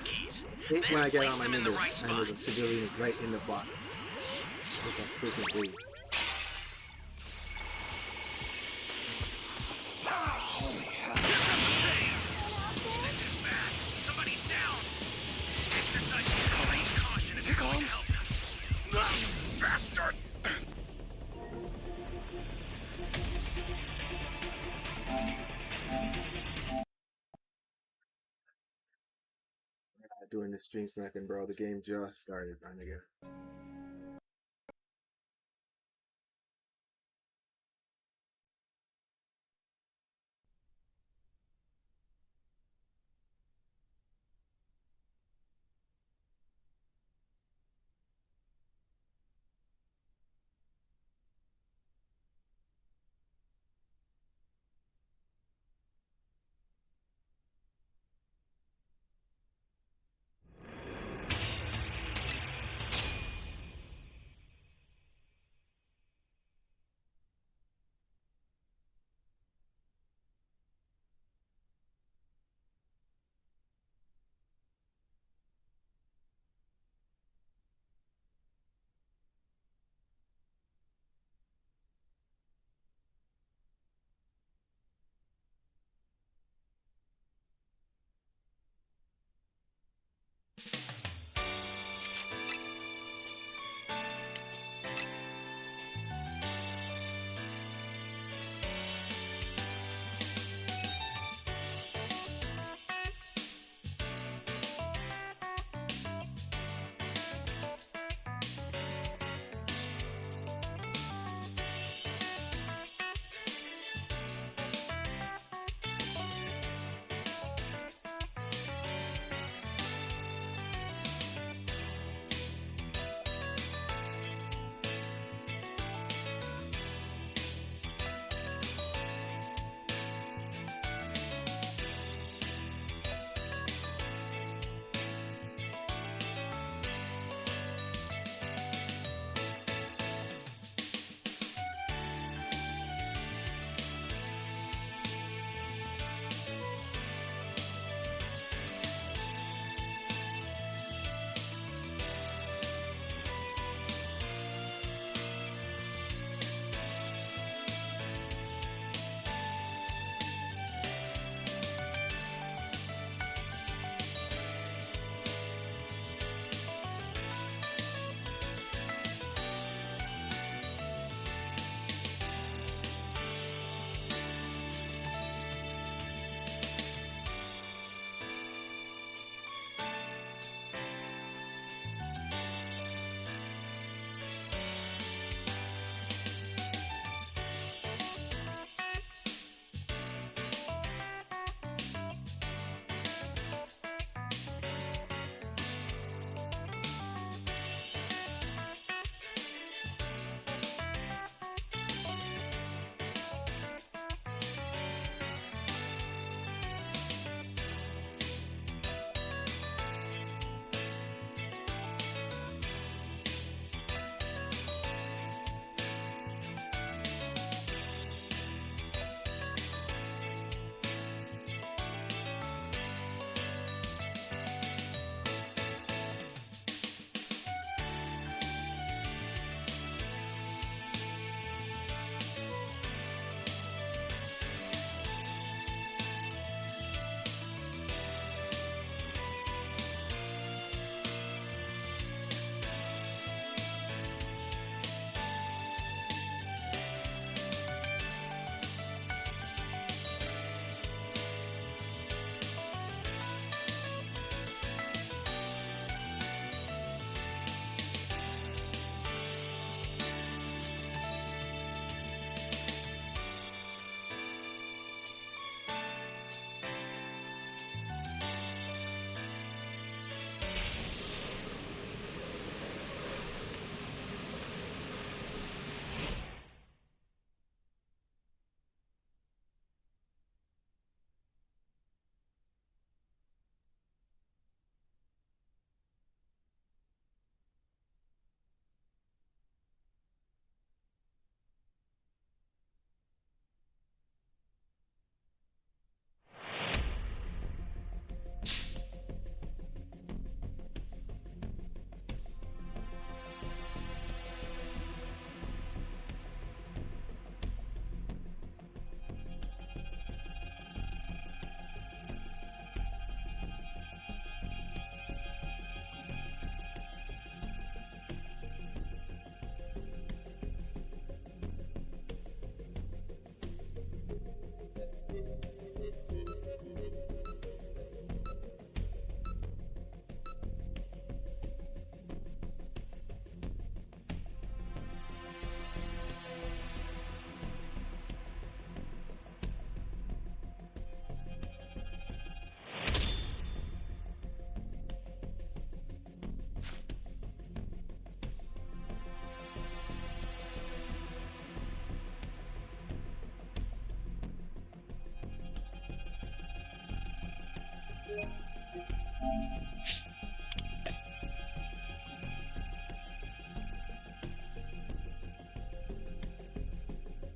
hate when I get on my ninjas and there's a civilian right in the box. It's a freaking beast. Holy hell. Somebody's down! Exercise great caution if you're going to help. Bastard! Doing the stream sniping, bro. The game just started, my nigga.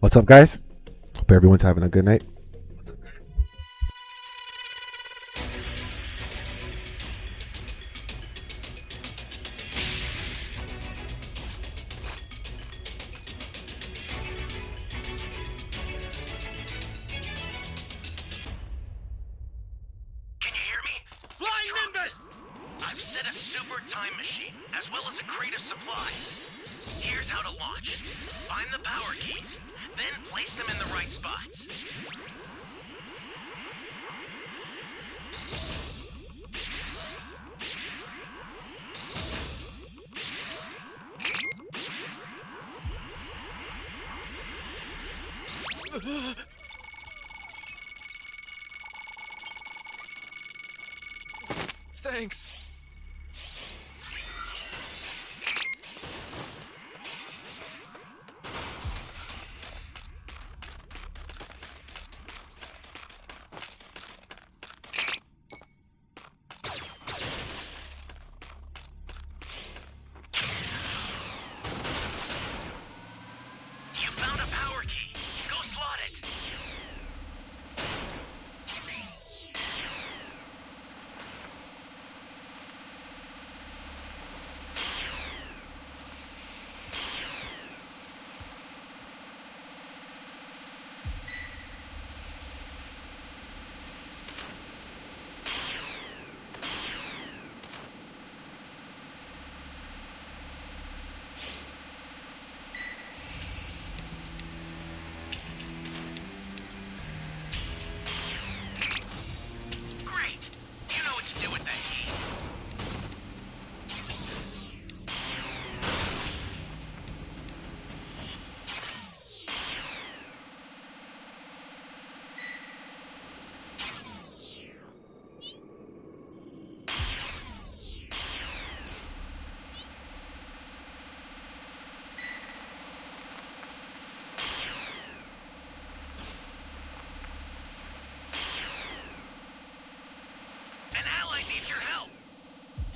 What's up, guys? Hope everyone's having a good night. What's up, guys? Can you hear me? Flying Nimbus! I've set a super time machine, as well as a crate of supplies. Here's how to launch. Find the power keys, then place them in the right spots. Thanks. You found a power key. Go slot it. Great. You know what to do with that key. An ally needs your help.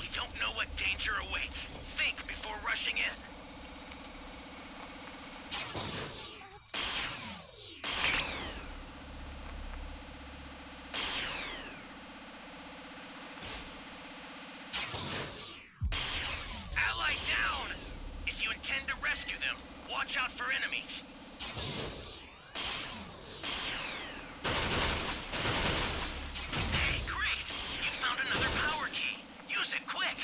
We don't know what danger awaits. Think before rushing in. Ally down! If you intend to rescue them, watch out for enemies. Hey, great! You found another power key. Use it quick.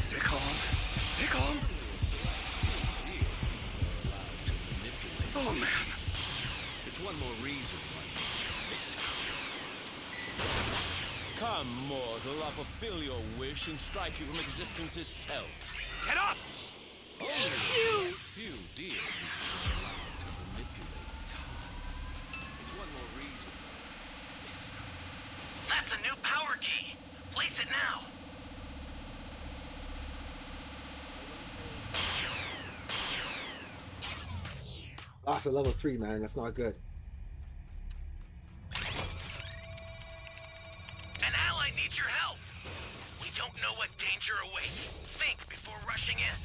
Stay calm. Stay calm. Oh, man. It's one more reason why this is Come, mortal, I'll fulfill your wish and strike you from existence itself. Get up! Only few dear people are allowed to manipulate time. It's one more reason. That's a new power key. Place it now. Lost at level 3, man. That's not good. An ally needs your help. We don't know what danger awaits. Think before rushing in.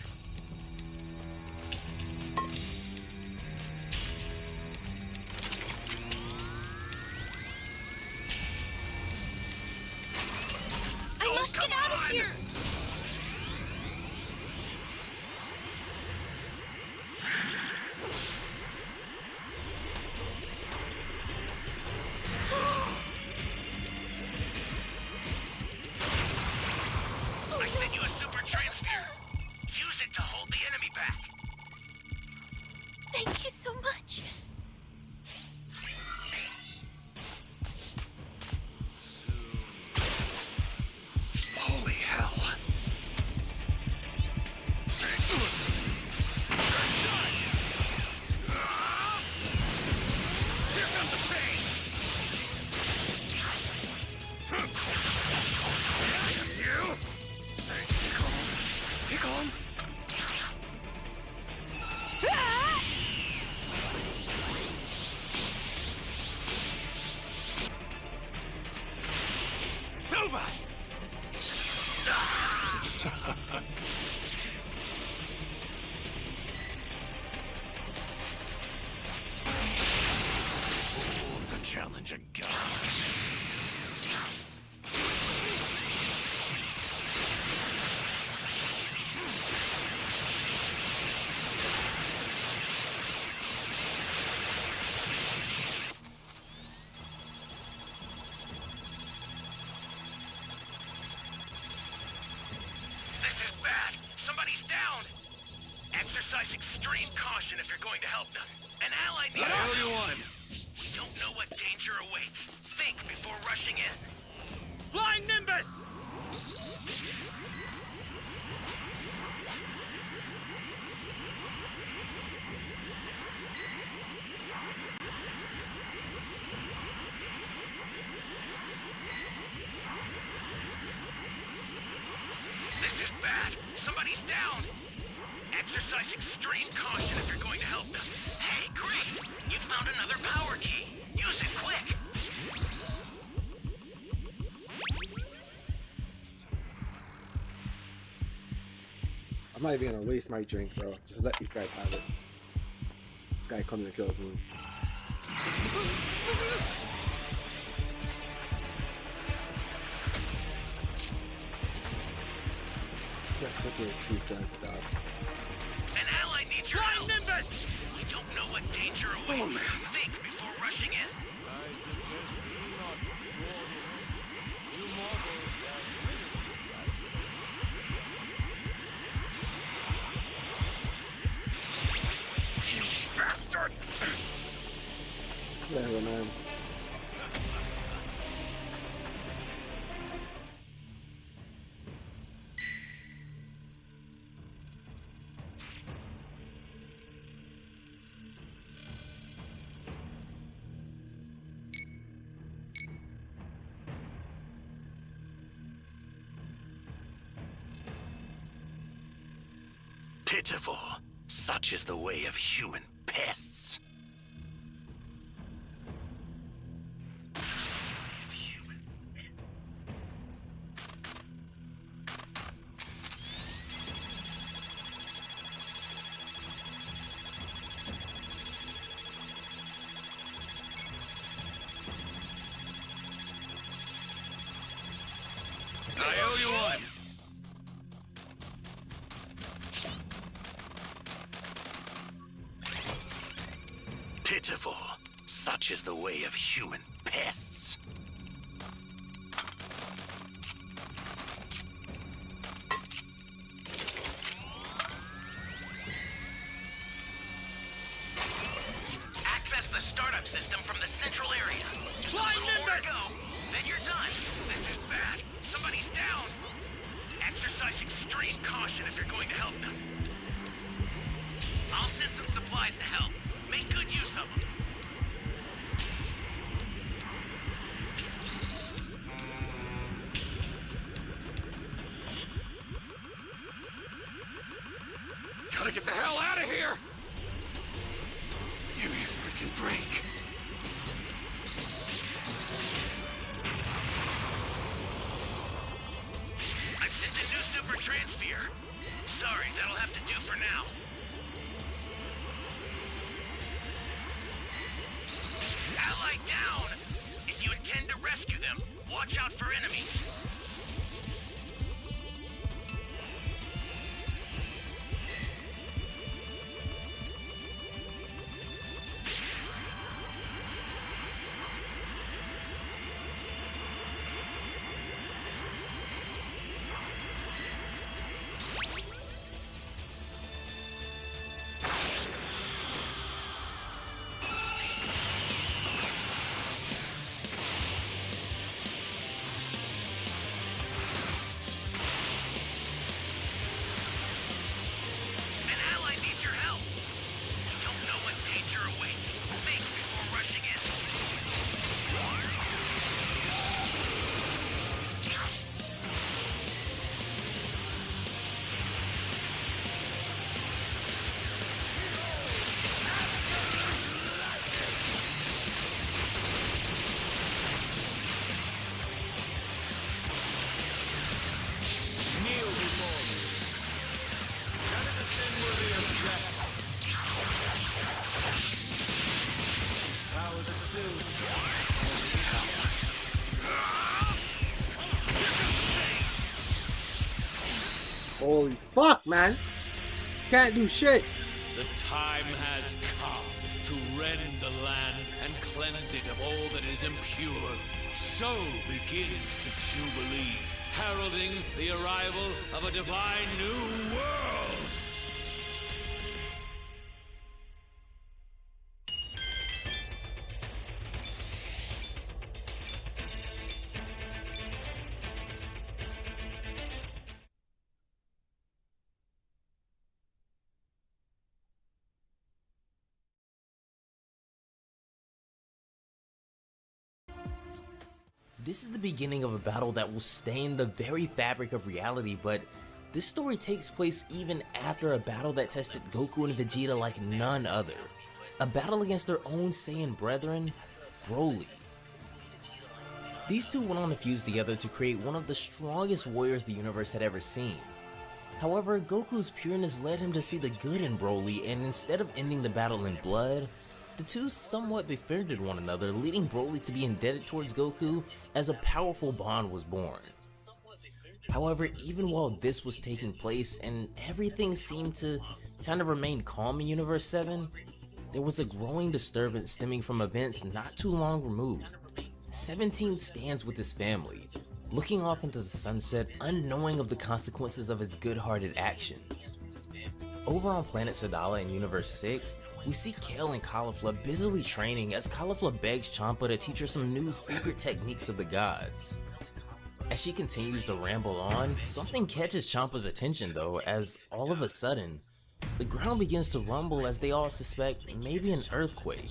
I must get out of here! challenge a god. This is bad. Somebody's down. Exercise extreme caution if you're going to help them. An ally needs I owe you one. We don't know what danger awaits. Think before rushing in. Flying Nimbus! This is bad. Somebody's down. Exercise extreme caution if you're going to help them. Hey, great. You found another power key. Use it quick. I'm not even gonna waste my drink, bro. Just let these guys have it. This guy comes and kills me. Get sick of this piece of stuff. An ally needs your Flying help. Nimbus! We don't know what danger awaits. Oh, man. Think before rushing in. I suggest you do not dawdle. You mortals are You bastard! Whatever, man. Pitiful. Such is the way of human pests. I owe you one. Pitiful. Such is the way of human pests. Access the startup system from the central area. Just Flying a little more to Nimbus! go. Then you're done. This is bad. Somebody's down. Exercise extreme caution if you're going to help them. I'll send some supplies to help. Make good use of them. Gotta get the hell out of here. Give me a freaking break. I've sent a new super transfer. Sorry, that'll have to do for now. Ally down! If you intend to rescue them, watch out for enemies. Holy fuck, man. Can't do shit. The time has come to rend the land and cleanse it of all that is impure. So begins the Jubilee, heralding the arrival of a divine new world. This is the beginning of a battle that will stain the very fabric of reality, but this story takes place even after a battle that tested Goku and Vegeta like none other. A battle against their own Saiyan brethren, Broly. These two went on to fuse together to create one of the strongest warriors the universe had ever seen. However, Goku's pureness led him to see the good in Broly, and instead of ending the battle in blood, the two somewhat befriended one another, leading Broly to be indebted towards Goku as a powerful bond was born. However, even while this was taking place and everything seemed to kind of remain calm in Universe 7, there was a growing disturbance stemming from events not too long removed. 17 stands with his family, looking off into the sunset, unknowing of the consequences of his good-hearted actions. Over on planet Sadala in Universe 6, we see Kale and Caulifla busily training as Caulifla begs Champa to teach her some new secret techniques of the gods. As she continues to ramble on, something catches Champa's attention though, as all of a sudden, the ground begins to rumble as they all suspect maybe an earthquake.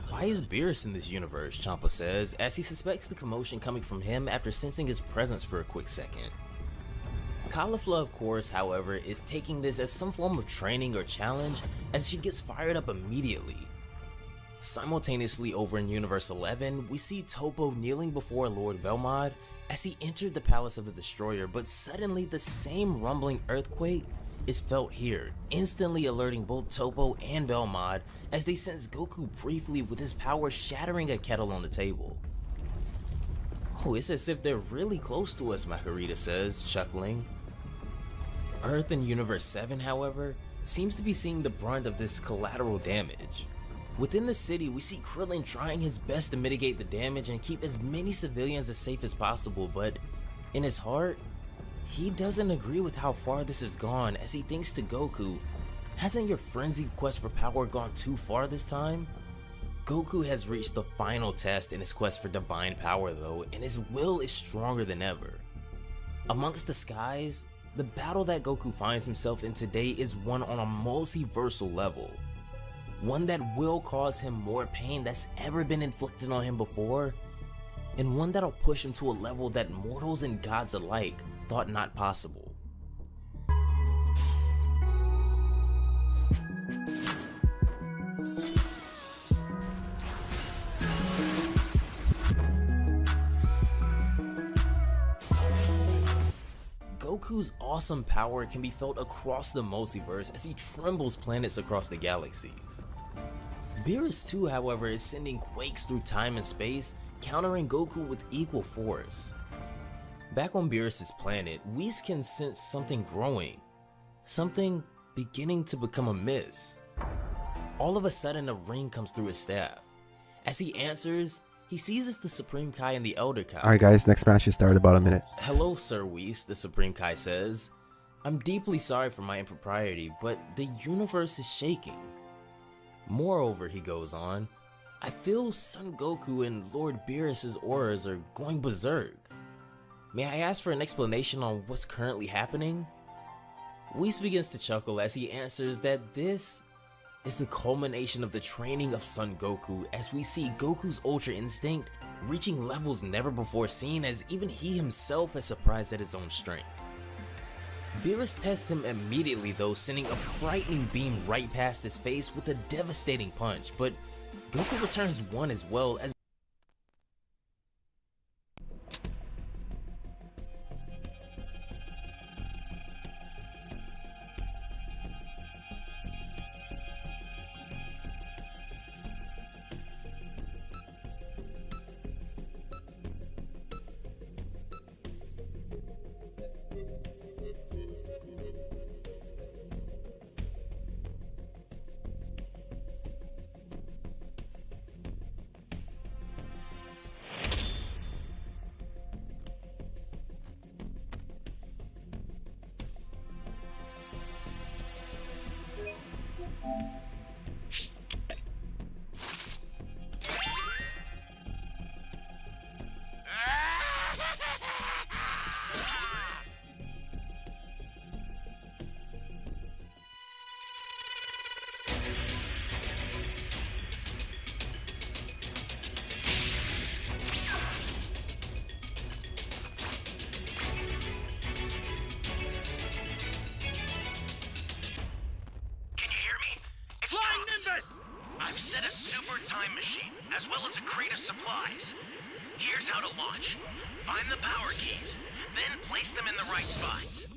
Why is Beerus in this universe? Champa says, as he suspects the commotion coming from him after sensing his presence for a quick second. Caulifla, of course, however, is taking this as some form of training or challenge as she gets fired up immediately. Simultaneously over in Universe 11, we see Toppo kneeling before Lord Velmod as he entered the Palace of the Destroyer, but suddenly the same rumbling earthquake is felt here, instantly alerting both Toppo and Velmod as they sense Goku briefly with his power shattering a kettle on the table. Oh, it's as if they're really close to us, Makurita says, chuckling. Earth in Universe 7, however, seems to be seeing the brunt of this collateral damage. Within the city, we see Krillin trying his best to mitigate the damage and keep as many civilians as safe as possible, but in his heart, he doesn't agree with how far this has gone as he thinks to Goku, hasn't your frenzied quest for power gone too far this time? Goku has reached the final test in his quest for divine power though, and his will is stronger than ever. Amongst the skies, the battle that Goku finds himself in today is one on a multiversal level. One that will cause him more pain that's ever been inflicted on him before, and one that'll push him to a level that mortals and gods alike thought not possible. Goku's awesome power can be felt across the multiverse as he trembles planets across the galaxies. Beerus too, however, is sending quakes through time and space, countering Goku with equal force. Back on Beerus' planet, Whis can sense something growing, something beginning to become amiss. All of a sudden a ring comes through his staff. As he answers, he sees it's the Supreme Kai and the Elder Kai. Alright guys, next match should start in about a minute. Hello Sir Whis, the Supreme Kai says. I'm deeply sorry for my impropriety, but the universe is shaking. Moreover, he goes on, I feel Son Goku and Lord Beerus' auras are going berserk. May I ask for an explanation on what's currently happening? Whis begins to chuckle as he answers that this is the culmination of the training of Son Goku, as we see Goku's Ultra Instinct reaching levels never before seen, as even he himself is surprised at his own strength. Beerus tests him immediately though, sending a frightening beam right past his face with a devastating punch, but Goku returns one as well as time machine, as well as a crate of supplies. Here's how to launch. Find the power keys, then place them in the right spots.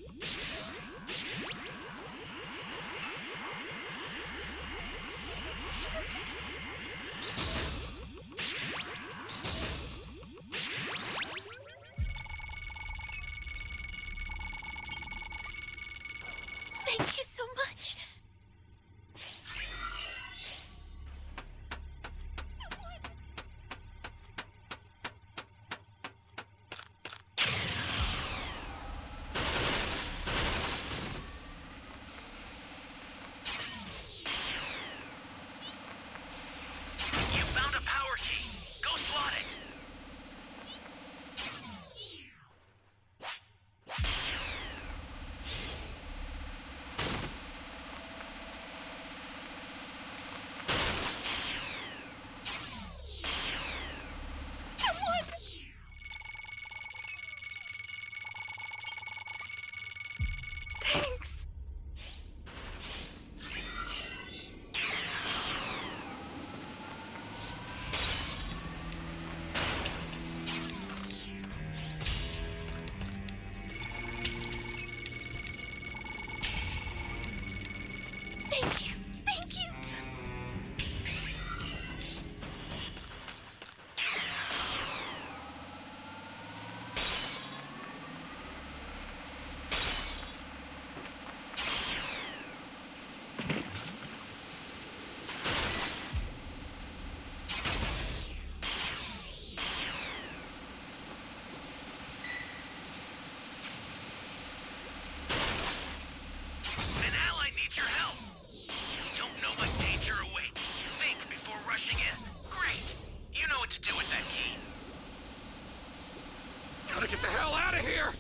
Thank you so much. You found a power key. Go slot it. Thanks. Thank you. Thank you. An ally needs your help. You don't know what danger awaits. Think before rushing in. Great. You know what to do with that key. Gotta get the hell out of here!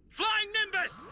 Flying Nimbus!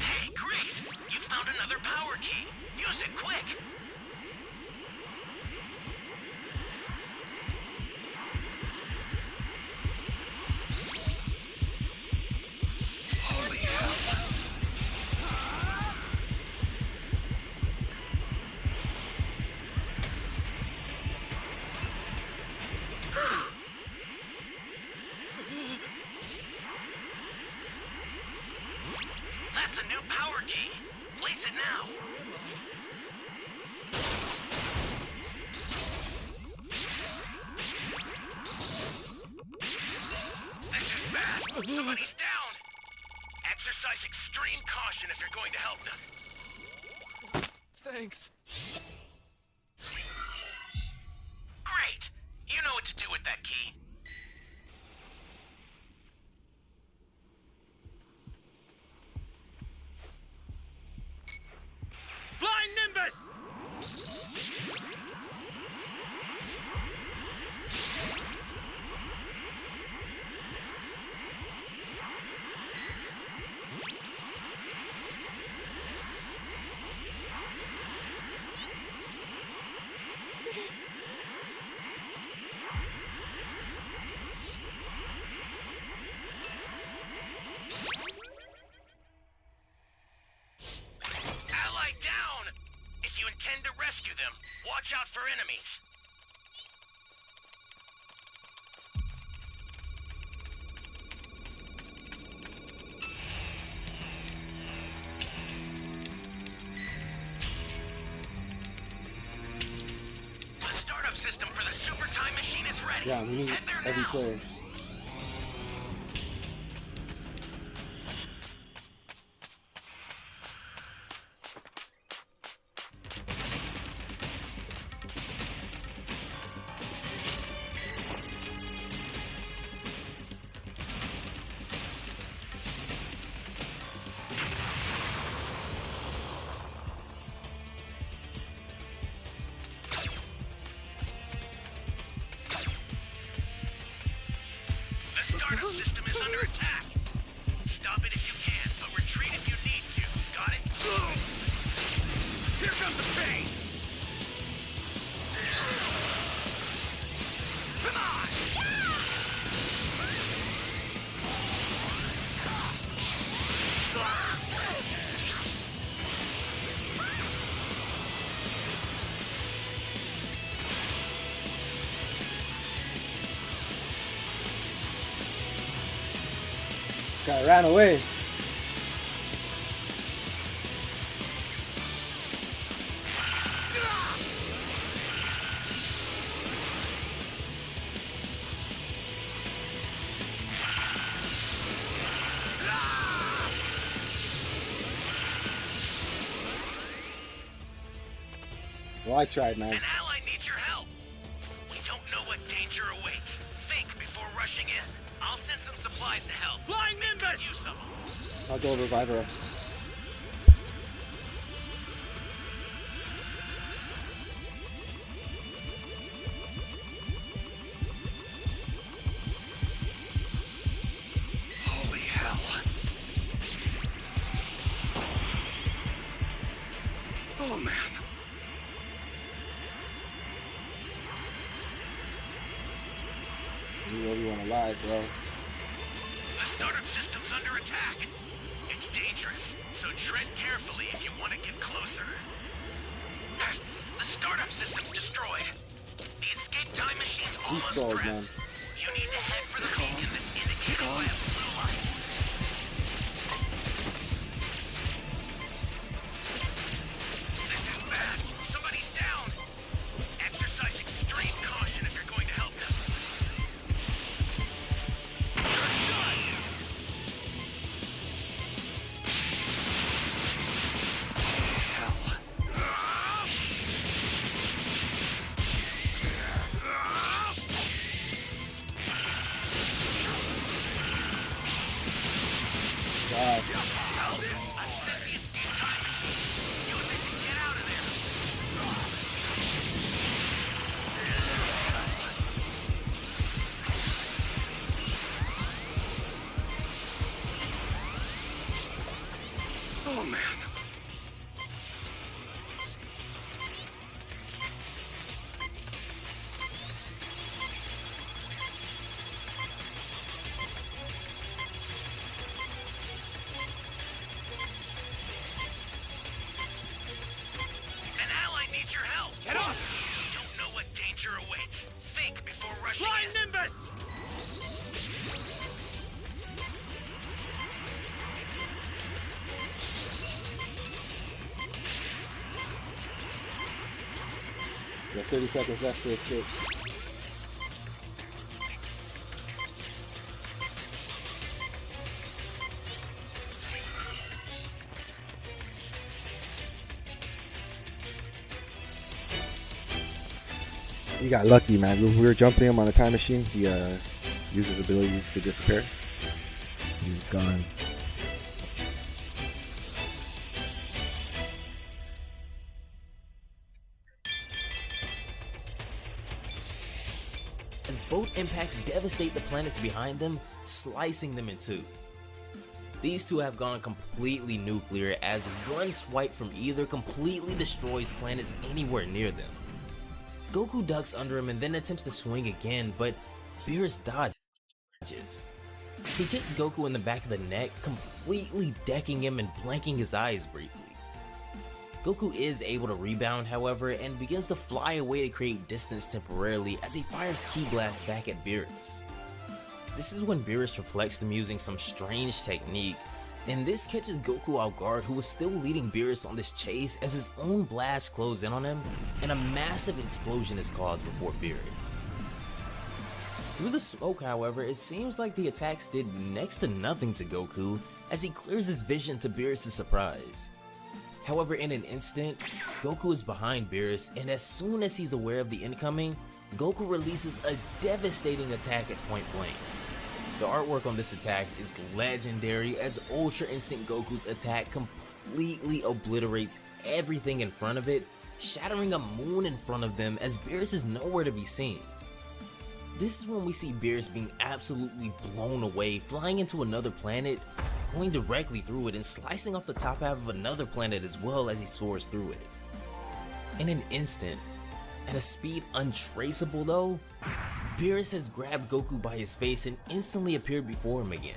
Hey, great! You found another power key. Use it quick. Holy hell! That's a new power key. Place it now. This is bad. Somebody's down. Exercise extreme caution if you're going to help them. Thanks. Great. You know what to do with that key. Flying Nimbus! watch out for enemies. The startup system for the super time machine is ready. Yeah, we need Head there every now. player. The startup system is under attack. Stop it if you can, but retreat if you need to. Got it? Here comes the pain! Come on! Guy ran away. Well, I tried, man. An ally needs your help. We don't know what danger awaits. Think before rushing in. I'll send some supplies to help. Flying Make good Nimbus! use of them. I'll go revive her. Holy hell. Oh, man. You really want to lie, bro. The startup system's under attack. It's dangerous, so tread carefully if you want to get closer. The startup system's destroyed. The escape time machine's almost sold, prepped. man. You need to head for the beacon that's indicated by a blue light. This is bad. Somebody's down. Exercise extreme caution if you're going to help them. God. I've set the escape time machine. Use it to get out of there. Oh, man. An ally needs your help. Get off! We don't know what danger awaits. Think before rushing Flying in. Nimbus! You have 30 seconds left to escape. You got lucky, man. When we were jumping him on the time machine, he used his ability to disappear. He was gone. As both impacts devastate the planets behind them, slicing them in two. These two have gone completely nuclear as one swipe from either completely destroys planets anywhere near them. Goku ducks under him and then attempts to swing again, but Beerus dodges. He kicks Goku in the back of the neck, completely decking him and blanking his eyes briefly. Goku is able to rebound, however, and begins to fly away to create distance temporarily as he fires Ki Blast back at Beerus. This is when Beerus reflects them using some strange technique, and this catches Goku off guard, who was still leading Beerus on this chase as his own blast closes in on him, and a massive explosion is caused before Beerus. Through the smoke, however, it seems like the attacks did next to nothing to Goku as he clears his vision to Beerus' surprise. However, in an instant, Goku is behind Beerus, and as soon as he's aware of the incoming, Goku releases a devastating attack at point blank. The artwork on this attack is legendary as Ultra Instinct Goku's attack completely obliterates everything in front of it, shattering a moon in front of them as Beerus is nowhere to be seen. This is when we see Beerus being absolutely blown away, flying into another planet, going directly through it and slicing off the top half of another planet as well as he soars through it. In an instant, at a speed untraceable though, Beerus has grabbed Goku by his face and instantly appeared before him again.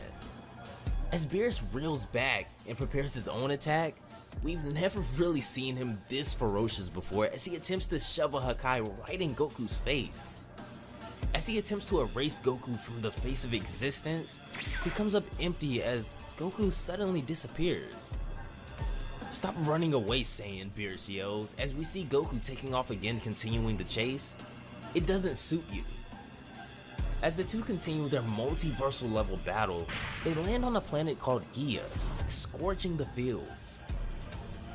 As Beerus reels back and prepares his own attack, we've never really seen him this ferocious before as he attempts to shove a Hakai right in Goku's face. As he attempts to erase Goku from the face of existence, he comes up empty as Goku suddenly disappears. "Stop running away, Saiyan," Beerus yells as we see Goku taking off again, continuing the chase. "It doesn't suit you." As the two continue their multiversal level battle, they land on a planet called Gia, scorching the fields.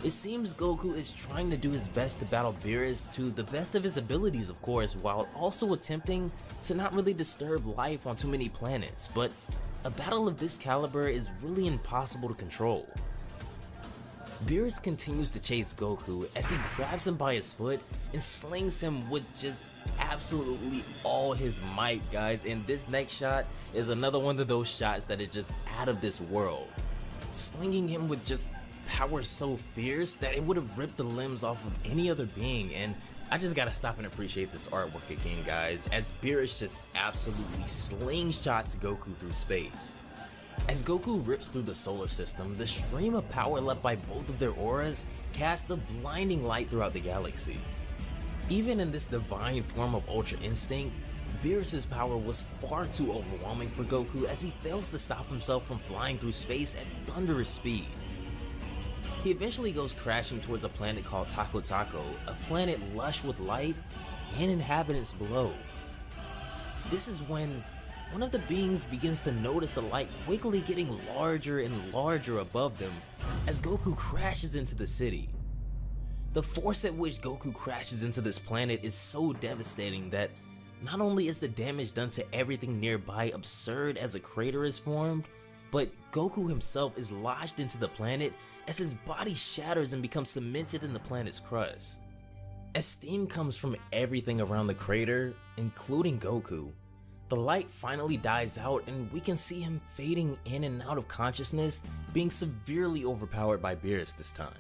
It seems Goku is trying to do his best to battle Beerus to the best of his abilities, of course, while also attempting to not really disturb life on too many planets, but a battle of this caliber is really impossible to control. Beerus continues to chase Goku as he grabs him by his foot and slings him with just absolutely all his might, guys, and this next shot is another one of those shots that is just out of this world. Slinging him with just power so fierce that it would have ripped the limbs off of any other being, and I just gotta stop and appreciate this artwork again, guys, as Beerus just absolutely slingshots Goku through space. As Goku rips through the solar system, the stream of power left by both of their auras casts a blinding light throughout the galaxy. Even in this divine form of Ultra Instinct, Beerus' power was far too overwhelming for Goku as he fails to stop himself from flying through space at thunderous speeds. He eventually goes crashing towards a planet called Taco Taco, a planet lush with life and inhabitants below. This is when one of the beings begins to notice a light quickly getting larger and larger above them as Goku crashes into the city. The force at which Goku crashes into this planet is so devastating that not only is the damage done to everything nearby absurd as a crater is formed, but Goku himself is lodged into the planet as his body shatters and becomes cemented in the planet's crust. As steam comes from everything around the crater, including Goku, the light finally dies out and we can see him fading in and out of consciousness, being severely overpowered by Beerus this time.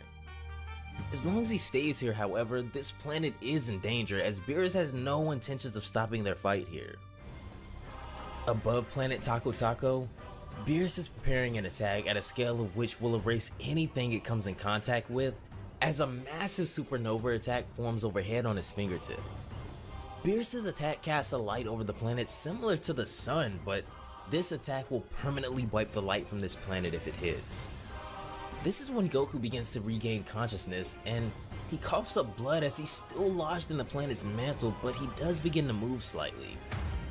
As long as he stays here, however, this planet is in danger as Beerus has no intentions of stopping their fight here. Above planet Taco Taco, Beerus is preparing an attack at a scale of which will erase anything it comes in contact with, as a massive supernova attack forms overhead on his fingertip. Beerus' attack casts a light over the planet similar to the sun, but this attack will permanently wipe the light from this planet if it hits. This is when Goku begins to regain consciousness, and he coughs up blood as he's still lodged in the planet's mantle, but he does begin to move slightly.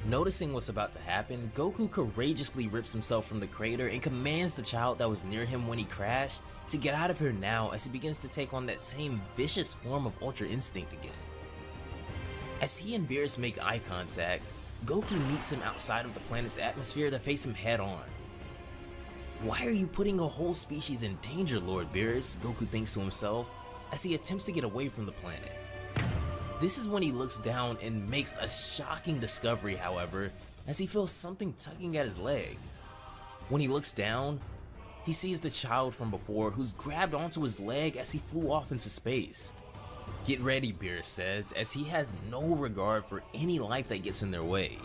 Noticing what's about to happen, Goku courageously rips himself from the crater and commands the child that was near him when he crashed to get out of here now as he begins to take on that same vicious form of Ultra Instinct again. As he and Beerus make eye contact, Goku meets him outside of the planet's atmosphere to face him head on. "Why are you putting a whole species in danger, Lord Beerus?" Goku thinks to himself as he attempts to get away from the planet. This is when he looks down and makes a shocking discovery, however, as he feels something tugging at his leg. When he looks down, he sees the child from before who's grabbed onto his leg as he flew off into space. "Get ready," Beerus says, as he has no regard for any life that gets in their way.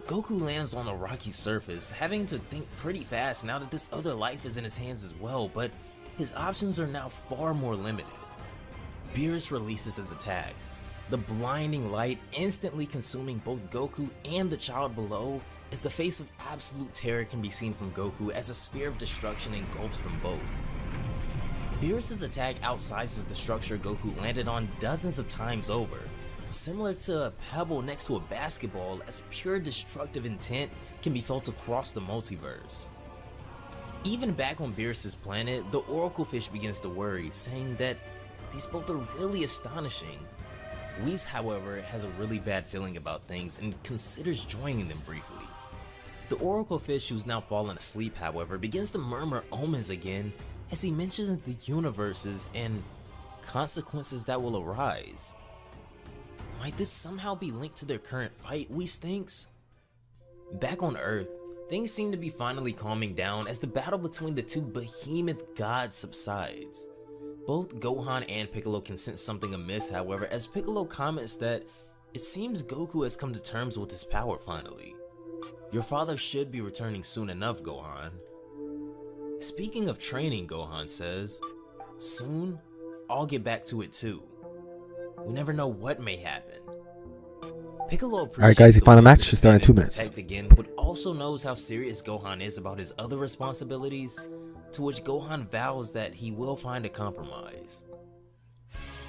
Goku lands on a rocky surface, having to think pretty fast now that this other life is in his hands as well, but his options are now far more limited. Beerus releases his attack, the blinding light instantly consuming both Goku and the child below, as the face of absolute terror can be seen from Goku as a sphere of destruction engulfs them both. Beerus' attack outsizes the structure Goku landed on dozens of times over, similar to a pebble next to a basketball, as pure destructive intent can be felt across the multiverse. Even back on Beerus' planet, the Oracle Fish begins to worry, saying that these both are really astonishing. Whis, however, has a really bad feeling about things and considers joining them briefly. The Oracle Fish, who's now fallen asleep, however, begins to murmur omens again as he mentions the universes and consequences that will arise. Might this somehow be linked to their current fight, Whis thinks? Back on Earth, things seem to be finally calming down as the battle between the two behemoth gods subsides. Both Gohan and Piccolo can sense something amiss, however, as Piccolo comments that it seems Goku has come to terms with his power finally. Your father should be returning soon enough, Gohan. Speaking of training, Gohan says, soon, I'll get back to it too. We never know what may happen. Piccolo Alright guys, you found a match, should start in 2 minutes. Again, but also knows how serious Gohan is about his other responsibilities, to which Gohan vows that he will find a compromise.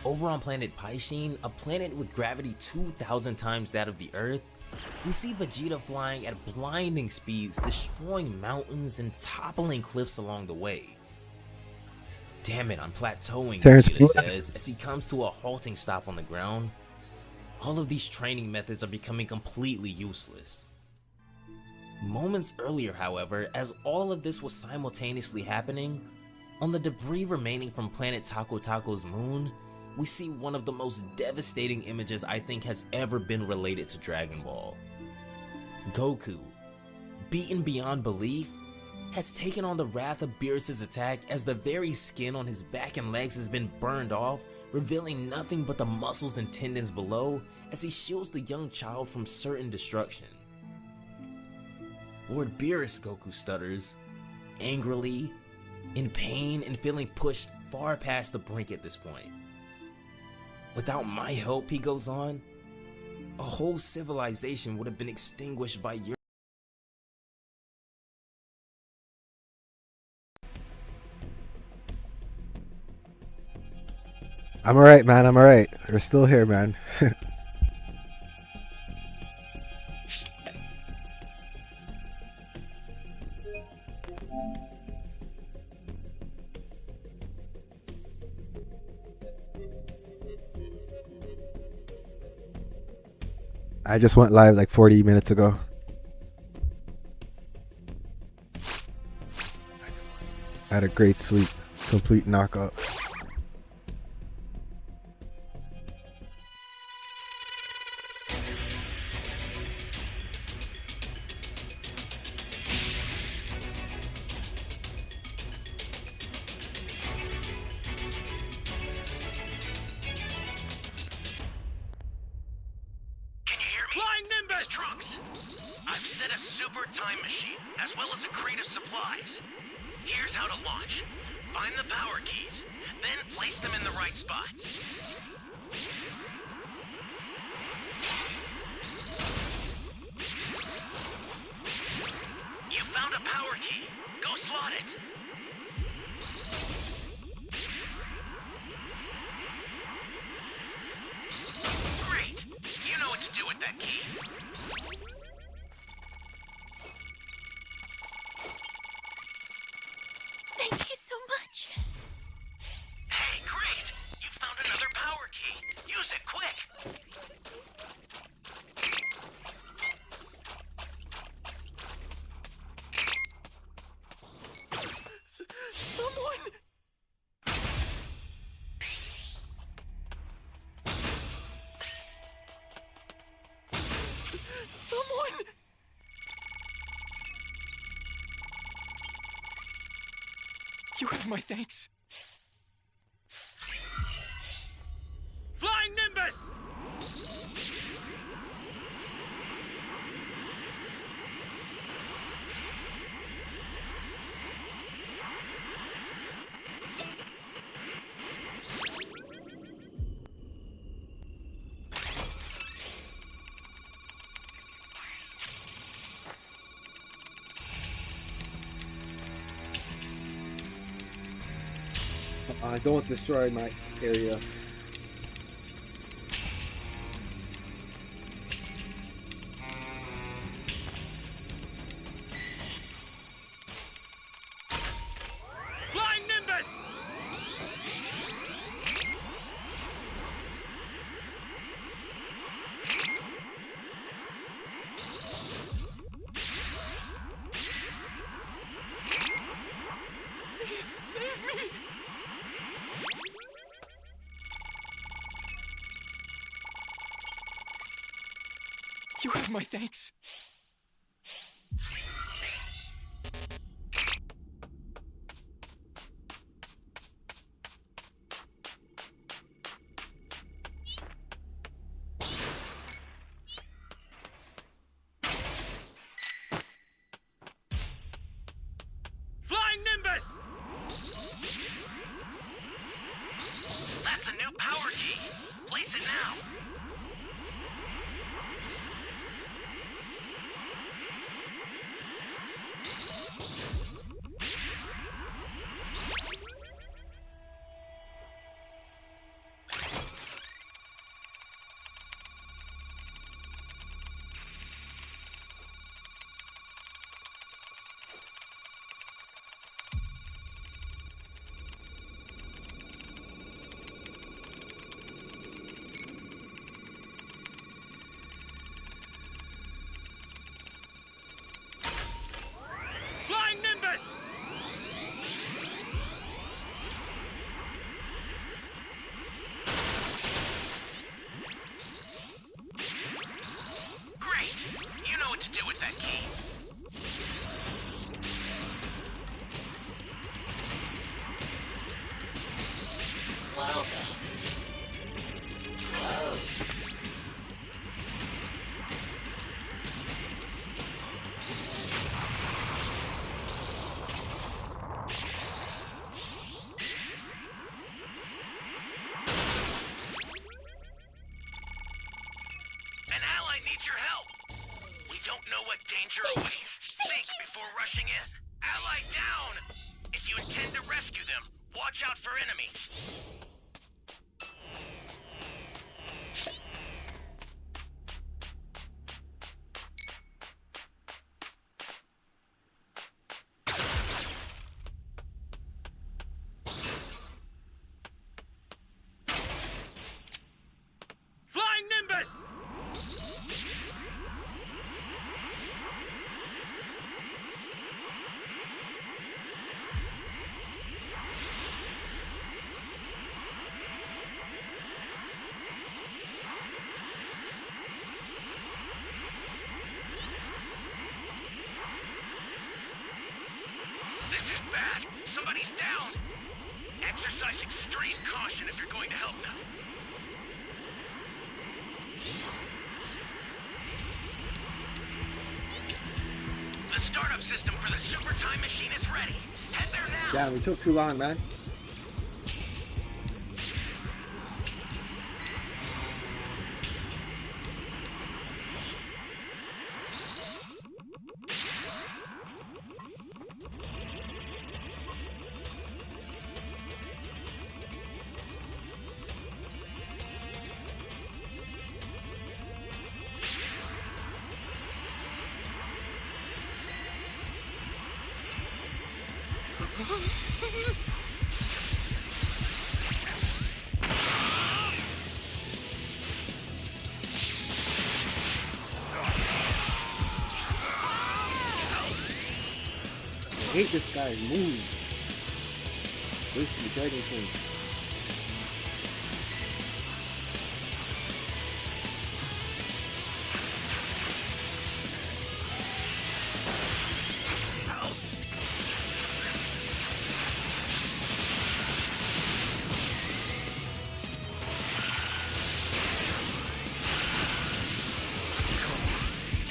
Over on planet Paishin, a planet with gravity 2,000 times that of the Earth, we see Vegeta flying at blinding speeds, destroying mountains and toppling cliffs along the way. Damn it, I'm plateauing, Terrence, Vegeta says as he comes to a halting stop on the ground. All of these training methods are becoming completely useless. Moments earlier, however, as all of this was simultaneously happening, on the debris remaining from planet Taco Taco's moon, we see one of the most devastating images I think has ever been related to Dragon Ball. Goku, beaten beyond belief, has taken on the wrath of Beerus' attack as the very skin on his back and legs has been burned off, revealing nothing but the muscles and tendons below as he shields the young child from certain destruction. Lord Beerus, Goku stutters, angrily, in pain and feeling pushed far past the brink at this point. Without my help, he goes on, a whole civilization would have been extinguished by your— I'm alright, man, I'm alright. We're still here, man. I just went live like 40 minutes ago. I had a great sleep, complete knockout. Flying Nimbus! Trunks! I've set a super time machine, as well as a crate of supplies. Here's how to launch. Find the power keys, then place them in the right spots. You found a power key. Go slot it. Great! You know what to do with that key. Thank you so much. Hey, great! You found another power key. Use it quick. Someone! Someone! You have my thanks. Flying Nimbus! Don't destroy my area. Flying Nimbus! Please save me. You have my thanks. Flying Nimbus! That's a new power key. Place it now. Flying Nimbus! Great! You know what to do with that key. An ally needs your help. We don't know what danger awaits. Think before rushing in. Ally down! If you intend to rescue them, watch out for enemies. Flying Nimbus! This is bad. Somebody's down. Exercise extreme caution if you're going to help them. The startup system for the super time machine is ready. Head there now. Damn, we took too long, man. I hate this guy's moves. He's wasting the dragon king.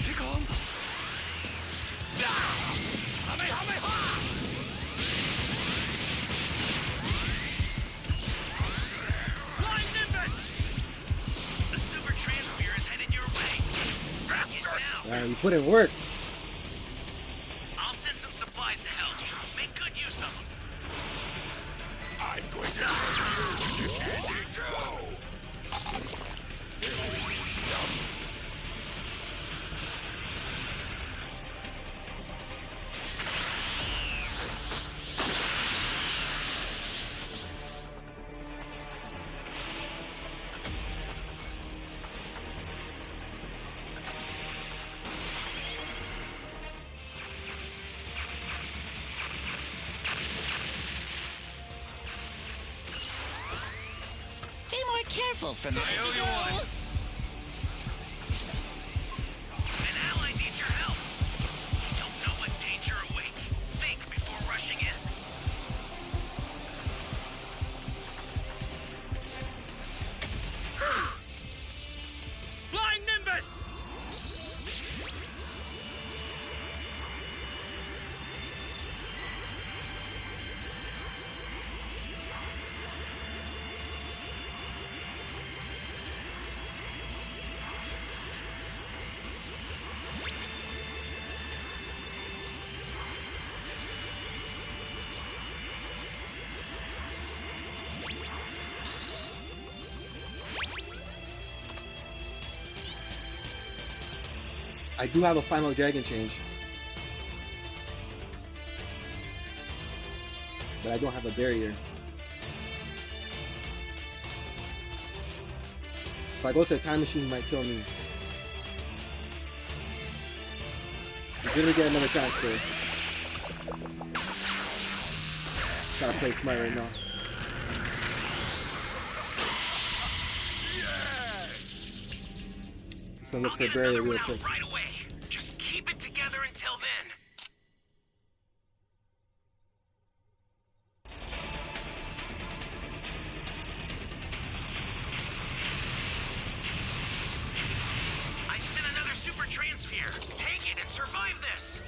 Take on. Flying Nimbus! The super transfer is headed your way. Faster now. You put in work. I'll send some supplies to help you. Make good use of them. I'm going Careful, I owe you one. An ally needs your help. You don't know what danger awaits. Think before rushing in. Flying Nimbus! I do have a final dragon change. But I don't have a barrier. If I go to the time machine, it might kill me. I'm gonna get another transfer. Gotta play smart right now. So look I'll for a get barrier another real one out quick. right away. Just keep it together until then. I sent another super transfer. Take it and survive this.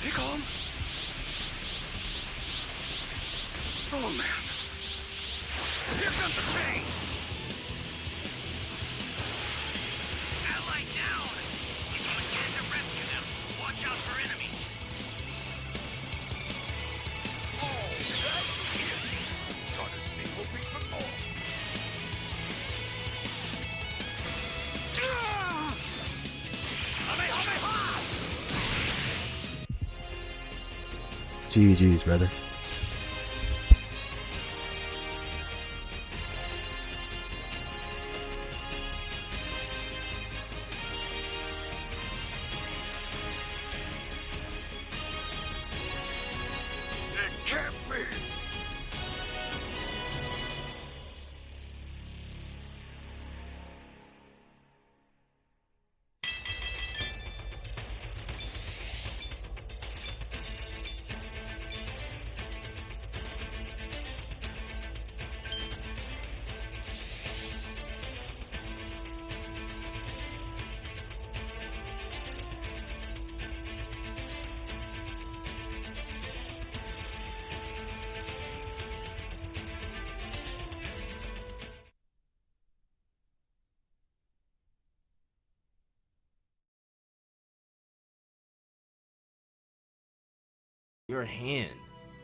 Stay calm. Oh man. Here comes the pain! Ally down! If you intend to rescue them, watch out for enemies. GG's, brother. It can't be. Your hand,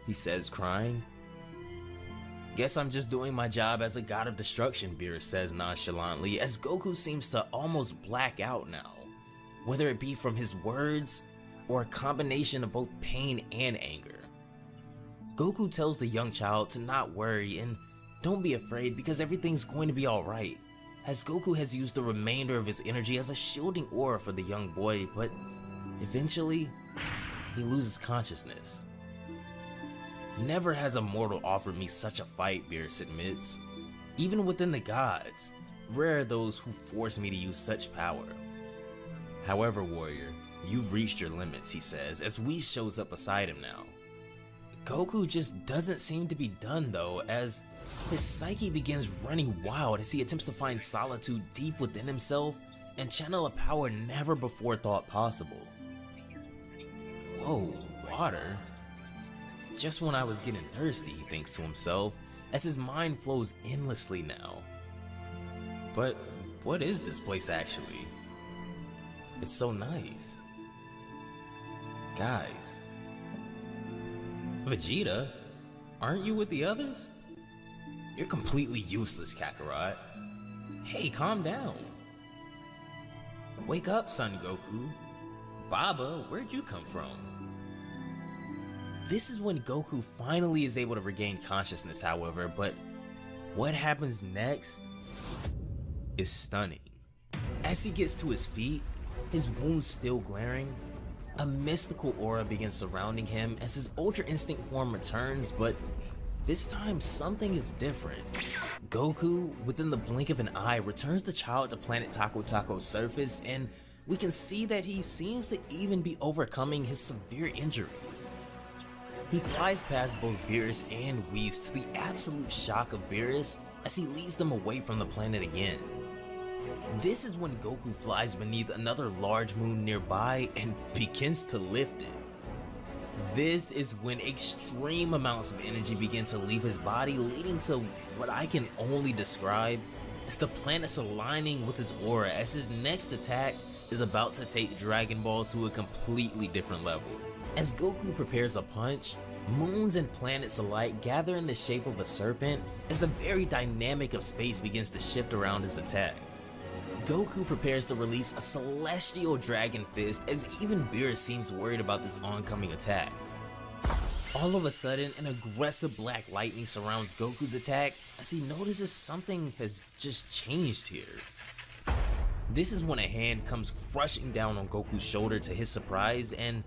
he says, crying. Guess I'm just doing my job as a god of destruction, Beerus says nonchalantly, as Goku seems to almost black out now, whether it be from his words or a combination of both pain and anger. Goku tells the young child to not worry and don't be afraid because everything's going to be alright, as Goku has used the remainder of his energy as a shielding aura for the young boy, but eventually, he loses consciousness. Never has a mortal offered me such a fight, Beerus admits. Even within the gods, rare are those who force me to use such power. However, warrior, you've reached your limits, he says, as Whis shows up beside him now. Goku just doesn't seem to be done though, as his psyche begins running wild as he attempts to find solitude deep within himself and channel a power never before thought possible. Whoa, water? Just when I was getting thirsty, he thinks to himself, as his mind flows endlessly now. But what is this place actually? It's so nice. Guys. Vegeta, aren't you with the others? You're completely useless, Kakarot. Hey, calm down. Wake up, Son Goku. Baba, where'd you come from? This is when Goku finally is able to regain consciousness, however, but what happens next is stunning. As he gets to his feet, his wounds still glaring, a mystical aura begins surrounding him as his Ultra Instinct form returns, but this time something is different. Goku, within the blink of an eye, returns the child to planet Taco Taco's surface, and we can see that he seems to even be overcoming his severe injuries. He flies past both Beerus and Whis to the absolute shock of Beerus as he leads them away from the planet again. This is when Goku flies beneath another large moon nearby and begins to lift it. This is when extreme amounts of energy begin to leave his body, leading to what I can only describe as the planets aligning with his aura as his next attack is about to take Dragon Ball to a completely different level. As Goku prepares a punch, moons and planets alike gather in the shape of a serpent as the very dynamic of space begins to shift around his attack. Goku prepares to release a celestial dragon fist as even Beerus seems worried about this oncoming attack. All of a sudden, an aggressive black lightning surrounds Goku's attack as he notices something has just changed here. This is when a hand comes crushing down on Goku's shoulder to his surprise, and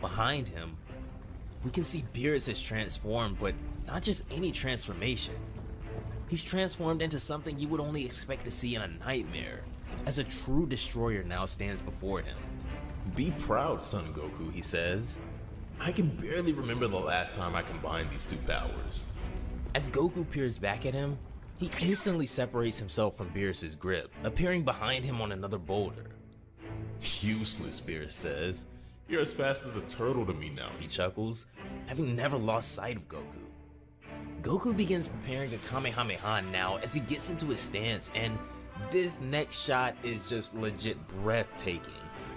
behind him, we can see Beerus has transformed, but not just any transformation. He's transformed into something you would only expect to see in a nightmare, as a true destroyer now stands before him. Be proud, Son Goku, he says. I can barely remember the last time I combined these two powers. As Goku peers back at him, he instantly separates himself from Beerus' grip, appearing behind him on another boulder. Useless, Beerus says. You're as fast as a turtle to me now, He chuckles, having never lost sight of Goku. Goku begins preparing a Kamehameha now as he gets into his stance, and this next shot is just legit breathtaking.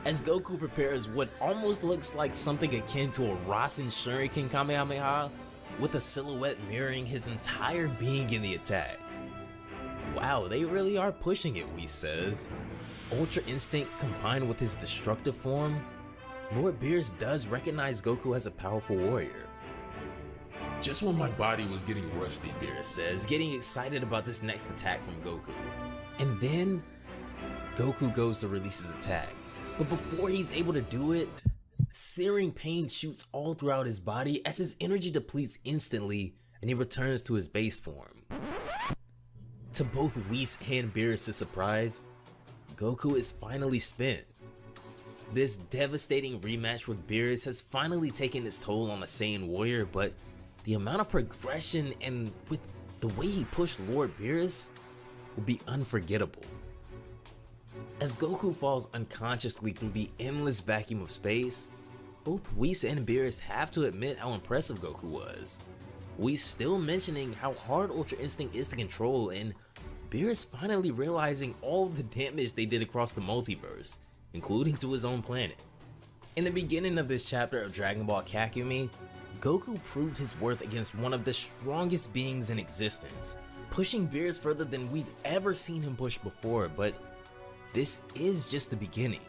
As Goku prepares what almost looks like something akin to a Rasen Shuriken Kamehameha, with a silhouette mirroring his entire being in the attack. Wow, they really are pushing it, Whis says. Ultra Instinct combined with his destructive form, Lord Beerus does recognize Goku as a powerful warrior. Just when my body was getting rusty, Beerus says, getting excited about this next attack from Goku. And then, Goku goes to release his attack. But before he's able to do it, searing pain shoots all throughout his body as his energy depletes instantly and he returns to his base form. To both Whis and Beerus' surprise, Goku is finally spent. This devastating rematch with Beerus has finally taken its toll on the Saiyan warrior, but the amount of progression and with the way he pushed Lord Beerus will be unforgettable. As Goku falls unconsciously through the endless vacuum of space, both Whis and Beerus have to admit how impressive Goku was. Whis still mentioning how hard Ultra Instinct is to control, and Beerus finally realizing all the damage they did across the multiverse, including to his own planet. In the beginning of this chapter of Dragon Ball Kakumi, Goku proved his worth against one of the strongest beings in existence, pushing Beerus further than we've ever seen him push before, but this is just the beginning.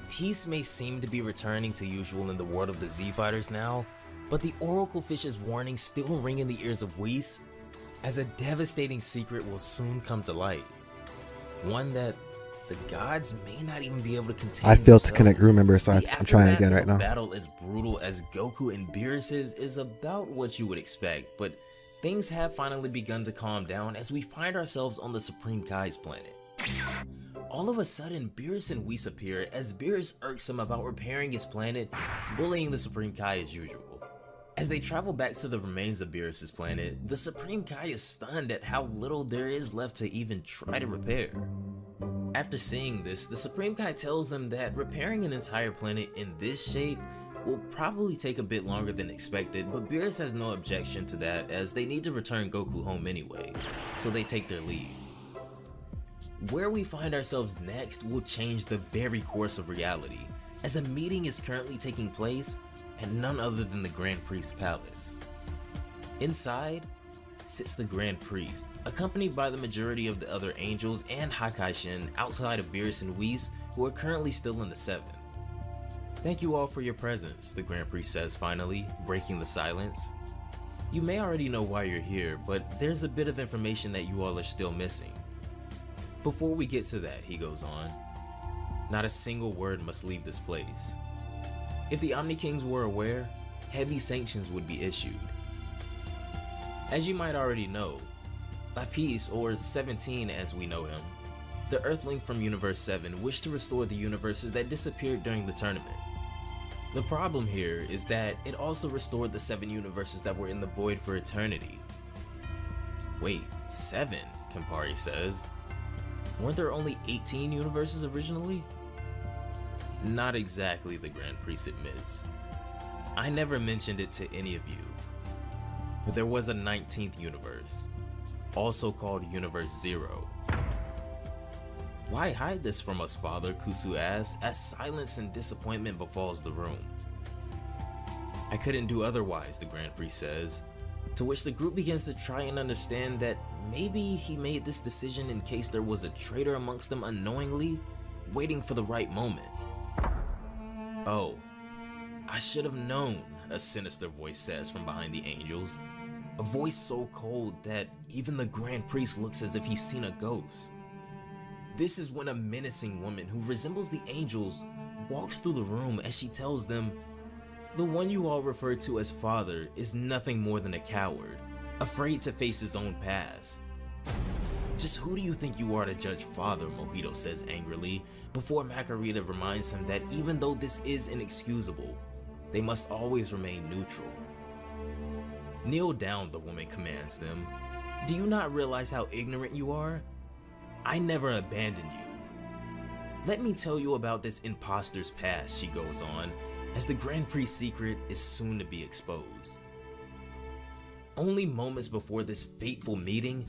Peace may seem to be returning to usual in the world of the Z-Fighters now, but the Oracle Fish's warning still ring in the ears of Whis, as a devastating secret will soon come to light. One that the gods may not even be able to contain. I failed to themselves. connect, remember, so The I'm trying aftermath again of right a now. battle as brutal as Goku and Beerus is about what you would expect, but things have finally begun to calm down as we find ourselves on the Supreme Kai's planet. All of a sudden, Beerus and Whis appear as Beerus irks him about repairing his planet, bullying the Supreme Kai as usual. As they travel back to the remains of Beerus' planet, the Supreme Kai is stunned at how little there is left to even try to repair. After seeing this, the Supreme Kai tells him that repairing an entire planet in this shape will probably take a bit longer than expected, but Beerus has no objection to that as they need to return Goku home anyway, so they take their leave. Where we find ourselves next will change the very course of reality, as a meeting is currently taking place at none other than the Grand Priest's palace. Inside, sits the Grand Priest, accompanied by the majority of the other angels and Hakaishin outside of Beerus and Whis, who are currently still in the 7th. Thank you all for your presence, the Grand Priest says finally, breaking the silence. You may already know why you're here, but there's a bit of information that you all are still missing. Before we get to that, he goes on, not a single word must leave this place. If the Omni Kings were aware, heavy sanctions would be issued. As you might already know, Lapis, or 17 as we know him, the Earthling from Universe 7 wished to restore the universes that disappeared during the tournament. The problem here is that it also restored the 7 universes that were in the void for eternity. Wait, 7? Campari says. Weren't there only 18 universes originally? Not exactly, the Grand Priest admits. I never mentioned it to any of you, but there was a 19th universe, also called Universe 0. Why hide this from us, Father? Kusu asks, as silence and disappointment befalls the room. I couldn't do otherwise, the Grand Priest says, to which the group begins to try and understand that maybe he made this decision in case there was a traitor amongst them unknowingly, waiting for the right moment. Oh, I should have known, a sinister voice says from behind the angels, a voice so cold that even the Grand Priest looks as if he's seen a ghost. This is when a menacing woman who resembles the angels walks through the room as she tells them, the one you all refer to as Father is nothing more than a coward, afraid to face his own past. Just who do you think you are to judge Father, Mojito says angrily, before Makarita reminds him that even though this is inexcusable, they must always remain neutral. Kneel down, the woman commands them. Do you not realize how ignorant you are? I never abandoned you. Let me tell you about this imposter's past, she goes on, as the Grand Priest's secret is soon to be exposed. Only moments before this fateful meeting,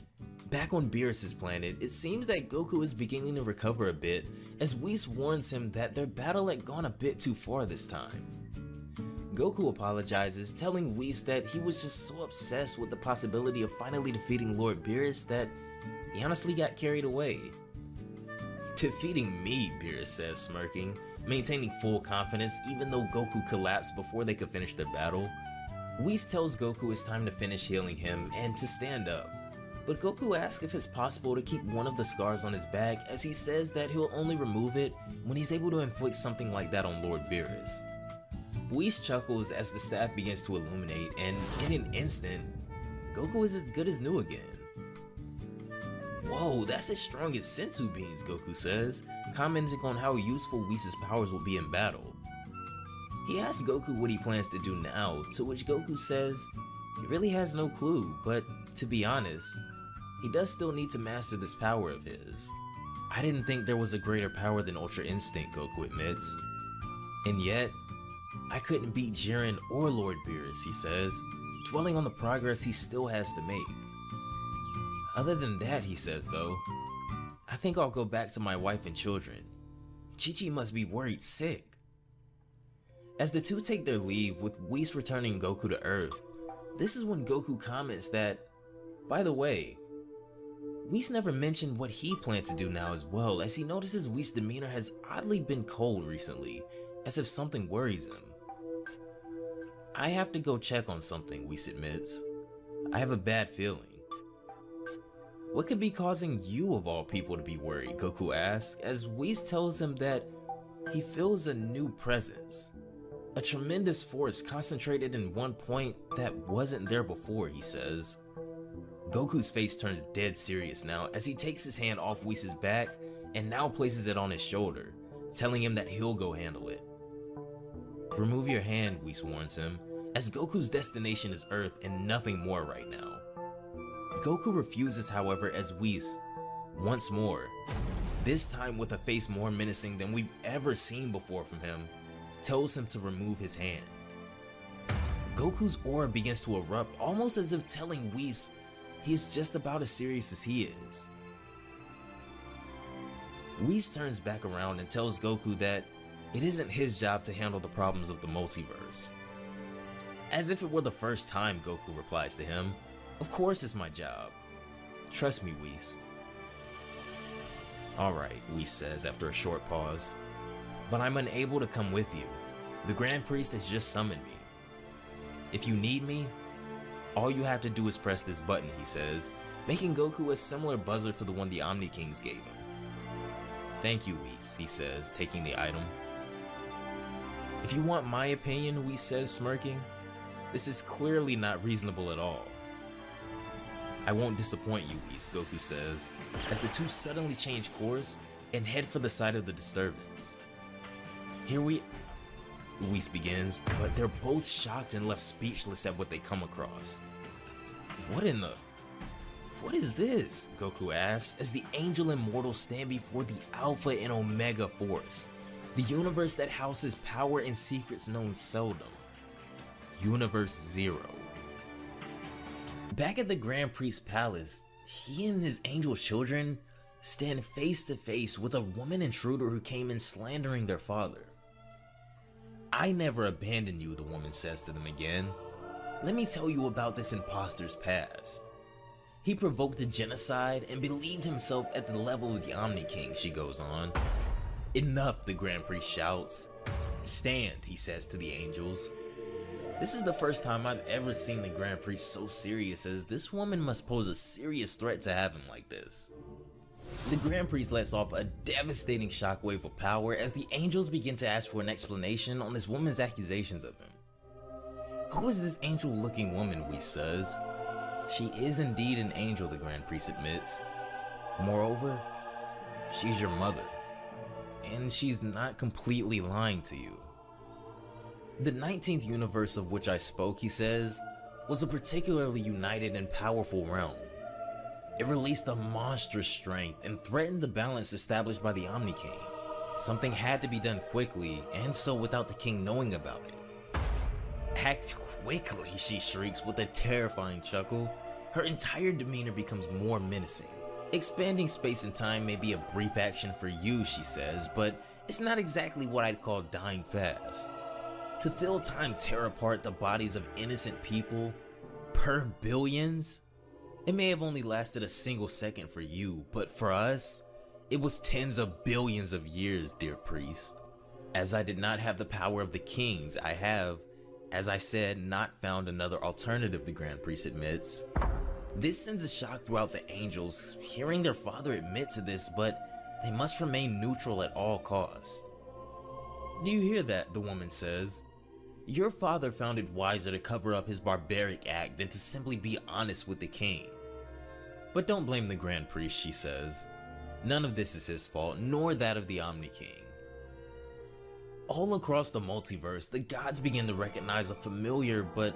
back on Beerus' planet, it seems that Goku is beginning to recover a bit as Whis warns him that their battle had gone a bit too far this time. Goku apologizes, telling Whis that he was just so obsessed with the possibility of finally defeating Lord Beerus that he honestly got carried away. Defeating me, Beerus says, smirking, maintaining full confidence even though Goku collapsed before they could finish their battle. Whis tells Goku it's time to finish healing him and to stand up, but Goku asks if it's possible to keep one of the scars on his back, as he says that he'll only remove it when he's able to inflict something like that on Lord Beerus. Whis chuckles as the staff begins to illuminate, and in an instant, Goku is as good as new again. Whoa, that's as strong as sensu beans, Goku says, commenting on how useful Whis' powers will be in battle. He asks Goku what he plans to do now, to which Goku says he really has no clue, but to be honest, he does still need to master this power of his. I didn't think there was a greater power than Ultra Instinct, Goku admits. And yet, I couldn't beat Jiren or Lord Beerus, he says, dwelling on the progress he still has to make. Other than that, he says though, I think I'll go back to my wife and children. Chi-Chi must be worried sick. As the two take their leave, with Whis returning Goku to Earth, this is when Goku comments that, by the way, Whis never mentioned what he planned to do now as well, as he notices Whis' demeanor has oddly been cold recently, as if something worries him. I have to go check on something, Whis admits. I have a bad feeling. What could be causing you of all people to be worried, Goku asks, as Whis tells him that he feels a new presence. A tremendous force concentrated in one point that wasn't there before, he says. Goku's face turns dead serious now as he takes his hand off Whis' back and now places it on his shoulder, telling him that he'll go handle it. Remove your hand, Whis warns him, as Goku's destination is Earth and nothing more right now. Goku refuses, however, as Whis, once more, this time with a face more menacing than we've ever seen before from him, tells him to remove his hand. Goku's aura begins to erupt, almost as if telling Whis he's just about as serious as he is. Whis turns back around and tells Goku that it isn't his job to handle the problems of the multiverse. As if it were the first time, Goku replies to him, Of course it's my job. Trust me, Whis. Alright, Whis says after a short pause. But I'm unable to come with you. The Grand Priest has just summoned me. If you need me, all you have to do is press this button, he says, making Goku a similar buzzer to the one the Omni Kings gave him. Thank you, Whis, he says, taking the item. If you want my opinion, Whis says, smirking, this is clearly not reasonable at all. I won't disappoint you, Whis, Goku says, as the two suddenly change course and head for the site of the disturbance. Here Whis begins, but they're both shocked and left speechless at what they come across. What is this? Goku asks, as the Angel Immortals stand before the Alpha and Omega Force, the universe that houses power and secrets known seldom. Universe Zero. Back at the Grand Priest's palace, he and his angel children stand face to face with a woman intruder who came in slandering their father. I never abandoned you, the woman says to them again. Let me tell you about this imposter's past. He provoked a genocide and believed himself at the level of the Omni King, she goes on. Enough, the Grand Priest shouts. Stand, he says to the angels. This is the first time I've ever seen the Grand Priest so serious, as this woman must pose a serious threat to have him like this. The Grand Priest lets off a devastating shockwave of power as the angels begin to ask for an explanation on this woman's accusations of him. Who is this angel-looking woman, Whis says. She is indeed an angel, the Grand Priest admits. Moreover, she's your mother. And she's not completely lying to you. The 19th universe of which I spoke, he says, was a particularly united and powerful realm. It released a monstrous strength and threatened the balance established by the Omni King. Something had to be done quickly, and so without the king knowing about it. Act quickly, she shrieks with a terrifying chuckle. Her entire demeanor becomes more menacing. Expanding space and time may be a brief action for you, she says, but it's not exactly what I'd call dying fast. To feel time tear apart the bodies of innocent people per billions? It may have only lasted a single second for you, but for us, it was tens of billions of years, dear priest. As I did not have the power of the kings, I have, as I said, not found another alternative, the Grand Priest admits. This sends a shock throughout the angels, hearing their father admit to this, but they must remain neutral at all costs. Do you hear that? The woman says. Your father found it wiser to cover up his barbaric act than to simply be honest with the king. But don't blame the Grand Priest, she says. None of this is his fault, nor that of the Omni King. All across the multiverse, the gods begin to recognize a familiar but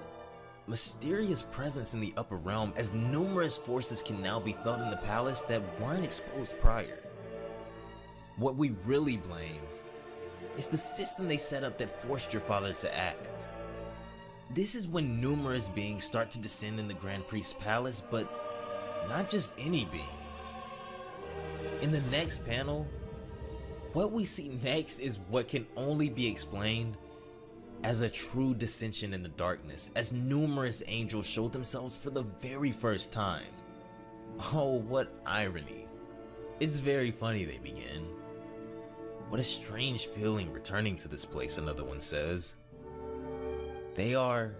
mysterious presence in the upper realm, as numerous forces can now be felt in the palace that weren't exposed prior. What we really blame is the system they set up that forced your father to act. This is when numerous beings start to descend in the Grand Priest's palace, but not just any beings. In the next panel, what we see next is what can only be explained as a true dissension in the darkness, as numerous angels show themselves for the very first time. Oh, what irony. It's very funny, they begin. What a strange feeling returning to this place, another one says. They are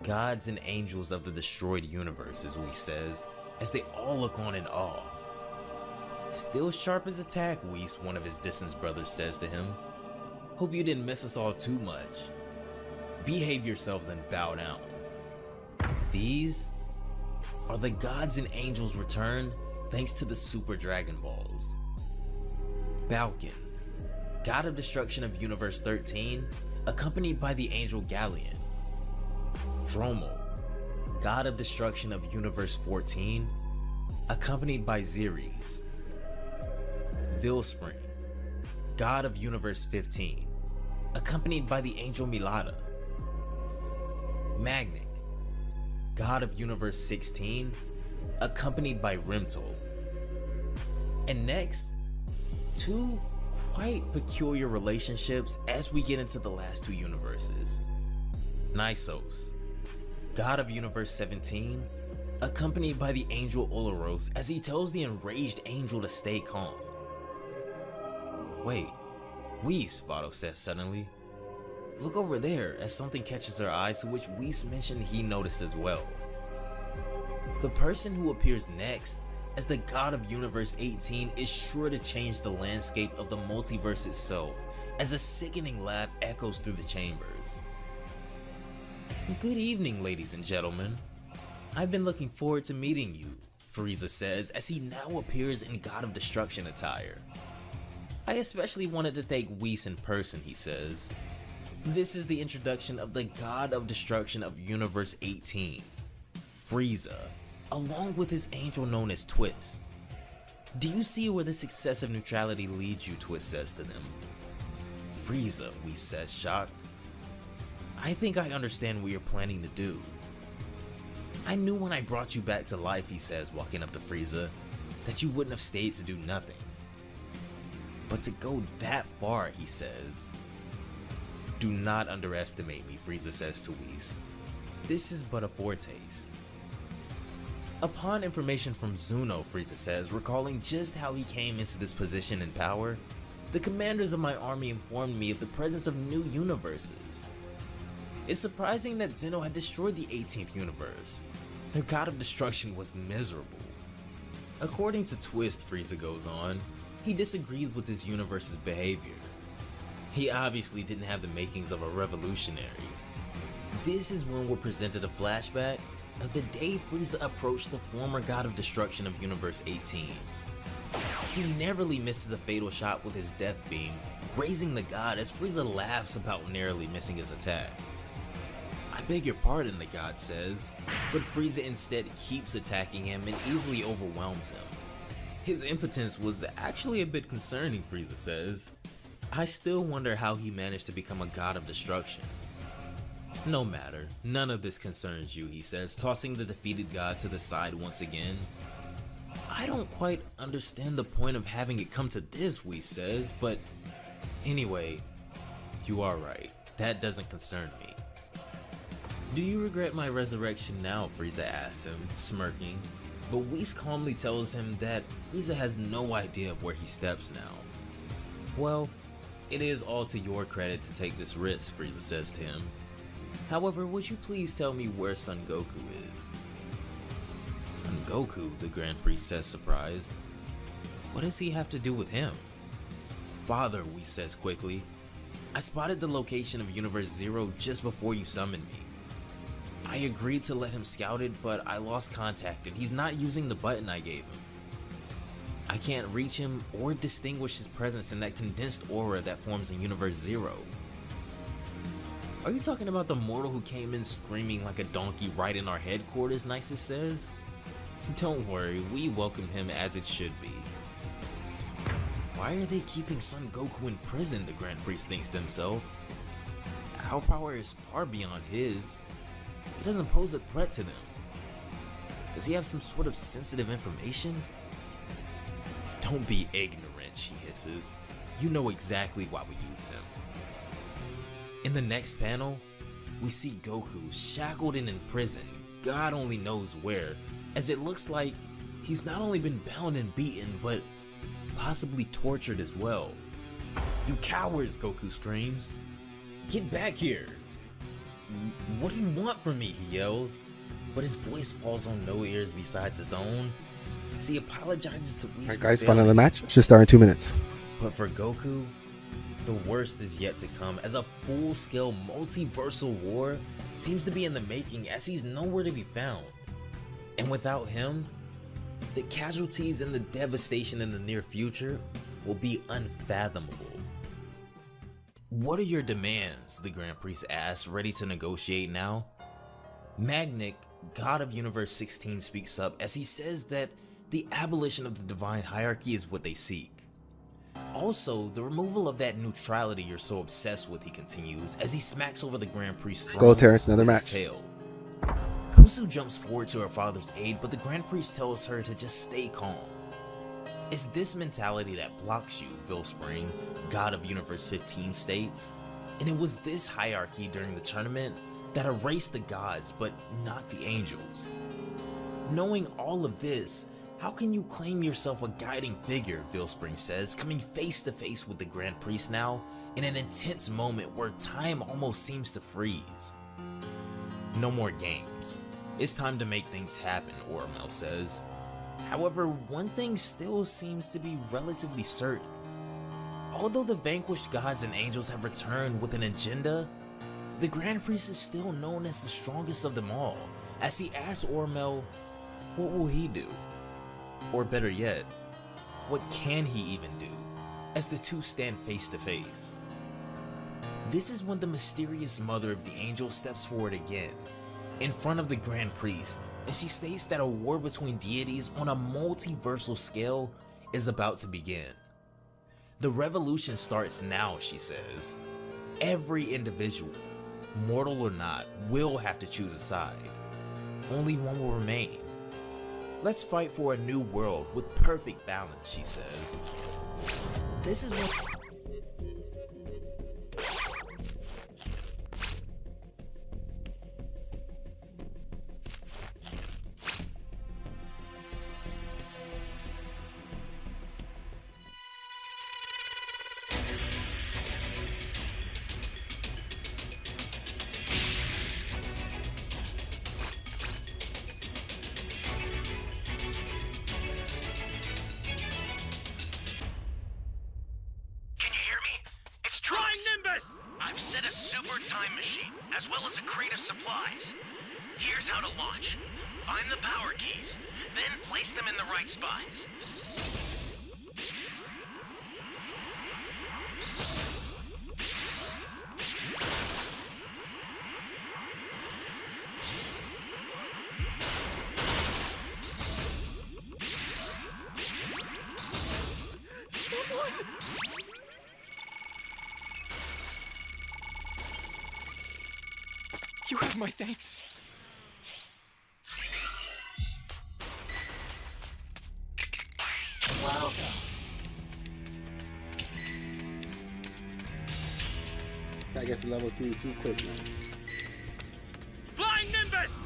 gods and angels of the destroyed universe, as Whis says, as they all look on in awe. Still sharp as a tack, Whis, one of his distant brothers says to him. Hope you didn't miss us all too much. Behave yourselves and bow down. These are the gods and angels returned thanks to the Super Dragon Balls. Balkan, god of destruction of Universe 13, accompanied by the angel Galleon. Dromo, god of destruction of Universe 14, accompanied by Xeres. Vilspring, god of Universe 15, accompanied by the angel Milada. Magnik, god of Universe 16, accompanied by Rimtol. And next, two quite peculiar relationships as we get into the last two universes. Nysos, God of Universe 17, accompanied by the angel Olaros as he tells the enraged angel to stay calm. Wait, Whis, Vado says suddenly. Look over there as something catches her eyes, to which Whis mentioned he noticed as well. The person who appears next as the God of Universe 18 is sure to change the landscape of the multiverse itself, as a sickening laugh echoes through the chambers. Good evening, ladies and gentlemen. I've been looking forward to meeting you, Frieza says as he now appears in God of Destruction attire. I especially wanted to thank Whis in person, he says. This is the introduction of the God of Destruction of Universe 18, Frieza, along with his angel known as Twist. Do you see where this excessive neutrality leads you, Twist says to them. Frieza, Whis says, shocked. I think I understand what you're planning to do. I knew when I brought you back to life, he says, walking up to Frieza, that you wouldn't have stayed to do nothing. But to go that far, he says. Do not underestimate me, Frieza says to Whis. This is but a foretaste. Upon information from Zuno, Frieza says, recalling just how he came into this position and power, the commanders of my army informed me of the presence of new universes. It's surprising that Zeno had destroyed the 18th universe. Their God of Destruction was miserable. According to Twist, Frieza goes on, he disagreed with his universe's behavior. He obviously didn't have the makings of a revolutionary. This is when we're presented a flashback of the day Frieza approached the former God of Destruction of Universe 18. He narrowly misses a fatal shot with his death beam, grazing the god as Frieza laughs about narrowly missing his attack. I beg your pardon, the god says, but Frieza instead keeps attacking him and easily overwhelms him. His impotence was actually a bit concerning, Frieza says. I still wonder how he managed to become a God of Destruction. No matter, none of this concerns you, he says, tossing the defeated god to the side once again. I don't quite understand the point of having it come to this, Whis says, but anyway, you are right. That doesn't concern me. Do you regret my resurrection now, Frieza asks him, smirking, but Whis calmly tells him that Frieza has no idea of where he steps now. Well, it is all to your credit to take this risk, Frieza says to him. However, would you please tell me where Son Goku is? Son Goku, the Grand Priest says, surprised. What does he have to do with him? Father, Whis says quickly, I spotted the location of Universe Zero just before you summoned me. I agreed to let him scout it, but I lost contact and he's not using the button I gave him. I can't reach him or distinguish his presence in that condensed aura that forms in Universe Zero. Are you talking about the mortal who came in screaming like a donkey right in our headquarters, Nisus says? Don't worry, we welcome him as it should be. Why are they keeping Son Goku in prison, the Grand Priest thinks to himself. Our power is far beyond his. He doesn't pose a threat to them. Does he have some sort of sensitive information? Don't be ignorant, she hisses. You know exactly why we use him. In the next panel, we see Goku shackled and in prison, God only knows where, as it looks like he's not only been bound and beaten, but possibly tortured as well. You cowards, Goku screams. Get back here. What do you want from me, he yells, but his voice falls on no ears besides his own, as he apologizes to Whis. Alright guys, final of the match. Should start in 2 minutes. But for Goku, the worst is yet to come, as a full-scale multiversal war seems to be in the making, as he's nowhere to be found. And without him, the casualties and the devastation in the near future will be unfathomable. What are your demands? The Grand Priest asks, ready to negotiate now. Magnik, God of Universe 16, speaks up as he says that the abolition of the divine hierarchy is what they seek. Also, the removal of that neutrality you're so obsessed with, he continues, as he smacks over the Grand Priest's Let's go, Terrence, another with his match. tail. Kusu jumps forward to her father's aid, but the Grand Priest tells her to just stay calm. It's this mentality that blocks you, Vilspring, God of Universe 15 states. And it was this hierarchy during the tournament that erase the gods but not the angels. Knowing all of this, how can you claim yourself a guiding figure, Vilspring says, coming face to face with the Grand Priest now in an intense moment where time almost seems to freeze. No more games. It's time to make things happen, Oromel says. However, one thing still seems to be relatively certain. Although the vanquished gods and angels have returned with an agenda, the Grand Priest is still known as the strongest of them all, as he asks Oromel, what will he do? Or better yet, what can he even do, as the two stand face to face? This is when the mysterious mother of the angels steps forward again, in front of the Grand Priest, and she states that a war between deities on a multiversal scale is about to begin. The revolution starts now, she says. Every individual, mortal or not, will have to choose a side. Only one will remain. Let's fight for a new world with perfect balance, she says. This is what... I've set a super time machine, as well as a crate of supplies. Here's how to launch. Find the power keys, then place them in the right spots. Someone! You have my thanks. Guy gets to level 2 too quick, man. Flying Nimbus!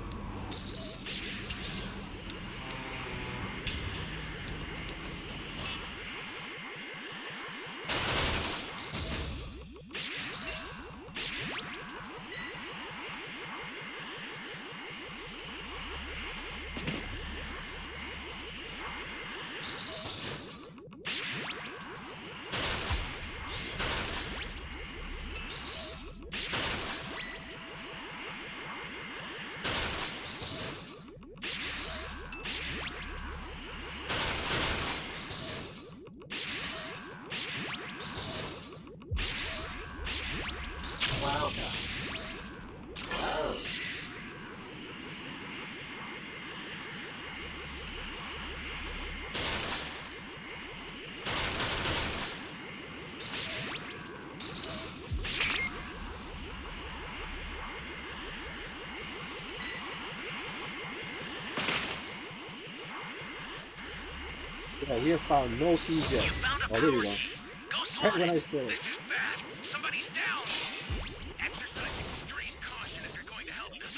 Yeah, we have found no keys yet. You found a Oh, there we power go. key. Go Right slide when I it. said it. This is bad. Somebody's down. Exercise extreme caution if you're going to help them.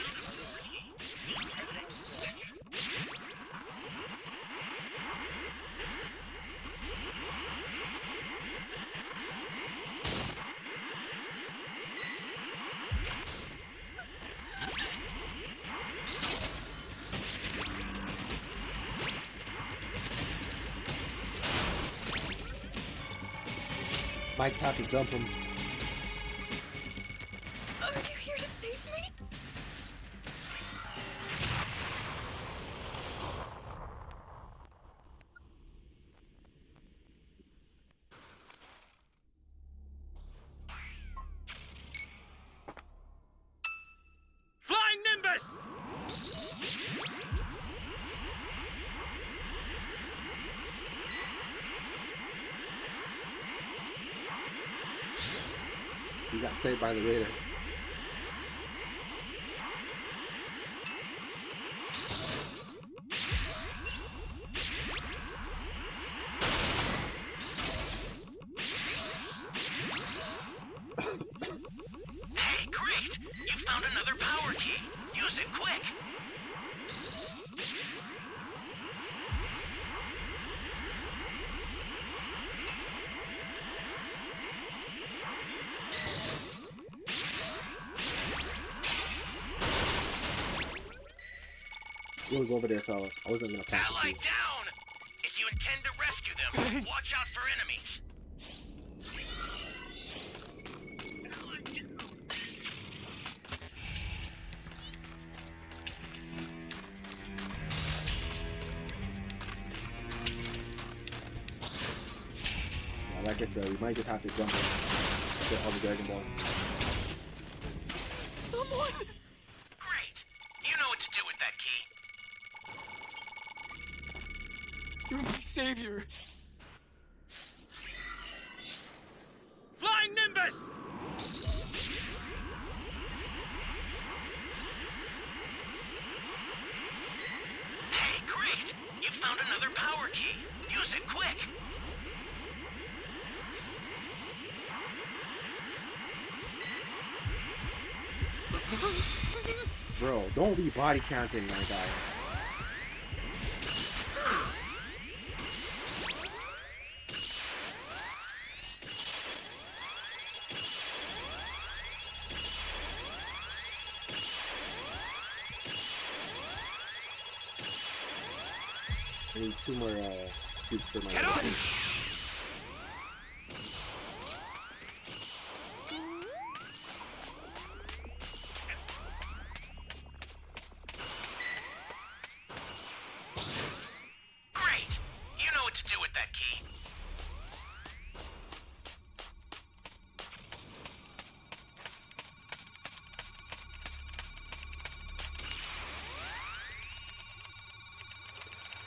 Mike's have to jump him. Are you here to save me? Flying Nimbus! He got saved by the Raider. Hey, great! You found another power It was over there, so I wasn't gonna fight Ally you. down! If you intend to rescue them, watch out for enemies. Yeah, like I said, we might just have to jump in and get all the Dragon Balls. Someone! Great. You know what to do with that key. You're my savior. Flying Nimbus! Hey, great! You found another power key. Use it quick. Bro, don't be body camping, my guy. I need 2 more cubes for my. Get on! Great. You know what to do with that key.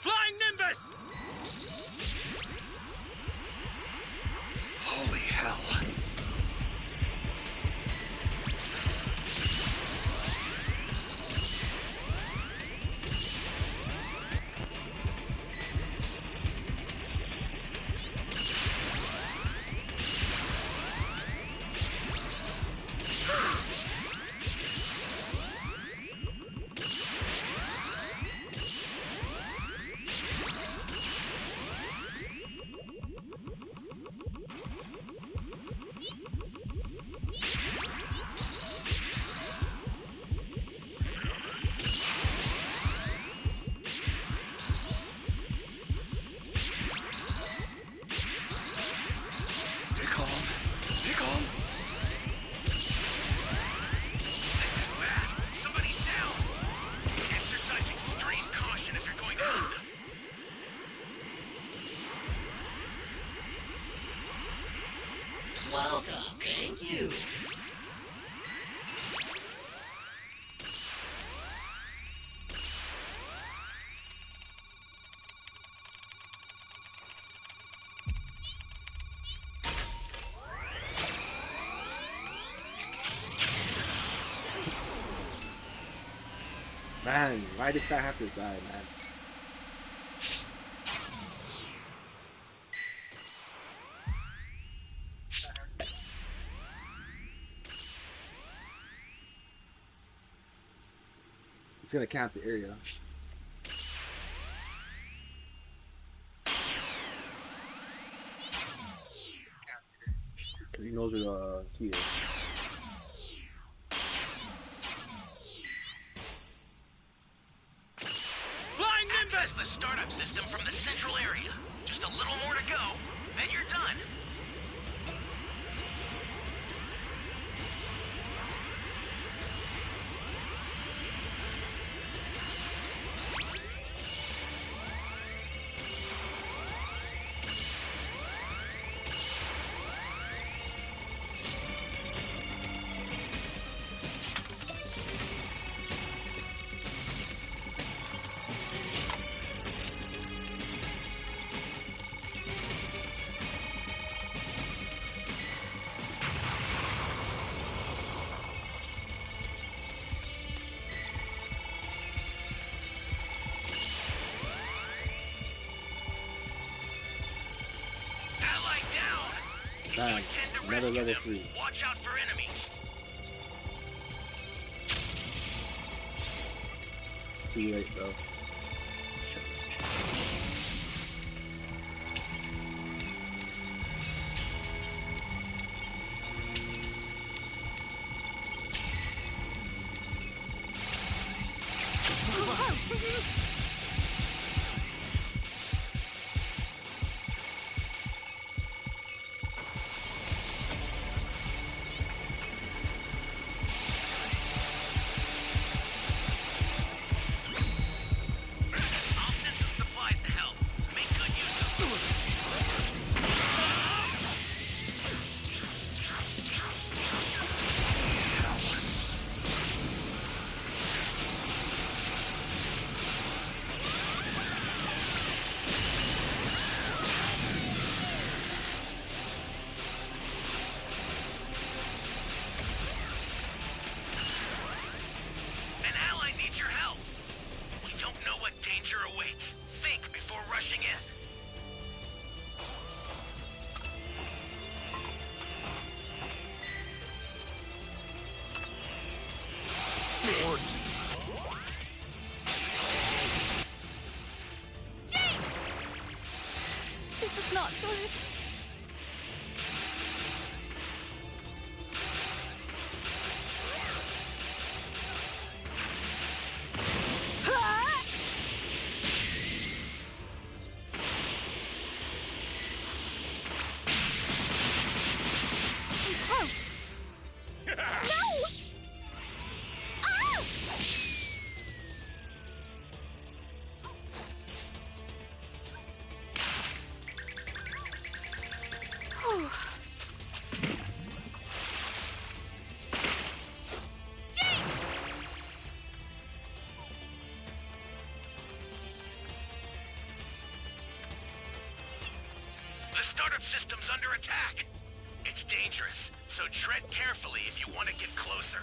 Flying Nimbus! Holy hell. Stay calm. Stay calm. This is bad. Somebody's down. Exercise extreme caution if you're going to hurt them. Welcome, thank you. Man, why does this guy have to die, man? He's gonna camp the area. Cause he knows where the key is. Flying Access Nimbus! the startup system from the central area. Just a little more to go, then you're done. Ally down! If you Bang. intend to Another rescue level them, 3. watch out for enemies. Too late, though. to help. Make good use of them. An ally needs your help. We don't know what danger awaits. Think before rushing in. James! This is not good. Ah! I'm close. No! Ah! Whew. James! The startup system's under attack. It's dangerous, so tread carefully if you want to get closer.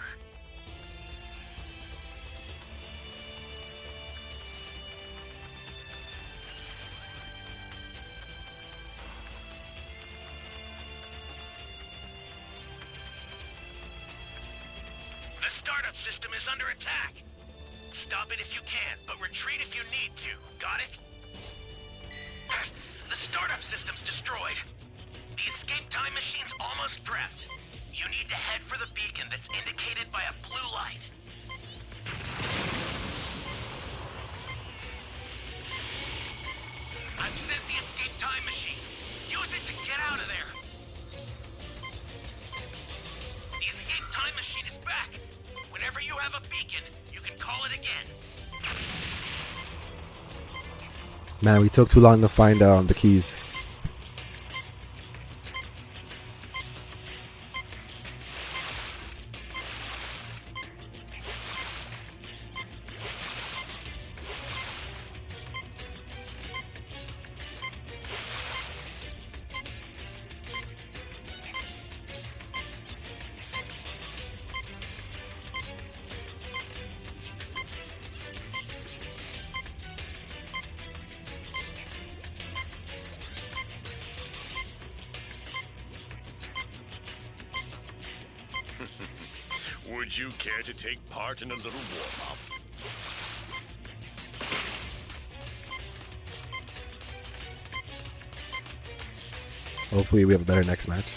The startup system is under attack. Stop it if you can, but retreat if you need to. Got it? The startup system's destroyed. The escape time machine's almost prepped. You need to head for the beacon that's indicated by a blue light. I've sent the escape time machine. Use it to get out of there. The escape time machine is back. Whenever you have a beacon, you can call it again. Man, we took too long to find the keys. Would you care to take part in a little warm-up? Hopefully we have a better next match.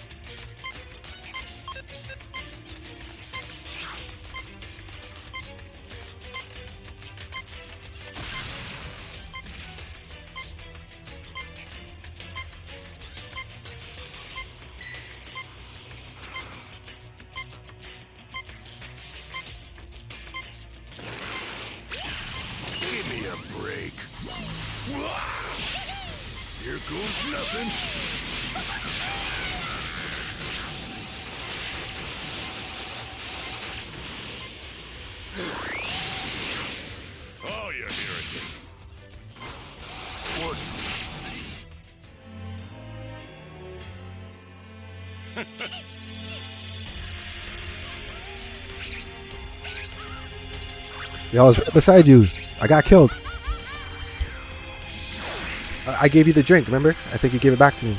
Give me a break. Here goes nothing. Oh, you're irritating. What? Yo, I was right beside you. I got killed. I gave you the drink, remember? I think you gave it back to me.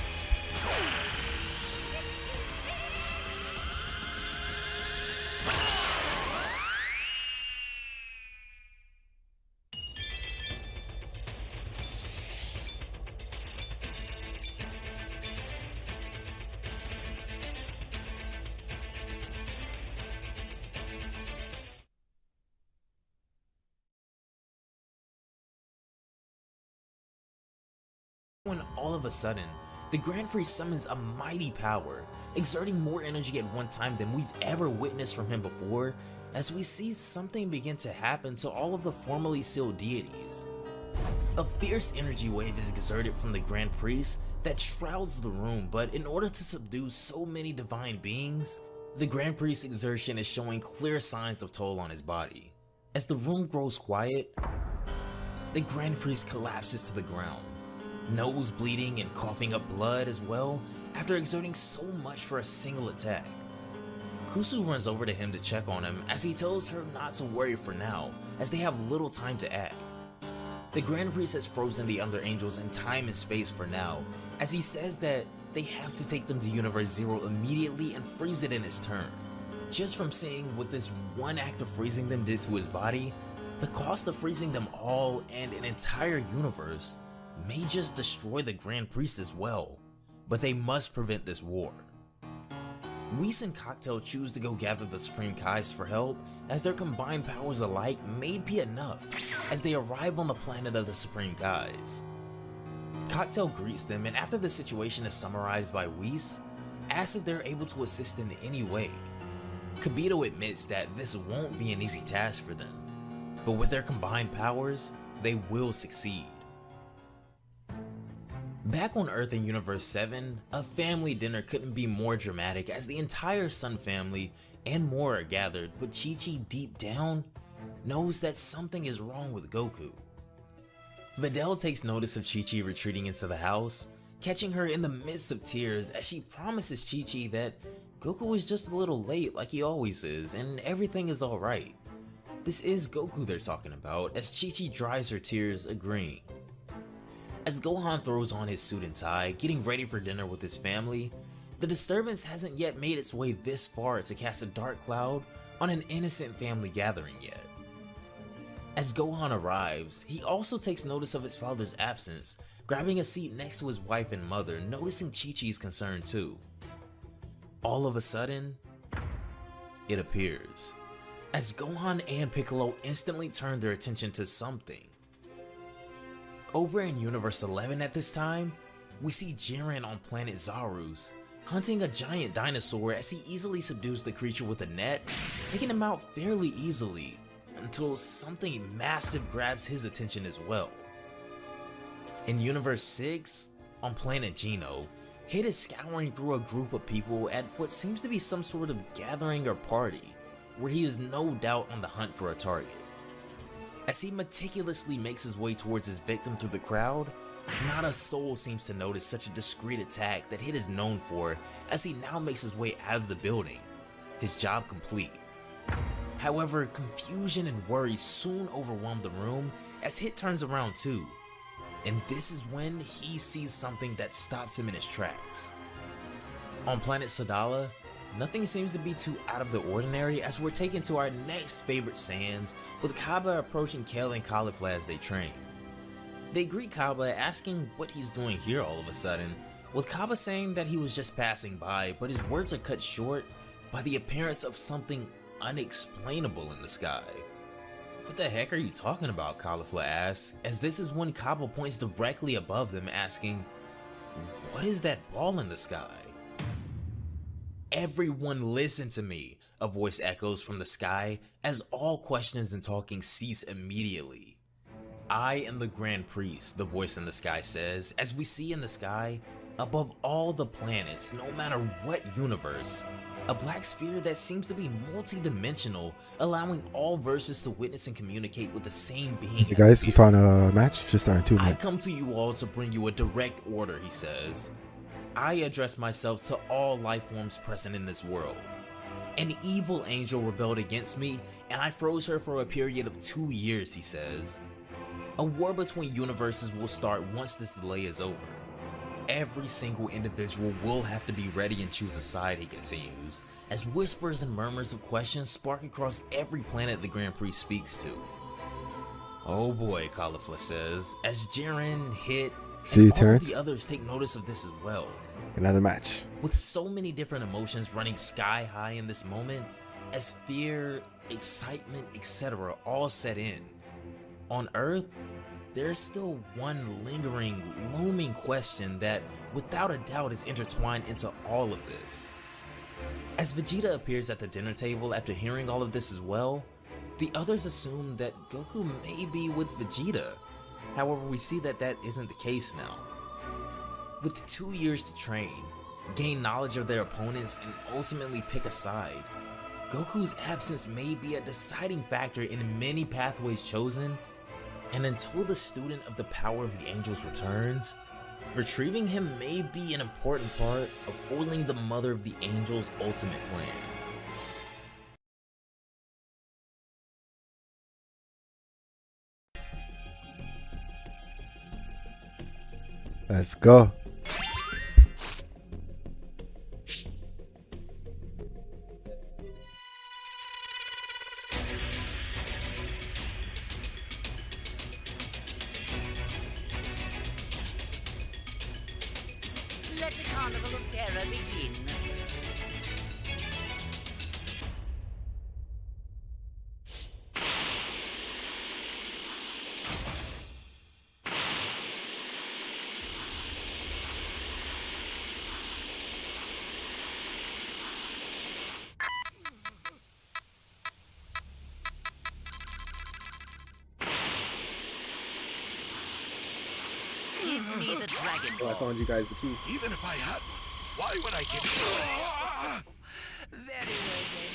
When all of a sudden, the Grand Prix summons a mighty power, exerting more energy at one time than we've ever witnessed from him before, as we see something begin to happen to all of the formerly sealed deities. A fierce energy wave is exerted from the Grand Priest that shrouds the room, but in order to subdue so many divine beings, the Grand Priest's exertion is showing clear signs of toll on his body. As the room grows quiet, the Grand Priest collapses to the ground, nose bleeding and coughing up blood as well after exerting so much for a single attack. Kusu runs over to him to check on him as he tells her not to worry for now, as they have little time to act. The Grand Priest has frozen the Under Angels in time and space for now, as he says that they have to take them to Universe Zero immediately and freeze it in its turn. Just from seeing what this one act of freezing them did to his body, the cost of freezing them all and an entire universe may just destroy the Grand Priest as well, but they must prevent this war. Whis and Cocktail choose to go gather the Supreme Kais for help, as their combined powers alike may be enough as they arrive on the planet of the Supreme Kais. Cocktail greets them, and after the situation is summarized by Whis, asks if they're able to assist in any way. Kibito admits that this won't be an easy task for them, but with their combined powers, they will succeed. Back on Earth in Universe 7, a family dinner couldn't be more dramatic as the entire Sun family and more are gathered, but Chi-Chi deep down knows that something is wrong with Goku. Videl takes notice of Chi-Chi retreating into the house, catching her in the midst of tears as she promises Chi-Chi that Goku is just a little late like he always is and everything is alright. This is Goku they're talking about, as Chi-Chi dries her tears, agreeing. As Gohan throws on his suit and tie, getting ready for dinner with his family, the disturbance hasn't yet made its way this far to cast a dark cloud on an innocent family gathering yet. As Gohan arrives, he also takes notice of his father's absence, grabbing a seat next to his wife and mother, noticing Chi-Chi's concern too. All of a sudden, it appears, as Gohan and Piccolo instantly turn their attention to something. Over in Universe 11 at this time, we see Jiren on planet Zarus, hunting a giant dinosaur as he easily subdues the creature with a net, taking him out fairly easily, until something massive grabs his attention as well. In Universe 6, on planet Geno, Hit is scouring through a group of people at what seems to be some sort of gathering or party, where he is no doubt on the hunt for a target. As he meticulously makes his way towards his victim through the crowd, not a soul seems to notice such a discreet attack that Hit is known for, as he now makes his way out of the building, his job complete. However, confusion and worry soon overwhelm the room as Hit turns around too, and this is when he sees something that stops him in his tracks. On planet Sadala, nothing seems to be too out of the ordinary as we're taken to our next favorite Saiyans, with Kaba approaching Kale and Caulifla as they train. They greet Kaba asking what he's doing here all of a sudden, with Kaba saying that he was just passing by, but his words are cut short by the appearance of something unexplainable in the sky. What the heck are you talking about? Caulifla asks, as this is when Kaba points directly above them asking, what is that ball in the sky? Everyone listen to me, a voice echoes from the sky as all questions and talking cease immediately. I am the Grand Priest, the voice in the sky says, as we see in the sky, above all the planets, no matter what universe, a black sphere that seems to be multi-dimensional, allowing all verses to witness and communicate with the same being. Hey guys, we found a match. Just started 2 minutes. I come to you all to bring you a direct order, he says. I address myself to all life forms present in this world. An evil angel rebelled against me, and I froze her for a period of 2 years, he says. A war between universes will start once this delay is over. Every single individual will have to be ready and choose a side, he continues, as whispers and murmurs of questions spark across every planet the Grand Priest speaks to. Oh boy, Caulifla says, as Jiren, Hit, and all Terrence? the others take notice of this as well. Another match. With so many different emotions running sky high in this moment, as fear, excitement, etc. all set in. On Earth, there is still one lingering, looming question that, without a doubt, is intertwined into all of this. As Vegeta appears at the dinner table after hearing all of this as well, the others assume that Goku may be with Vegeta, However, we see that that isn't the case now. With 2 years to train, gain knowledge of their opponents, and ultimately pick a side, Goku's absence may be a deciding factor in many pathways chosen, and until the student of the power of the angels returns, retrieving him may be an important part of foiling the mother of the angels' ultimate plan. Let's go. Let the Carnival of Terror begin. Give me the Dragon Oh, I Ball. found you guys the key. Even if I had one, why would I give it away? Very well then.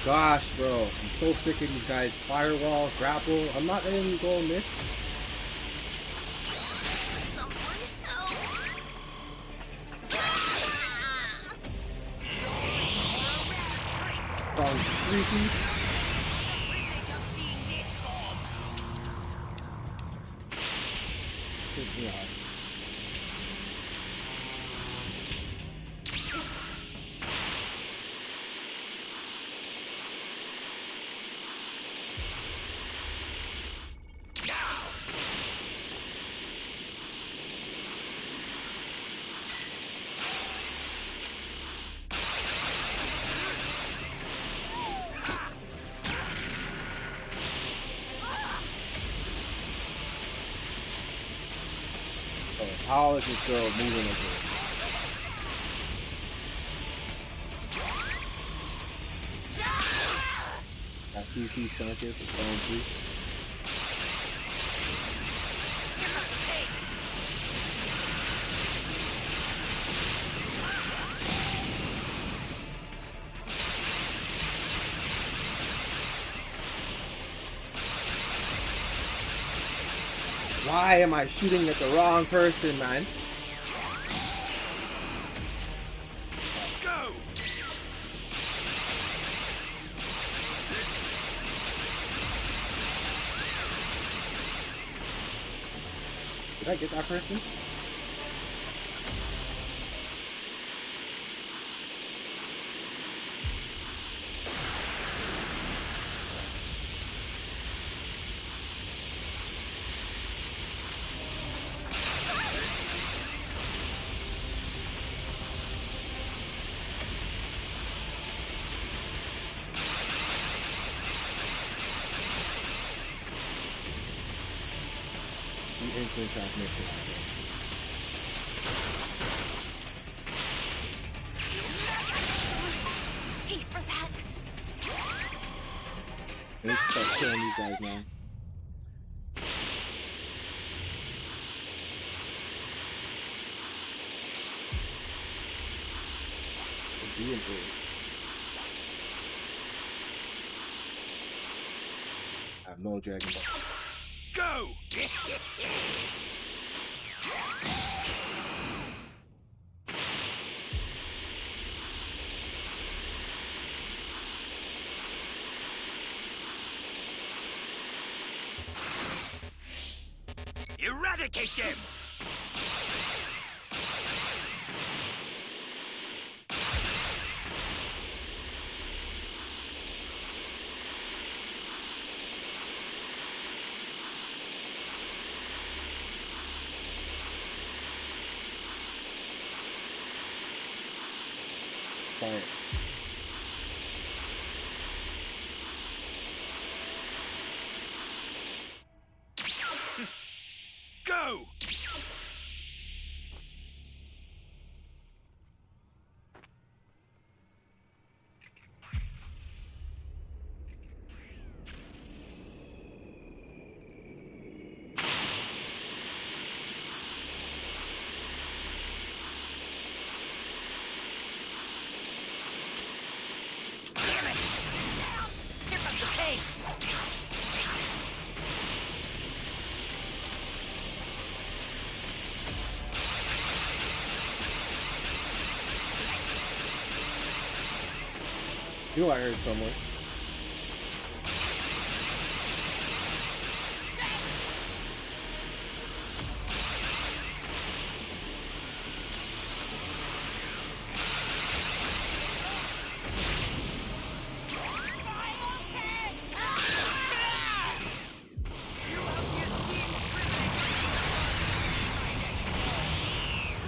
Gosh, bro, I'm so sick of these guys. Firewall, grapple. I'm not letting you go and miss. Someone help! Found 3 keys. Piss me off. How is this girl moving like this? Got 2 keys planted for phone 3. Why am I shooting at the wrong person, man? Go! Did I get that person? The instant transmission. that. They need to start killing these guys now. So B and A. I have no Dragon Ball. Go! Eradicate them! It's quiet. Go! Damn it! Here comes the pain! You know I heard somewhere. You have the esteemed privilege of being the first to see my next fall.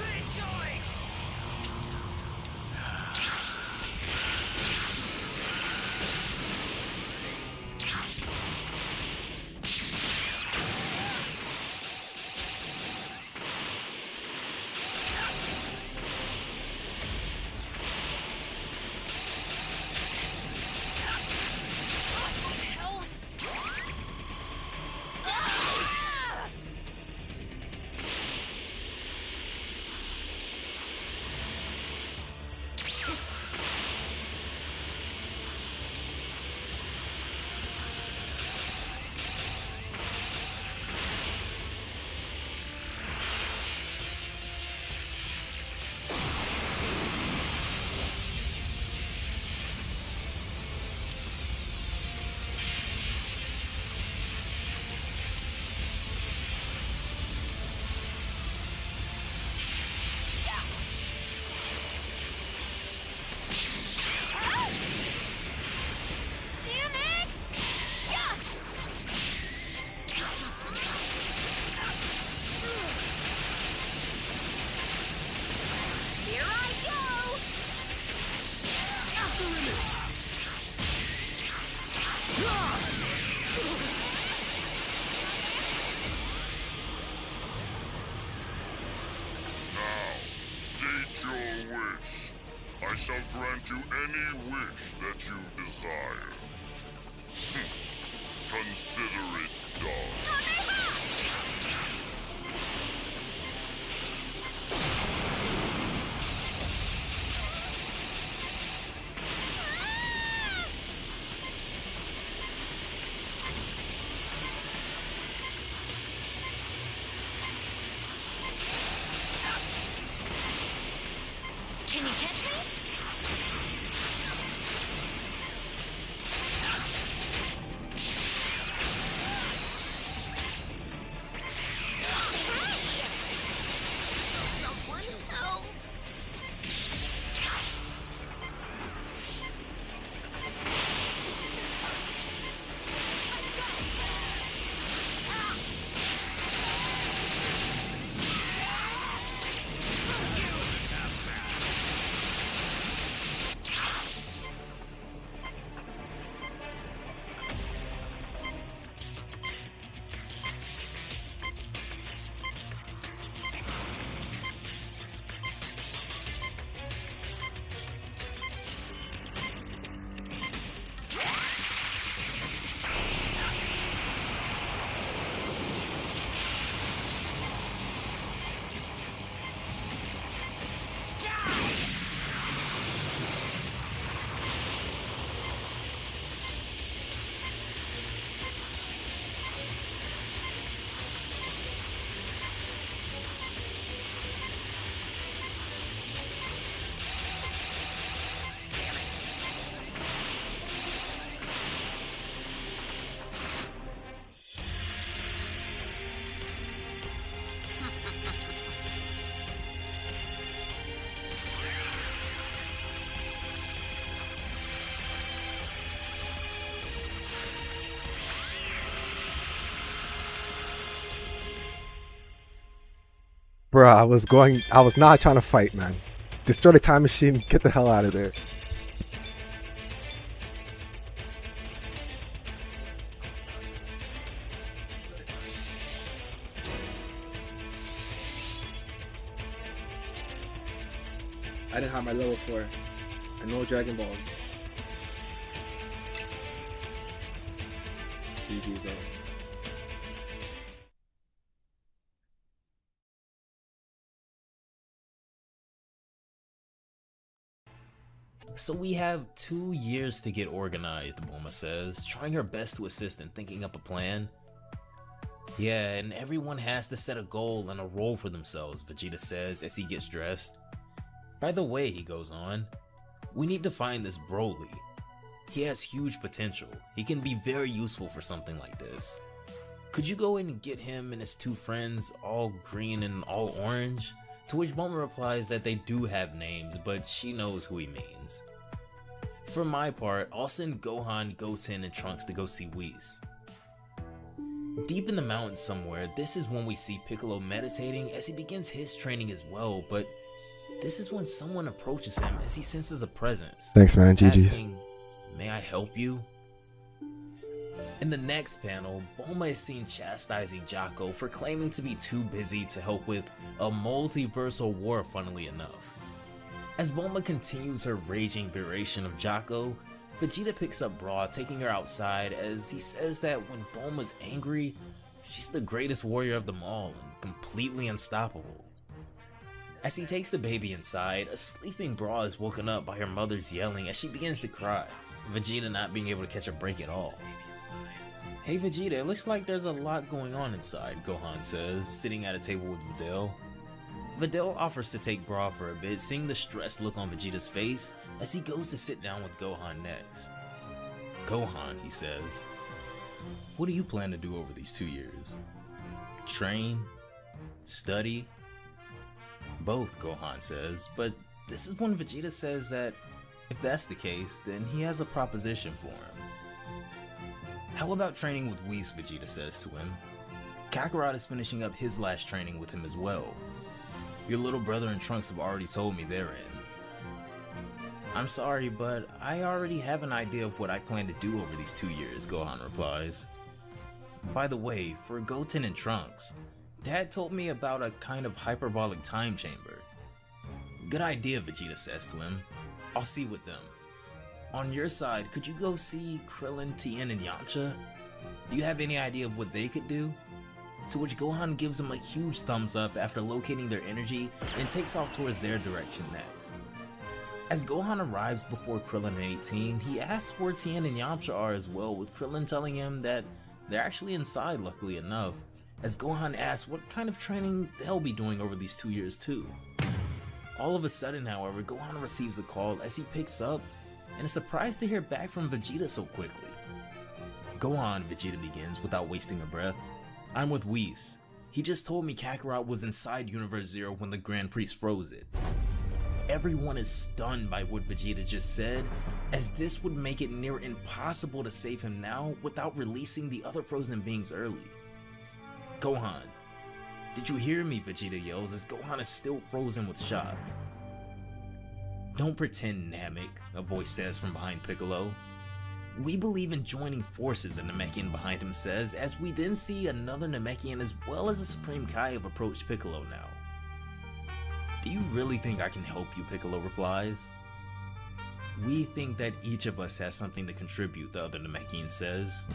Rejoice! Hell! Ah! Damn it! Yeah! Here I go! Now, state your wish. I shall grant you any wish that you desire. Consider it done. Can you catch me? Bro, I was not trying to fight, man. Destroy the time machine, get the hell out of there. I didn't have my level 4 and no Dragon Balls. GG's though. So we have 2 years to get organized, Bulma says, trying her best to assist in thinking up a plan. Yeah, and everyone has to set a goal and a role for themselves, Vegeta says as he gets dressed. By the way, he goes on, we need to find this Broly. He has huge potential. He can be very useful for something like this. Could you go and get him and his 2 friends, all green and all orange? To which Bulma replies that they do have names, but she knows who he means. For my part, I'll send Gohan, Goten, and Trunks to go see Whis. Deep in the mountains somewhere, this is when we see Piccolo meditating as he begins his training as well, but this is when someone approaches him as he senses a presence. Thanks, man. GG's. Asking, may I help you? In the next panel, Bulma is seen chastising Jaco for claiming to be too busy to help with a multiversal war, funnily enough. As Bulma continues her raging beration of Jaco, Vegeta picks up Bra, taking her outside as he says that when Bulma's angry, she's the greatest warrior of them all and completely unstoppable. As he takes the baby inside, a sleeping Bra is woken up by her mother's yelling as she begins to cry, Vegeta not being able to catch a break at all. Hey Vegeta, it looks like there's a lot going on inside, Gohan says, sitting at a table with Videl. Videl offers to take Bra for a bit, seeing the stressed look on Vegeta's face as he goes to sit down with Gohan next. Gohan, he says, what do you plan to do over these 2 years? Train? Study? Both, Gohan says, but this is when Vegeta says that if that's the case, then he has a proposition for him. How about training with Whis, Vegeta says to him. Kakarot is finishing up his last training with him as well. Your little brother and Trunks have already told me they're in. I'm sorry, but I already have an idea of what I plan to do over these 2 years, Gohan replies. By the way, for Goten and Trunks, Dad told me about a kind of hyperbolic time chamber. Good idea, Vegeta says to him. I'll see with them. On your side, could you go see Krillin, Tien, and Yamcha? Do you have any idea of what they could do? To which Gohan gives him a huge thumbs up after locating their energy and takes off towards their direction next. As Gohan arrives before Krillin and 18, he asks where Tien and Yamcha are as well, with Krillin telling him that they're actually inside, luckily enough, as Gohan asks what kind of training they'll be doing over these 2 years too. All of a sudden, however, Gohan receives a call as he picks up and is surprised to hear back from Vegeta so quickly. Gohan, Vegeta begins without wasting a breath. I'm with Whis. He just told me Kakarot was inside Universe Zero when the Grand Priest froze it. Everyone is stunned by what Vegeta just said, as this would make it near impossible to save him now without releasing the other frozen beings early. Gohan, did you hear me? Vegeta yells as Gohan is still frozen with shock. Don't pretend, Namek, a voice says from behind Piccolo. We believe in joining forces, a Namekian behind him says, as we then see another Namekian as well as a Supreme Kai have approached Piccolo now. Do you really think I can help you? Piccolo replies. We think that each of us has something to contribute, the other Namekian says.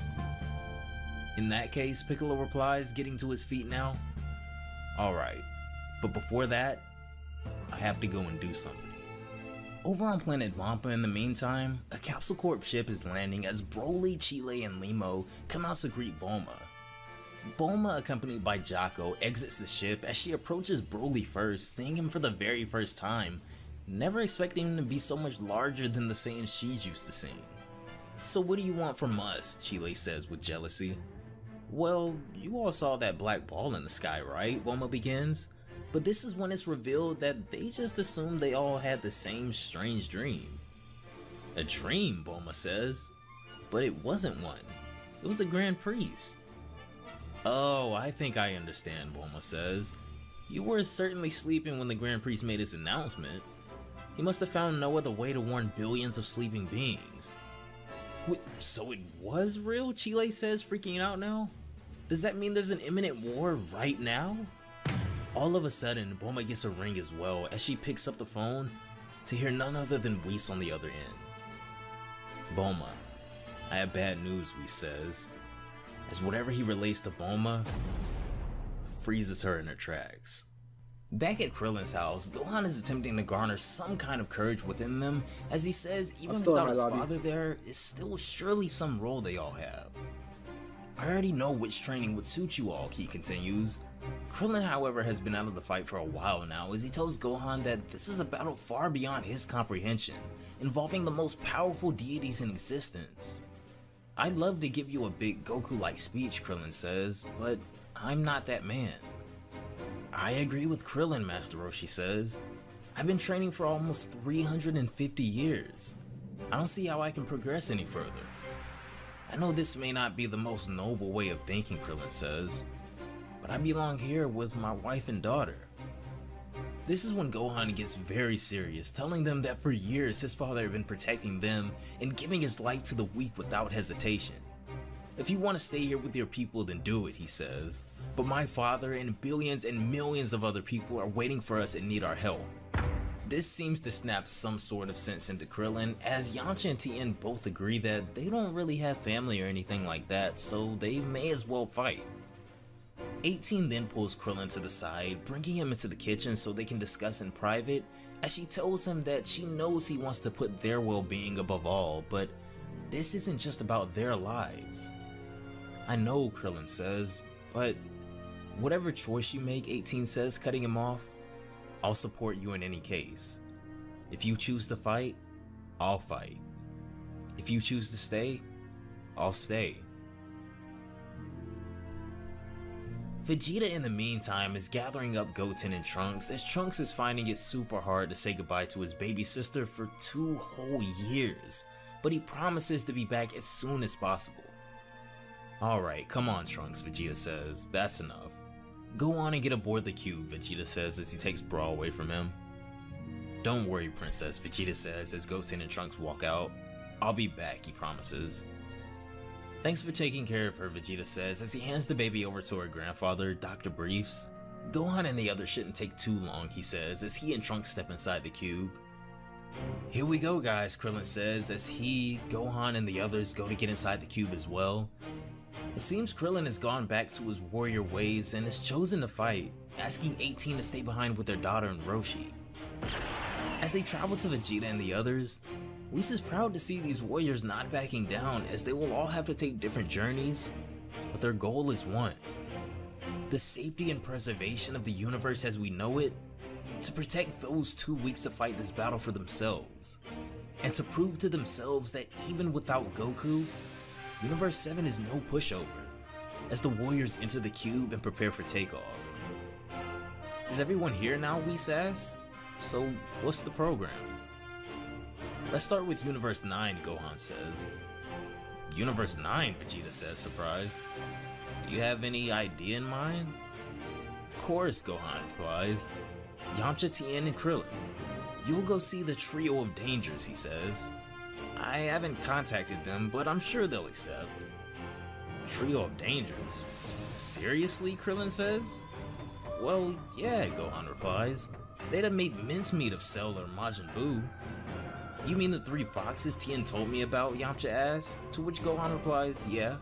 In that case, Piccolo replies, getting to his feet now. Alright, but before that, I have to go and do something. Over on planet Wampa in the meantime, a Capsule Corp ship is landing as Broly, Chile, and Limo come out to greet Bulma. Bulma, accompanied by Jaco, exits the ship as she approaches Broly first, seeing him for the very first time, never expecting him to be so much larger than the Saiyan she's used to seeing. So what do you want from us? Chile says with jealousy. Well, you all saw that black ball in the sky, right? Bulma begins. But this is when it's revealed that they just assumed they all had the same strange dream. A dream, Bulma says. But it wasn't one. It was the Grand Priest. Oh, I think I understand, Bulma says. You were certainly sleeping when the Grand Priest made his announcement. He must have found no other way to warn billions of sleeping beings. Wait, so it was real? Chile says, freaking out now. Does that mean there's an imminent war right now? All of a sudden, Bulma gets a ring as well as she picks up the phone to hear none other than Whis on the other end. Bulma, I have bad news, Whis says, as whatever he relates to Bulma freezes her in her tracks. Back at Krillin's house, Gohan is attempting to garner some kind of courage within them, as he says even without his father there is still surely some role they all have. I already know which training would suit you all, he continues. Krillin, however, has been out of the fight for a while now, as he tells Gohan that this is a battle far beyond his comprehension, involving the most powerful deities in existence. I'd love to give you a big Goku-like speech, Krillin says, but I'm not that man. I agree with Krillin, Master Roshi says. I've been training for almost 350 years. I don't see how I can progress any further. I know this may not be the most noble way of thinking, Krillin says, but I belong here with my wife and daughter. This is when Gohan gets very serious, telling them that for years his father had been protecting them and giving his life to the weak without hesitation. If you want to stay here with your people, then do it, he says. But my father and billions and millions of other people are waiting for us and need our help. This seems to snap some sort of sense into Krillin, as Yamcha and Tien both agree that they don't really have family or anything like that, so they may as well fight. 18 then pulls Krillin to the side, bringing him into the kitchen so they can discuss in private, as she tells him that she knows he wants to put their well-being above all, but this isn't just about their lives. I know, Krillin says, but whatever choice you make, 18 says, cutting him off, I'll support you in any case. If you choose to fight, I'll fight. If you choose to stay, I'll stay. Vegeta in the meantime is gathering up Goten and Trunks, as Trunks is finding it super hard to say goodbye to his baby sister for 2 whole years, but he promises to be back as soon as possible. Alright, come on Trunks, Vegeta says, that's enough. Go on and get aboard the cube, Vegeta says as he takes Brawl away from him. Don't worry, Princess, Vegeta says as Goten and Trunks walk out. I'll be back, he promises. Thanks for taking care of her, Vegeta says as he hands the baby over to her grandfather, Dr. Briefs. Gohan and the others shouldn't take too long, he says as he and Trunks step inside the cube. Here we go guys, Krillin says as he, Gohan, and the others go to get inside the cube as well. It seems Krillin has gone back to his warrior ways and has chosen to fight, asking 18 to stay behind with their daughter and Roshi. As they travel to Vegeta and the others, Whis is proud to see these warriors not backing down, as they will all have to take different journeys, but their goal is one: the safety and preservation of the universe as we know it, to protect those too weak to fight this battle for themselves, and to prove to themselves that even without Goku, Universe 7 is no pushover, as the warriors enter the cube and prepare for takeoff. Is everyone here now, Whis asks? So what's the program? Let's start with Universe 9, Gohan says. Universe 9, Vegeta says, surprised. Do you have any idea in mind? Of course, Gohan replies. Yamcha, Tien, and Krillin. You'll go see the Trio of Dangers, he says. I haven't contacted them, but I'm sure they'll accept. Trio of Dangers? Seriously, Krillin says? Well, yeah, Gohan replies. They'd have made mincemeat of Cell or Majin Buu. You mean the 3 foxes Tien told me about, Yamcha asks, to which Gohan replies, yeah.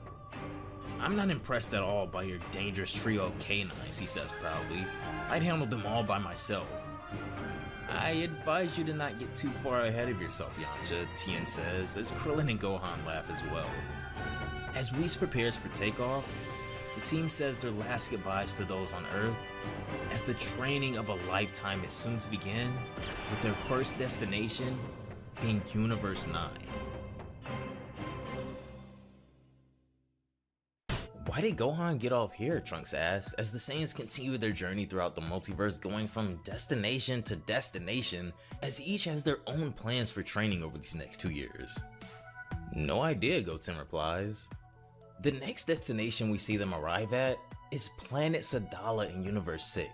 I'm not impressed at all by your dangerous trio of canines, he says proudly. I'd handle them all by myself. I advise you to not get too far ahead of yourself, Yamcha, Tien says, as Krillin and Gohan laugh as well. As Whis prepares for takeoff, the team says their last goodbyes to those on Earth, as the training of a lifetime is soon to begin, with their first destination being Universe 9. Why did Gohan get off here, Trunks asks, as the Saiyans continue their journey throughout the multiverse, going from destination to destination, as each has their own plans for training over these next 2 years. No idea, Goten replies. The next destination we see them arrive at is Planet Sadala in Universe 6,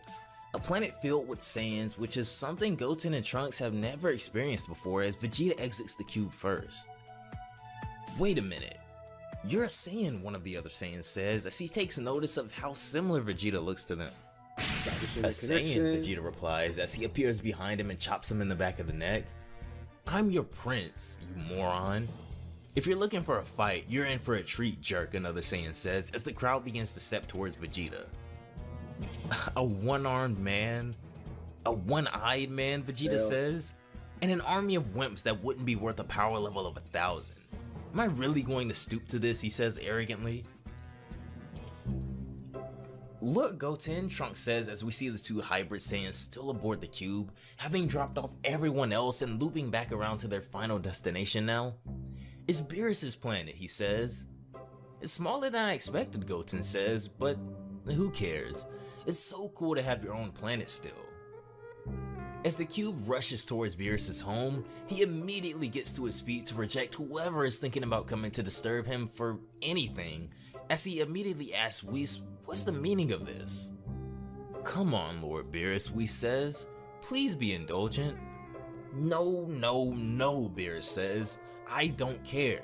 a planet filled with Saiyans, which is something Goten and Trunks have never experienced before as Vegeta exits the cube first. Wait a minute, you're a Saiyan, one of the other Saiyans says as he takes notice of how similar Vegeta looks to them. A Saiyan, Vegeta replies as he appears behind him and chops him in the back of the neck. I'm your prince, you moron. If you're looking for a fight, you're in for a treat, jerk, another Saiyan says as the crowd begins to step towards Vegeta. A one-armed man? A one-eyed man, Vegeta says? And an army of wimps that wouldn't be worth a power level of 1,000. Am I really going to stoop to this, he says arrogantly. Look, Goten, Trunks says as we see the two hybrid Saiyans still aboard the cube, having dropped off everyone else and looping back around to their final destination now. It's Beerus' planet, he says. It's smaller than I expected, Goten says, but who cares? It's so cool to have your own planet still. As the cube rushes towards Beerus' home, he immediately gets to his feet to reject whoever is thinking about coming to disturb him for anything, as he immediately asks Whis, what's the meaning of this? Come on, Lord Beerus, Whis says. Please be indulgent. No, Beerus says. I don't care.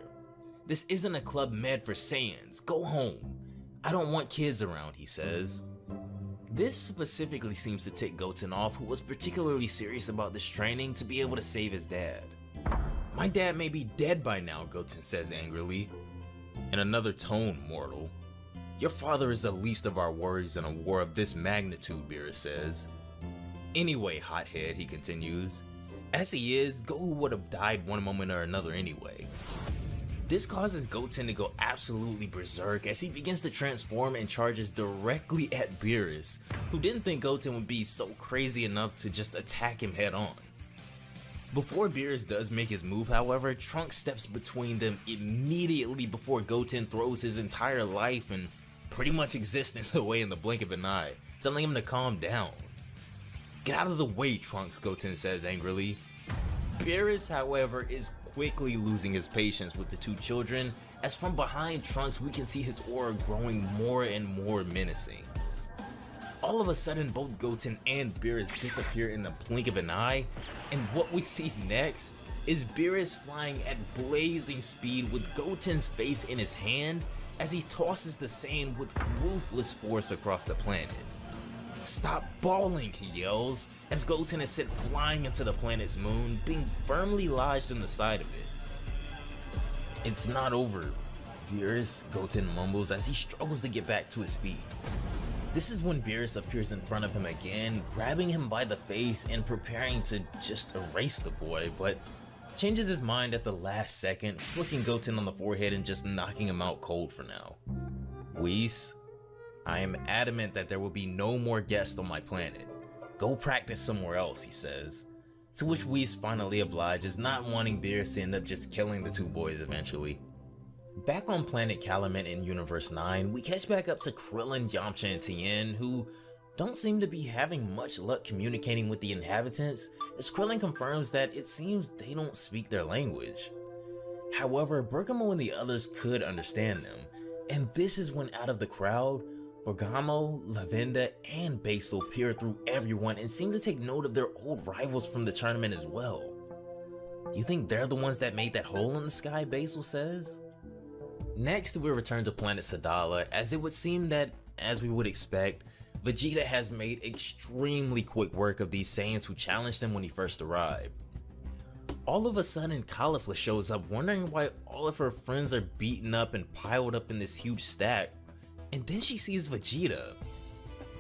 This isn't a club med for Saiyans. Go home. I don't want kids around, he says. This specifically seems to tick Goten off, who was particularly serious about this training to be able to save his dad. My dad may be dead by now, Goten says angrily. In another tone, mortal. Your father is the least of our worries in a war of this magnitude, Beerus says. Anyway, hothead, he continues. As he is, Goku would have died one moment or another anyway. This causes Goten to go absolutely berserk as he begins to transform and charges directly at Beerus, who didn't think Goten would be so crazy enough to just attack him head on. Before Beerus does make his move, however, Trunks steps between them immediately before Goten throws his entire life and pretty much existence away in the blink of an eye, telling him to calm down. Get out of the way, Trunks, Goten says angrily. Beerus, however, is quickly losing his patience with the two children, as from behind Trunks we can see his aura growing more and more menacing. All of a sudden, both Goten and Beerus disappear in the blink of an eye, and what we see next is Beerus flying at blazing speed with Goten's face in his hand as he tosses the Saiyan with ruthless force across the planet. Stop bawling, he yells, as Goten is sent flying into the planet's moon, being firmly lodged in the side of it. It's not over, Beerus, Goten mumbles as he struggles to get back to his feet. This is when Beerus appears in front of him again, grabbing him by the face and preparing to just erase the boy, but changes his mind at the last second, flicking Goten on the forehead and just knocking him out cold for now. Whis, I am adamant that there will be no more guests on my planet. Go practice somewhere else, he says. To which Whis finally obliges, not wanting Beerus to end up just killing the two boys eventually. Back on planet Calumet in Universe 9, we catch back up to Krillin, Yamcha, and Tien, who don't seem to be having much luck communicating with the inhabitants, as Krillin confirms that it seems they don't speak their language. However, Bergamo and the others could understand them, and this is when out of the crowd, Bergamo, Lavenda, and Basil peer through everyone and seem to take note of their old rivals from the tournament as well. You think they're the ones that made that hole in the sky, Basil says? Next, we return to planet Sadala, as it would seem that, as we would expect, Vegeta has made extremely quick work of these Saiyans who challenged him when he first arrived. All of a sudden, Caulifla shows up wondering why all of her friends are beaten up and piled up in this huge stack, and then she sees Vegeta.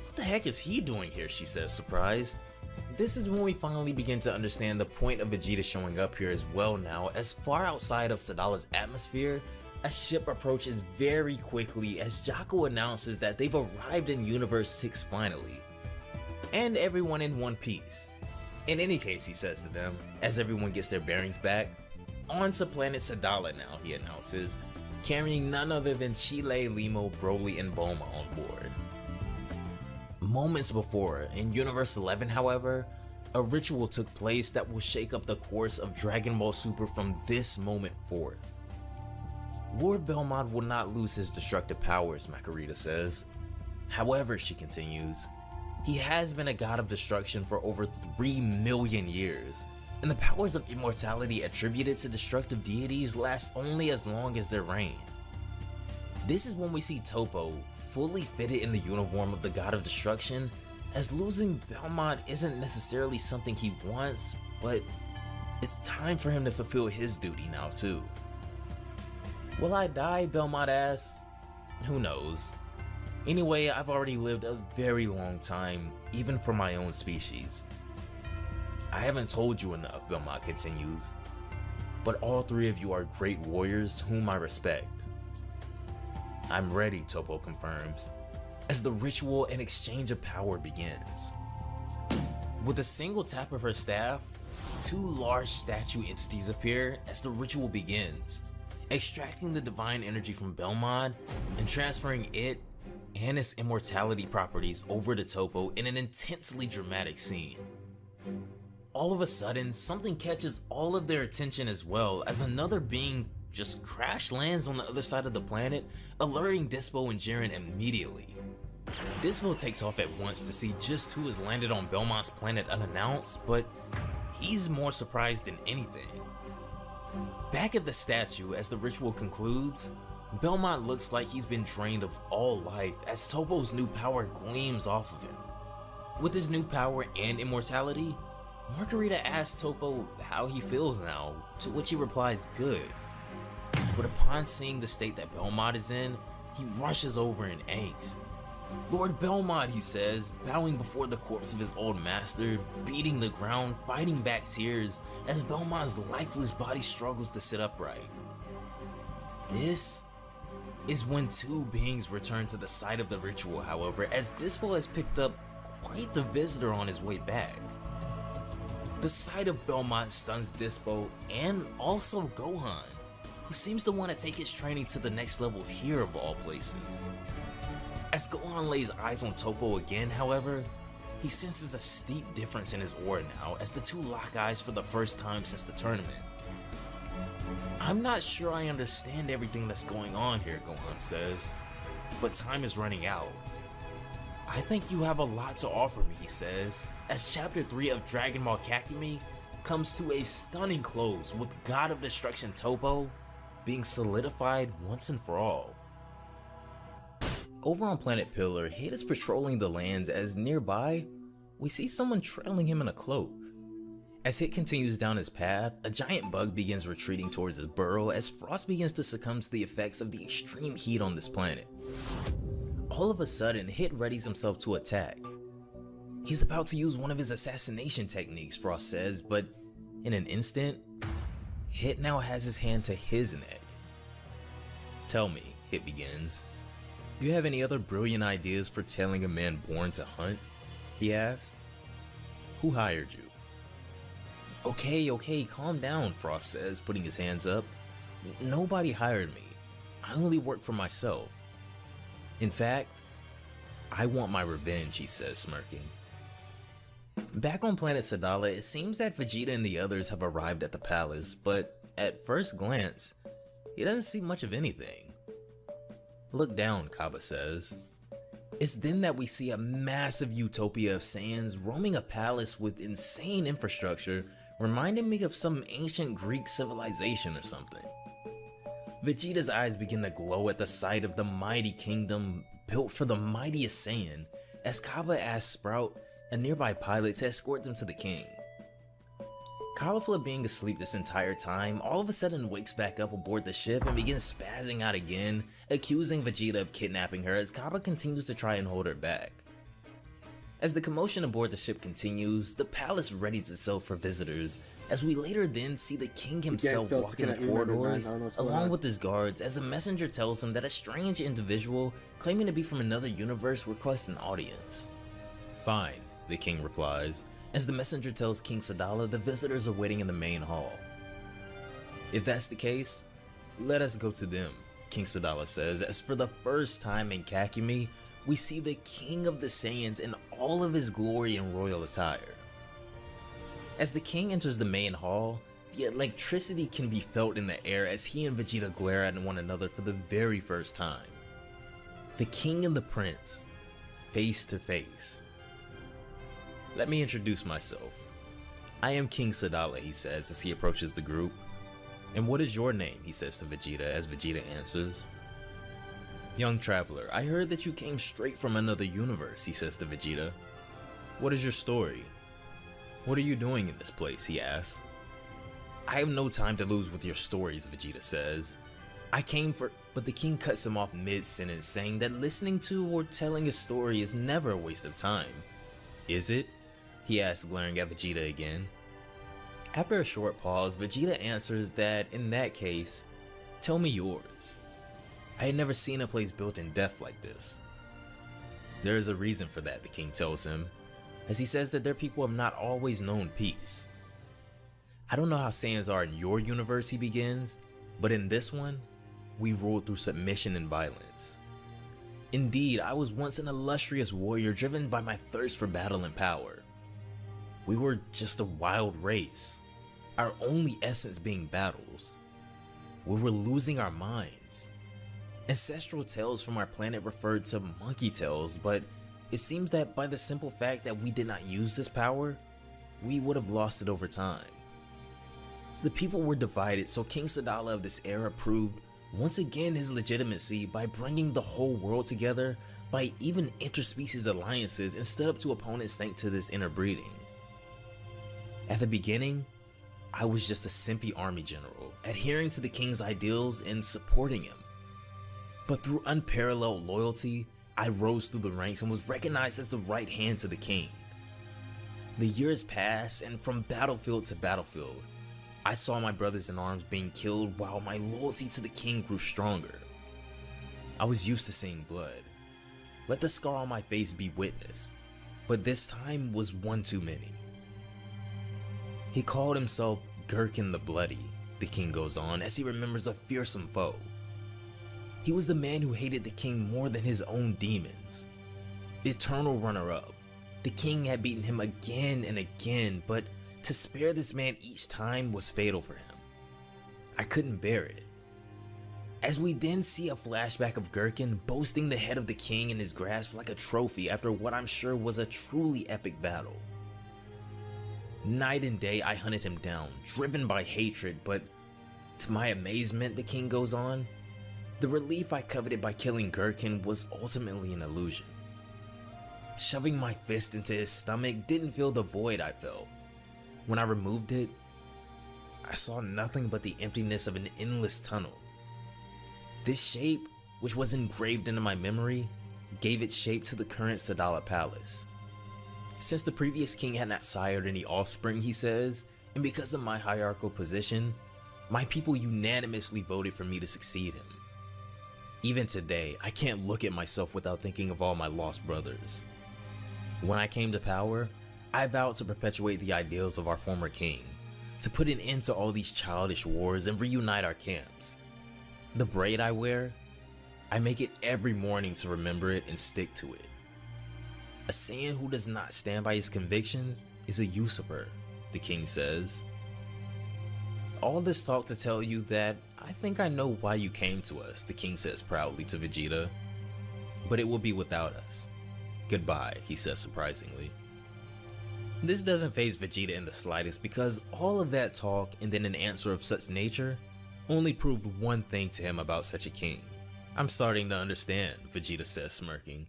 What the heck is he doing here, she says, surprised. This is when we finally begin to understand the point of Vegeta showing up here as well now, as far outside of Sadala's atmosphere, a ship approaches very quickly as Jaco announces that they've arrived in Universe 6 finally. And everyone in one piece. In any case, he says to them, as everyone gets their bearings back, on to planet Sadala now, he announces, carrying none other than Chile, Limo, Broly, and Bulma on board. Moments before, in Universe 11 however, a ritual took place that will shake up the course of Dragon Ball Super from this moment forth. Lord Belmont will not lose his destructive powers, Makurita says. However, she continues, He has been a god of destruction for over 3 million years, and the powers of immortality attributed to destructive deities last only as long as their reign. This is when we see Toppo fully fitted in the uniform of the god of destruction, as losing Belmont isn't necessarily something he wants, but it's time for him to fulfill his duty now too. Will I die? Belmont asks. Who knows? Anyway, I've already lived a very long time, even for my own species. I haven't told you enough, Belmont continues, but all 3 of you are great warriors whom I respect. I'm ready, Toppo confirms, as the ritual and exchange of power begins. With a single tap of her staff, 2 large statue entities appear as the ritual begins, extracting the divine energy from Belmont and transferring it and its immortality properties over to Toppo in an intensely dramatic scene. All of a sudden, something catches all of their attention as well, as another being just crash lands on the other side of the planet, alerting Dispo and Jiren immediately. Dispo takes off at once to see just who has landed on Belmont's planet unannounced, but he's more surprised than anything. Back at the statue, as the ritual concludes, Belmont looks like he's been drained of all life as Toppo's new power gleams off of him. With his new power and immortality, Margarita asks Toppo how he feels now, to which he replies good. But upon seeing the state that Belmont is in, he rushes over in angst. Lord Belmont, he says, bowing before the corpse of his old master, beating the ground, fighting back tears as Belmont's lifeless body struggles to sit upright. This is when 2 beings return to the site of the ritual, however, as Dispo has picked up quite the visitor on his way back. The sight of Belmont stuns Dispo and also Gohan, who seems to want to take his training to the next level here of all places. As Gohan lays eyes on Toppo again, however, he senses a steep difference in his aura now as the 2 lock eyes for the first time since the tournament. I'm not sure I understand everything that's going on here, Gohan says, but time is running out. I think you have a lot to offer me, he says, as Chapter 3 of Dragon Ball Kakumi comes to a stunning close with God of Destruction Toppo being solidified once and for all. Over on Planet Pillar, Hit is patrolling the lands as nearby, we see someone trailing him in a cloak. As Hit continues down his path, a giant bug begins retreating towards his burrow as Frost begins to succumb to the effects of the extreme heat on this planet. All of a sudden, Hit readies himself to attack. He's about to use one of his assassination techniques, Frost says, but in an instant, Hit now has his hand to his neck. Tell me, Hit begins. Do you have any other brilliant ideas for telling a man born to hunt? He asks. Who hired you? Okay, calm down, Frost says, putting his hands up. Nobody hired me. I only work for myself. In fact, I want my revenge, he says, smirking. Back on planet Sadala, it seems that Vegeta and the others have arrived at the palace, but at first glance, he doesn't see much of anything. Look down, Kaba says. It's then that we see a massive utopia of Saiyans roaming a palace with insane infrastructure, reminding me of some ancient Greek civilization or something. Vegeta's eyes begin to glow at the sight of the mighty kingdom built for the mightiest Saiyan, as Kaba asks Sprout, a nearby pilot, to escort them to the king. Caulifla, being asleep this entire time, all of a sudden wakes back up aboard the ship and begins spazzing out again, accusing Vegeta of kidnapping her as Kaba continues to try and hold her back. As the commotion aboard the ship continues, the palace readies itself for visitors, as we later then see the king himself walking the corridors along with his guards, as a messenger tells him that a strange individual claiming to be from another universe requests an audience. Fine, the king replies, as the messenger tells King Sadala the visitors are waiting in the main hall. If that's the case, let us go to them, King Sadala says, as for the first time in Kakumi, we see the king of the Saiyans in all of his glory and royal attire. As the king enters the main hall, the electricity can be felt in the air as he and Vegeta glare at one another for the very first time. The king and the prince, face to face. Let me introduce myself. I am King Sadala, he says as he approaches the group. And what is your name, he says to Vegeta as Vegeta answers. Young traveler, I heard that you came straight from another universe, he says to Vegeta. What is your story? What are you doing in this place, he asks. I have no time to lose with your stories, Vegeta says. I came for... But the king cuts him off mid-sentence, saying that listening to or telling a story is never a waste of time. Is it? He asks, glaring at Vegeta again. After a short pause, Vegeta answers that in that case, tell me yours. I had never seen a place built in death like this. There is a reason for that, the king tells him, as he says that their people have not always known peace. I don't know how Saiyans are in your universe, he begins, but in this one, we ruled through submission and violence. Indeed, I was once an illustrious warrior driven by my thirst for battle and power. We were just a wild race, our only essence being battles. We were losing our minds. Ancestral tales from our planet referred to monkey tales, but it seems that by the simple fact that we did not use this power, we would have lost it over time. The people were divided, so King Sadala of this era proved once again his legitimacy by bringing the whole world together by even interspecies alliances and stood up to opponents thanks to this interbreeding. At the beginning, I was just a simpy army general, adhering to the king's ideals and supporting him. But through unparalleled loyalty, I rose through the ranks and was recognized as the right hand to the king. The years passed, and from battlefield to battlefield, I saw my brothers in arms being killed while my loyalty to the king grew stronger. I was used to seeing blood. Let the scar on my face be witness, but this time was one too many. He called himself Gherkin the Bloody, the king goes on as he remembers a fearsome foe. He was the man who hated the king more than his own demons. The eternal runner-up, the king had beaten him again and again, but to spare this man each time was fatal for him. I couldn't bear it. As we then see a flashback of Gherkin boasting the head of the king in his grasp like a trophy after what I'm sure was a truly epic battle. Night and day I hunted him down, driven by hatred, but to my amazement, the king goes on, the relief I coveted by killing Gherkin was ultimately an illusion. Shoving my fist into his stomach didn't fill the void I felt. When I removed it, I saw nothing but the emptiness of an endless tunnel. This shape, which was engraved into my memory, gave its shape to the current Sadala Palace. Since the previous king had not sired any offspring, he says, and because of my hierarchical position, my people unanimously voted for me to succeed him. Even today, I can't look at myself without thinking of all my lost brothers. When I came to power, I vowed to perpetuate the ideals of our former king, to put an end to all these childish wars and reunite our camps. The braid I wear, I make it every morning to remember it and stick to it. A Saiyan who does not stand by his convictions is a usurper, the king says. All this talk to tell you that I think I know why you came to us, the king says proudly to Vegeta. But it will be without us. Goodbye, he says surprisingly. This doesn't faze Vegeta in the slightest because all of that talk and then an answer of such nature only proved one thing to him about such a king. I'm starting to understand, Vegeta says smirking.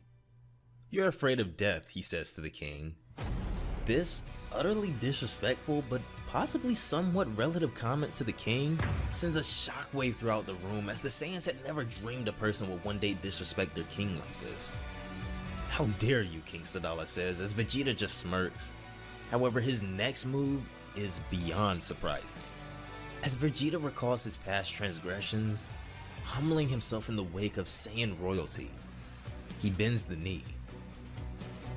You're afraid of death, he says to the king. This utterly disrespectful but possibly somewhat relative comment to the king sends a shockwave throughout the room as the Saiyans had never dreamed a person would one day disrespect their king like this. How dare you, King Sadala says as Vegeta just smirks. However, his next move is beyond surprising. As Vegeta recalls his past transgressions, humbling himself in the wake of Saiyan royalty, he bends the knee.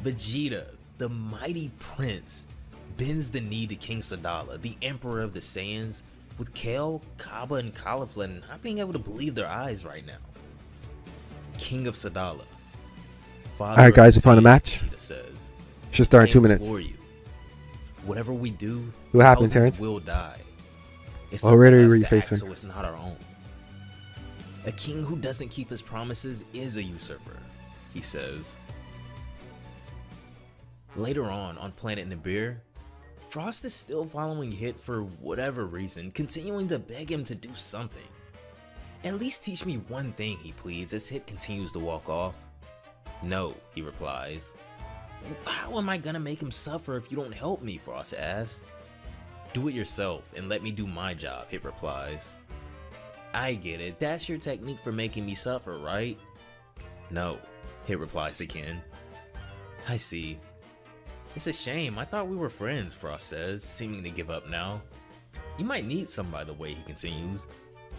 Vegeta, the mighty prince, bends the knee to King Sadala, the emperor of the Saiyans, with Kale, Kaba, and Caulifla not being able to believe their eyes right now. King of Sadala. Alright guys, we found the match. Says, should start in 2 minutes. You, whatever we do, what happened, Terrence? Will die. It's already were you facing? So it's not our own. A king who doesn't keep his promises is a usurper, he says. Later on Planet Nibiru, Frost is still following Hit for whatever reason, continuing to beg him to do something. At least teach me one thing, he pleads as Hit continues to walk off. No, he replies. How am I gonna make him suffer if you don't help me, Frost asks. Do it yourself and let me do my job, Hit replies. I get it, that's your technique for making me suffer, right? No, Hit replies again. I see. It's a shame, I thought we were friends, Frost says, seeming to give up now. You might need some, by the way, he continues.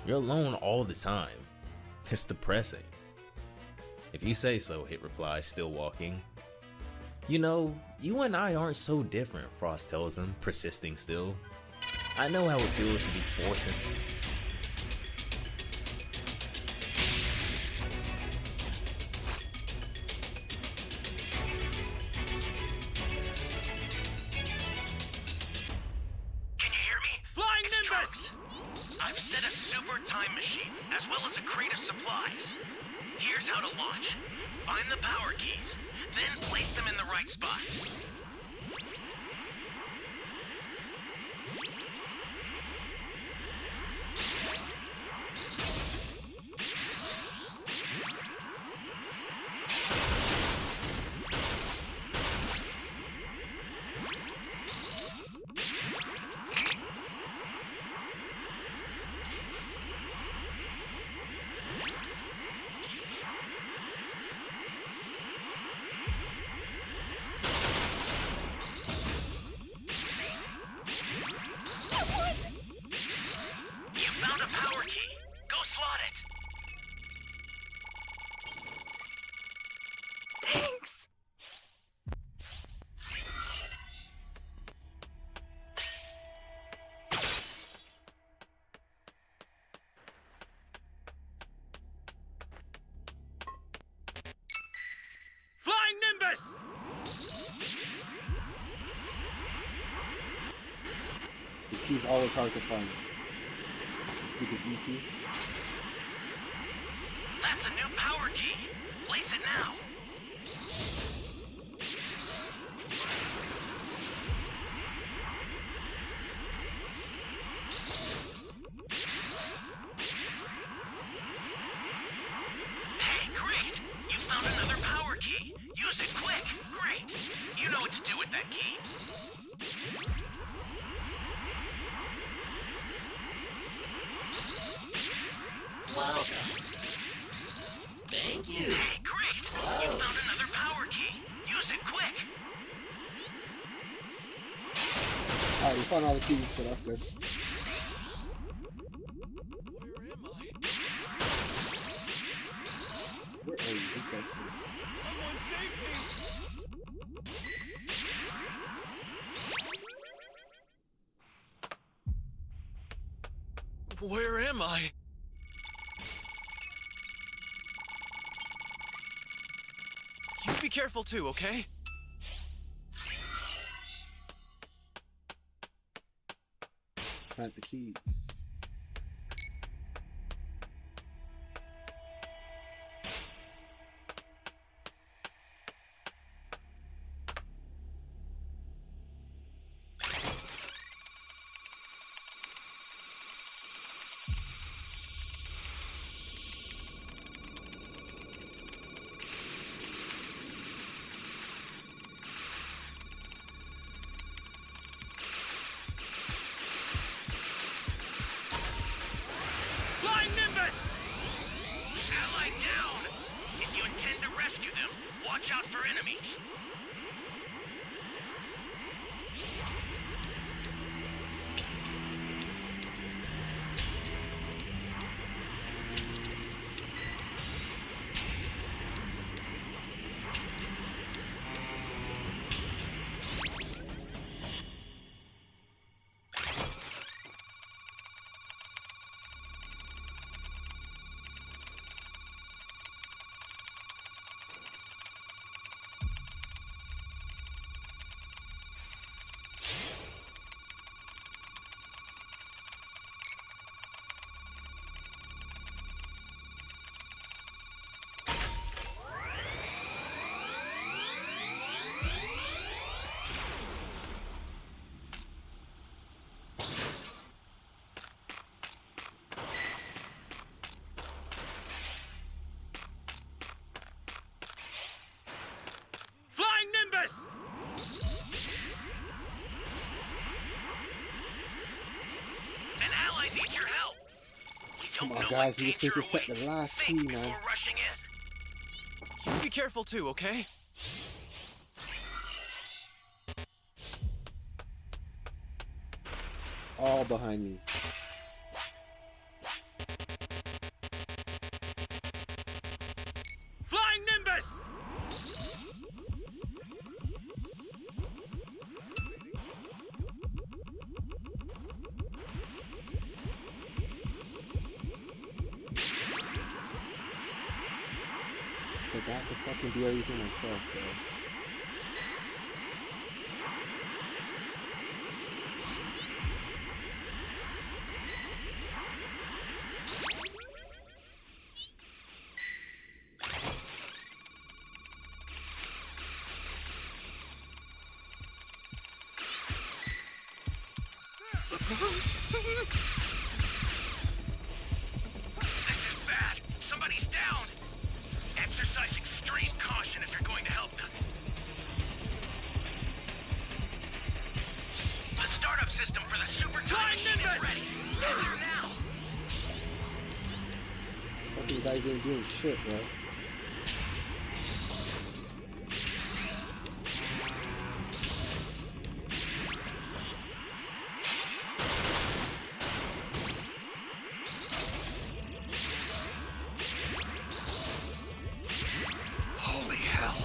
You're alone all the time. It's depressing. If you say so, Hit replies, still walking. You know, you and I aren't so different, Frost tells him, persisting still. I know how it feels to be forced into... Can you hear me? Flying It's Nimbus! Trunks. I've set a super time machine, as well as a crate of supplies. Here's how to launch. Find the power keys, then place them in the right spots. You found a power key. Go slot it. Thanks. Flying Nimbus! This key's always hard to find. Stupid E key. That's a new power key. Place it now. Hey, great! You found another power key. Use it quick. Great. You know what to do with that key. Welcome. Thank you. Hey, great! You found another power key. Use it quick. Alright, we found all the keys, so that's good. Where am I? Where are you? Good question. Someone save me! Where am I? You be careful too, okay? Plant the keys. Flying Nimbus! Ally down! If you intend to rescue them, watch out for enemies. Come Don't on, know guys, what we just need danger to set the awaits. last key, Think man. before rushing in. You be careful too, okay? All behind me. Flying Nimbus! Forgot to fucking do everything myself, bro. This is bad. Somebody's down. Exercise extreme caution if you're going to help them. The startup system for the super time machine is ready. Get there now. Fucking guys ain't doing shit, bro. Holy hell.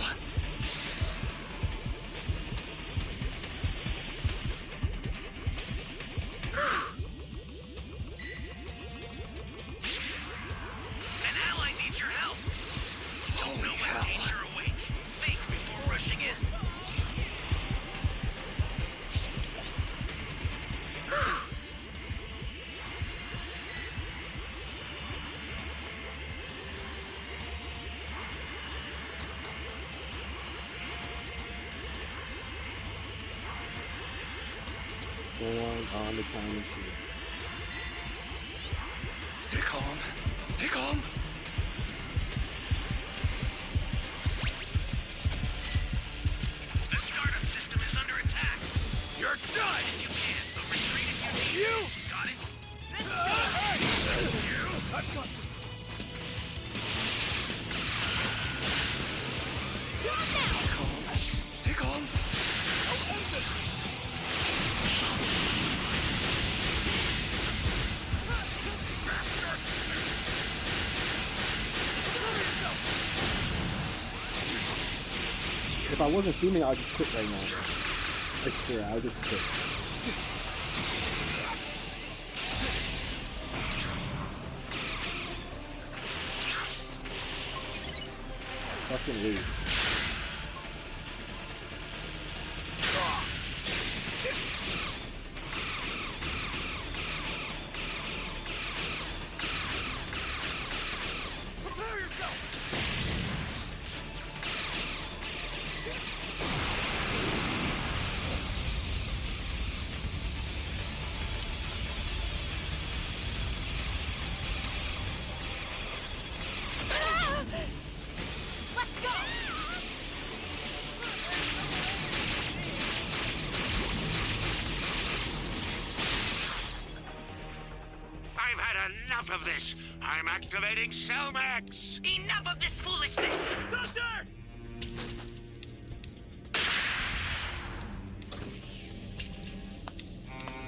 An ally needs your help. You don't know what danger awaits. Think before rushing in. What's going on the time machine? Stay calm. Stay calm. The startup system is under attack. You're done if you can, but retreat if you need. You got it? Stay calm. If I wasn't streaming, I'll just quit right now. I swear, I'll just quit. Fucking waste. Let's go! I've had enough of this. I'm activating Cellmax. Enough of this foolishness. Doctor!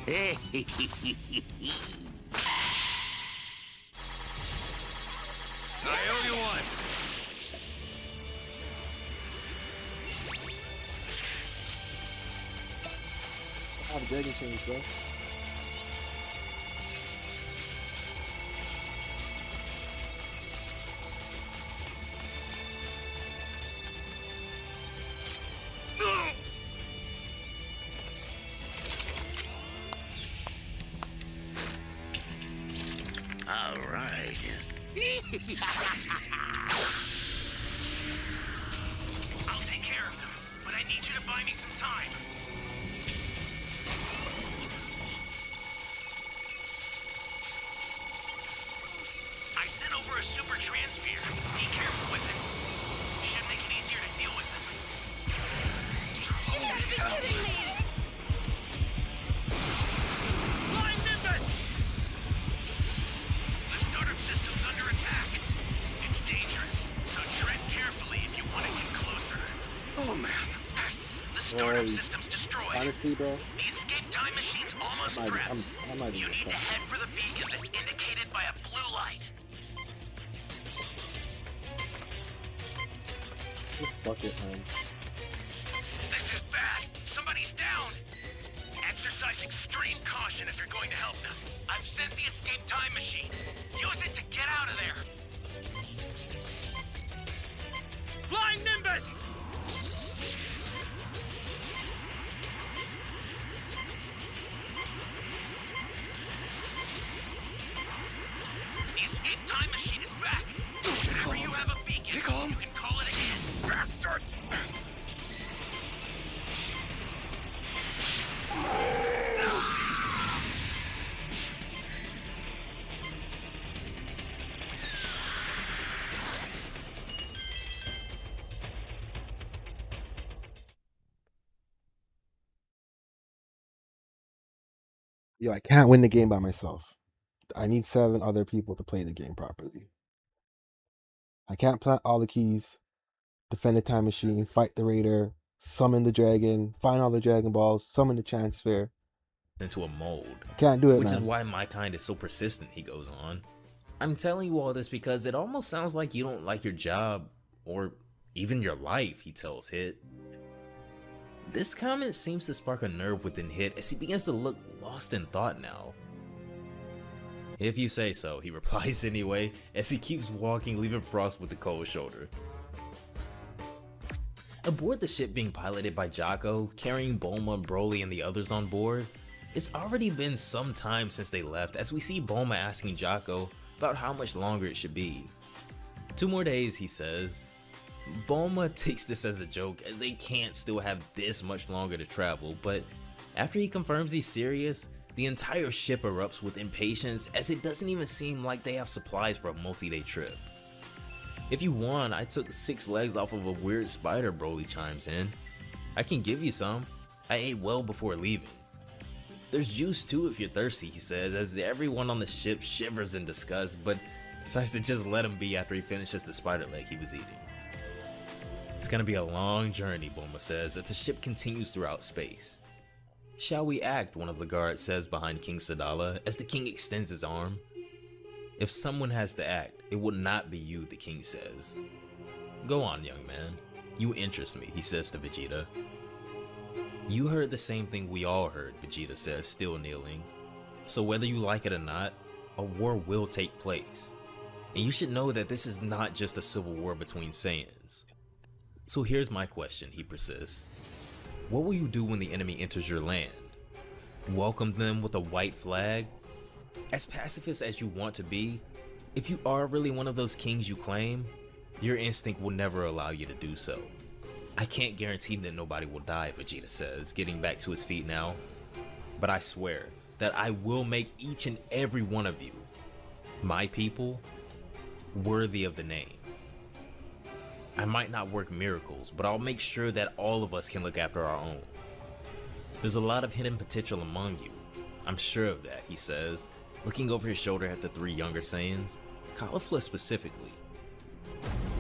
I owe you one. I have Dragon Chains, bro. All right. I'll take care of them, but I need you to buy me some time. I sent over a super transfer. Be careful with it. Should make it easier to deal with them. You must be kidding me! Flying Nimbus! The startup Holy- systems destroyed. Honestly, bro, The escape time machine's almost I'm not prepped. even- I'm not You even need to impressed. head for the beacon that's indicated by a blue light. just fuck it, man. This is bad. Somebody's down. Exercise extreme caution if you're going to help them. I've sent the escape time machine. Use it to get out of there. Flying Nimbus! The escape time machine is back. Whenever you have a beacon, you can call it again. Bastard! Yo, I can't win the game by myself. I need 7 other people to play the game properly. I can't plant all the keys, defend the time machine, fight the raider, summon the dragon, find all the Dragon Balls, summon the transfer. Into a mold. I can't do it, Which man. is why my kind is so persistent, he goes on. I'm telling you all this because it almost sounds like you don't like your job, or even your life, he tells Hit. This comment seems to spark a nerve within Hit as he begins to look lost in thought now. If you say so, he replies anyway, as he keeps walking, leaving Frost with the cold shoulder. Aboard the ship being piloted by Jocko, carrying Bulma, Broly, and the others on board, it's already been some time since they left, as we see Bulma asking Jocko about how much longer it should be. 2 more days, he says. Bulma takes this as a joke, as they can't still have this much longer to travel, but after he confirms he's serious, the entire ship erupts with impatience, as it doesn't even seem like they have supplies for a multi-day trip. If you want, I took 6 legs off of a weird spider, Broly chimes in. I can give you some. I ate well before leaving. There's juice too if you're thirsty, he says, as everyone on the ship shivers in disgust, but decides to just let him be after he finishes the spider leg he was eating. It's gonna be a long journey, Bulma says, as the ship continues throughout space. Shall we act, one of the guards says behind King Sadala, as the king extends his arm. If someone has to act, it will not be you, the king says. Go on, young man. You interest me, he says to Vegeta. You heard the same thing we all heard, Vegeta says, still kneeling. So whether you like it or not, a war will take place. And you should know that this is not just a civil war between Saiyans. So here's my question, he persists. What will you do when the enemy enters your land? Welcome them with a white flag? As pacifist as you want to be, if you are really one of those kings you claim, your instinct will never allow you to do so. I can't guarantee that nobody will die, Vegeta says, getting back to his feet now. But I swear that I will make each and every one of you, my people, worthy of the name. I might not work miracles, but I'll make sure that all of us can look after our own. There's a lot of hidden potential among you. I'm sure of that, he says, looking over his shoulder at the 3 younger Saiyans, Caulifla specifically.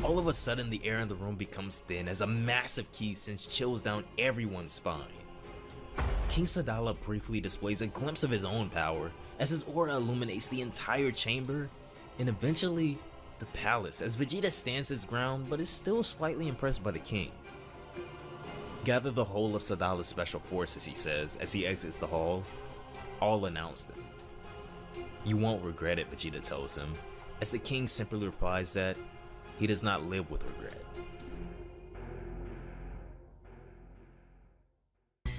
All of a sudden, the air in the room becomes thin as a massive ki sends chills down everyone's spine. King Sadala briefly displays a glimpse of his own power as his aura illuminates the entire chamber, and eventually the palace, as Vegeta stands his ground but is still slightly impressed by the king. Gather the whole of Sadala's special forces, he says, as he exits the hall. All announce them. You won't regret it, Vegeta tells him, as the king simply replies that he does not live with regret.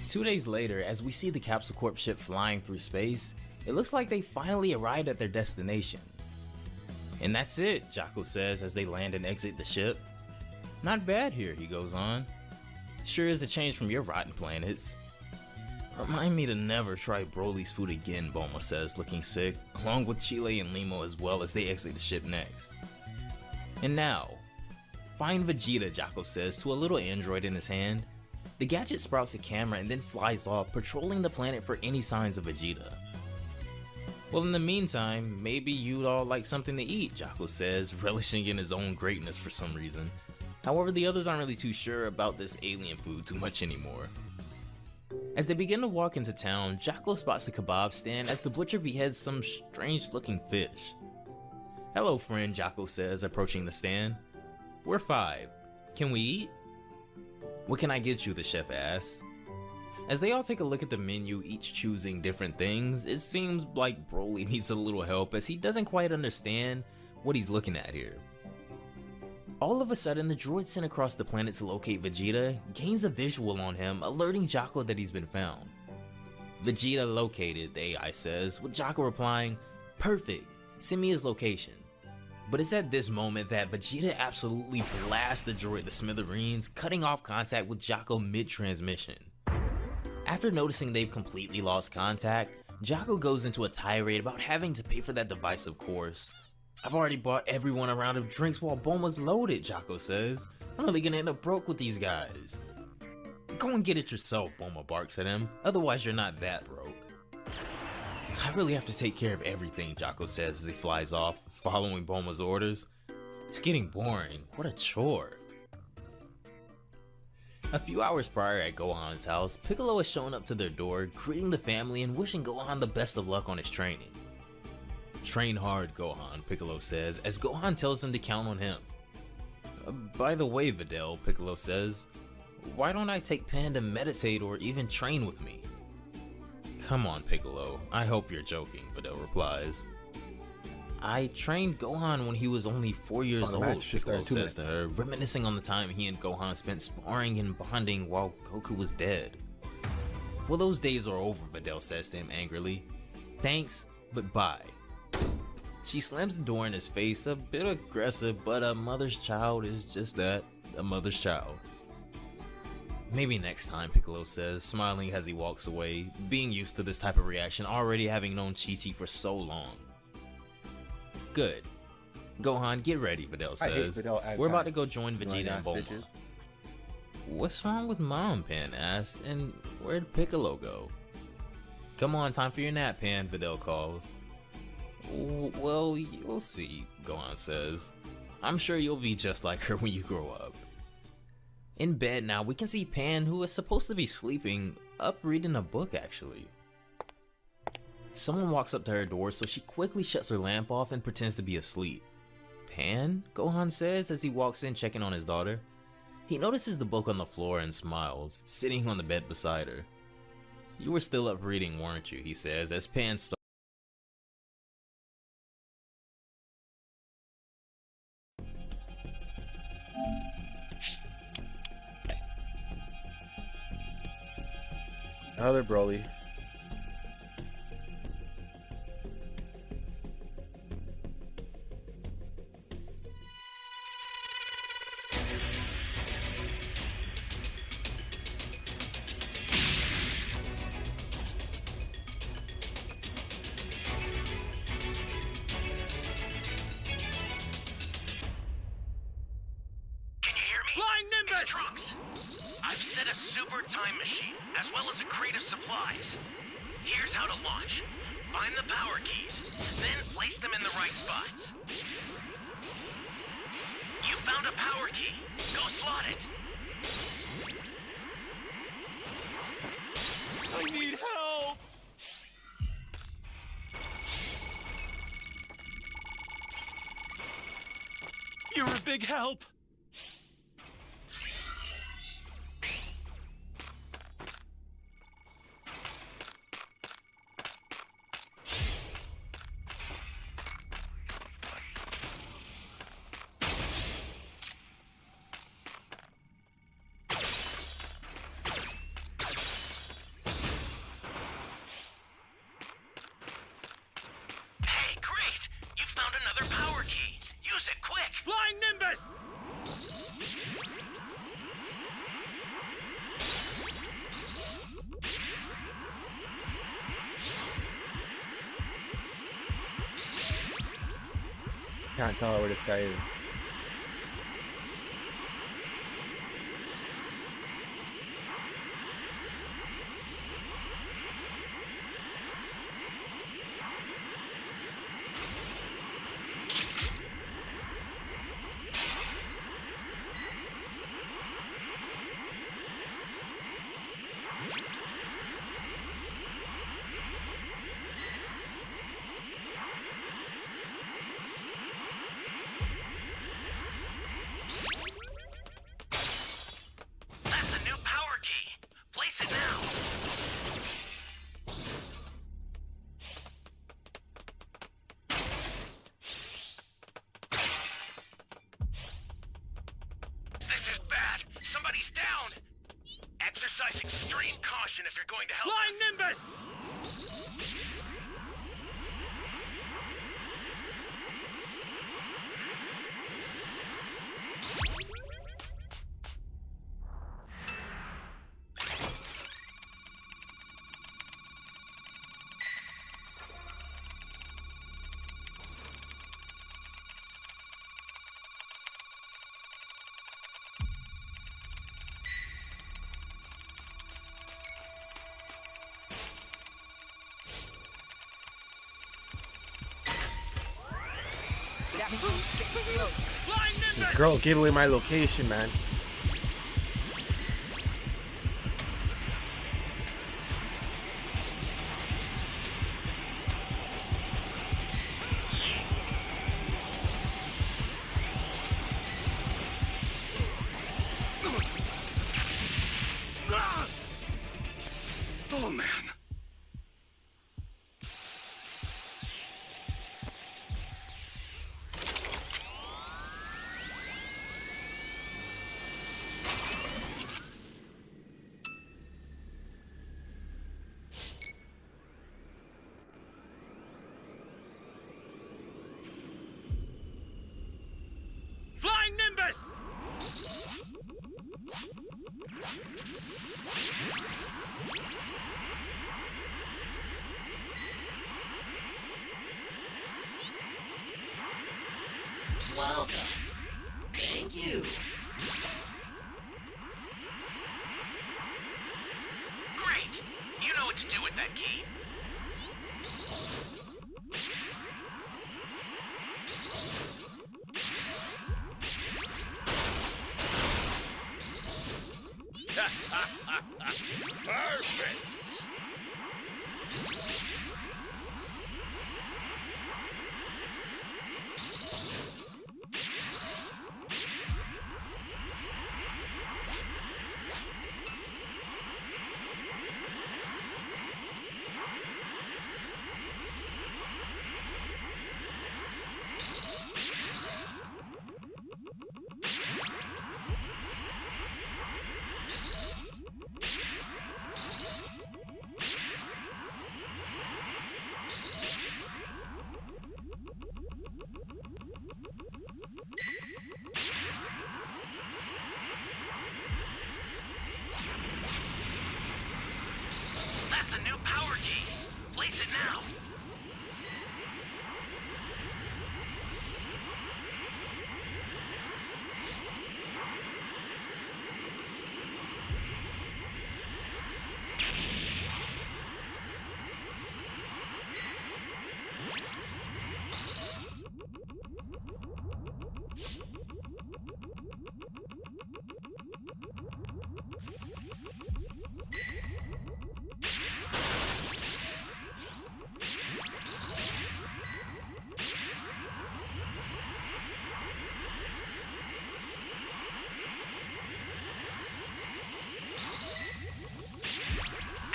2 days later, as we see the Capsule Corp ship flying through space, it looks like they finally arrived at their destination. And that's it, Jocko says as they land and exit the ship. Not bad here, he goes on. Sure is a change from your rotten planets. Remind me to never try Broly's food again, Bulma says, looking sick, along with Chile and Limo as well as they exit the ship next. And now, find Vegeta, Jocko says to a little android in his hand. The gadget sprouts a camera and then flies off, patrolling the planet for any signs of Vegeta. Well, in the meantime, maybe you'd all like something to eat, Jocko says, relishing in his own greatness for some reason. However, the others aren't really too sure about this alien food too much anymore. As they begin to walk into town, Jocko spots a kebab stand as the butcher beheads some strange looking fish. "Hello friend," Jocko says, approaching the stand. "We're 5. Can we eat?" "What can I get you?" the chef asks. As they all take a look at the menu, each choosing different things, it seems like Broly needs a little help as he doesn't quite understand what he's looking at here. All of a sudden, the droid sent across the planet to locate Vegeta gains a visual on him, alerting Jocko that he's been found. "Vegeta located," the AI says, with Jocko replying, "Perfect, send me his location." But it's at this moment that Vegeta absolutely blasts the droid to smithereens, cutting off contact with Jocko mid-transmission. After noticing they've completely lost contact, Jocko goes into a tirade about having to pay for that device, of course. "I've already bought everyone around him drinks while Bulma's loaded," Jocko says. "I'm really gonna end up broke with these guys." "Go and get it yourself," Bulma barks at him. "Otherwise you're not that broke." "I really have to take care of everything," Jocko says as he flies off, following Bulma's orders. "It's getting boring. What a chore." A few hours prior at Gohan's house, Piccolo has shown up to their door, greeting the family and wishing Gohan the best of luck on his training. "Train hard, Gohan," Piccolo says, as Gohan tells him to count on him. "By the way, Videl," Piccolo says, "why don't I take Pan to meditate or even train with me?" "Come on, Piccolo, I hope you're joking," Videl replies. "I trained Gohan when he was only 4 years old," Piccolo says to her, reminiscing on the time he and Gohan spent sparring and bonding while Goku was dead. "Well, those days are over," Videl says to him angrily. "Thanks, but bye." She slams the door in his face, a bit aggressive, but a mother's child is just that, a mother's child. "Maybe next time," Piccolo says, smiling as he walks away, being used to this type of reaction, already having known Chi-Chi for so long. "Good. Gohan, get ready," Videl says. "We're about to go join Vegeta and Bulma." "What's wrong with Mom?" Pan asks, "and where'd Piccolo go?" "Come on, time for your nap, Pan," Videl calls. "Well, you'll see," Gohan says. "I'm sure you'll be just like her when you grow up." In bed now, we can see Pan, who is supposed to be sleeping, up reading a book actually. Someone walks up to her door, so she quickly shuts her lamp off and pretends to be asleep. "Pan?" Gohan says as he walks in checking on his daughter. He notices the book on the floor and smiles, sitting on the bed beside her. "You were still up reading, weren't you?" he says as Pan starts. Another Broly. Can you hear me? Flying Nimbus! It's Trunks. I've set a super time machine, as well as a crate of supplies. Here's how to launch. Find the power keys, then place them in the right spots. You found a power key. Go slot it. I need help! You're a big help! Hey, great! You found another power key. Use it quick. Flying Nimbus! Can't tell where this guy is. you're going to help Flying them. Nimbus! That room's getting close. Flying Nimbus! This girl gave away my location, man. Oh, man. Flying Nimbus! Welcome. Thank you. Great. You know what to do with that key. Perfect. That's a new power key. Place it now.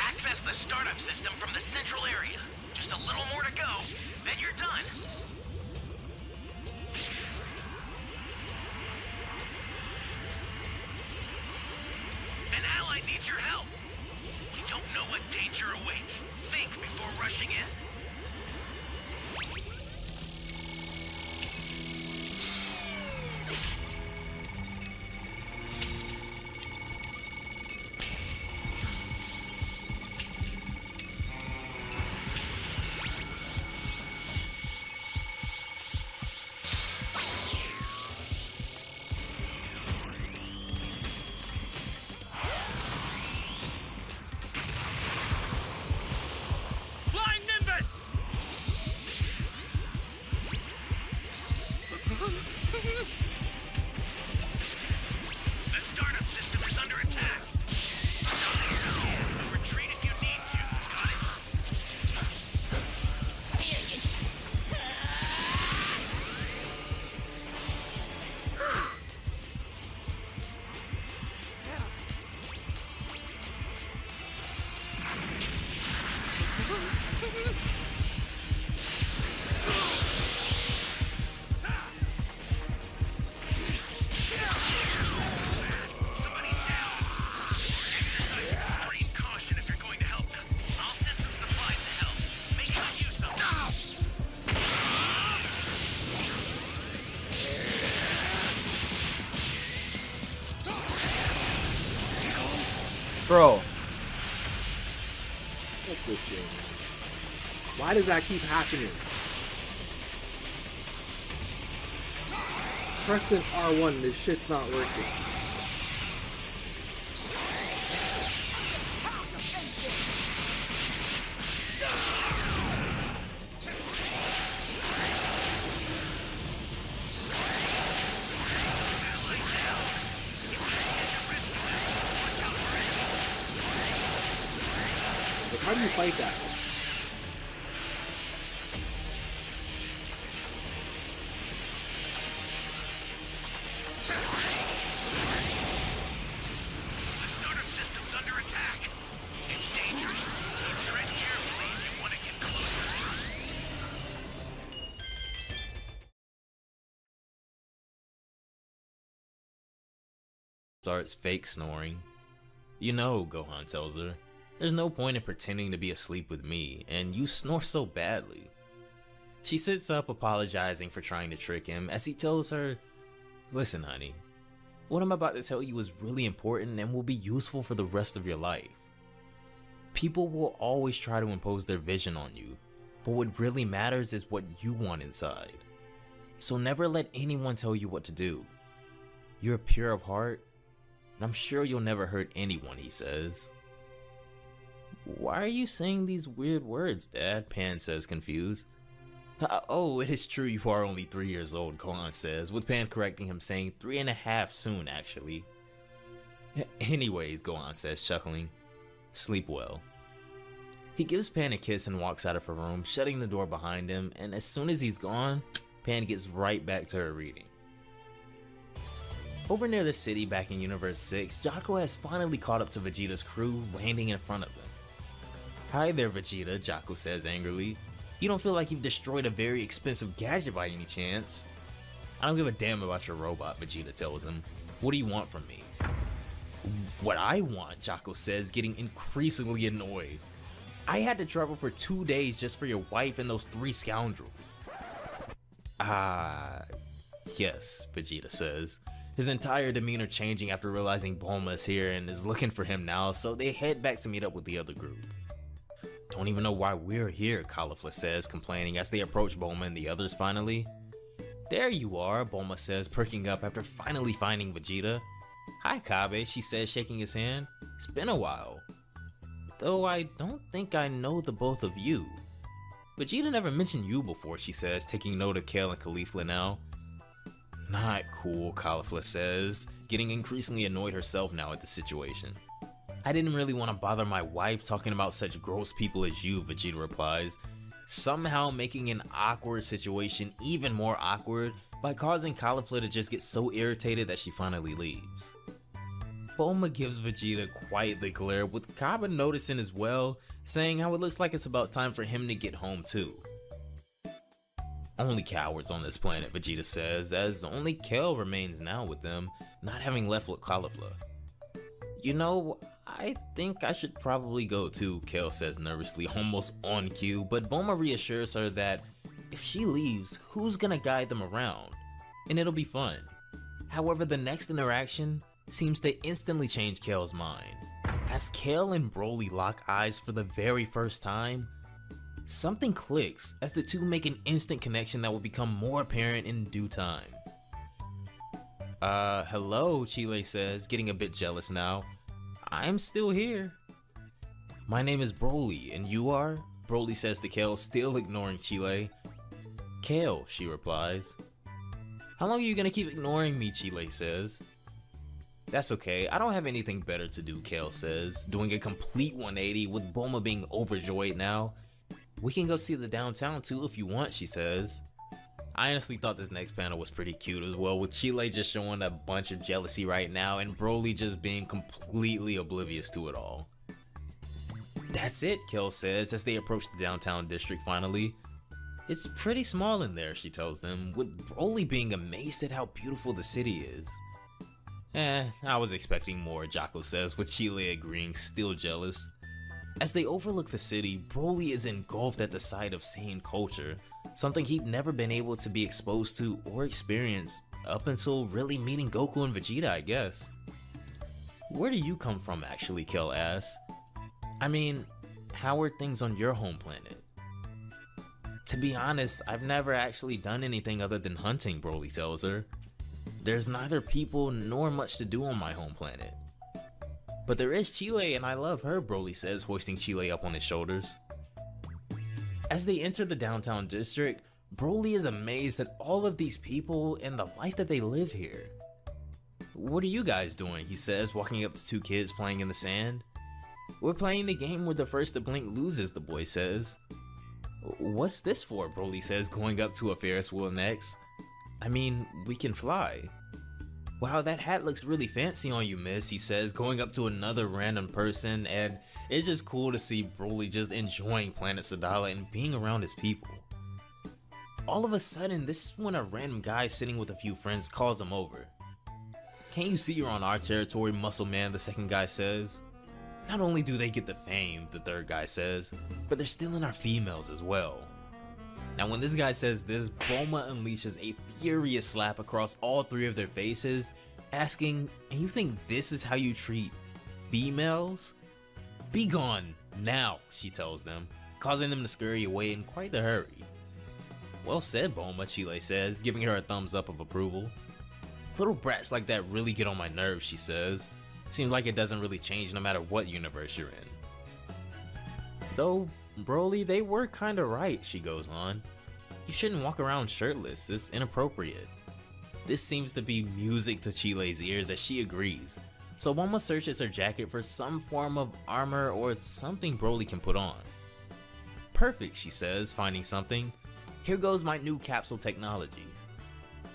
Access the startup system from the central area. Just a little more to go, then you're done. An ally needs your help. We don't know what danger awaits. Think before rushing in. Bro, Fuck this game. Why does that keep happening? Pressing R1, this shit's not working. Like, how do you fight that? The startup system's under attack. It's dangerous, so tread carefully if you want to get closer. Starts fake snoring. You know, Gohan tells her, there's no point in pretending to be asleep with me, and you snore so badly. She sits up apologizing for trying to trick him as he tells her, listen honey, what I'm about to tell you is really important and will be useful for the rest of your life. People will always try to impose their vision on you, but what really matters is what you want inside. So never let anyone tell you what to do. You're pure of heart, and I'm sure you'll never hurt anyone, he says. Why are you saying these weird words, Dad? Pan says, confused. Oh, it is true you are only 3 years old, Gohan says, with Pan correcting him saying 3.5 soon, actually. Anyways, Gohan says, chuckling, sleep well. He gives Pan a kiss and walks out of her room, shutting the door behind him, and as soon as he's gone, Pan gets right back to her reading. Over near the city back in Universe 6, Jaco has finally caught up to Vegeta's crew, landing in front of them. Hi there, Vegeta, Jaco says angrily. You don't feel like you've destroyed a very expensive gadget by any chance? I don't give a damn about your robot, Vegeta tells him. What do you want from me? What I want, Jaco says, getting increasingly annoyed. I had to travel for 2 days just for your wife and those 3 scoundrels. Yes, Vegeta says. His entire demeanor changing after realizing Bulma is here and is looking for him now, so they head back to meet up with the other group. Don't even know why we're here, Caulifla says, complaining as they approach Bulma and the others finally. There you are, Bulma says, perking up after finally finding Vegeta. Hi, Kabe, she says, shaking his hand. It's been a while. Though I don't think I know the both of you. Vegeta never mentioned you before, she says, taking note of Kale and Caulifla now. Not cool, Caulifla says, getting increasingly annoyed herself now at the situation. I didn't really want to bother my wife talking about such gross people as you, Vegeta replies, somehow making an awkward situation even more awkward by causing Caulifla to just get so irritated that she finally leaves. Bulma gives Vegeta quite the glare, with Kaba noticing as well, saying how it looks like it's about time for him to get home too. Only cowards on this planet, Vegeta says, as only Kale remains now with them, not having left with Caulifla. You know, I think I should probably go too, Kale says nervously, almost on cue, but Bulma reassures her that if she leaves, who's gonna guide them around? And it'll be fun. However, the next interaction seems to instantly change Kale's mind. As Kale and Broly lock eyes for the very first time, something clicks as the two make an instant connection that will become more apparent in due time. Hello, Chile says, getting a bit jealous now. I'm still here. My name is Broly, and you are? Broly says to Kale, still ignoring Chile. Kale, she replies. How long are you gonna keep ignoring me, Chile says. That's okay, I don't have anything better to do, Kale says, doing a complete 180 with Bulma being overjoyed now. We can go see the downtown too if you want, she says. I honestly thought this next panel was pretty cute as well, with Chile just showing a bunch of jealousy right now and Broly just being completely oblivious to it all. That's it, Kale says as they approach the downtown district finally. It's pretty small in there, she tells them, with Broly being amazed at how beautiful the city is. I was expecting more, Jaco says, with Chile agreeing, still jealous. As they overlook the city, Broly is engulfed at the sight of Saiyan culture, something he'd never been able to be exposed to or experience up until really meeting Goku and Vegeta, I guess. Where do you come from actually, Kel asks. I mean, how are things on your home planet? To be honest, I've never actually done anything other than hunting, Broly tells her. There's neither people nor much to do on my home planet. But there is Chile and I love her, Broly says, hoisting Chile up on his shoulders. As they enter the downtown district, Broly is amazed at all of these people and the life that they live here. What are you guys doing? He says, walking up to two kids playing in the sand. We're playing the game where the first to blink loses, the boy says. What's this for? Broly says, going up to a Ferris wheel next. I mean, we can fly. Wow, that hat looks really fancy on you, miss, he says, going up to another random person, and it's just cool to see Broly just enjoying Planet Sadala and being around his people. All of a sudden, this is when a random guy sitting with a few friends calls him over. Can't you see you're on our territory, muscle man, the second guy says. Not only do they get the fame, the third guy says, but they're stealing our females as well. Now when this guy says this, Bulma unleashes a furious slap across all three of their faces, asking, and you think this is how you treat females? Be gone now, she tells them, causing them to scurry away in quite the hurry. Well said, Bulma, Chile says, giving her a thumbs up of approval. Little brats like that really get on my nerves, she says. Seems like it doesn't really change no matter what universe you're in. Though, Broly, they were kinda right, she goes on. You shouldn't walk around shirtless, it's inappropriate. This seems to be music to Chile's ears as she agrees, so Bulma searches her jacket for some form of armor or something Broly can put on. Perfect, she says, finding something. Here goes my new capsule technology.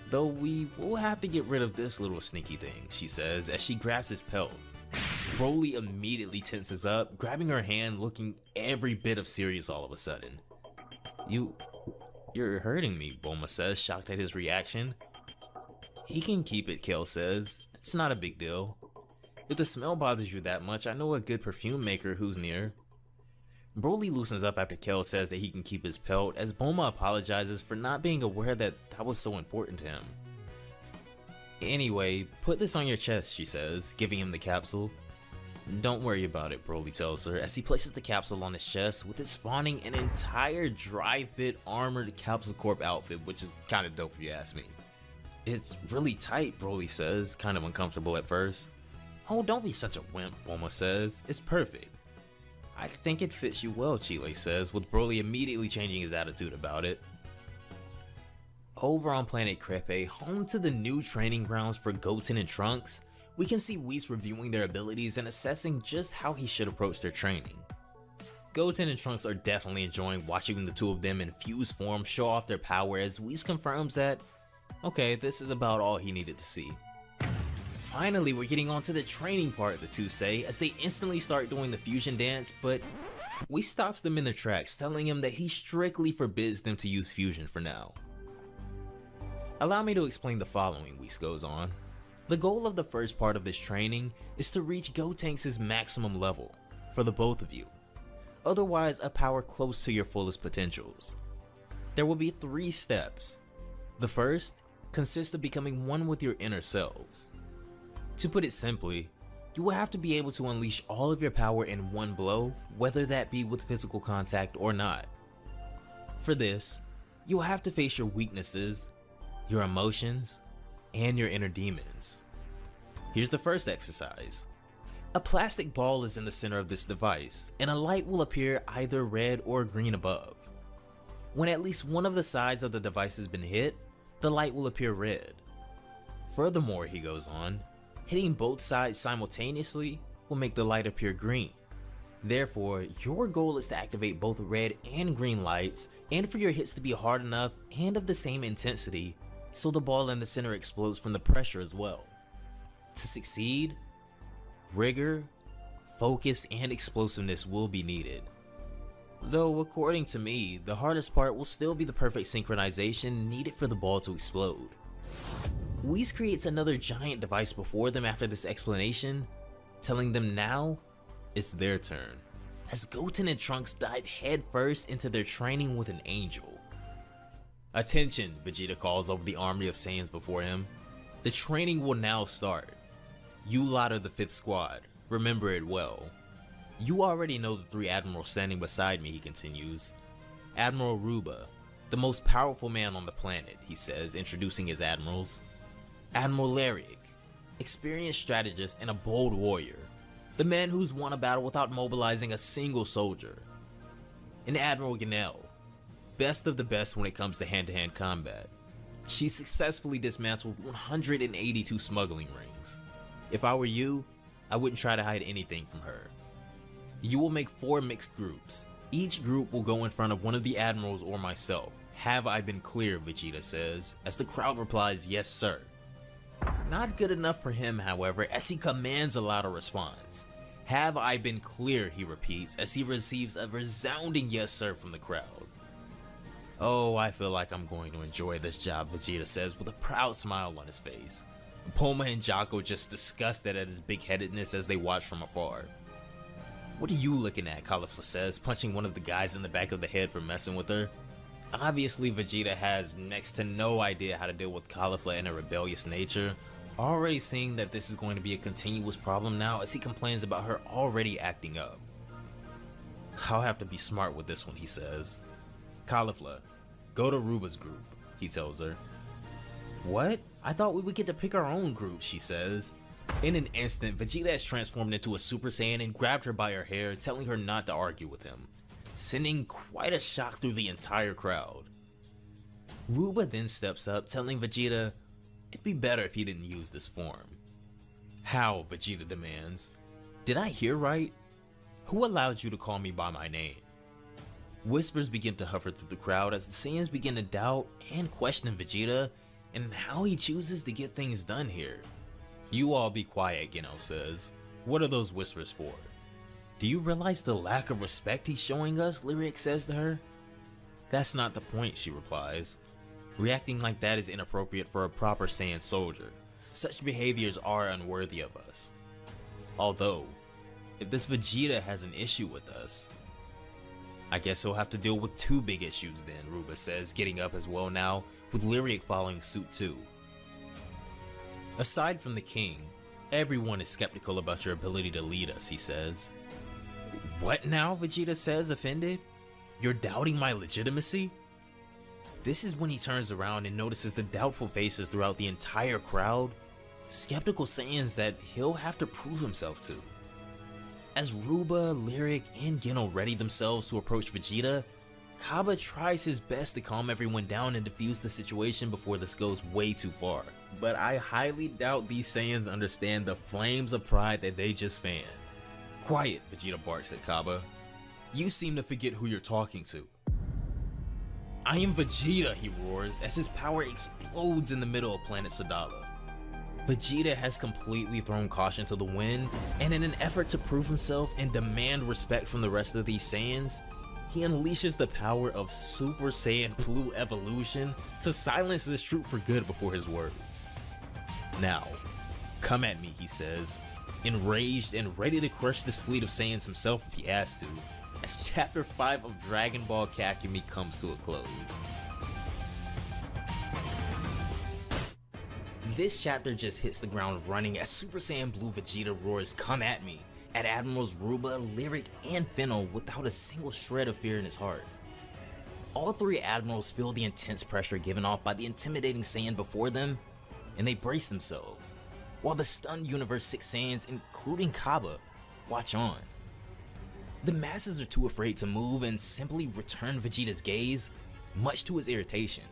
Though we will have to get rid of this little sneaky thing, she says as she grabs his pelt. Broly immediately tenses up, grabbing her hand, looking every bit of serious all of a sudden. You're hurting me, Bulma says, shocked at his reaction. He can keep it, Kel says. It's not a big deal. If the smell bothers you that much, I know a good perfume maker who's near. Broly loosens up after Kel says that he can keep his pelt, as Bulma apologizes for not being aware that was so important to him. Anyway, put this on your chest, she says, giving him the capsule. Don't worry about it, Broly tells her, as he places the capsule on his chest, with it spawning an entire dry-fit armored Capsule Corp outfit, which is kinda dope if you ask me. It's really tight, Broly says, kind of uncomfortable at first. Oh, don't be such a wimp, Bulma says. It's perfect. I think it fits you well, Chile says, with Broly immediately changing his attitude about it. Over on Planet Crepe, home to the new training grounds for Goten and Trunks, we can see Whis reviewing their abilities and assessing just how he should approach their training. Goten and Trunks are definitely enjoying watching the two of them in fused form show off their power, as Whis confirms that, okay, this is about all he needed to see. Finally, we're getting on to the training part, the two say, as they instantly start doing the fusion dance, but Whis stops them in their tracks, telling him that he strictly forbids them to use fusion for now. Allow me to explain the following, Whis goes on. The goal of the first part of this training is to reach Gotenks' maximum level, for the both of you. Otherwise, a power close to your fullest potentials. There will be 3 steps. The first consists of becoming one with your inner selves. To put it simply, you will have to be able to unleash all of your power in one blow, whether that be with physical contact or not. For this, you will have to face your weaknesses, your emotions, and your inner demons. Here's the first exercise. A plastic ball is in the center of this device, and a light will appear either red or green above. When at least one of the sides of the device has been hit, the light will appear red. Furthermore, he goes on, hitting both sides simultaneously will make the light appear green. Therefore, your goal is to activate both red and green lights, and for your hits to be hard enough and of the same intensity, so the ball in the center explodes from the pressure as well. To succeed, rigor, focus, and explosiveness will be needed. Though according to me, the hardest part will still be the perfect synchronization needed for the ball to explode. Whis creates another giant device before them after this explanation, telling them now it's their turn, as Goten and Trunks dive headfirst into their training with an angel. Attention, Vegeta calls over the army of Saiyans before him. The training will now start. You lot are the 5th squad. Remember it well. You already know the 3 admirals standing beside me, he continues. Admiral Ruba, the most powerful man on the planet, he says, introducing his admirals. Admiral Lariak, experienced strategist and a bold warrior, the man who's won a battle without mobilizing a single soldier. And Admiral Ganel, best of the best when it comes to hand-to-hand combat. She successfully dismantled 182 smuggling rings. If I were you, I wouldn't try to hide anything from her. You will make 4 mixed groups. Each group will go in front of one of the admirals or myself. Have I been clear, Vegeta says, as the crowd replies, yes sir. Not good enough for him, however, as he commands a louder response. Have I been clear, he repeats, as he receives a resounding yes sir from the crowd. Oh, I feel like I'm going to enjoy this job, Vegeta says with a proud smile on his face. Bulma and Jocko just disgusted at his big-headedness as they watch from afar. What are you looking at, Caulifla says, punching one of the guys in the back of the head for messing with her. Obviously, Vegeta has next to no idea how to deal with Caulifla and her rebellious nature, already seeing that this is going to be a continuous problem now as he complains about her already acting up. I'll have to be smart with this one, he says. Caulifla, go to Ruba's group, he tells her. What? I thought we would get to pick our own group, she says. In an instant, Vegeta has transformed into a Super Saiyan and grabbed her by her hair, telling her not to argue with him, sending quite a shock through the entire crowd. Ruba then steps up, telling Vegeta it'd be better if he didn't use this form. How? Vegeta demands. Did I hear right? Who allowed you to call me by my name? Whispers begin to hover through the crowd as the Saiyans begin to doubt and question Vegeta and how he chooses to get things done here. You all be quiet, Geno says. What are those whispers for? Do you realize the lack of respect he's showing us? Lyric says to her. That's not the point, she replies. Reacting like that is inappropriate for a proper Saiyan soldier. Such behaviors are unworthy of us. Although, if this Vegeta has an issue with us, I guess he'll have to deal with 2 big issues then, Ruba says, getting up as well now, with Lyric following suit too. Aside from the king, everyone is skeptical about your ability to lead us, he says. What now? Vegeta says, offended. You're doubting my legitimacy? This is when he turns around and notices the doubtful faces throughout the entire crowd, skeptical Saiyans that he'll have to prove himself to. As Ruba, Lyric, and Geno ready themselves to approach Vegeta, Kaba tries his best to calm everyone down and defuse the situation before this goes way too far. But I highly doubt these Saiyans understand the flames of pride that they just fanned. Quiet, Vegeta barks at Kaba. You seem to forget who you're talking to. I am Vegeta, he roars as his power explodes in the middle of planet Sadala. Vegeta has completely thrown caution to the wind, and in an effort to prove himself and demand respect from the rest of these Saiyans, he unleashes the power of Super Saiyan Blue Evolution to silence this troop for good before his words. Now, come at me, he says, enraged and ready to crush this fleet of Saiyans himself if he has to, as Chapter 5 of Dragon Ball Kakami comes to a close. This chapter just hits the ground running as Super Saiyan Blue Vegeta roars "Come at me" at Admirals Ruba, Lyric, and Fennel without a single shred of fear in his heart. All 3 admirals feel the intense pressure given off by the intimidating Saiyan before them, and they brace themselves, while the stunned Universe 6 Saiyans, including Kaba, watch on. The masses are too afraid to move and simply return Vegeta's gaze, much to his irritation.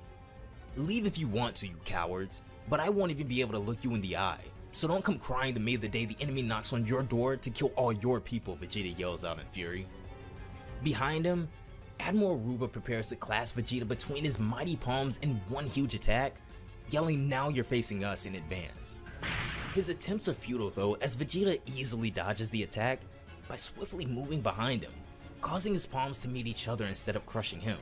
Leave if you want to, you cowards, but I won't even be able to look you in the eye, so don't come crying to me the day the enemy knocks on your door to kill all your people, Vegeta yells out in fury. Behind him, Admiral Ruba prepares to clasp Vegeta between his mighty palms in one huge attack, yelling "Now you're facing us" in advance. His attempts are futile though, as Vegeta easily dodges the attack by swiftly moving behind him, causing his palms to meet each other instead of crushing him.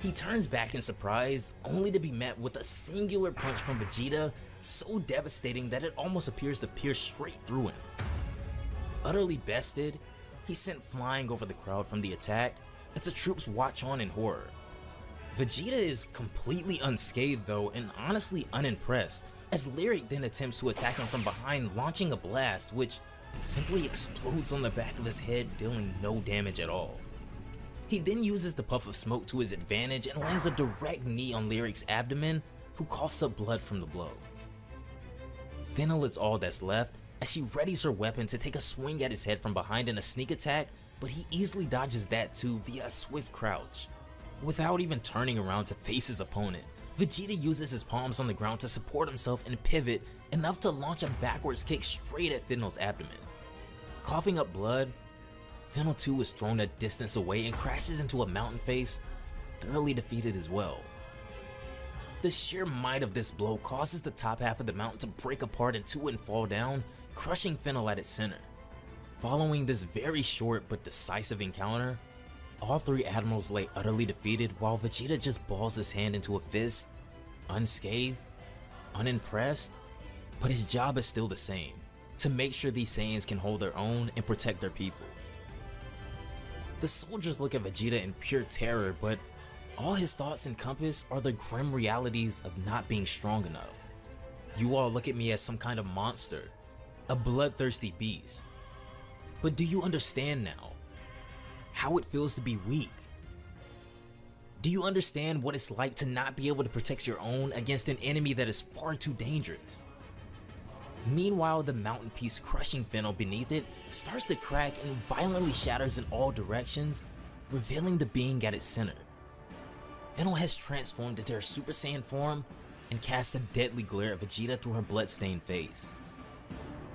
He turns back in surprise, only to be met with a singular punch from Vegeta so devastating that it almost appears to pierce straight through him. Utterly bested, he's sent flying over the crowd from the attack as the troops watch on in horror. Vegeta is completely unscathed though, and honestly unimpressed, as Lyric then attempts to attack him from behind, launching a blast which simply explodes on the back of his head, dealing no damage at all. He then uses the puff of smoke to his advantage and lands a direct knee on Lyric's abdomen, who coughs up blood from the blow. Fennel is all that's left as she readies her weapon to take a swing at his head from behind in a sneak attack, but he easily dodges that too via a swift crouch. Without even turning around to face his opponent, Vegeta uses his palms on the ground to support himself and pivot enough to launch a backwards kick straight at Fennel's abdomen. Coughing up blood, Fennel 2 is thrown a distance away and crashes into a mountain face, thoroughly defeated as well. The sheer might of this blow causes the top half of the mountain to break apart in two and fall down, crushing Fennel at its center. Following this very short but decisive encounter, all three admirals lay utterly defeated while Vegeta just balls his hand into a fist, unscathed, unimpressed, but his job is still the same, to make sure these Saiyans can hold their own and protect their people. The soldiers look at Vegeta in pure terror, but all his thoughts encompass are the grim realities of not being strong enough. You all look at me as some kind of monster, a bloodthirsty beast. But do you understand now how it feels to be weak? Do you understand what it's like to not be able to protect your own against an enemy that is far too dangerous? Meanwhile, the mountain piece crushing Fennel beneath it starts to crack and violently shatters in all directions, revealing the being at its center. Fennel has transformed into her Super Saiyan form and casts a deadly glare at Vegeta through her blood-stained face.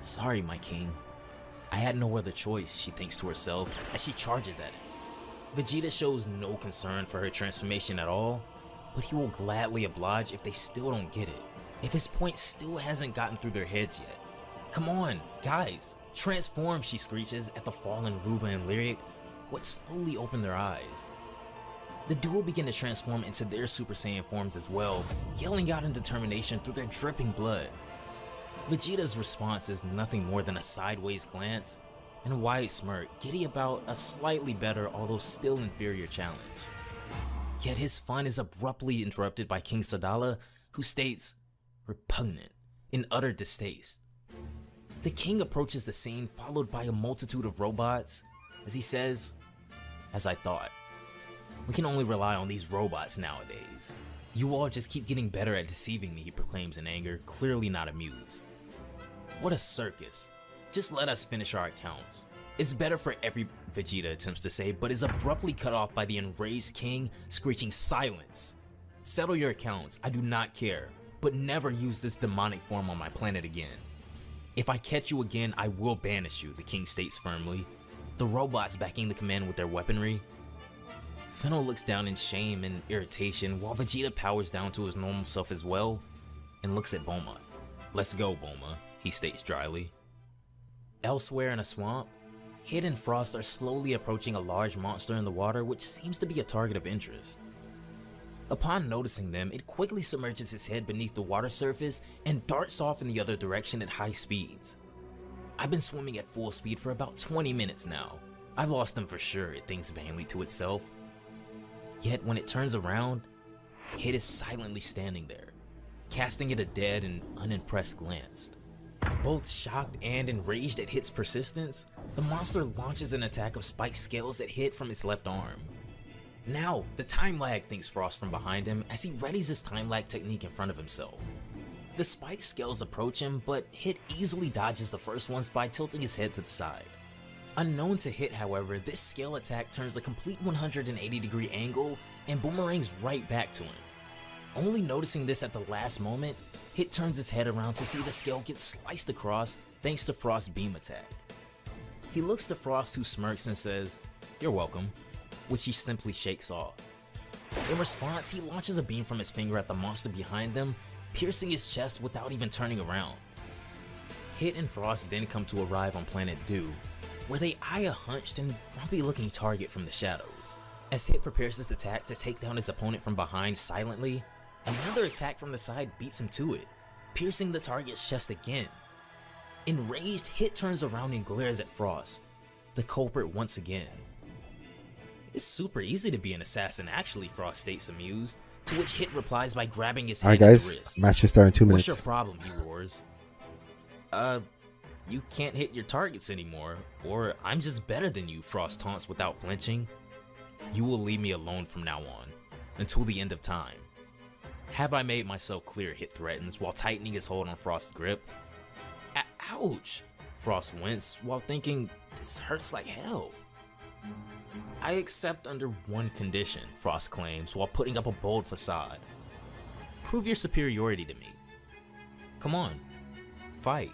Sorry, my king. I had no other choice, she thinks to herself as she charges at him. Vegeta shows no concern for her transformation at all, but he will gladly oblige if they still don't get it, if his point still hasn't gotten through their heads yet. Come on, guys, transform, she screeches at the fallen Ruba and Lyric, who had slowly opened their eyes. The duo begin to transform into their Super Saiyan forms as well, yelling out in determination through their dripping blood. Vegeta's response is nothing more than a sideways glance and a wide smirk, giddy about a slightly better, although still inferior challenge. Yet his fun is abruptly interrupted by King Sadala, who states, repugnant, in utter distaste. The king approaches the scene, followed by a multitude of robots, as he says, "As I thought. We can only rely on these robots nowadays. You all just keep getting better at deceiving me," he proclaims in anger, clearly not amused. What a circus. Just let us finish our accounts. It's better for every, Vegeta attempts to say, but is abruptly cut off by the enraged king, screeching, "Silence! Settle your accounts, I do not care, but never use this demonic form on my planet again. If I catch you again, I will banish you," the king states firmly, the robots backing the command with their weaponry. Fennel looks down in shame and irritation while Vegeta powers down to his normal self as well and looks at Bulma. "Let's go, Bulma," he states dryly. Elsewhere in a swamp, Hit and Frost are slowly approaching a large monster in the water which seems to be a target of interest. Upon noticing them, it quickly submerges its head beneath the water surface and darts off in the other direction at high speeds. I've been swimming at full speed for about 20 minutes now. I've lost them for sure, it thinks vainly to itself. Yet when it turns around, Hit is silently standing there, casting it a dead and unimpressed glance. Both shocked and enraged at Hit's persistence, the monster launches an attack of spiked scales at Hit from its left arm. Now, the time lag, thinks Frost from behind him as he readies his time lag technique in front of himself. The spiked scales approach him, but Hit easily dodges the first ones by tilting his head to the side. Unknown to Hit, however, this scale attack turns a complete 180-degree angle and boomerangs right back to him. Only noticing this at the last moment, Hit turns his head around to see the scale get sliced across thanks to Frost's beam attack. He looks to Frost, who smirks and says, "You're welcome," which he simply shakes off. In response, he launches a beam from his finger at the monster behind them, piercing his chest without even turning around. Hit and Frost then come to arrive on planet Dew, where they eye a hunched and grumpy-looking target from the shadows. As Hit prepares his attack to take down his opponent from behind silently, another attack from the side beats him to it, piercing the target's chest again. Enraged, Hit turns around and glares at Frost, the culprit once again. "It's super easy to be an assassin actually," Frost states amused, to which Hit replies by grabbing his All right, hand in the guys. wrist. Match should start in 2 What's minutes. your problem, he roars. You can't hit your targets anymore, or I'm just better than you, Frost taunts without flinching. You will leave me alone from now on, until the end of time. Have I made myself clear, Hit threatens, while tightening his hold on Frost's grip. Ouch! Frost winced, while thinking, this hurts like hell. I accept under one condition, Frost claims, while putting up a bold facade. Prove your superiority to me. Come on, fight.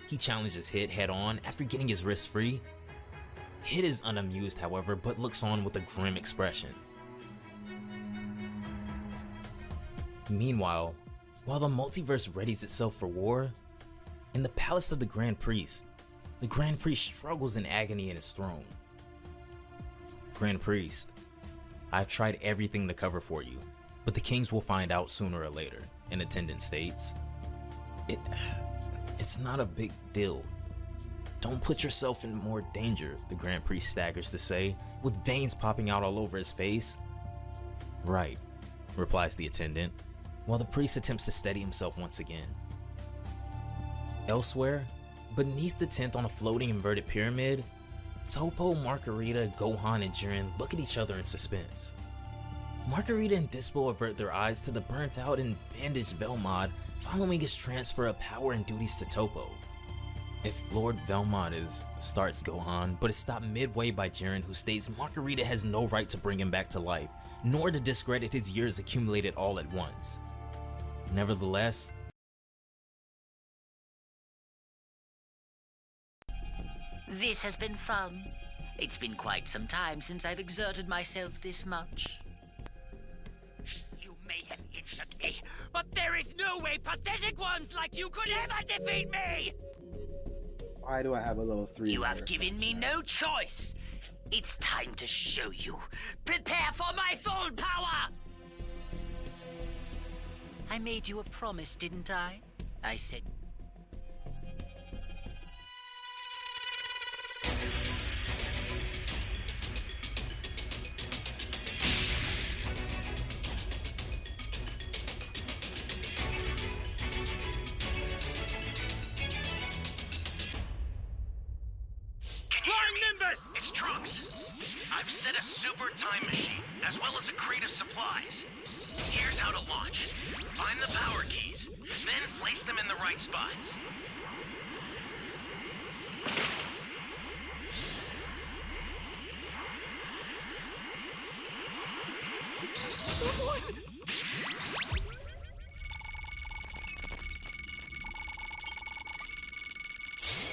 He challenges Hit head on after getting his wrist free. Hit is unamused, however, but looks on with a grim expression. Meanwhile, while the multiverse readies itself for war, in the palace of the Grand Priest struggles in agony in his throne. Grand Priest, I've tried everything to cover for you, but the kings will find out sooner or later, an attendant states. It's not a big deal. Don't put yourself in more danger, the Grand Priest staggers to say, with veins popping out all over his face. Right, replies the attendant, while the priest attempts to steady himself once again. Elsewhere, beneath the tent on a floating inverted pyramid, Toppo, Margarita, Gohan, and Jiren look at each other in suspense. Margarita and Dispo avert their eyes to the burnt out and bandaged Velmod following his transfer of power and duties to Toppo. If Lord Velmod starts Gohan, but is stopped midway by Jiren, who states Margarita has no right to bring him back to life, nor to discredit his years accumulated all at once. Nevertheless, this has been fun. It's been quite some time since I've exerted myself this much. You may have injured me, but there is no way pathetic ones like you could ever defeat me! Why do I have a level 3? You have given me no choice. It's time to show you. Prepare for my full power! I made you a promise, didn't I? I said... It's Trunks. I've set a super time machine, as well as a crate of supplies. Here's how to launch. Find the power keys, then place them in the right spots.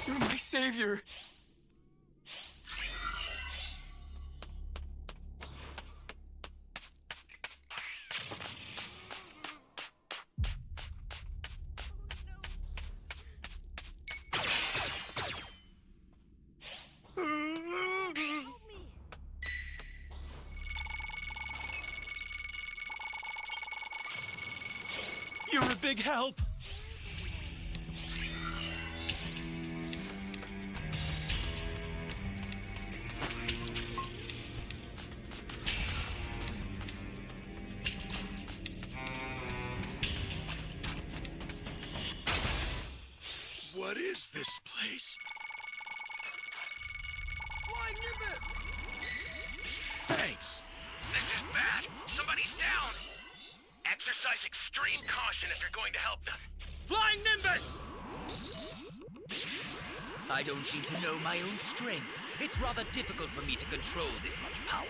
You're my savior. You're a big help. What is this place? Flying Nimbus! Thanks. This is bad. Somebody's down. Exercise extreme caution if you're going to help them. Flying Nimbus! I don't seem to know my own strength. It's rather difficult for me to control this much power.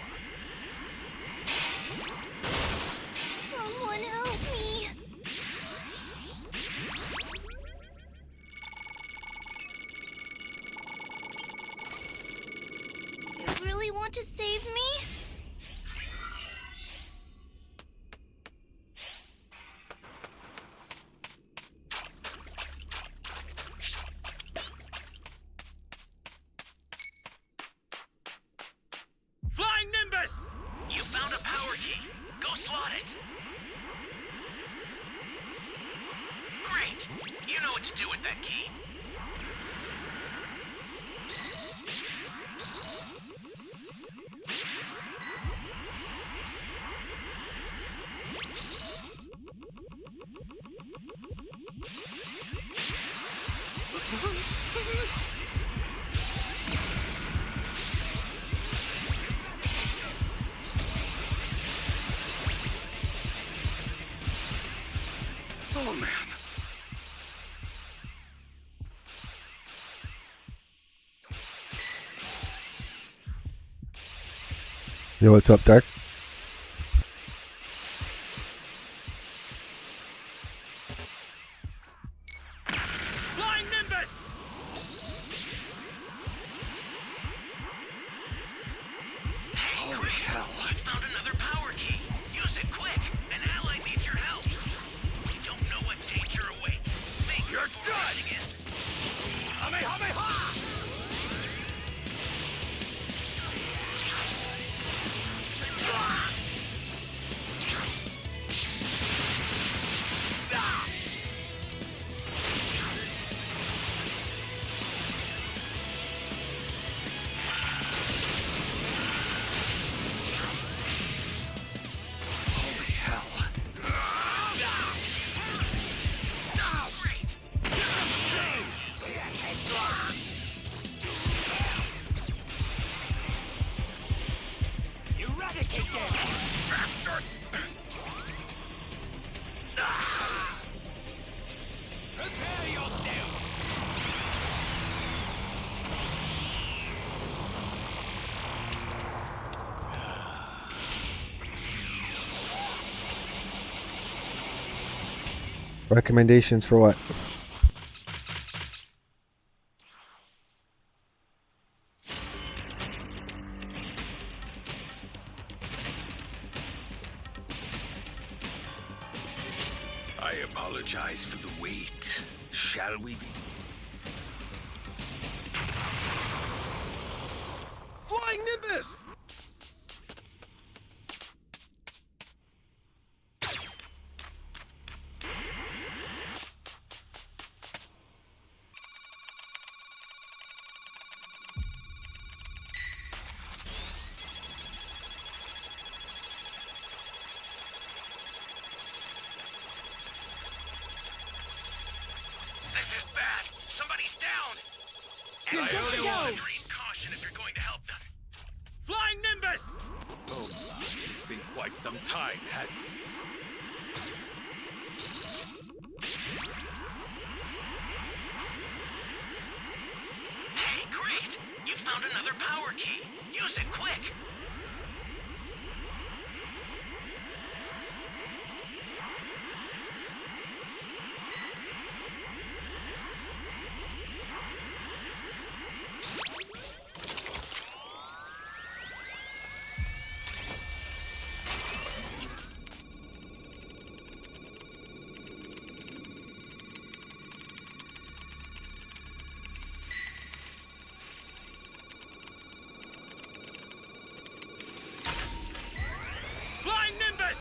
Someone help me! You really want to save me? Flying Nimbus! You found a power key. Go slot it. Great. You know what to do with that key. Yo, what's up, Dark? Flying Nimbus! Hey, Greg, you found another power key. Use it quick. An ally needs your help. We don't know what danger awaits. Think you're done. In. Holy hell. Great. Eradicate them! Bastard! Prepare yourselves! Recommendations for what? I apologize for the wait. Shall we? Flying Nimbus! This is bad. Somebody's down. You've got to go! Extreme caution if you're going to help them. Flying Nimbus! Oh my, it's been quite some time, hasn't it? Hey, great! You found another power key. Use it quick. Flying Nimbus!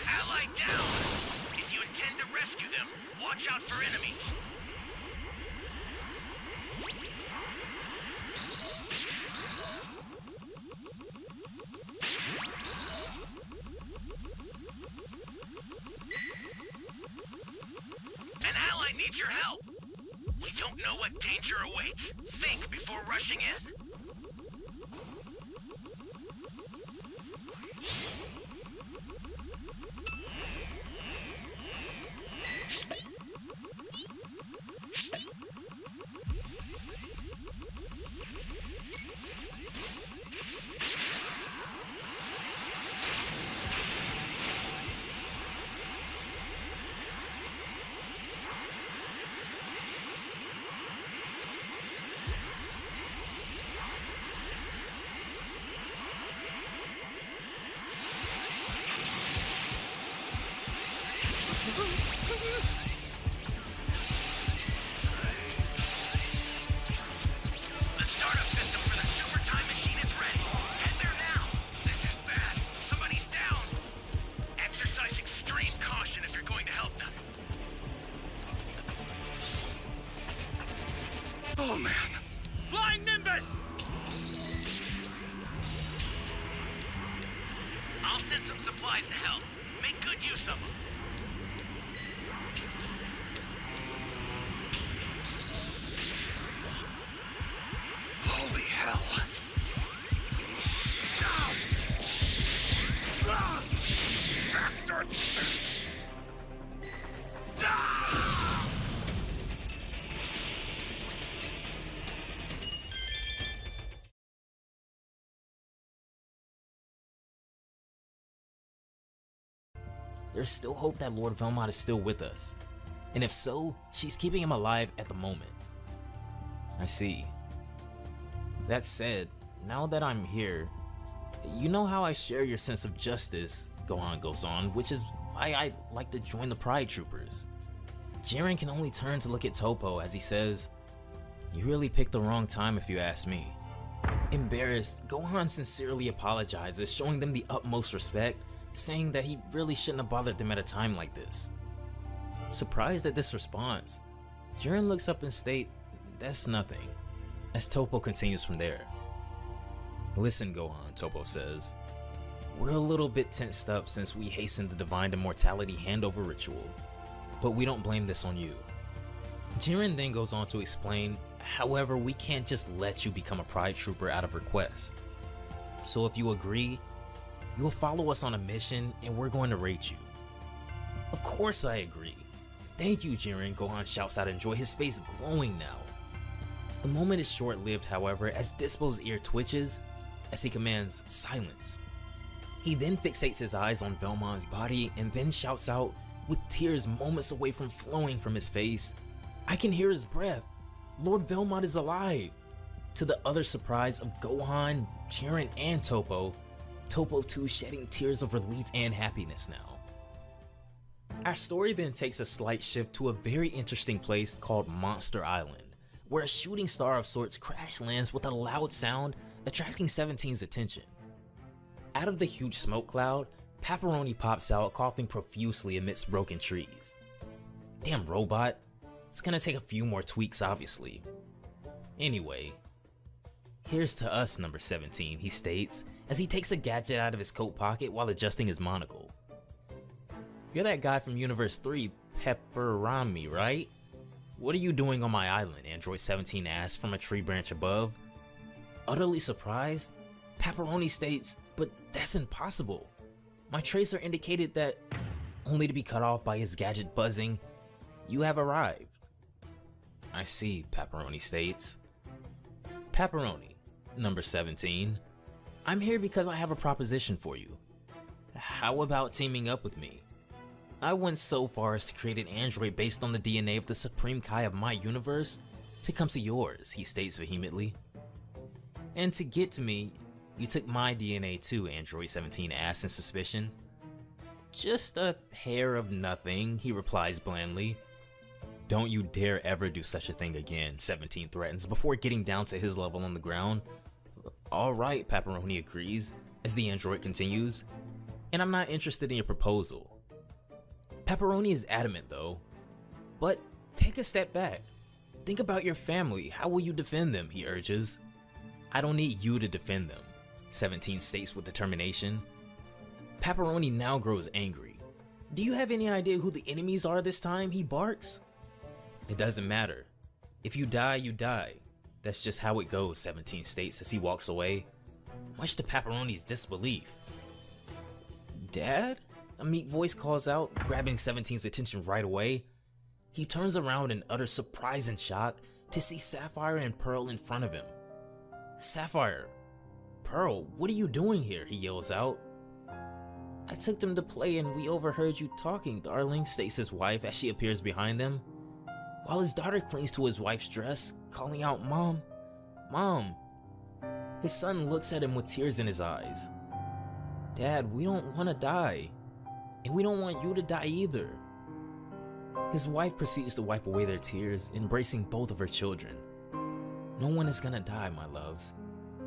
Ally down! If you intend to rescue them, watch out for enemies. An ally needs your help. We don't know what danger awaits. Think before rushing in. The startup system for the super time machine is ready. Head there now. This is bad. Somebody's down. Exercise extreme caution if you're going to help them. Oh man. Flying Nimbus! I'll send some supplies to help. Make good use of them. Holy hell. Bastard! there's still hope that Lord Velmont is still with us. And if so, she's keeping him alive at the moment. I see. That said, now that I'm here, you know how I share your sense of justice, Gohan goes on, which is why I like to join the Pride Troopers. Jiren can only turn to look at Toppo as he says, "You really picked the wrong time if you ask me." Embarrassed, Gohan sincerely apologizes, showing them the utmost respect, saying that he really shouldn't have bothered them at a time like this. Surprised at this response, Jiren looks up and states, "That's nothing," as Toppo continues from there. "Listen, Gohan," Toppo says, "we're a little bit tensed up since we hastened the Divine Immortality handover ritual, but we don't blame this on you." Jiren then goes on to explain, "However, we can't just let you become a Pride Trooper out of request. So if you agree, you'll follow us on a mission and we're going to rate you." "Of course I agree. Thank you, Jiren," Gohan shouts out in joy, his face glowing now. The moment is short-lived, however, as Dispo's ear twitches as he commands silence. He then fixates his eyes on Velmont's body and then shouts out, with tears moments away from flowing from his face, "I can hear his breath. Lord Velmont is alive!" To the utter surprise of Gohan, Jiren, and Toppo too shedding tears of relief and happiness now. Our story then takes a slight shift to a very interesting place called Monster Island, where a shooting star of sorts crash lands with a loud sound, attracting 17's attention. Out of the huge smoke cloud, Pepperoni pops out, coughing profusely amidst broken trees. Damn robot, it's gonna take a few more tweaks obviously. Anyway, here's to us, number 17, he states, as he takes a gadget out of his coat pocket while adjusting his monocle. "You're that guy from Universe 3, Pepperami, right? What are you doing on my island?" Android 17 asks from a tree branch above. Utterly surprised, Pepperoni states, "But that's impossible. My tracer indicated that," only to be cut off by his gadget buzzing, "You have arrived." "I see," Pepperoni states. "Pepperoni, number 17, I'm here because I have a proposition for you. How about teaming up with me? I went so far as to create an android based on the DNA of the Supreme Kai of my universe to come to yours," he states vehemently. "And to get to me, you took my DNA too," Android 17 asks in suspicion. "Just a hair of nothing," he replies blandly. "Don't you dare ever do such a thing again," 17 threatens before getting down to his level on the ground. "Alright," Pepperoni agrees, as the android continues, "and I'm not interested in your proposal." Pepperoni is adamant though. "But take a step back. Think about your family. How will you defend them?" he urges. "I don't need you to defend them," 17 states with determination. Pepperoni now grows angry. "Do you have any idea who the enemies are this time?" he barks. "It doesn't matter. If you die, you die. That's just how it goes," 17 states as he walks away, much to Pepperoni's disbelief. "Dad?" a meek voice calls out, grabbing 17's attention right away. He turns around in utter surprise and shock to see Sapphire and Pearl in front of him. "Sapphire, Pearl, what are you doing here?" he yells out. "I took them to play and we overheard you talking, darling," states his wife as she appears behind them, while his daughter clings to his wife's dress, calling out, "Mom, Mom." His son looks at him with tears in his eyes. "Dad, we don't want to die. And we don't want you to die either." His wife proceeds to wipe away their tears, embracing both of her children. "No one is gonna die, my loves.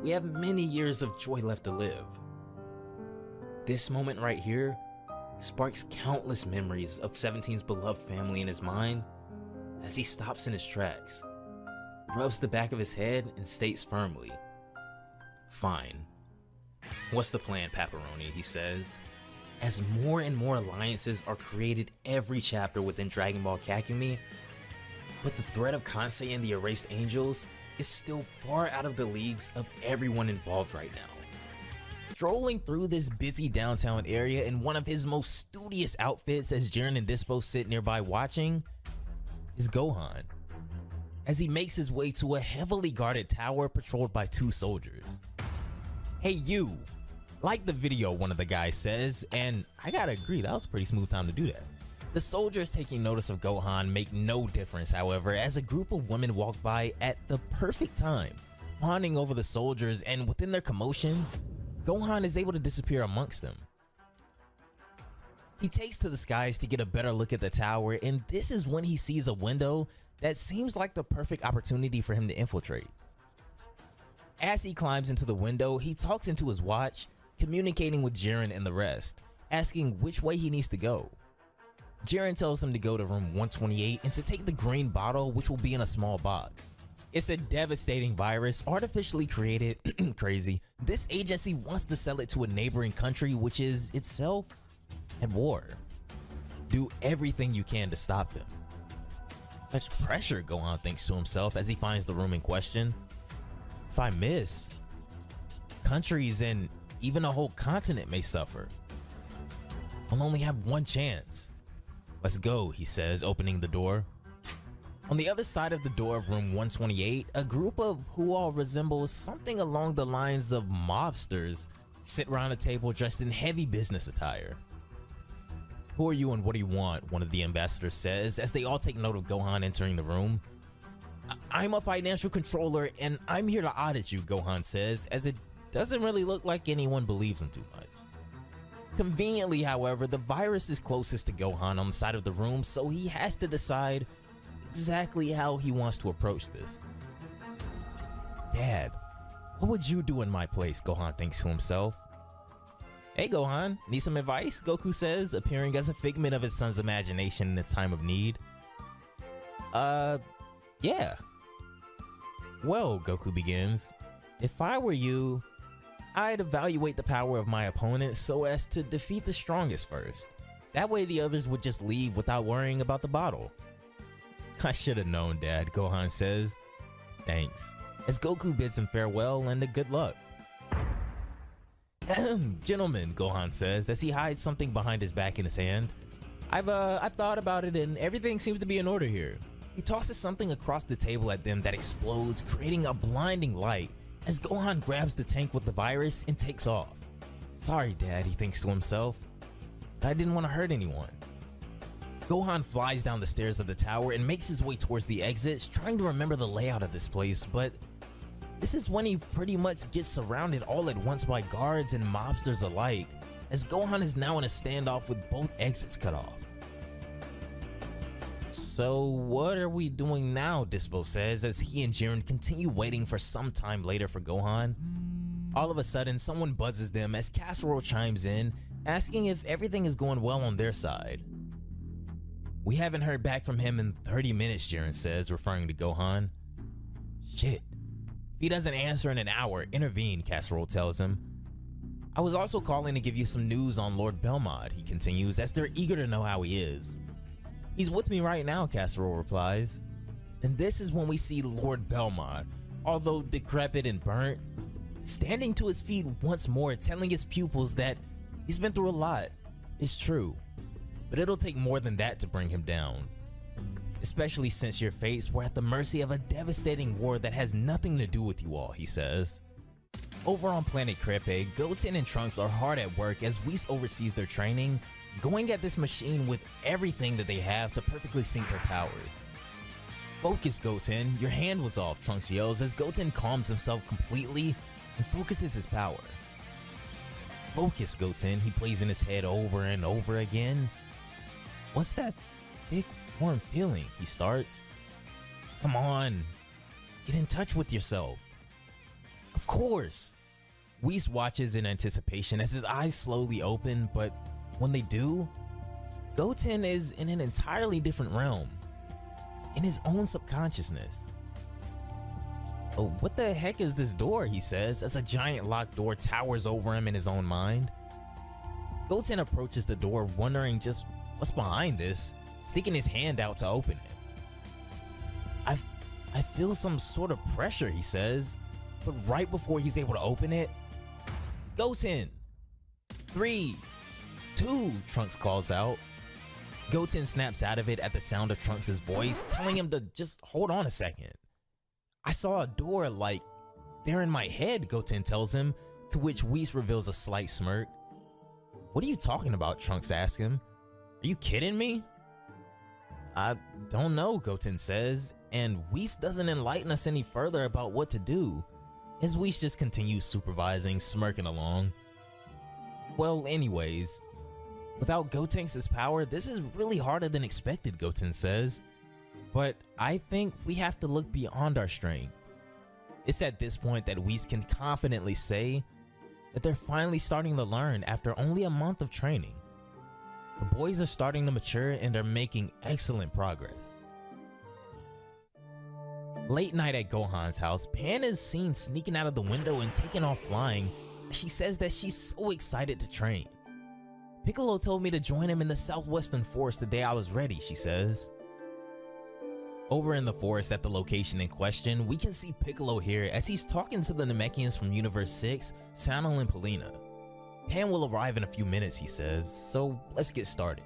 We have many years of joy left to live." This moment right here sparks countless memories of 17's beloved family in his mind as he stops in his tracks, rubs the back of his head, and states firmly, "Fine. What's the plan, Pepperoni?" he says, as more and more alliances are created every chapter within Dragon Ball Kakumi, but the threat of Kansei and the Erased Angels is still far out of the leagues of everyone involved right now. Strolling through this busy downtown area in one of his most studious outfits as Jiren and Dispo sit nearby watching is Gohan, as he makes his way to a heavily guarded tower patrolled by 2 soldiers. "Hey you, Like the video, one of the guys says, and I gotta agree, that was a pretty smooth time to do that. The soldiers taking notice of Gohan make no difference, however, as a group of women walk by at the perfect time, fawning over the soldiers, and within their commotion, Gohan is able to disappear amongst them. He takes to the skies to get a better look at the tower, and this is when he sees a window that seems like the perfect opportunity for him to infiltrate. As he climbs into the window, he talks into his watch, communicating with Jiren and the rest, asking which way he needs to go. Jiren tells him to go to room 128 and to take the green bottle, which will be in a small box. It's a devastating virus, artificially created. Crazy. This agency wants to sell it to a neighboring country, which is itself at war. Do everything you can to stop them. Such pressure, Gohan thinks to himself as he finds the room in question. If I miss, countries and even a whole continent may suffer. I'll only have one chance. Let's go, he says, opening the door. On the other side of the door of room 128, a group of who all resemble something along the lines of mobsters sit around a table dressed in heavy business attire. Who are you and what do you want? One of the ambassadors says as they all take note of Gohan entering the room. I'm a financial controller and I'm here to audit you, Gohan says, as it doesn't really look like anyone believes him too much. Conveniently, however, the virus is closest to Gohan on the side of the room, so he has to decide exactly how he wants to approach this. Dad, what would you do in my place? Gohan thinks to himself. Hey Gohan, need some advice? Goku says, appearing as a figment of his son's imagination in a time of need. Yeah. Well, Goku begins, if I were you, I'd evaluate the power of my opponent so as to defeat the strongest first. That way the others would just leave without worrying about the bottle. I should have known, Dad, Gohan says. Thanks. As Goku bids him farewell and a good luck. Gentlemen, Gohan says as he hides something behind his back in his hand. I've thought about it and everything seems to be in order here. He tosses something across the table at them that explodes, creating a blinding light as Gohan grabs the tank with the virus and takes off. Sorry, Dad, he thinks to himself, but I didn't want to hurt anyone. Gohan flies down the stairs of the tower and makes his way towards the exits, trying to remember the layout of this place, but this is when he pretty much gets surrounded all at once by guards and mobsters alike, as Gohan is now in a standoff with both exits cut off. So what are we doing now, Dispo says as he and Jiren continue waiting for some time later for Gohan. All of a sudden, someone buzzes them as Casserole chimes in, asking if everything is going well on their side. We haven't heard back from him in 30 minutes, Jiren says, referring to Gohan. Shit. If he doesn't answer in an hour, intervene, Casserole tells him. I was also calling to give you some news on Lord Belmod, he continues, as they're eager to know how he is. He's with me right now, Casserole replies. And this is when we see Lord Belmod, although decrepit and burnt, standing to his feet once more, telling his pupils that he's been through a lot. It's true, but it'll take more than that to bring him down. Especially since your fates were at the mercy of a devastating war that has nothing to do with you all, he says. Over on planet Crepe, Goten and Trunks are hard at work as Whis oversees their training, going at this machine with everything that they have to perfectly sync their powers. Focus, Goten, your hand was off, Trunks yells as Goten calms himself completely and focuses his power. Focus, Goten, he plays in his head over and over again. What's that thick, warm feeling? He starts. Come on, get in touch with yourself. Of course. Whis watches in anticipation as his eyes slowly open, but when they do, Goten is in an entirely different realm, in his own subconsciousness. Oh, what the heck is this door, he says, as a giant locked door towers over him in his own mind. Goten approaches the door, wondering just what's behind this, sticking his hand out to open it. I feel some sort of pressure, he says, but right before he's able to open it, Goten! 3, 2, Trunks calls out. Goten snaps out of it at the sound of Trunks' voice, telling him to just hold on a second. I saw a door like there in my head, Goten tells him, To which Whis reveals a slight smirk. What are you talking about? Trunks asks him. Are you kidding me? I don't know, Goten says, and Whis doesn't enlighten us any further about what to do, as Whis just continues supervising, smirking along. Well, anyways, without Gotenks' power, this is really harder than expected, Goten says. But I think we have to look beyond our strength. It's at this point that Whis can confidently say that they're finally starting to learn after only a month of training. The boys are starting to mature and are making excellent progress. Late night at Gohan's house, Pan is seen sneaking out of the window and taking off flying. She says that she's so excited to train. Piccolo told me to join him in the southwestern forest the day I was ready, she says. Over in the forest at the location in question, we can see Piccolo here as he's talking to the Namekians from Universe 6, Sanel and Polina. Pan will arrive in a few minutes, he says, so let's get started.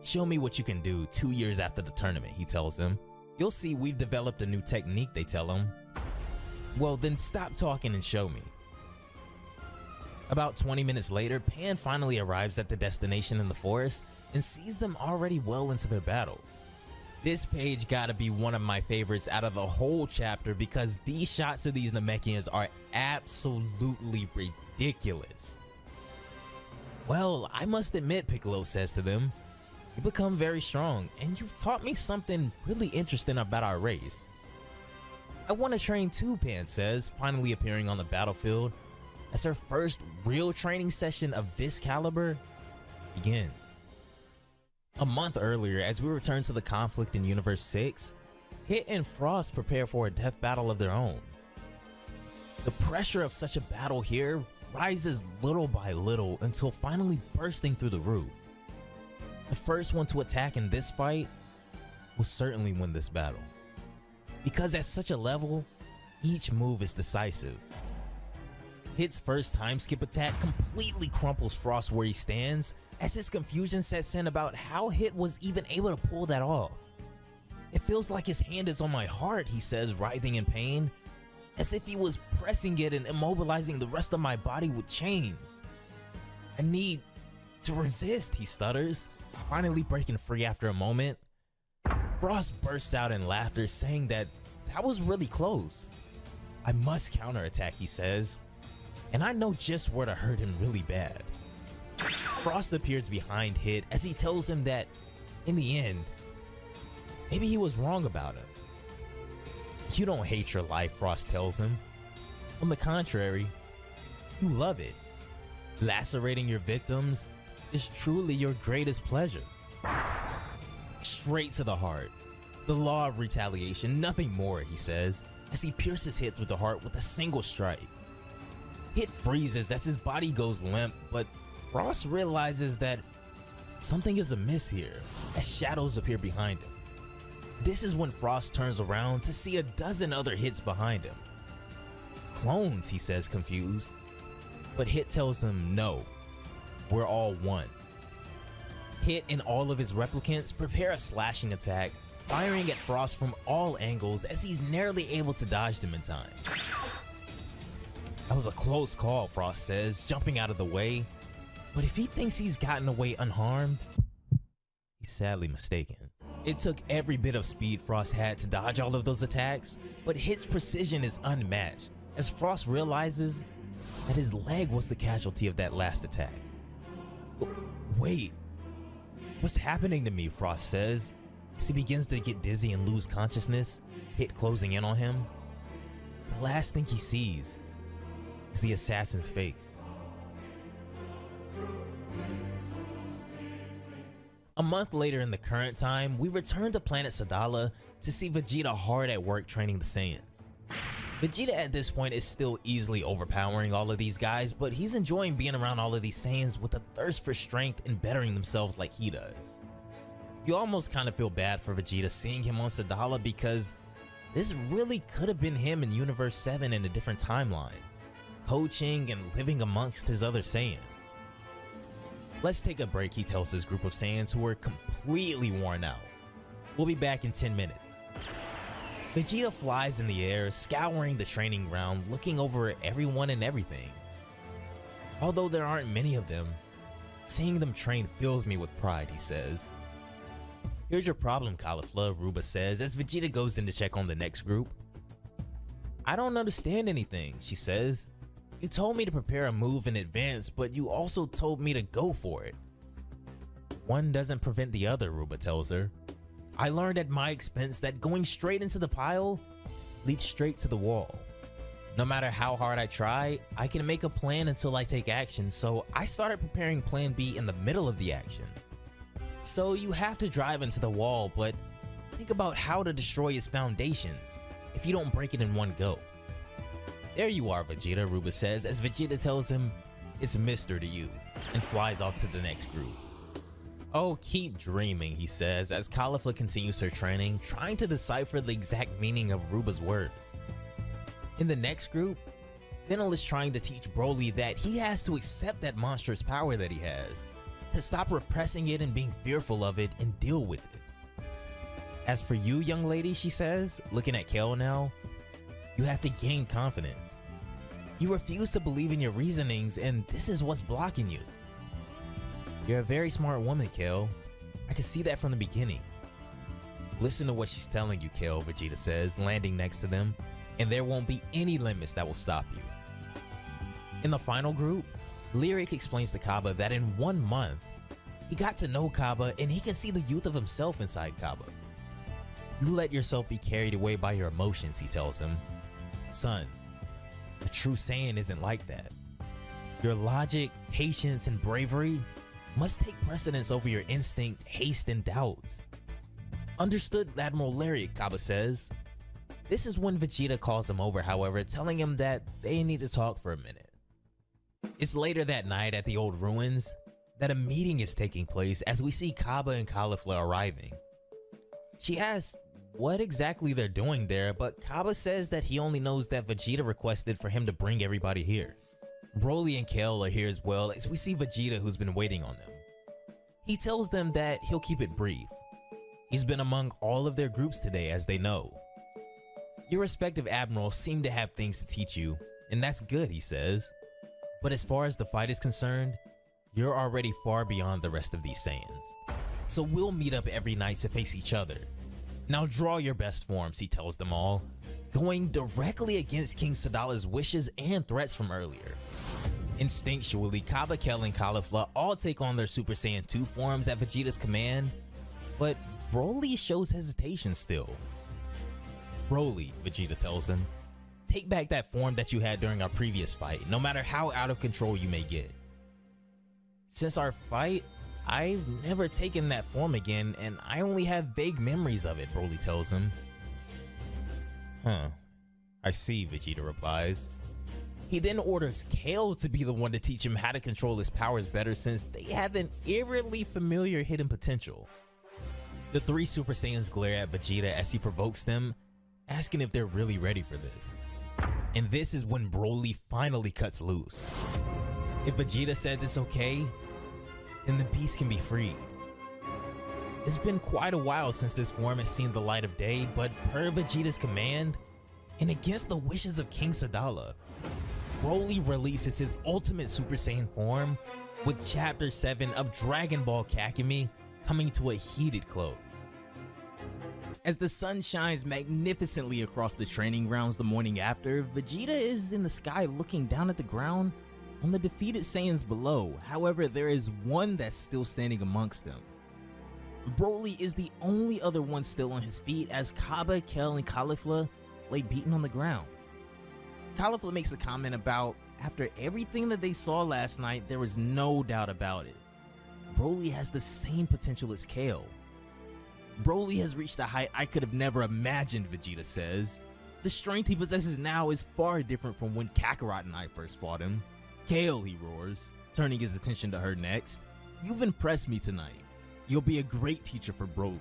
Show me what you can do 2 years after the tournament, he tells them. You'll see we've developed a new technique, they tell him. Well, then stop talking and show me. About 20 minutes later, Pan finally arrives at the destination in the forest and sees them already well into their battle. This page gotta be one of my favorites out of the whole chapter because these shots of these Namekians are absolutely ridiculous. Well, I must admit, Piccolo says to them, you become very strong and you've taught me something really interesting about our race. I want to train too, Pan says, finally appearing on the battlefield as her first real training session of this caliber begins. A month earlier, as we return to the conflict in Universe 6, Hit and Frost prepare for a death battle of their own. The pressure of such a battle here rises little by little until finally bursting through the roof. The first one to attack in this fight will certainly win this battle, because at such a level, each move is decisive. Hit's first time skip attack completely crumples Frost where he stands, as his confusion sets in about how Hit was even able to pull that off. It feels like his hand is on my heart, he says, writhing in pain, as if he was pressing it and immobilizing the rest of my body with chains. I need to resist, he stutters, finally breaking free after a moment. Frost bursts out in laughter, saying that was really close. I must counterattack, he says, and I know just where to hurt him really bad. Frost appears behind Hit as he tells him that, in the end, maybe he was wrong about him. You don't hate your life, Frost tells him. On the contrary, you love it. Lacerating your victims is truly your greatest pleasure. Straight to the heart. The law of retaliation, nothing more, he says, as he pierces Hit through the heart with a single strike. Hit freezes as his body goes limp, but Frost realizes that something is amiss here, as shadows appear behind him. This is when Frost turns around to see a dozen other Hits behind him. Clones, he says, confused. But Hit tells him no, we're all one. Hit and all of his replicants prepare a slashing attack, firing at Frost from all angles as he's narrowly able to dodge them in time. That was a close call, Frost says, jumping out of the way. But if he thinks he's gotten away unharmed, he's sadly mistaken. It took every bit of speed Frost had to dodge all of those attacks, but Hit's precision is unmatched, as Frost realizes that his leg was the casualty of that last attack. Wait, what's happening to me, Frost says, as he begins to get dizzy and lose consciousness, Hit closing in on him. The last thing he sees is the assassin's face. A month later in the current time, we return to planet Sadala to see Vegeta hard at work training the Saiyans. Vegeta at this point is still easily overpowering all of these guys, but he's enjoying being around all of these Saiyans with a thirst for strength and bettering themselves like he does. You almost kind of feel bad for Vegeta seeing him on Sadala because this really could have been him in Universe 7 in a different timeline, coaching and living amongst his other Saiyans. Let's take a break, he tells his group of Saiyans who are completely worn out. We'll be back in 10 minutes. Vegeta flies in the air, scouring the training ground, looking over everyone and everything. Although there aren't many of them, seeing them train fills me with pride, he says. Here's your problem, Caulifla, Ruba says as Vegeta goes in to check on the next group. I don't understand anything, she says. You told me to prepare a move in advance, but you also told me to go for it. One doesn't prevent the other, Ruba tells her. I learned at my expense that going straight into the pile leads straight to the wall. No matter how hard I try, I can make a plan until I take action, so I started preparing plan B in the middle of the action. So you have to drive into the wall, but think about how to destroy its foundations if you don't break it in one go. There you are, Vegeta, Ruba says as Vegeta tells him it's Mr. to you and flies off to the next group. Oh, keep dreaming, he says as Caulifla continues her training, trying to decipher the exact meaning of Ruba's words. In the next group, Fennel is trying to teach Broly that he has to accept that monstrous power that he has, to stop repressing it and being fearful of it and deal with it. As for you, young lady, she says, looking at Kale now, you have to gain confidence. You refuse to believe in your reasonings, and this is what's blocking you. You're a very smart woman, Kale. I can see that from the beginning. Listen to what she's telling you, Kale, Vegeta says, landing next to them, and there won't be any limits that will stop you. In the final group, Lyric explains to Kaba that in 1 month, he got to know Kaba and he can see the youth of himself inside Kaba. You let yourself be carried away by your emotions, he tells him. Son, a true Saiyan isn't like that. Your logic, patience, and bravery must take precedence over your instinct, haste, and doubts. Understood, Admiral Lariat, Kaba says. This is when Vegeta calls him over, however, telling him that they need to talk for a minute. It's later that night at the old ruins that a meeting is taking place as we see Kaba and Caulifla arriving. She asks what exactly they're doing there, but Kaba says that he only knows that Vegeta requested for him to bring everybody here. Broly and Kale are here as well as we see Vegeta, who's been waiting on them. He tells them that he'll keep it brief. He's been among all of their groups today, as they know. Your respective admirals seem to have things to teach you, and that's good, he says. But as far as the fight is concerned, you're already far beyond the rest of these Saiyans. So we'll meet up every night to face each other. Now draw your best forms, he tells them all, going directly against King Sadala's wishes and threats from earlier. Instinctually, Kaba, Kel, and Caulifla all take on their Super Saiyan 2 forms at Vegeta's command, but Broly shows hesitation still. Broly, Vegeta tells him, take back that form that you had during our previous fight, no matter how out of control you may get. Since our fight, I've never taken that form again, and I only have vague memories of it, Broly tells him. I see, Vegeta replies. He then orders Kale to be the one to teach him how to control his powers better since they have an eerily familiar hidden potential. The 3 Super Saiyans glare at Vegeta as he provokes them, asking if they're really ready for this. And this is when Broly finally cuts loose. If Vegeta says it's okay, then the beast can be freed. It's been quite a while since this form has seen the light of day, but per Vegeta's command, and against the wishes of King Sadala, Broly releases his ultimate Super Saiyan form, with Chapter 7 of Dragon Ball Kakami coming to a heated close. As the sun shines magnificently across the training grounds the morning after, Vegeta is in the sky looking down at the ground on the defeated Saiyans below. However, there is one that's still standing amongst them. Broly is the only other one still on his feet as Kaba, Kel, and Caulifla lay beaten on the ground. Caulifla makes a comment about after everything that they saw last night, there was no doubt about it. Broly has the same potential as Kale. Broly has reached a height I could have never imagined, Vegeta says. The strength he possesses now is far different from when Kakarot and I first fought him. Kale, he roars, turning his attention to her next. You've impressed me tonight. You'll be a great teacher for Broly.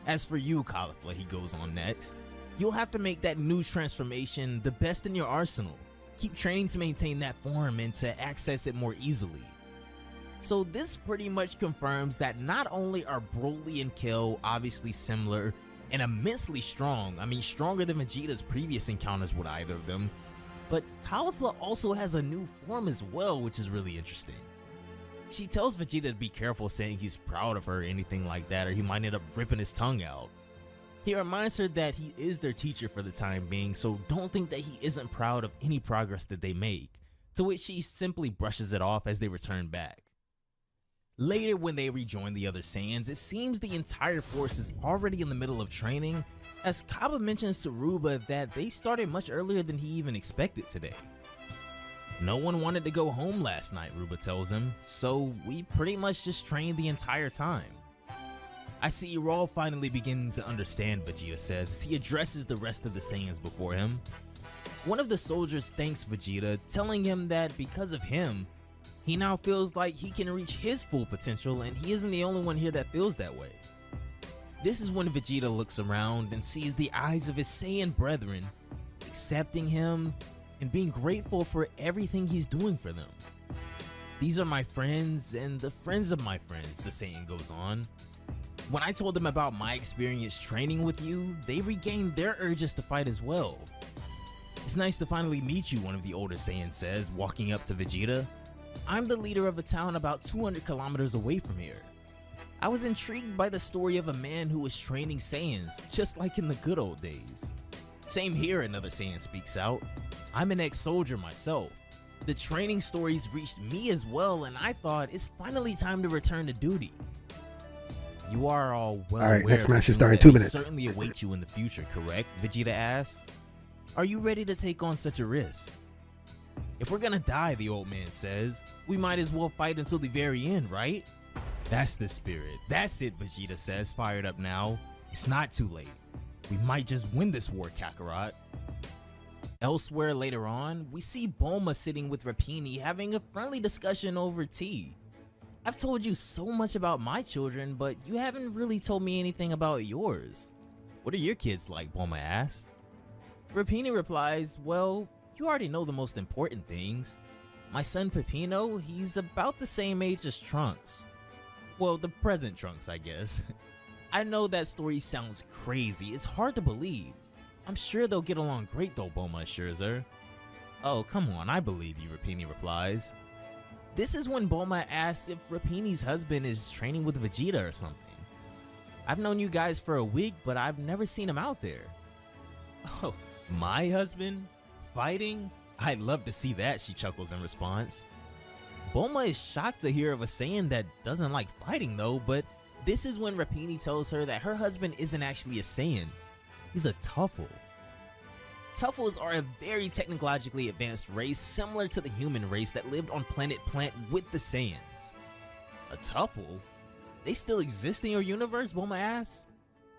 As for you, Caulifla, he goes on next. You'll have to make that new transformation the best in your arsenal. Keep training to maintain that form and to access it more easily. So this pretty much confirms that not only are Broly and Kale obviously similar and immensely strong, I mean stronger than Vegeta's previous encounters with either of them, but Caulifla also has a new form as well, which is really interesting. She tells Vegeta to be careful saying he's proud of her or anything like that, or he might end up ripping his tongue out. He reminds her that he is their teacher for the time being, so don't think that he isn't proud of any progress that they make, to which she simply brushes it off as they return back. Later, when they rejoin the other Saiyans, it seems the entire force is already in the middle of training, as Kaba mentions to Ruba that they started much earlier than he even expected today. No one wanted to go home last night, Ruba tells him, so we pretty much just trained the entire time. I see Raw finally begins to understand, Vegeta says, as he addresses the rest of the Saiyans before him. One of the soldiers thanks Vegeta, telling him that because of him, he now feels like he can reach his full potential, and he isn't the only one here that feels that way. This is when Vegeta looks around and sees the eyes of his Saiyan brethren, accepting him and being grateful for everything he's doing for them. These are my friends and the friends of my friends, the Saiyan goes on. When I told them about my experience training with you, they regained their urges to fight as well. It's nice to finally meet you, one of the older Saiyans says, walking up to Vegeta. I'm the leader of a town about 200 kilometers away from here. I was intrigued by the story of a man who was training Saiyans, just like in the good old days. Same here, another Saiyan speaks out. I'm an ex-soldier myself. The training stories reached me as well, and I thought it's finally time to return to duty. You are all well aware aware next match should that start in may 2 minutes. certainly await you in the future, correct? Vegeta asks. Are you ready to take on such a risk? If we're gonna die, the old man says, we might as well fight until the very end, right? That's the spirit. That's it, Vegeta says, fired up now. It's not too late. We might just win this war, Kakarot. Elsewhere later on, we see Bulma sitting with Rapini having a friendly discussion over tea. I've told you so much about my children, but you haven't really told me anything about yours. What are your kids like, Bulma asks. Rapini replies, well, you already know the most important things. My son Peppino, he's about the same age as Trunks. Well, the present Trunks, I guess. I know that story sounds crazy, it's hard to believe. I'm sure they'll get along great though, Bulma assures her. Oh, come on, I believe you, Rapini replies. This is when Bulma asks if Rapini's husband is training with Vegeta or something. I've known you guys for a week, but I've never seen him out there. Oh, my husband? Fighting? I'd love to see that, she chuckles in response. Bulma is shocked to hear of a Saiyan that doesn't like fighting though, but this is when Rapini tells her that her husband isn't actually a Saiyan. He's a Tuffle. Tuffles are a very technologically advanced race similar to the human race that lived on planet Plant with the Saiyans. A Tuffle? They still exist in your universe, Bulma asks?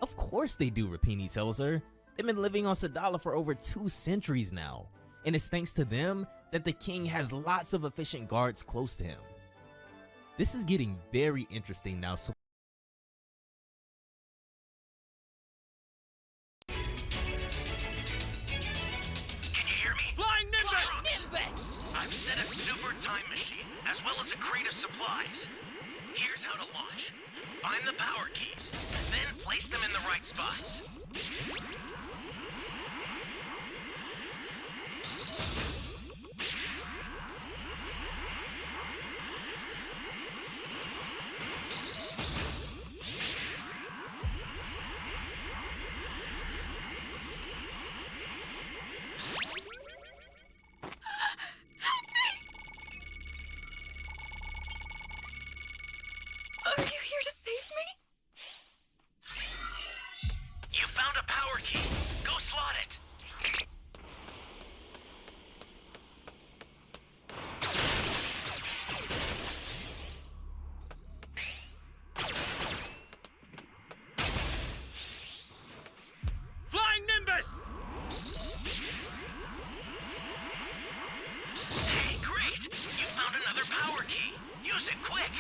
Of course they do, Rapini tells her. They've been living on Sadala for over 2 centuries now, and it's thanks to them that the king has lots of efficient guards close to him. This is getting very interesting now, so I've set a super time machine, as well as a crate of supplies. Here's how to launch. Find the power keys, then place them in the right spots. Are you here to save me? You found a power key. Go slot it. Flying Nimbus! Hey, great! You found another power key. Use it quick.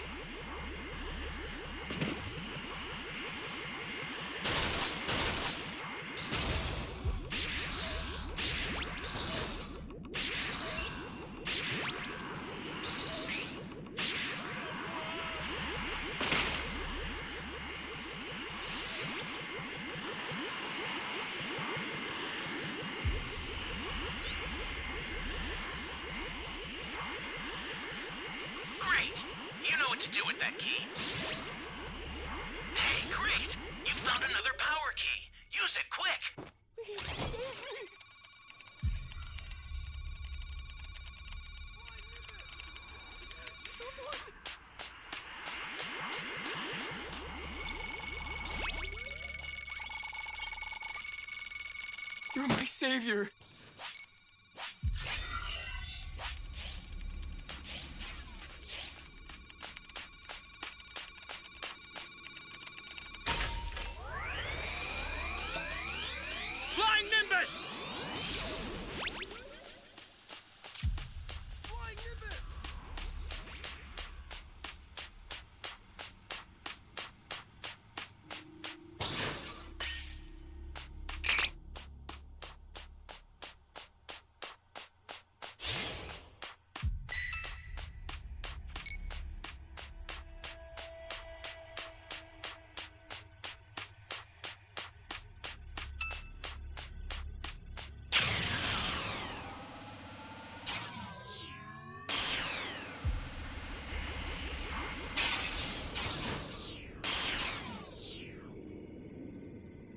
You know what to do with that key. Hey, great! You found another power key. Use it quick. You're my savior. Flying Nimbus!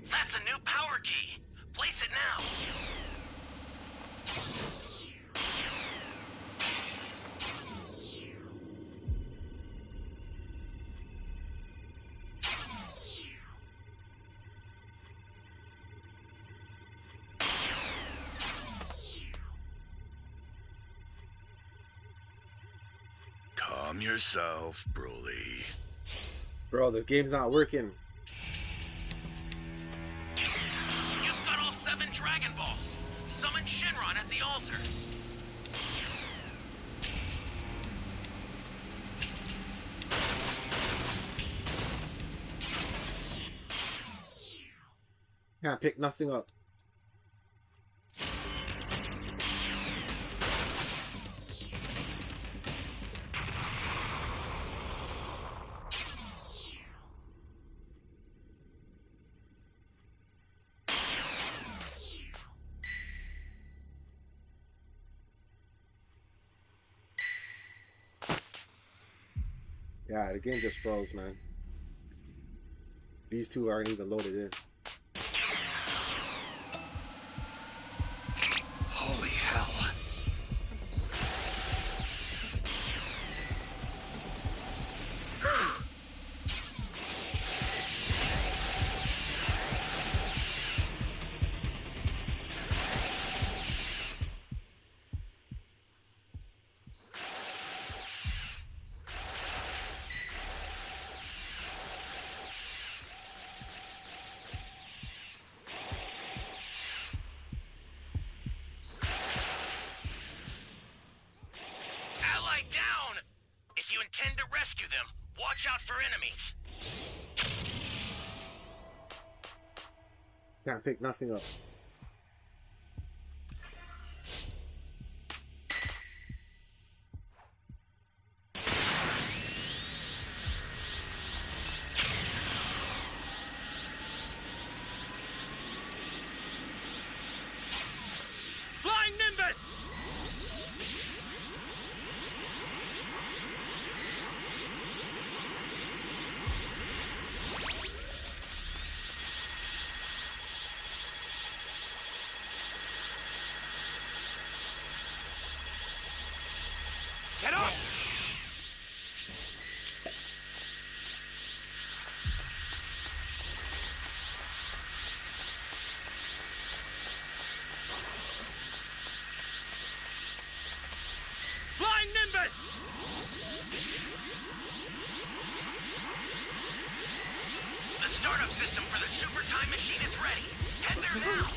That's a new power key. Place it now. Calm yourself, Broly. Bro, the game's not working. You've got all 7 Dragon Balls. Summon Shenron at the altar. Can't pick nothing up. Yeah, the game just froze, man. These two aren't even loaded in. Holy hell. Ally down! If you intend to rescue them, watch out for enemies. Can't pick nothing up. Flying Nimbus! Get up! Flying Nimbus! The startup system for the Super Time Machine is ready. Head there now.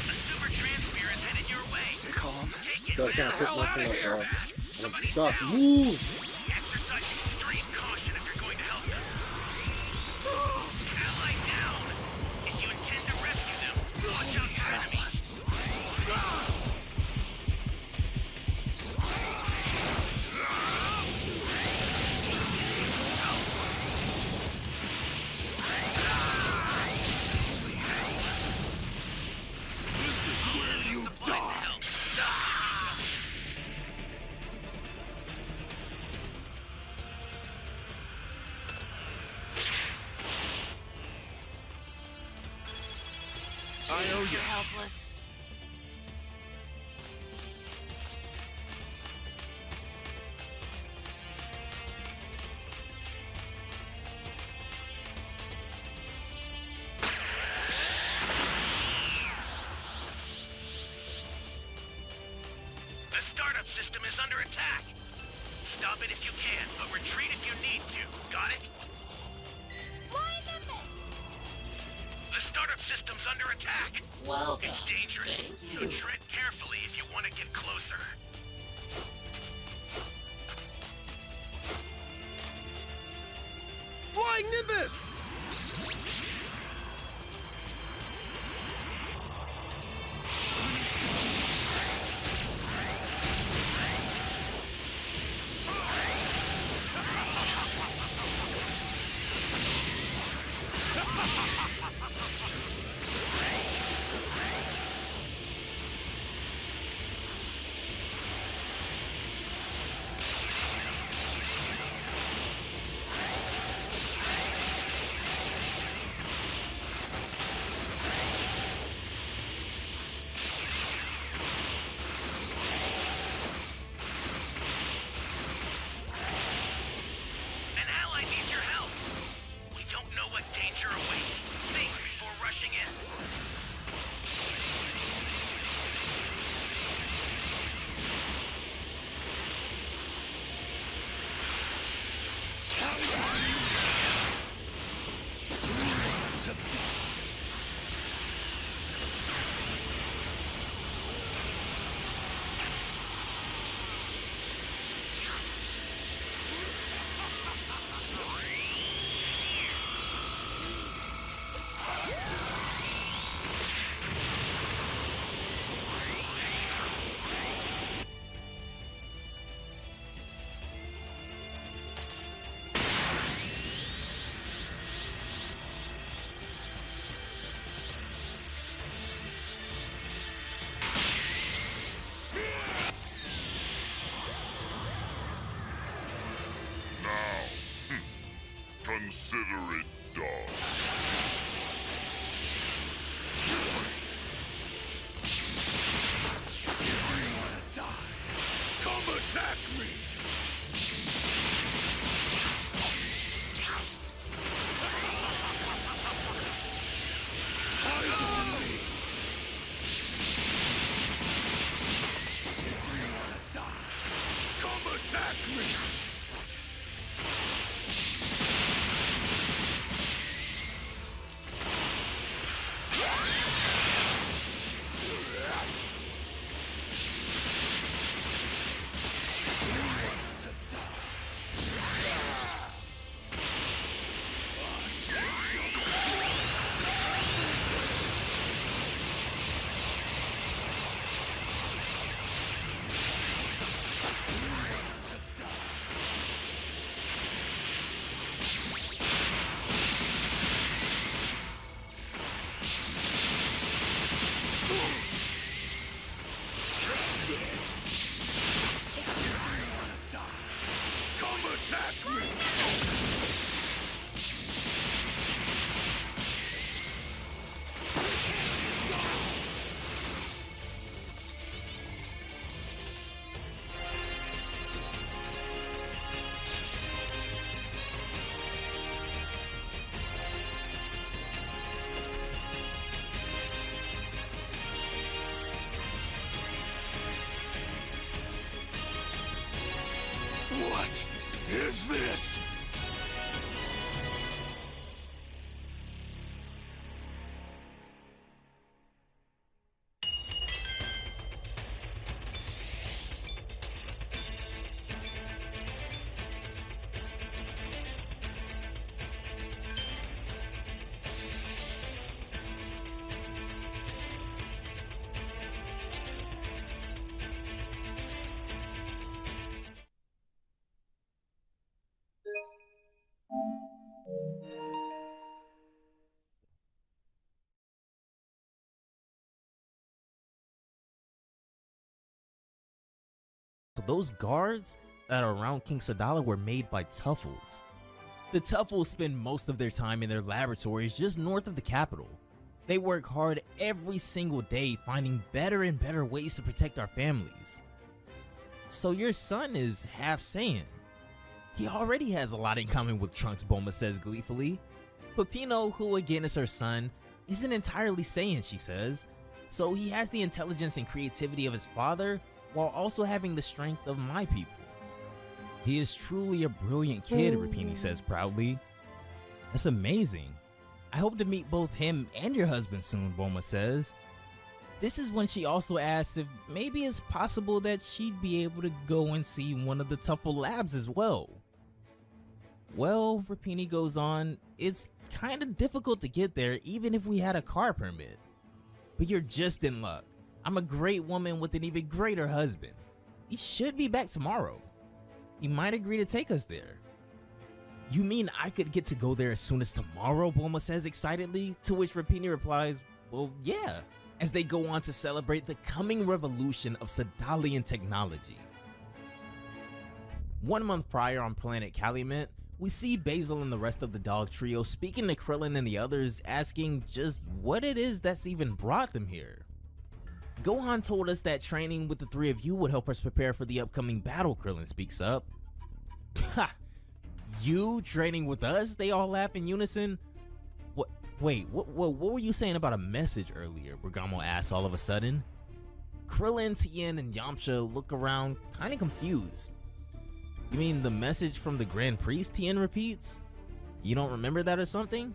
The Super Transfer is headed your way. Stay calm. Take it So I can't pick now. nothing up, bro. I'm Somebody stuck. down. Move! Exercise extreme caution if you're going to help them. Ally down. If you intend to rescue them, watch out for enemies. you. You're helpless. The startup system is under attack. Stop it if you can, but retreat if you need to. Got it? Flying Nimbus! The startup system's under attack. Welcome. It's dangerous, Thank so you. tread carefully if you want to get closer. Flying Nimbus! An ally needs your help. We don't know what danger awaits. Think before rushing in. Now, consider it done. Come attack me! Eyes on me! Come attack me! Come attack me! What is this? So those guards that are around King Sadala were made by Tuffles. The Tuffles spend most of their time in their laboratories just north of the capital. They work hard every single day finding better and better ways to protect our families. So your son is half Saiyan. He already has a lot in common with Trunks, Bulma says gleefully. Peppino, who again is her son, isn't entirely Saiyan, she says. So he has the intelligence and creativity of his father while also having the strength of my people. He is truly a brilliant kid, Rapini says proudly. That's amazing. I hope to meet both him and your husband soon, Bulma says. This is when she also asks if maybe it's possible that she'd be able to go and see one of the Tuffle labs as well. Well, Rapini goes on, it's kind of difficult to get there even if we had a car permit. But you're just in luck. I'm a great woman with an even greater husband. He should be back tomorrow. He might agree to take us there. You mean I could get to go there as soon as tomorrow, Bulma says excitedly, to which Rapini replies, well, yeah, as they go on to celebrate the coming revolution of Sadalian technology. 1 month prior on planet Calumet, we see Basil and the rest of the dog trio speaking to Krillin and the others, asking just what it is that's even brought them here. Gohan told us that training with the three of you would help us prepare for the upcoming battle, Krillin speaks up. Ha! You training with us? They all laugh in unison. What were you saying about a message earlier? Bergamo asks all of a sudden. Krillin, Tien, and Yamcha look around kinda confused. You mean the message from the Grand Priest, Tien repeats? You don't remember that or something?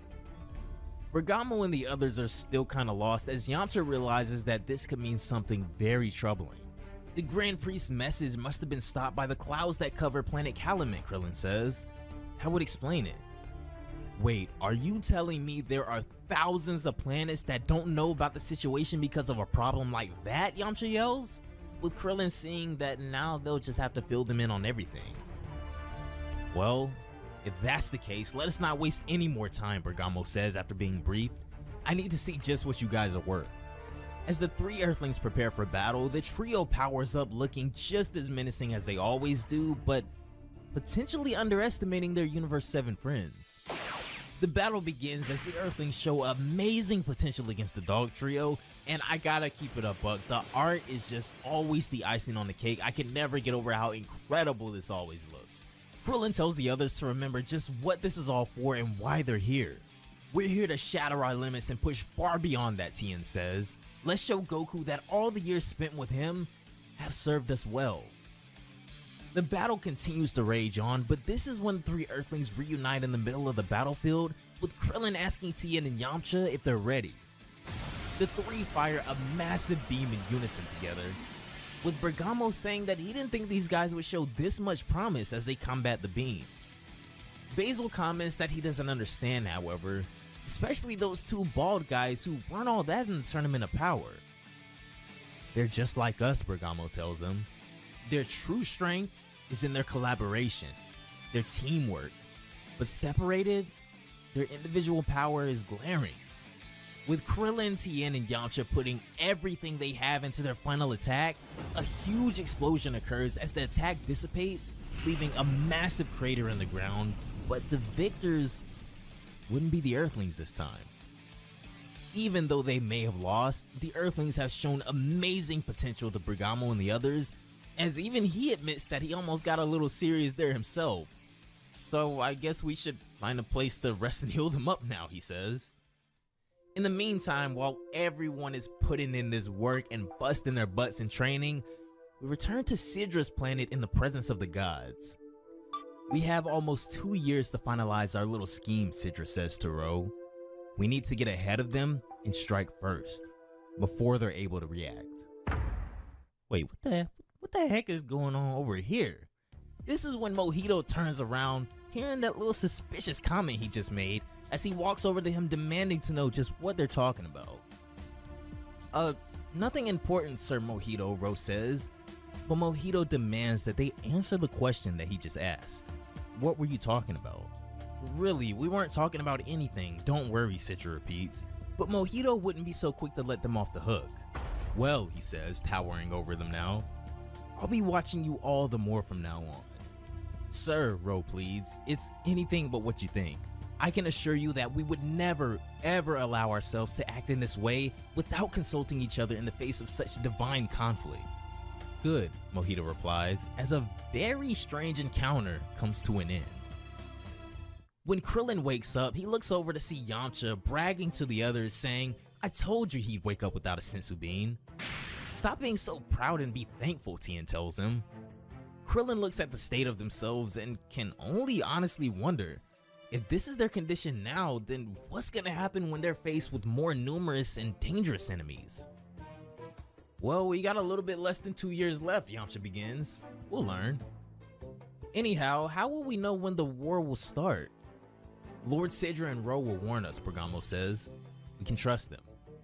Bergamo and the others are still kinda lost as Yamcha realizes that this could mean something very troubling. The Grand Priest's message must have been stopped by the clouds that cover planet Calumet, Krillin says. That would explain it. Wait, are you telling me there are thousands of planets that don't know about the situation because of a problem like that, Yamcha yells? With Krillin seeing that now they'll just have to fill them in on everything. Well, if that's the case, let us not waste any more time, Bergamo says after being briefed. I need to see just what you guys are worth. As the three Earthlings prepare for battle, the trio powers up looking just as menacing as they always do, but potentially underestimating their Universe 7 friends. The battle begins as the Earthlings show amazing potential against the dog trio, and I gotta keep it up, Buck. The art is just always the icing on the cake. I can never get over how incredible this always looks. Krillin tells the others to remember just what this is all for and why they're here. We're here to shatter our limits and push far beyond that, Tien says. Let's show Goku that all the years spent with him have served us well. The battle continues to rage on, but this is when the three Earthlings reunite in the middle of the battlefield, with Krillin asking Tien and Yamcha if they're ready. The three fire a massive beam in unison together, with Bergamo saying that he didn't think these guys would show this much promise as they combat the beam. Basil comments that he doesn't understand, however, especially those two bald guys who weren't all that in the Tournament of Power. They're just like us, Bergamo tells him. Their true strength is in their collaboration, their teamwork, but separated, their individual power is glaring. With Krillin, Tien, and Yamcha putting everything they have into their final attack, a huge explosion occurs as the attack dissipates, leaving a massive crater in the ground, but the victors wouldn't be the Earthlings this time. Even though they may have lost, the Earthlings have shown amazing potential to Bergamo and the others, as even he admits that he almost got a little serious there himself. So I guess we should find a place to rest and heal them up now, he says. In the meantime, while everyone is putting in this work and busting their butts in training, we return to Sidra's planet in the presence of the gods. We have almost 2 years to finalize our little scheme, Sidra says to Ro. We need to get ahead of them and strike first, before they're able to react. Wait, what the heck is going on over here? This is when Mojito turns around, hearing that little suspicious comment he just made, as he walks over to him demanding to know just what they're talking about. Nothing important, Sir Mojito, Ro says, but Mojito demands that they answer the question that he just asked. What were you talking about? Really, we weren't talking about anything, don't worry, Citra repeats, but Mojito wouldn't be so quick to let them off the hook. Well, he says, towering over them now, I'll be watching you all the more from now on. Sir, Ro pleads, it's anything but what you think. I can assure you that we would never, ever allow ourselves to act in this way without consulting each other in the face of such divine conflict. Good, Mojito replies, as a very strange encounter comes to an end. When Krillin wakes up, he looks over to see Yamcha bragging to the others, saying, "I told you he'd wake up without a senzu bean." "Stop being so proud and be thankful," Tien tells him. Krillin looks at the state of themselves and can only honestly wonder, if this is their condition now, then what's gonna happen when they're faced with more numerous and dangerous enemies? "Well, we got a little bit less than 2 years left," Yamcha begins. "We'll learn." "Anyhow, how will we know when the war will start?" "Lord Sidra and Ro will warn us," Bergamo says. "We can trust them."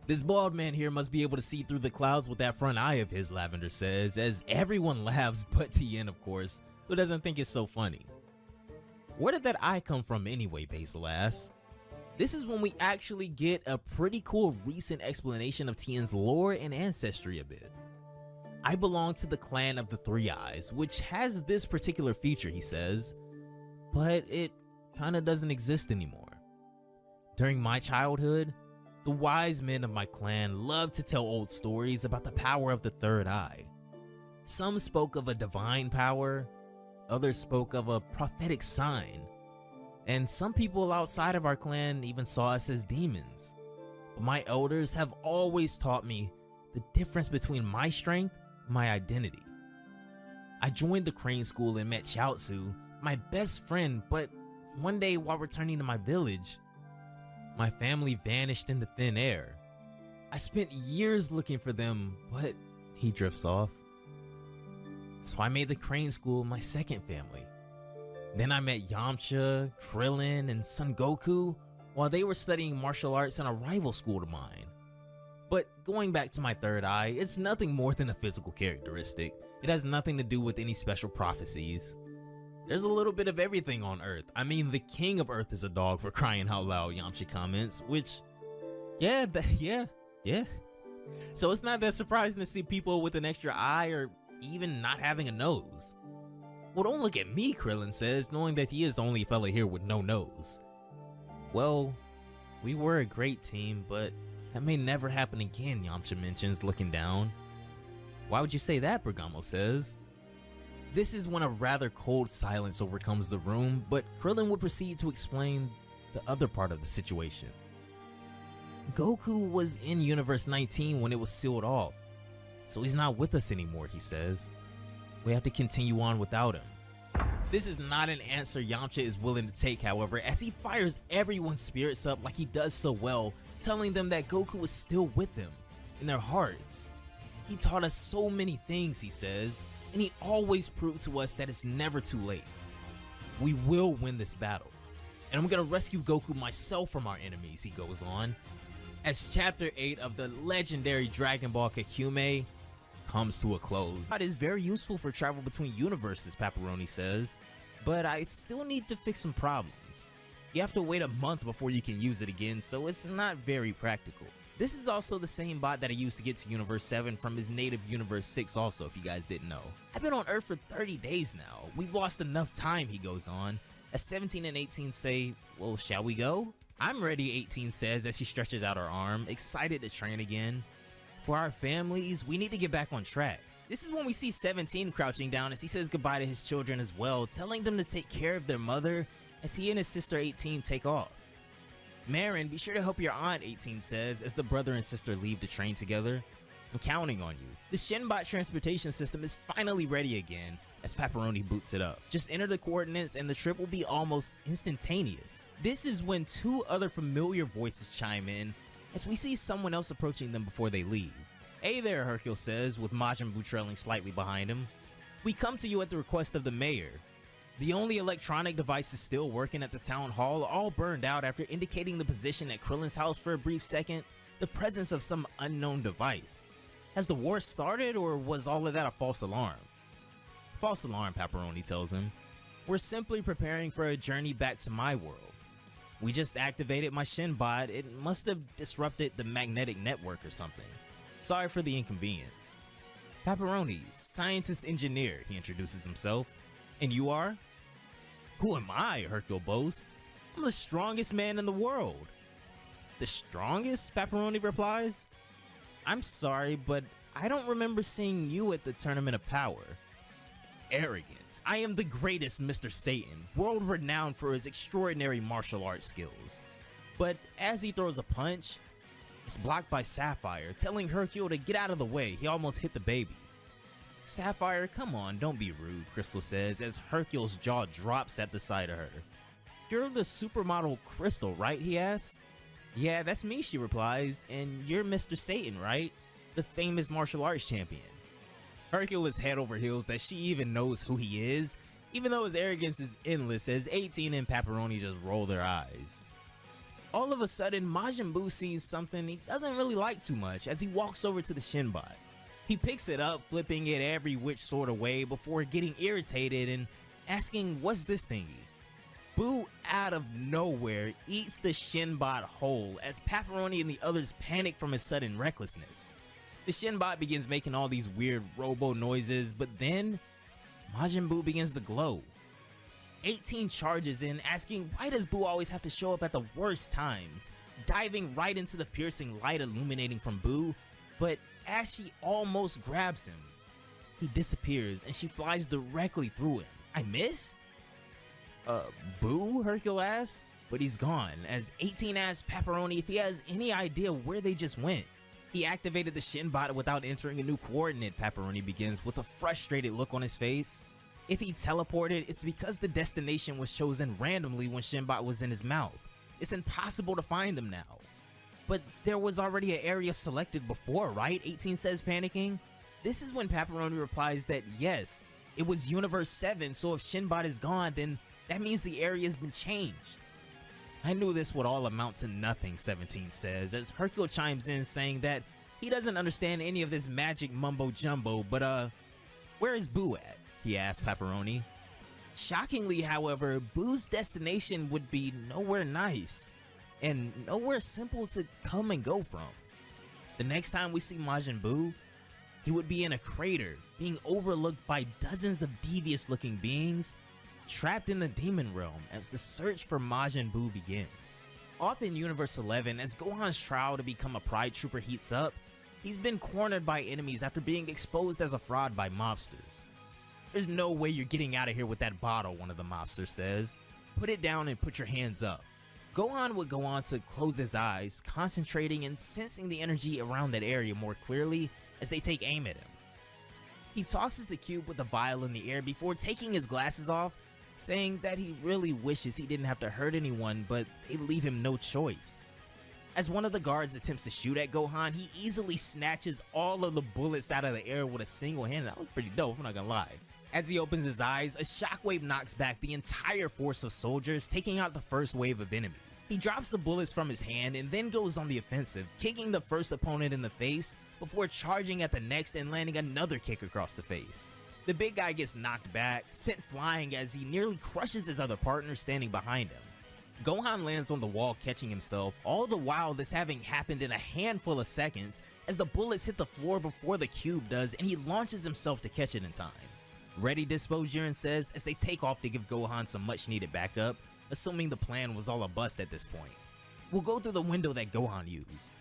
"This bald man here must be able to see through the clouds with that front eye of his," Lavender says, as everyone laughs but Tien, of course, who doesn't think it's so funny. "Where did that eye come from anyway?" Basil asks. This is when we actually get a pretty cool recent explanation of Tien's lore and ancestry a bit. "I belong to the clan of the Three Eyes, which has this particular feature," he says, "but it kinda doesn't exist anymore. During my childhood, the wise men of my clan loved to tell old stories about the power of the third eye. Some spoke of a divine power, others spoke of a prophetic sign, and some people outside of our clan even saw us as demons. But my elders have always taught me the difference between my strength and my identity. I joined the Crane School and met Chiaotzu, my best friend, but one day while returning to my village, my family vanished into thin air. I spent years looking for them, but," he drifts off, "so I made the Crane School my second family. Then I met Yamcha, Krillin, and Son Goku while they were studying martial arts in a rival school to mine. But going back to my third eye, it's nothing more than a physical characteristic. It has nothing to do with any special prophecies. There's a little bit of everything on Earth. I mean, the king of Earth is a dog, for crying out loud," Yamcha comments, which, yeah. So it's not that surprising to see people with an extra eye or even not having a nose. "Well, don't look at me," Krillin says, knowing that he is the only fella here with no nose. "Well, we were a great team, but that may never happen again," Yamcha mentions, looking down. "Why would you say that?" Bergamo says. This is when a rather cold silence overcomes the room, but Krillin would proceed to explain the other part of the situation. "Goku was in Universe 19 when it was sealed off, so he's not with us anymore," he says. "We have to continue on without him." This is not an answer Yamcha is willing to take, however, as he fires everyone's spirits up like he does so well, telling them that Goku is still with them, in their hearts. "He taught us so many things," he says, "and he always proved to us that it's never too late. We will win this battle, and I'm gonna rescue Goku myself from our enemies," he goes on, as Chapter 8 of the legendary Dragon Ball Kikume comes to a close. "It is very useful for travel between universes," Paparoni says, "but I still need to fix some problems. You have to wait a month before you can use it again, so it's not very practical. This is also the same bot that I used to get to Universe 7 from his native Universe 6 also, if you guys didn't know. I've been on Earth for 30 days now. We've lost enough time," he goes on, as 17 and 18 say, "Well, shall we go?" "I'm ready," 18 says as she stretches out her arm, excited to train again. "For our families, we need to get back on track." This is when we see 17 crouching down as he says goodbye to his children as well, telling them to take care of their mother as he and his sister 18 take off. "Marin, be sure to help your aunt," 18 says as the brother and sister leave to train together. "I'm counting on you." The Shinbot transportation system is finally ready again as Paparoni boots it up. Just enter the coordinates and the trip will be almost instantaneous. This is when two other familiar voices chime in as we see someone else approaching them before they leave. "Hey there," Hercule says, with Majin Buu trailing slightly behind him. "We come to you at the request of the mayor. The only electronic devices still working at the town hall are all burned out after indicating the position at Krillin's house for a brief second, the presence of some unknown device. Has the war started, or was all of that a false alarm?" "False alarm," Paparoni tells him. "We're simply preparing for a journey back to my world. We just activated my Shinbot. It must have disrupted the magnetic network or something. Sorry for the inconvenience." "Paparoni, scientist engineer," he introduces himself. "And you are?" "Who am I?" Hercule boasts. I'm the strongest man in the world. The strongest? Pepperoni replies. I'm sorry, but I don't remember seeing you at the Tournament of Power. Arrogant. I am the greatest Mr. Satan, world renowned for his extraordinary martial arts skills. But as he throws a punch, it's blocked by Sapphire, telling Hercule to get out of the way. He almost hit the baby. Sapphire, come on, don't be rude, Crystal says as Hercule's jaw drops at the sight of her. You're the supermodel Crystal, right? He asks. Yeah, that's me, she replies, and you're Mr. Satan, right? The famous martial arts champion. Hercule is head over heels that she even knows who he is, even though his arrogance is endless as 18 and Pepperoni just roll their eyes. All of a sudden, Majin Buu sees something he doesn't really like too much as he walks over to the Shinbot. He picks it up, flipping it every which sort of way before getting irritated and asking, what's this thingy? Buu, out of nowhere, eats the Shinbot whole as Pepperoni and the others panic from his sudden recklessness. The Shinbot begins making all these weird robo noises, but then Majin Buu begins to glow. 18 charges in, asking why does Buu always have to show up at the worst times, diving right into the piercing light illuminating from Buu, but as she almost grabs him, he disappears and she flies directly through him. I missed? Buu? Hercule asks, but he's gone, as 18 asks Pepperoni if he has any idea where they just went. He activated the Shinbot without entering a new coordinate, Pepperoni begins with a frustrated look on his face. If he teleported, it's because the destination was chosen randomly when Shinbot was in his mouth. It's impossible to find them now. But there was already an area selected before, right? 18 says, panicking. This is when Pepperoni replies that yes, it was Universe 7, so if Shinbot is gone, then that means the area has been changed. I knew this would all amount to nothing, 17 says, as Hercule chimes in saying that he doesn't understand any of this magic mumbo jumbo, but where is Buu at? He asks Pepperoni. Shockingly, however, Buu's destination would be nowhere nice, and nowhere simple to come and go from. The next time we see Majin Buu, he would be in a crater, being overlooked by dozens of devious-looking beings, trapped in the demon realm as the search for Majin Buu begins. Off in Universe 11, as Gohan's trial to become a Pride Trooper heats up, he's been cornered by enemies after being exposed as a fraud by mobsters. There's no way you're getting out of here with that bottle, one of the mobsters says. Put it down and put your hands up. Gohan would go on to close his eyes, concentrating and sensing the energy around that area more clearly as they take aim at him. He tosses the cube with the vial in the air before taking his glasses off, saying that he really wishes he didn't have to hurt anyone, but they leave him no choice. As one of the guards attempts to shoot at Gohan, he easily snatches all of the bullets out of the air with a single hand. That was pretty dope, I'm not gonna lie. As he opens his eyes, a shockwave knocks back the entire force of soldiers, taking out the first wave of enemies. He drops the bullets from his hand and then goes on the offensive, kicking the first opponent in the face before charging at the next and landing another kick across the face. The big guy gets knocked back, sent flying as he nearly crushes his other partner standing behind him. Gohan lands on the wall, catching himself, all the while this having happened in a handful of seconds as the bullets hit the floor before the cube does and he launches himself to catch it in time. Ready, Dispo, Jiren says as they take off to give Gohan some much needed backup, assuming the plan was all a bust at this point. We'll go through the window that Gohan used.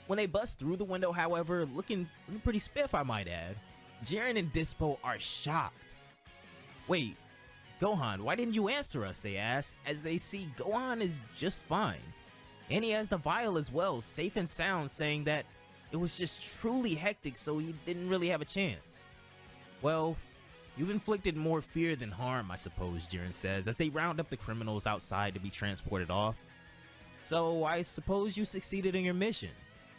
When they bust through the window, however, looking pretty spiff I might add, Jiren and Dispo are shocked. Wait, Gohan, why didn't you answer us, they ask, as they see Gohan is just fine. And he has the vial as well, safe and sound, saying that it was just truly hectic so he didn't really have a chance. Well, you've inflicted more fear than harm, I suppose, Jiren says, as they round up the criminals outside to be transported off. So I suppose you succeeded in your mission.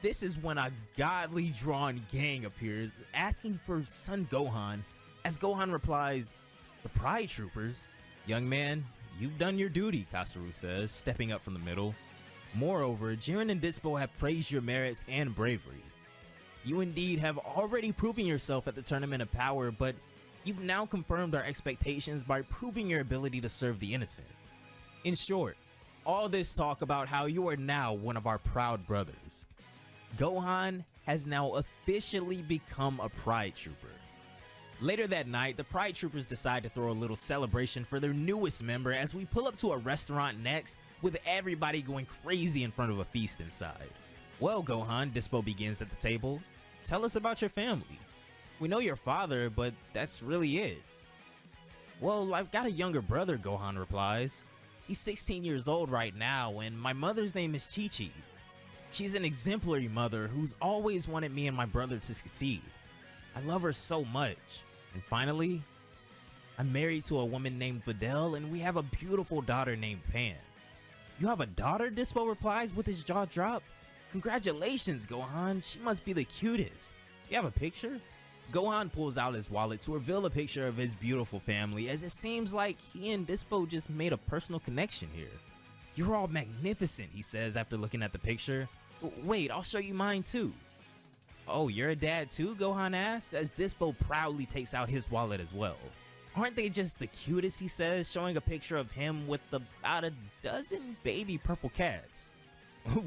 This is when a godly drawn gang appears, asking for Son Gohan, as Gohan replies, "The Pride Troopers? Young man, you've done your duty," Kasaru says, stepping up from the middle. Moreover, Jiren and Dispo have praised your merits and bravery. You indeed have already proven yourself at the Tournament of Power, but you've now confirmed our expectations by proving your ability to serve the innocent. In short, all this talk about how you are now one of our proud brothers. Gohan has now officially become a Pride Trooper. Later that night, the Pride Troopers decide to throw a little celebration for their newest member as we pull up to a restaurant next, with everybody going crazy in front of a feast inside. Well, Gohan, Dispo begins at the table. Tell us about your family. We know your father, but that's really it. Well, I've got a younger brother, Gohan replies. He's 16 years old right now, and my mother's name is Chi-Chi. She's an exemplary mother who's always wanted me and my brother to succeed. I love her so much. And finally, I'm married to a woman named Videl, and we have a beautiful daughter named Pan. You have a daughter? Dispo replies with his jaw dropped. Congratulations, Gohan. She must be the cutest. You have a picture? Gohan pulls out his wallet to reveal a picture of his beautiful family, as it seems like he and Dispo just made a personal connection here. You're all magnificent, he says after looking at the picture. Wait, I'll show you mine too. Oh, you're a dad too? Gohan asks, as Dispo proudly takes out his wallet as well. Aren't they just the cutest, he says, showing a picture of him with about a dozen baby purple cats.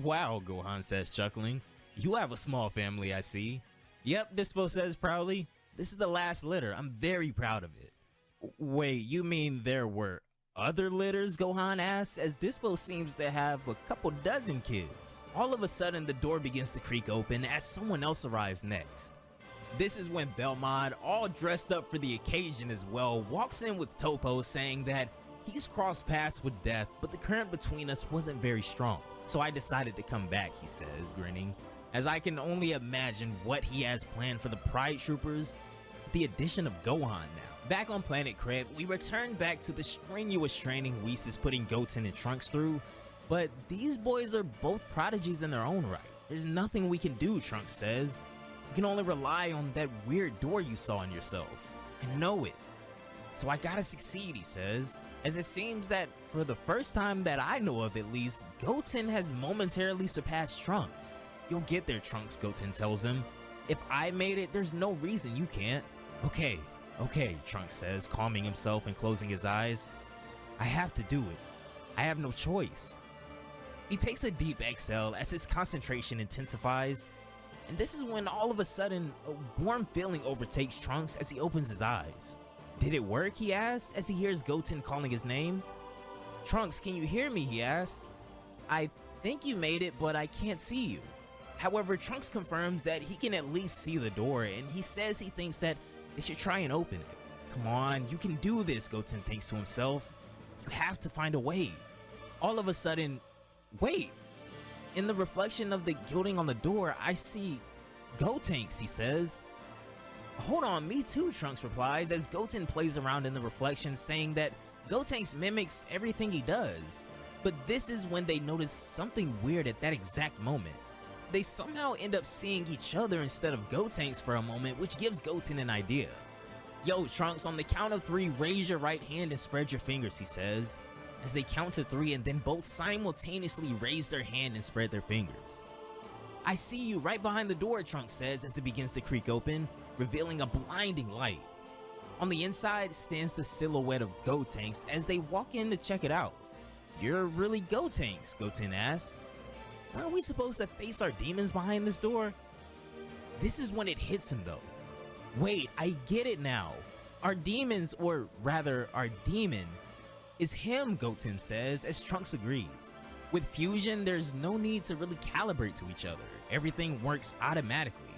Wow, Gohan says, chuckling. You have a small family, I see. Yep, Dispo says proudly. This is the last litter. I'm very proud of it. Wait, you mean there were other litters? Gohan asks, as Dispo seems to have a couple dozen kids. All of a sudden, the door begins to creak open as someone else arrives next. This is when Belmod, all dressed up for the occasion as well, walks in with Topo saying that he's crossed paths with Death, but the current between us wasn't very strong. So I decided to come back, he says, grinning, as I can only imagine what he has planned for the Pride Troopers, with the addition of Gohan now. Back on Planet Krip, we return back to the strenuous training Whis is putting Goten and Trunks through, but these boys are both prodigies in their own right. There's nothing we can do, Trunks says. You can only rely on that weird door you saw in yourself, and know it. So I gotta succeed, he says, as it seems that for the first time that I know of at least, Goten has momentarily surpassed Trunks. You'll get there, Trunks, Goten tells him. If I made it, there's no reason you can't. Okay, Trunks says, calming himself and closing his eyes. I have to do it. I have no choice. He takes a deep exhale as his concentration intensifies, and this is when all of a sudden, a warm feeling overtakes Trunks as he opens his eyes. Did it work, he asks, as he hears Goten calling his name. Trunks, can you hear me, he asks. I think you made it, but I can't see you. However, Trunks confirms that he can at least see the door, and he says he thinks that they should try and open it. Come on, you can do this, Goten thinks to himself. You have to find a way. All of a sudden, wait. In the reflection of the gilding on the door, I see Gotenks, he says. Hold on, me too, Trunks replies, as Goten plays around in the reflection, saying that Gotenks mimics everything he does. But this is when they notice something weird at that exact moment. They somehow end up seeing each other instead of Gotenks for a moment, which gives Goten an idea. Yo, Trunks, on the count of 3, raise your right hand and spread your fingers, he says, as they count to 3 and then both simultaneously raise their hand and spread their fingers. I see you right behind the door, Trunks says as it begins to creak open, revealing a blinding light. On the inside stands the silhouette of Gotenks as they walk in to check it out. You're really Gotenks, Goten asks. Aren't we supposed to face our demons behind this door? This is when it hits him though. Wait, I get it now. Our demons, or rather our demon, is him, Goten says as Trunks agrees. With fusion, there's no need to really calibrate to each other. Everything works automatically.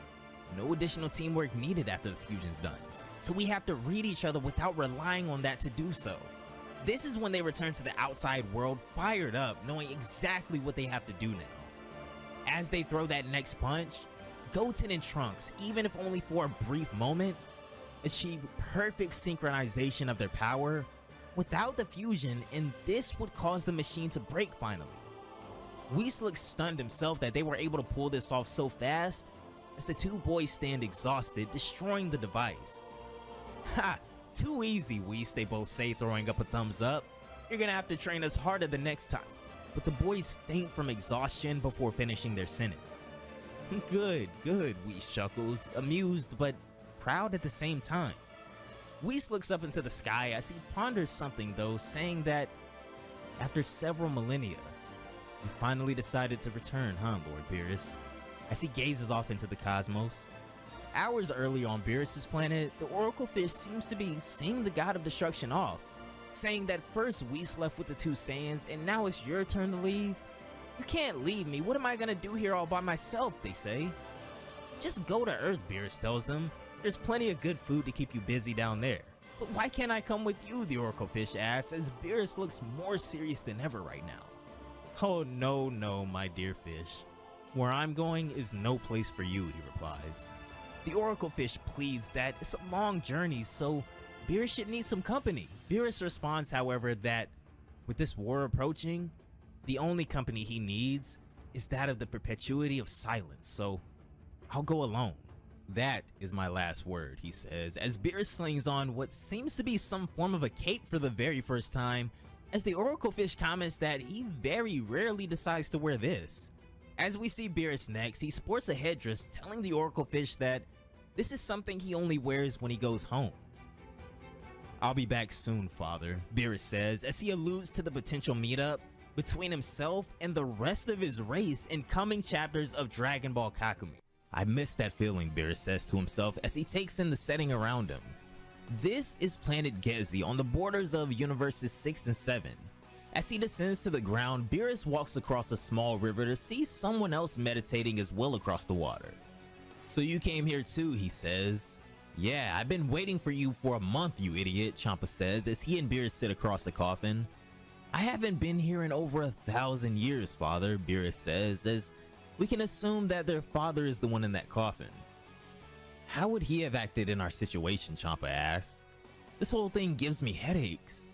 No additional teamwork needed after the fusion's done. So we have to read each other without relying on that to do so. This is when they return to the outside world fired up, knowing exactly what they have to do now. As they throw that next punch, Goten and Trunks, even if only for a brief moment, achieve perfect synchronization of their power without the fusion, and this would cause the machine to break finally. Whis looks stunned himself that they were able to pull this off so fast, as the two boys stand exhausted, destroying the device. Ha! Too easy, Whis, they both say, throwing up a thumbs up. You're gonna have to train us harder the next time. But the boys faint from exhaustion before finishing their sentence. Good, Whis chuckles, amused but proud at the same time. Whis looks up into the sky as he ponders something though, saying that after several millennia, we finally decided to return, huh, Lord Beerus? As he gazes off into the cosmos. Hours earlier on Beerus' planet, the Oracle Fish seems to be seeing the God of Destruction off, saying that first Whis left with the two Saiyans and now it's your turn to leave. You can't leave me, what am I gonna do here all by myself, they say. Just go to Earth, Beerus tells them. There's plenty of good food to keep you busy down there. But why can't I come with you, the Oracle Fish asks, as Beerus looks more serious than ever right now. Oh no, my dear fish. Where I'm going is no place for you, he replies. The Oracle Fish pleads that it's a long journey, so Beerus should need some company. Beerus responds, however, that with this war approaching, the only company he needs is that of the perpetuity of silence, so I'll go alone. That is my last word, he says, as Beerus slings on what seems to be some form of a cape for the very first time, as the Oracle Fish comments that he very rarely decides to wear this. As we see Beerus next, he sports a headdress telling the Oracle Fish that this is something he only wears when he goes home. I'll be back soon, father, Beerus says, as he alludes to the potential meetup between himself and the rest of his race in coming chapters of Dragon Ball Kakumi. I miss that feeling, Beerus says to himself as he takes in the setting around him. This is planet Gezi on the borders of universes 6 and 7. As he descends to the ground, Beerus walks across a small river to see someone else meditating as well across the water. So you came here too, he says. Yeah, I've been waiting for you for a month, you idiot, Champa says as he and Beerus sit across the coffin. I haven't been here in over 1,000 years, father, Beerus says, as we can assume that their father is the one in that coffin. How would he have acted in our situation, Champa asks. This whole thing gives me headaches.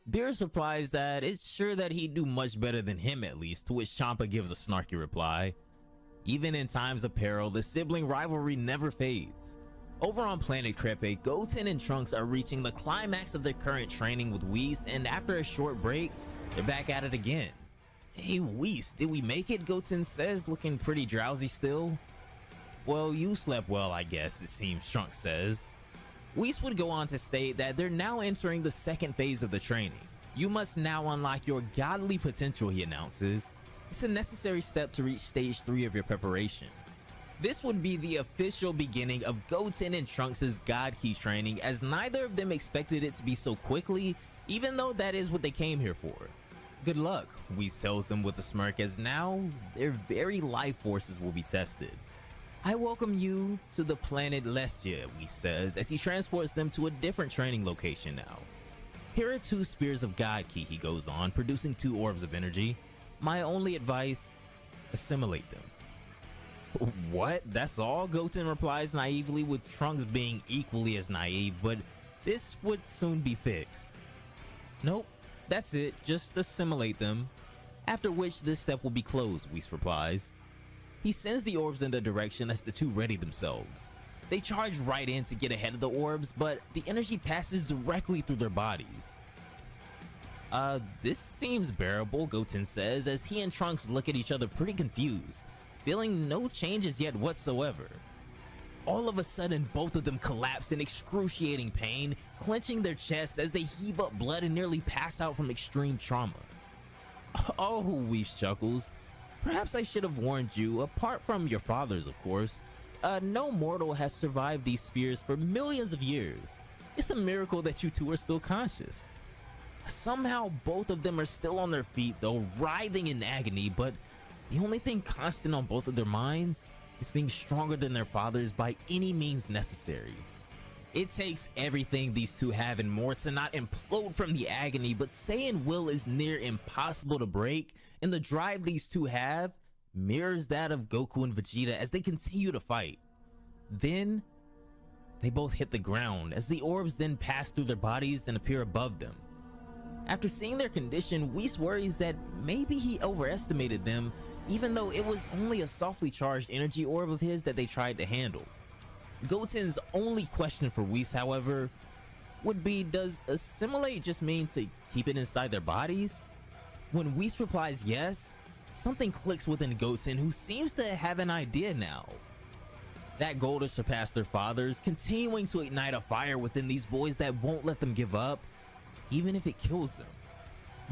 Beerus replies that it's sure that he'd do much better than him at least, to which Champa gives a snarky reply. Even in times of peril, the sibling rivalry never fades. Over on planet Crepe, Goten and Trunks are reaching the climax of their current training with Whis, and after a short break, they're back at it again. Hey Whis, did we make it? Goten says, looking pretty drowsy still. Well, you slept well, I guess, it seems, Trunks says. Whis would go on to state that they're now entering the second phase of the training. You must now unlock your godly potential, he announces. It's a necessary step to reach stage 3 of your preparation. This would be the official beginning of Goten and Trunks' God Key training, as neither of them expected it to be so quickly, even though that is what they came here for. Good luck, Whis tells them with a smirk, as now their very life forces will be tested. I welcome you to the planet Lestia, Whis says, as he transports them to a different training location now. Here are 2 spears of God Key, he goes on, producing 2 orbs of energy. My only advice, assimilate them. What? That's all? Goten replies naively, with Trunks being equally as naive, but this would soon be fixed. Nope, that's it, just assimilate them. After which this step will be closed, Whis replies. He sends the orbs in their direction as the 2 ready themselves. They charge right in to get ahead of the orbs, but the energy passes directly through their bodies. This seems bearable, Goten says, as he and Trunks look at each other pretty confused, feeling no changes yet whatsoever. All of a sudden, both of them collapse in excruciating pain, clenching their chests as they heave up blood and nearly pass out from extreme trauma. Oh, Whis chuckles. Perhaps I should have warned you, apart from your fathers, of course. No mortal has survived these spheres for millions of years. It's a miracle that you 2 are still conscious. Somehow, both of them are still on their feet, though writhing in agony, but the only thing constant on both of their minds is being stronger than their fathers by any means necessary. It takes everything these 2 have and more to not implode from the agony, but Saiyan will is near impossible to break, and the drive these 2 have mirrors that of Goku and Vegeta as they continue to fight. Then, they both hit the ground, as the orbs then pass through their bodies and appear above them. After seeing their condition, Whis worries that maybe he overestimated them, even though it was only a softly charged energy orb of his that they tried to handle. Goten's only question for Whis, however, would be, does assimilate just mean to keep it inside their bodies? When Whis replies yes, something clicks within Goten, who seems to have an idea now. That goal to surpass their fathers, continuing to ignite a fire within these boys that won't let them give up, even if it kills them.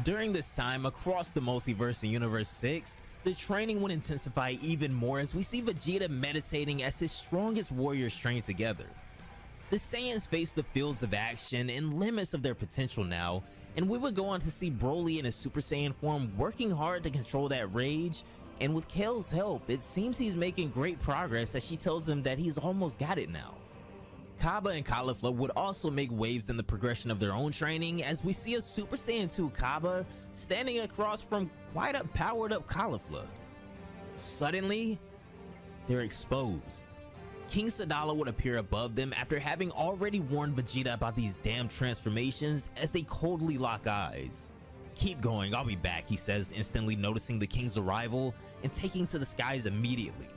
During this time, across the multiverse in Universe 6, The training would intensify even more as we see Vegeta meditating as his strongest warriors train together. The Saiyans face the fields of action and limits of their potential now, and we would go on to see Broly in his Super Saiyan form working hard to control that rage, and with Kale's help, it seems he's making great progress as she tells him that he's almost got it now. Kaba and Caulifla would also make waves in the progression of their own training as we see a Super Saiyan 2 Kaba standing across from quite a powered up Caulifla. Suddenly, they're exposed. King Sadala would appear above them after having already warned Vegeta about these damn transformations as they coldly lock eyes. "Keep going, I'll be back," he says, instantly noticing the king's arrival and taking to the skies immediately.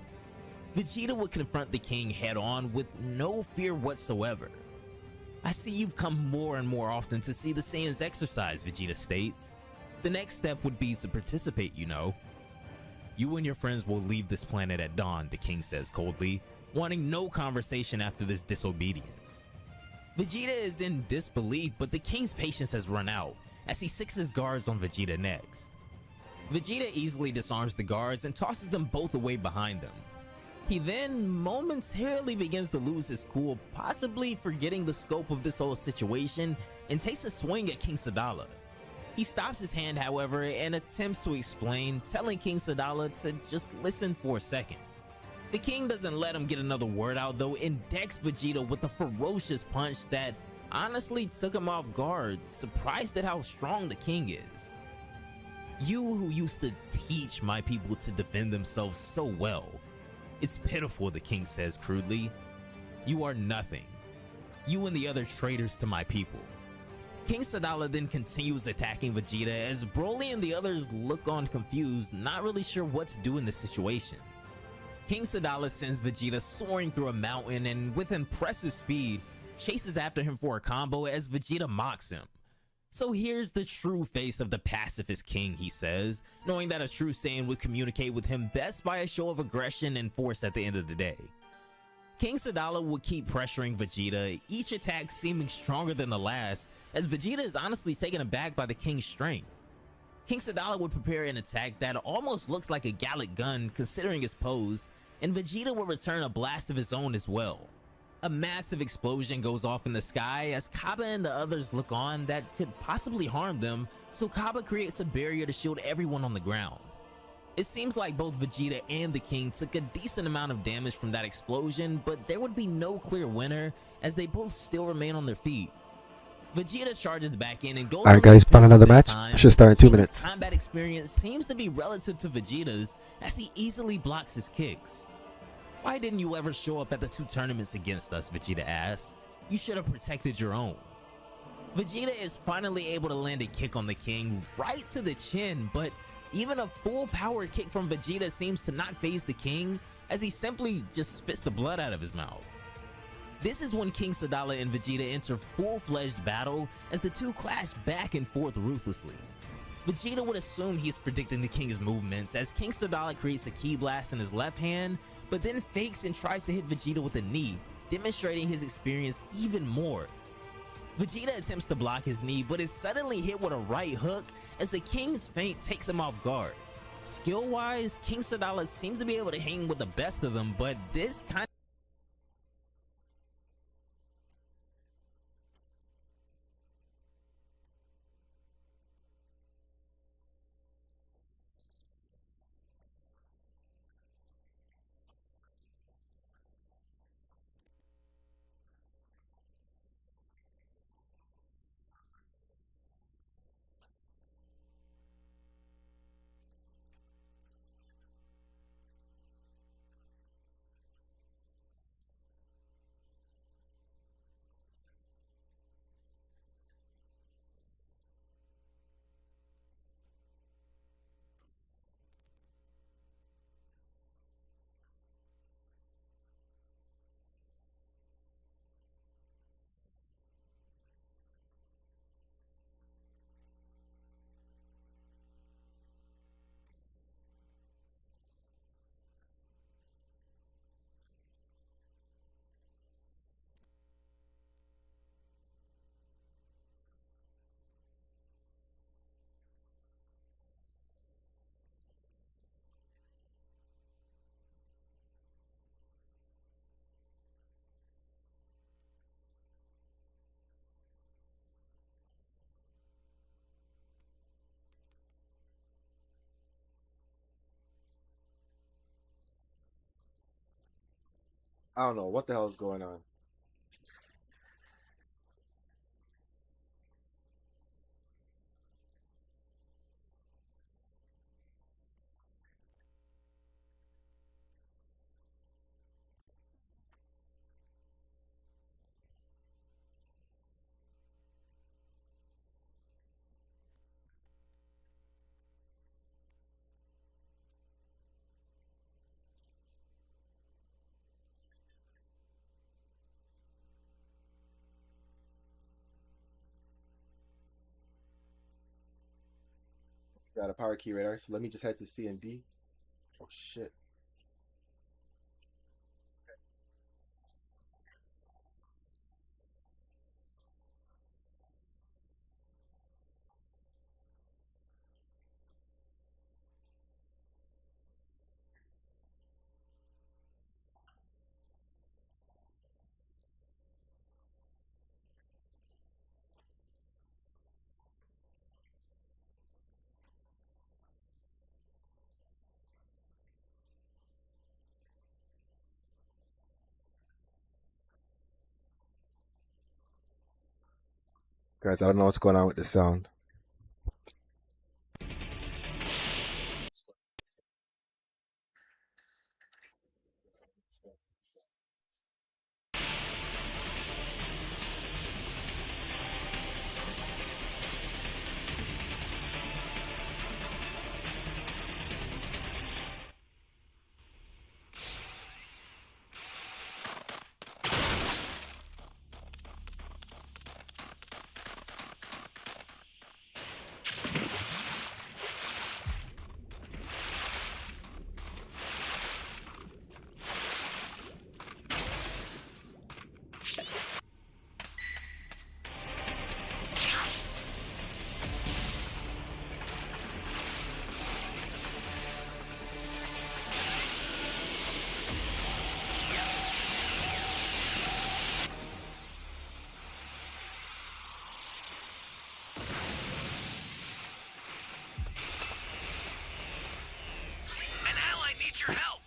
Vegeta would confront the king head on with no fear whatsoever. "I see you've come more and more often to see the Saiyans exercise," Vegeta states. "The next step would be to participate, you know." "You and your friends will leave this planet at dawn," the king says coldly, wanting no conversation after this disobedience. Vegeta is in disbelief, but the king's patience has run out as he six his guards on Vegeta next. Vegeta easily disarms the guards and tosses them both away behind them. He then momentarily begins to lose his cool, possibly forgetting the scope of this whole situation, and takes a swing at King Sadala. He stops his hand, however, and attempts to explain, telling King Sadala to just listen for a second. The king doesn't let him get another word out though, and decks Vegeta with a ferocious punch that honestly took him off guard, surprised at how strong the king is. "You who used to teach my people to defend themselves so well. It's pitiful," the king says crudely. "You are nothing. You and the other traitors to my people." King Sadala then continues attacking Vegeta as Broly and the others look on confused, not really sure what to do in this situation. King Sadala sends Vegeta soaring through a mountain and with impressive speed chases after him for a combo as Vegeta mocks him. "So here's the true face of the pacifist king," he says, knowing that a true Saiyan would communicate with him best by a show of aggression and force at the end of the day. King Sadala would keep pressuring Vegeta, each attack seeming stronger than the last, as Vegeta is honestly taken aback by the king's strength. King Sadala would prepare an attack that almost looks like a Gallic gun considering his pose, and Vegeta would return a blast of his own as well. A massive explosion goes off in the sky as Kaba and the others look on that could possibly harm them, so Kaba creates a barrier to shield everyone on the ground. It seems like both Vegeta and the king took a decent amount of damage from that explosion, but there would be no clear winner as they both still remain on their feet. Vegeta charges back in and goes. Alright guys, found another match. Should start in 2 minutes. Combat experience seems to be relative to Vegeta's as he easily blocks his kicks. "Why didn't you ever show up at the 2 tournaments against us?" Vegeta asks. "You should have protected your own." Vegeta is finally able to land a kick on the king right to the chin, but even a full power kick from Vegeta seems to not faze the king as he simply just spits the blood out of his mouth. This is when King Sadala and Vegeta enter full-fledged battle as the two clash back and forth ruthlessly. Vegeta would assume he's predicting the king's movements as King Sadala creates a ki blast in his left hand, but then fakes and tries to hit Vegeta with a knee, demonstrating his experience even more. Vegeta attempts to block his knee, but is suddenly hit with a right hook as the king's feint takes him off guard. Skill-wise, King Sadala seems to be able to hang with the best of them, but this kind I don't know what the hell is going on. Got a power key radar, so let me just head to C and D. Oh shit. Guys, I don't know what's going on with the sound. An ally needs your help.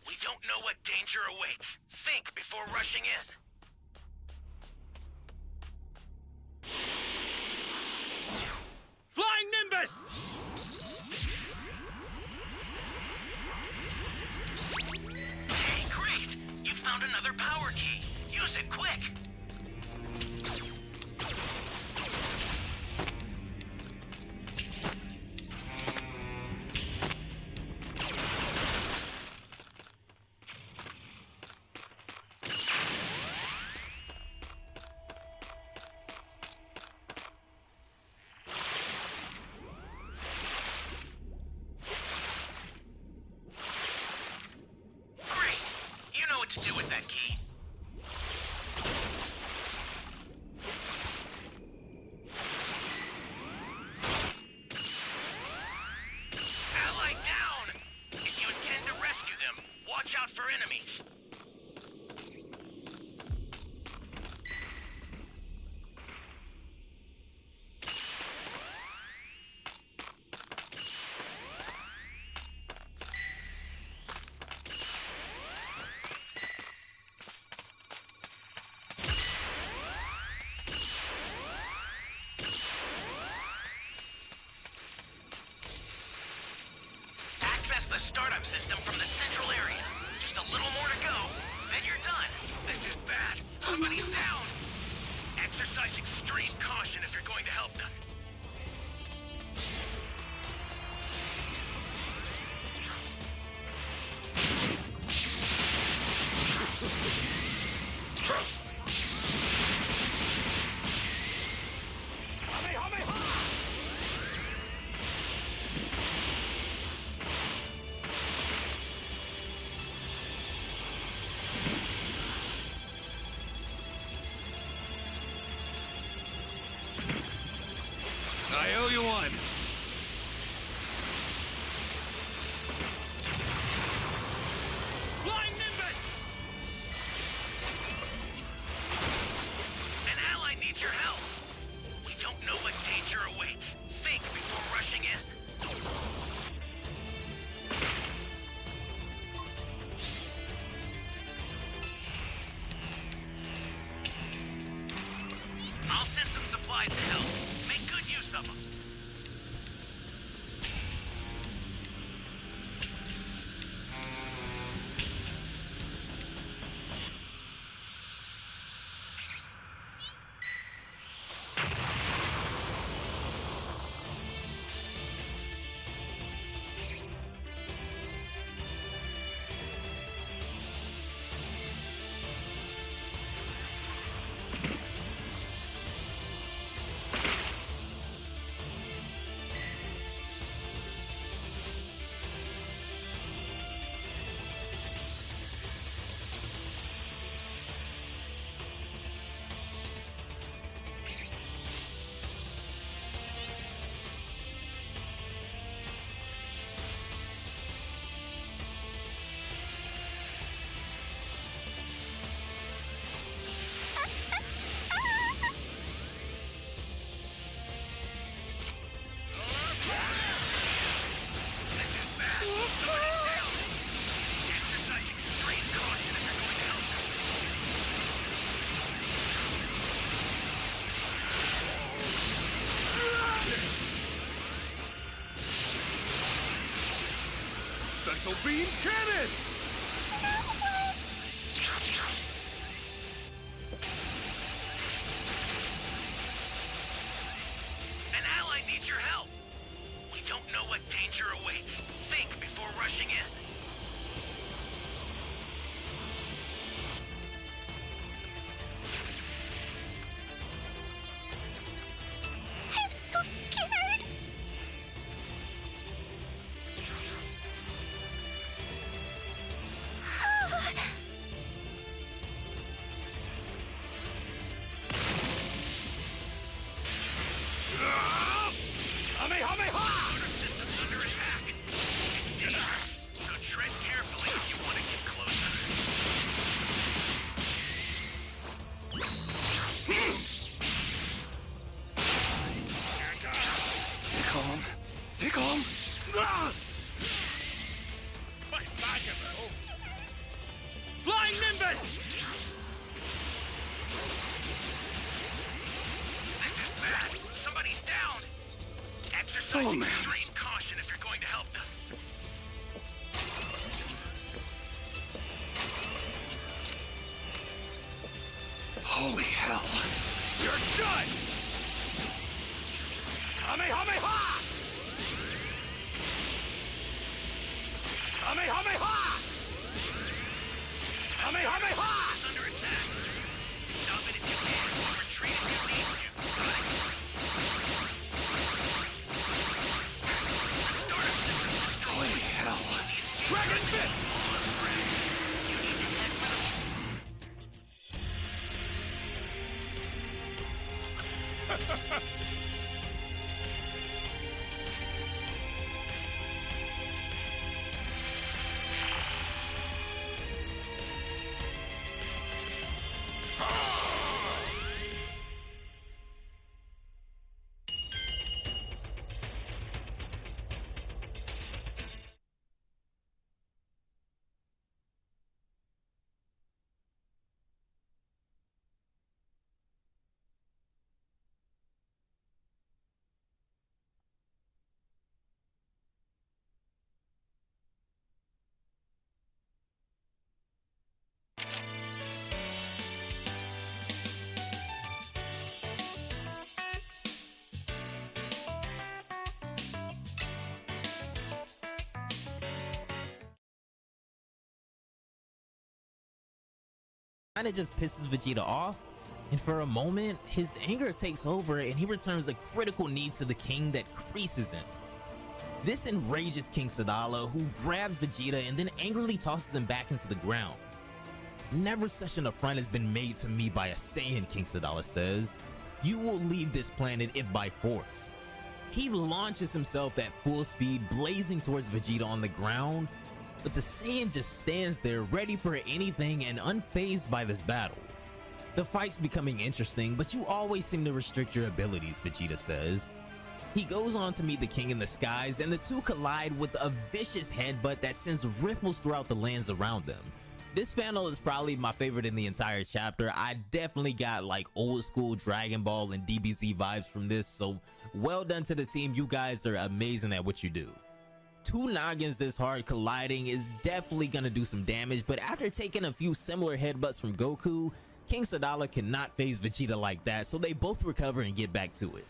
We don't know what danger awaits. Think before rushing in. Flying Nimbus! Hey, great! You found another power key. Use it quick. Great! You know what to do with that key. Ally down! If you intend to rescue them, watch out for enemies. Access the startup system from the central area. Just a little more to go, then you're done. This is bad. Somebody's down. Exercise extreme caution if you're going to help them. I owe you one. Flying Nimbus! An ally needs your help. We don't know what danger awaits. Think before rushing in. of them. Special beam cannon! An ally needs your help. We don't know what danger awaits. Think before rushing in. I'm so scared. Motor system's under attack. It's dangerous, so tread carefully if you want to get closer. Stay calm. Stay calm. Fight back at all. Flying Nimbus! This is bad. Somebody's down. Exercise Oh, man. extreme caution if you're going to help them. Holy hell. You're done! Kamehameha! Kamehameha! Kamehameha! It's under attack. Stop it if you can, or retreat if you need to. Got it? Startup system destroyed. Holy hell. Dragon Fist! You need to head for Kinda just pisses Vegeta off, and for a moment, his anger takes over and he returns a critical need to the king that creases him. This enrages King Sadala, who grabs Vegeta and then angrily tosses him back into the ground. Never such an affront has been made to me by a Saiyan, King Sadala says. You will leave this planet if by force. He launches himself at full speed, blazing towards Vegeta on the ground, but the Saiyan just stands there ready for anything and unfazed by this battle. The fight's becoming interesting, but you always seem to restrict your abilities, Vegeta says. He goes on to meet the king in the skies, and the two collide with a vicious headbutt that sends ripples throughout the lands around them. This panel is probably my favorite in the entire chapter. I definitely got like old school Dragon Ball and DBZ vibes from this, so Well done to the team. You guys are amazing at what you do. Two noggins this hard colliding is definitely gonna do some damage, but after taking a few similar headbutts from Goku, King Sadala cannot phase Vegeta like that, so they both recover and get back to it.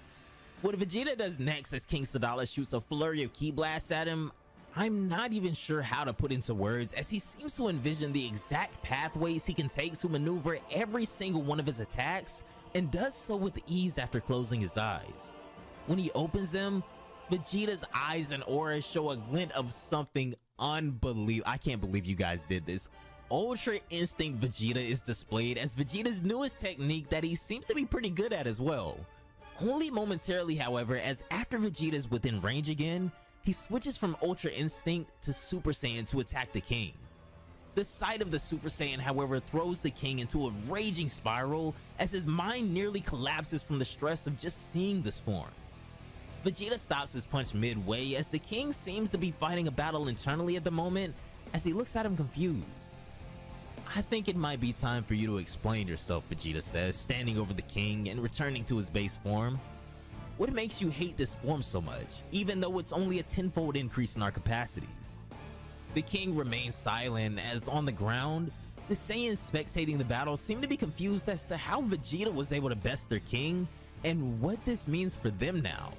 What Vegeta does next as King Sadala shoots a flurry of ki blasts at him, I'm not even sure how to put into words, as he seems to envision the exact pathways he can take to maneuver every single one of his attacks, and does so with ease after closing his eyes. When he opens them, Vegeta's eyes and aura show a glint of something unbelievable. I can't believe you guys did this. Ultra Instinct Vegeta is displayed as Vegeta's newest technique that he seems to be pretty good at as well. Only momentarily, however, as after Vegeta is within range again, he switches from Ultra Instinct to Super Saiyan to attack the King. The sight of the Super Saiyan, however, throws the King into a raging spiral as his mind nearly collapses from the stress of just seeing this form. Vegeta stops his punch midway as the King seems to be fighting a battle internally at the moment as he looks at him confused. I think it might be time for you to explain yourself, Vegeta says, standing over the King and returning to his base form. What makes you hate this form so much, even though it's only a tenfold increase in our capacities? The King remains silent as on the ground, the Saiyans spectating the battle seem to be confused as to how Vegeta was able to best their King and what this means for them now.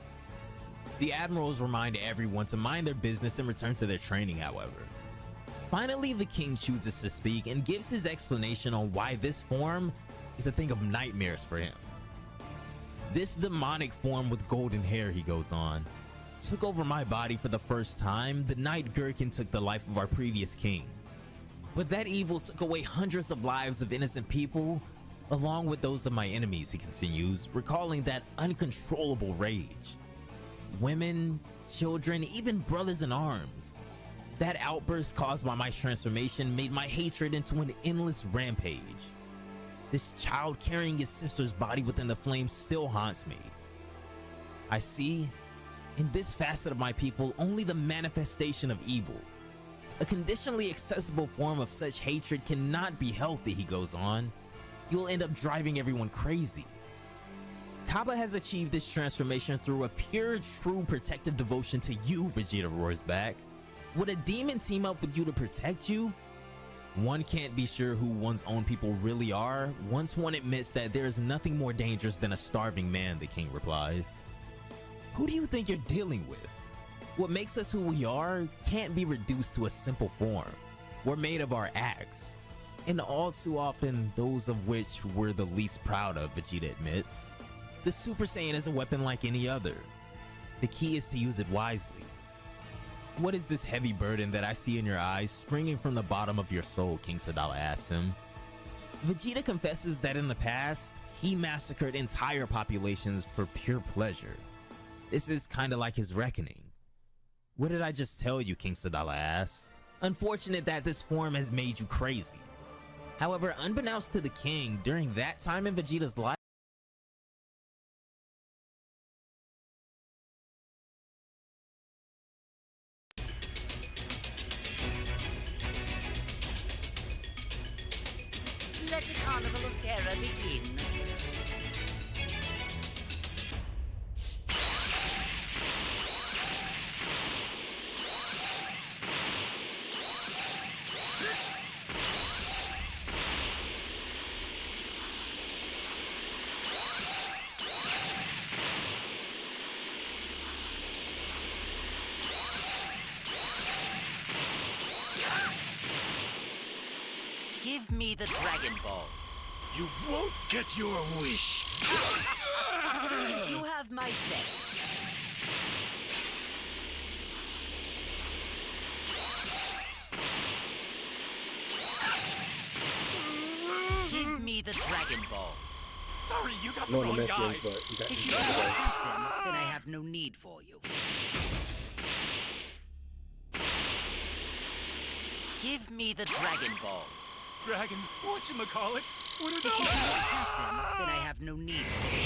The admirals remind everyone to mind their business and return to their training, however. Finally, the King chooses to speak and gives his explanation on why this form is a thing of nightmares for him. This demonic form with golden hair, he goes on, took over my body for the first time the night Gurken took the life of our previous king. But that evil took away hundreds of lives of innocent people, along with those of my enemies, he continues, recalling that uncontrollable rage. Women, children, even brothers in arms. That outburst caused by my transformation made my hatred into an endless rampage. This child carrying his sister's body within the flames still haunts me. I see, in this facet of my people, only the manifestation of evil. A conditionally accessible form of such hatred cannot be healthy, he goes on. You'll end up driving everyone crazy. Kaba has achieved this transformation through a pure, true protective devotion to you, Vegeta roars back. Would a demon team up with you to protect you? One can't be sure who one's own people really are once one admits that there is nothing more dangerous than a starving man, the King replies. Who do you think you're dealing with? What makes us who we are can't be reduced to a simple form. We're made of our acts, and all too often those of which we're the least proud of, Vegeta admits. The Super Saiyan is a weapon like any other. The key is to use it wisely. What is this heavy burden that I see in your eyes springing from the bottom of your soul, King Sadala asks him. Vegeta confesses that in the past, he massacred entire populations for pure pleasure. This is kinda like his reckoning. What did I just tell you, King Sadala asks. Unfortunate that this form has made you crazy. However, unbeknownst to the King, during that time in Vegeta's life, Let the carnival of terror begin. Give me the Dragon Ball. You won't get your wish. You have my thanks. Give me the Dragon Ball. Sorry, you got the No, wrong the guy. mess but you got If you don't have them, then I have no need for you. Give me the Dragon Ball. Dragon, whatchamacallit? What are If you don't have them, then I have no need for you.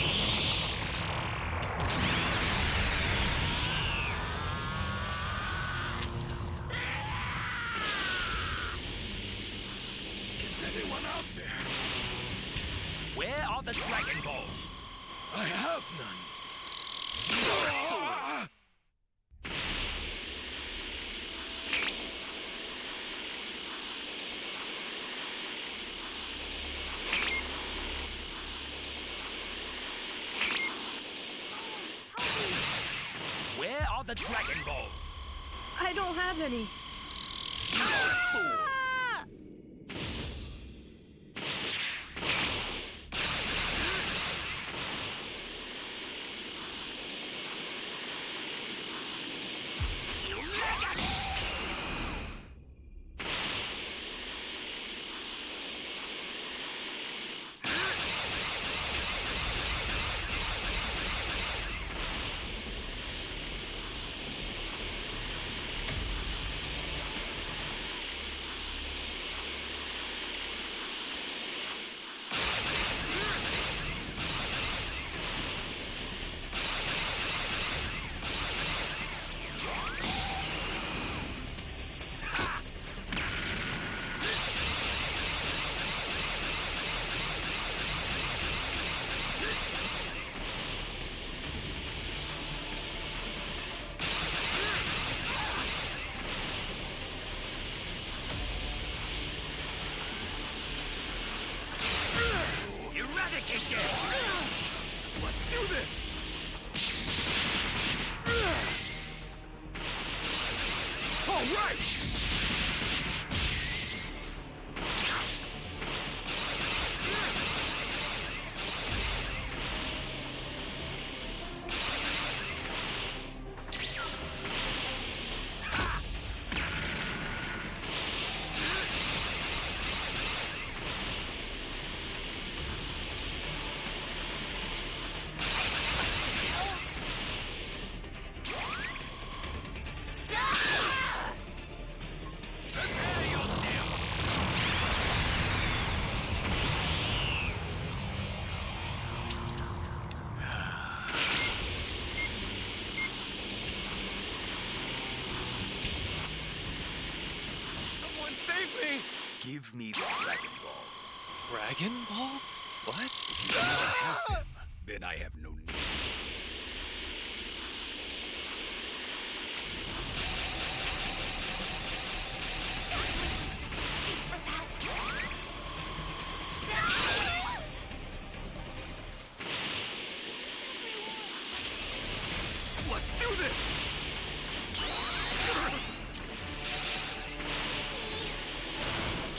Is anyone out there? Where are the Dragon Balls? I have none. the Dragon Balls. I don't have any. Eradicate them! Let's do this! All right! Someone save me! Give me the Dragon Balls. Dragon Balls? What? If you do not have them, then I have no need. Let's do this!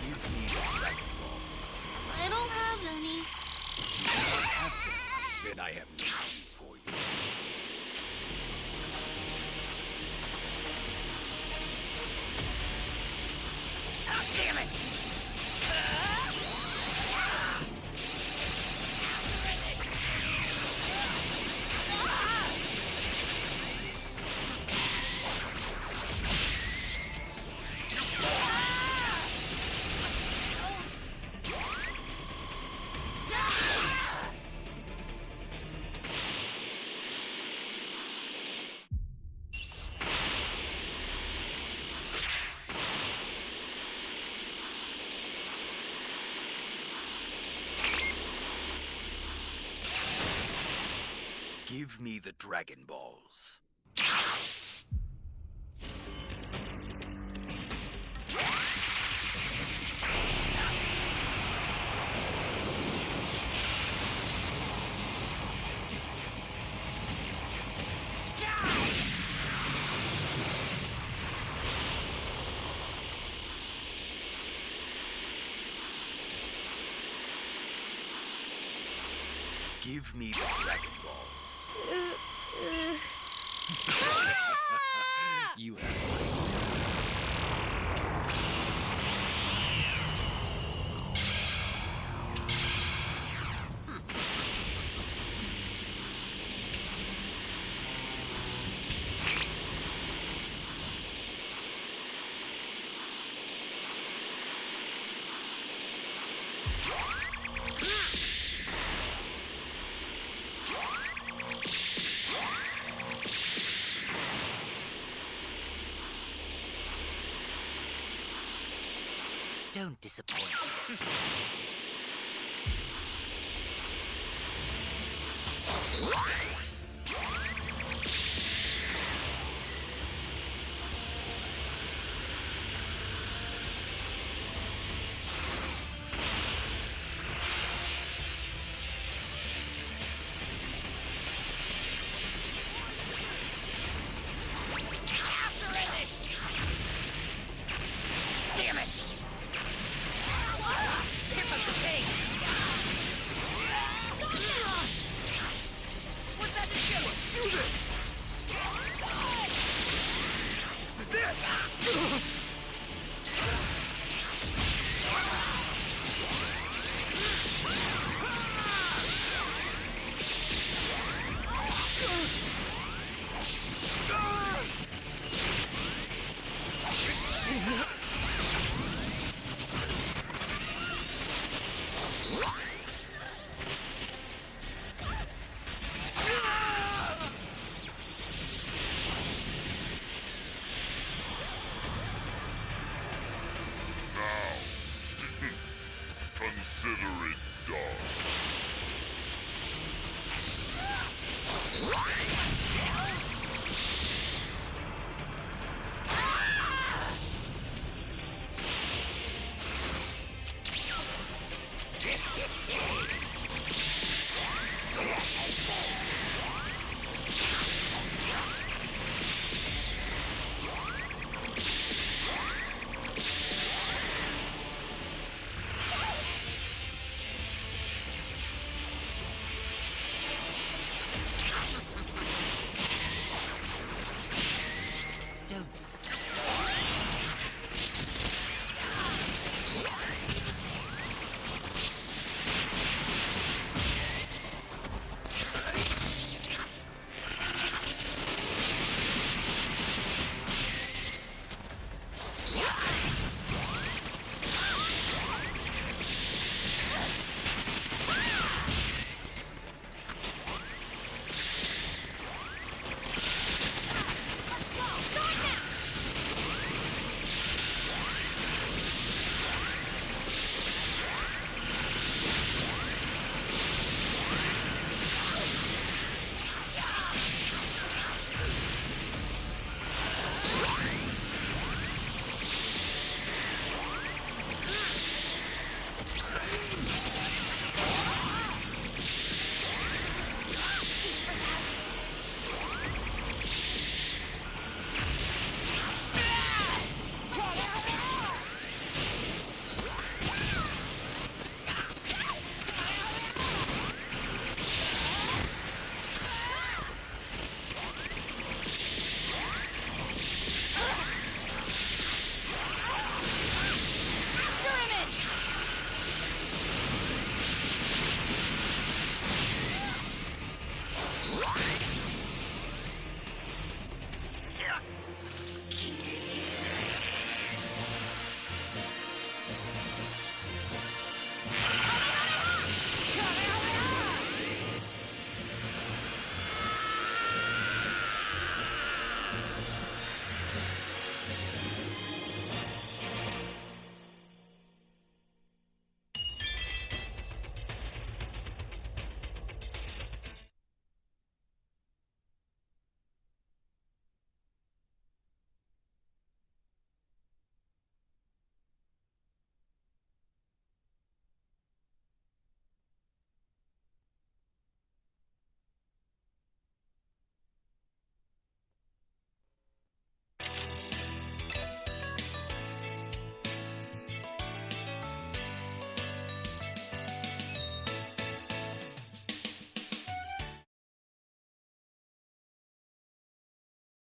Give me the Dragon Balls. I don't have any. If you do not have them, then I have no need for you. Ah, damn it! Give me the Dragon Balls. Give me the Dragon Balls. You have Don't disappoint.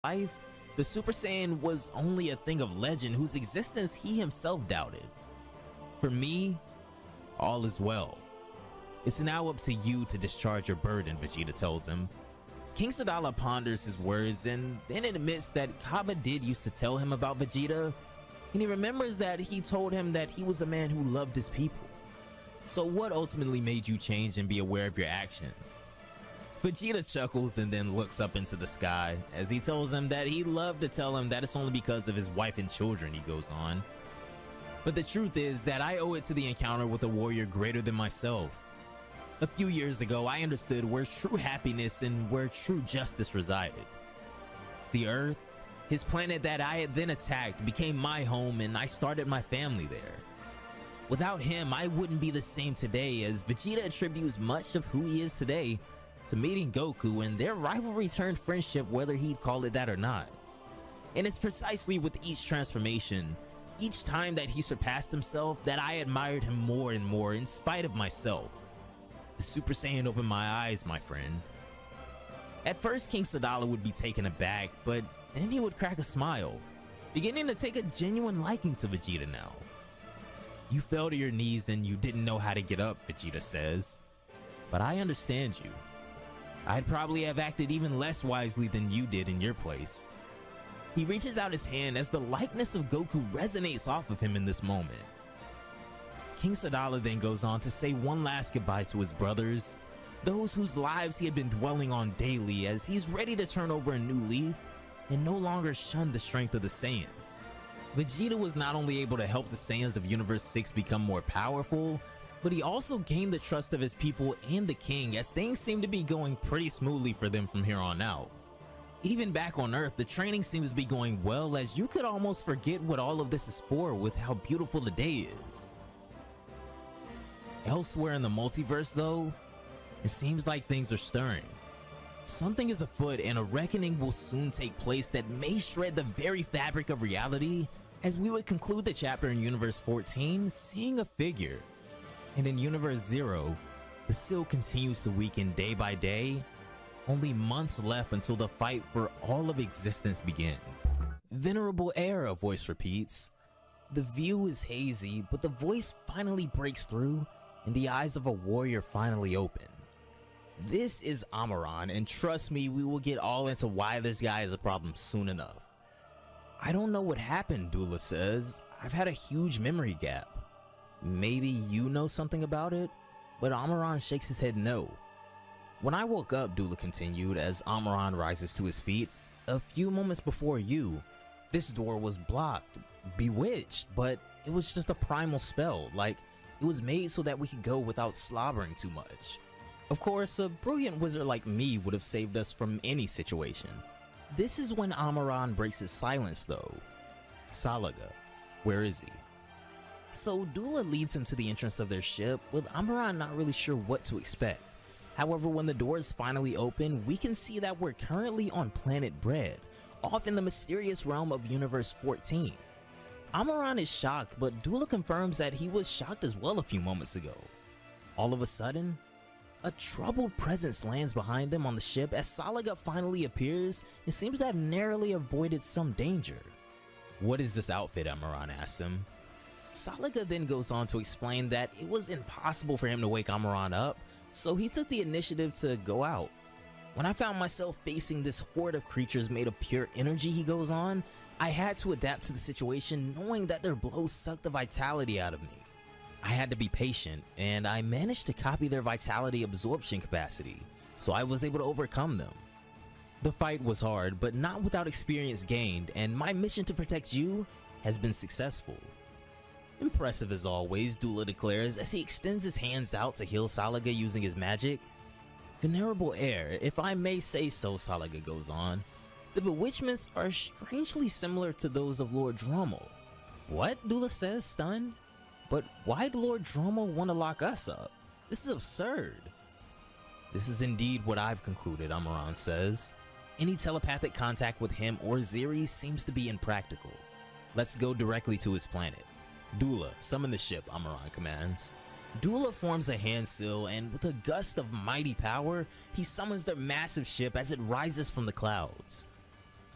life, the Super Saiyan was only a thing of legend whose existence he himself doubted. For me, all is well. It's now up to you to discharge your burden, Vegeta tells him. King Sadala ponders his words and then admits that Kaba did used to tell him about Vegeta, and he remembers that he told him that he was a man who loved his people. So what ultimately made you change and be aware of your actions? Vegeta chuckles and then looks up into the sky as he tells him that he'd love to tell him that it's only because of his wife and children, he goes on. But the truth is that I owe it to the encounter with a warrior greater than myself. A few years ago, I understood where true happiness and where true justice resided. The Earth, his planet that I had then attacked, became my home and I started my family there. Without him, I wouldn't be the same today, as Vegeta attributes much of who he is today to meeting Goku and their rivalry turned friendship, whether he'd call it that or not. And it's precisely with each transformation, each time that he surpassed himself, that I admired him more and more in spite of myself. The Super Saiyan opened my eyes, my friend. At first, King Sadala would be taken aback, but then he would crack a smile, beginning to take a genuine liking to Vegeta now. You fell to your knees and you didn't know how to get up, Vegeta says. But I understand you. I'd probably have acted even less wisely than you did in your place. He reaches out his hand as the likeness of Goku resonates off of him in this moment. King Sadala then goes on to say one last goodbye to his brothers, those whose lives he had been dwelling on daily, as he's ready to turn over a new leaf and no longer shun the strength of the Saiyans. Vegeta was not only able to help the Saiyans of Universe 6 become more powerful, but he also gained the trust of his people and the king, as things seem to be going pretty smoothly for them from here on out. Even back on Earth, the training seems to be going well, as you could almost forget what all of this is for with how beautiful the day is. Elsewhere in the multiverse though, it seems like things are stirring. Something is afoot and a reckoning will soon take place that may shred the very fabric of reality, as we would conclude the chapter in Universe 14 seeing a figure. And in Universe 0, the seal continues to weaken day by day, only months left until the fight for all of existence begins. Venerable Air, a voice repeats. The view is hazy, but the voice finally breaks through, and the eyes of a warrior finally open. This is Amaran, and trust me, we will get all into why this guy is a problem soon enough. I don't know what happened, Dula says. I've had a huge memory gap. Maybe you know something about it? But Amaran shakes his head no. When I woke up, Dula continued as Amaran rises to his feet, a few moments before you, this door was blocked, bewitched, but it was just a primal spell, like it was made so that we could go without slobbering too much. Of course, a brilliant wizard like me would have saved us from any situation. This is when Amaran breaks his silence though. Salaga, where is he? So Dula leads him to the entrance of their ship, with Amaran not really sure what to expect. However, when the doors finally open, we can see that we're currently on planet Bread, off in the mysterious realm of Universe 14. Amaran is shocked, but Dula confirms that he was shocked as well a few moments ago. All of a sudden, a troubled presence lands behind them on the ship as Salaga finally appears and seems to have narrowly avoided some danger. What is this outfit? Amaran asks him. Salaga then goes on to explain that it was impossible for him to wake Amaran up, so he took the initiative to go out. When I found myself facing this horde of creatures made of pure energy, he goes on, I had to adapt to the situation knowing that their blows sucked the vitality out of me. I had to be patient, and I managed to copy their vitality absorption capacity, so I was able to overcome them. The fight was hard, but not without experience gained, and my mission to protect you has been successful. Impressive as always, Dula declares as he extends his hands out to heal Salaga using his magic. Venerable Air, if I may say so, Salaga goes on, the bewitchments are strangely similar to those of Lord Drommel. What? Dula says, stunned. But why'd Lord Drommel want to lock us up? This is absurd. This is indeed what I've concluded, Amaran says. Any telepathic contact with him or Ziri seems to be impractical. Let's go directly to his planet. Dula, summon the ship, Amaran commands. Dula forms a hand seal, and with a gust of mighty power, he summons their massive ship as it rises from the clouds.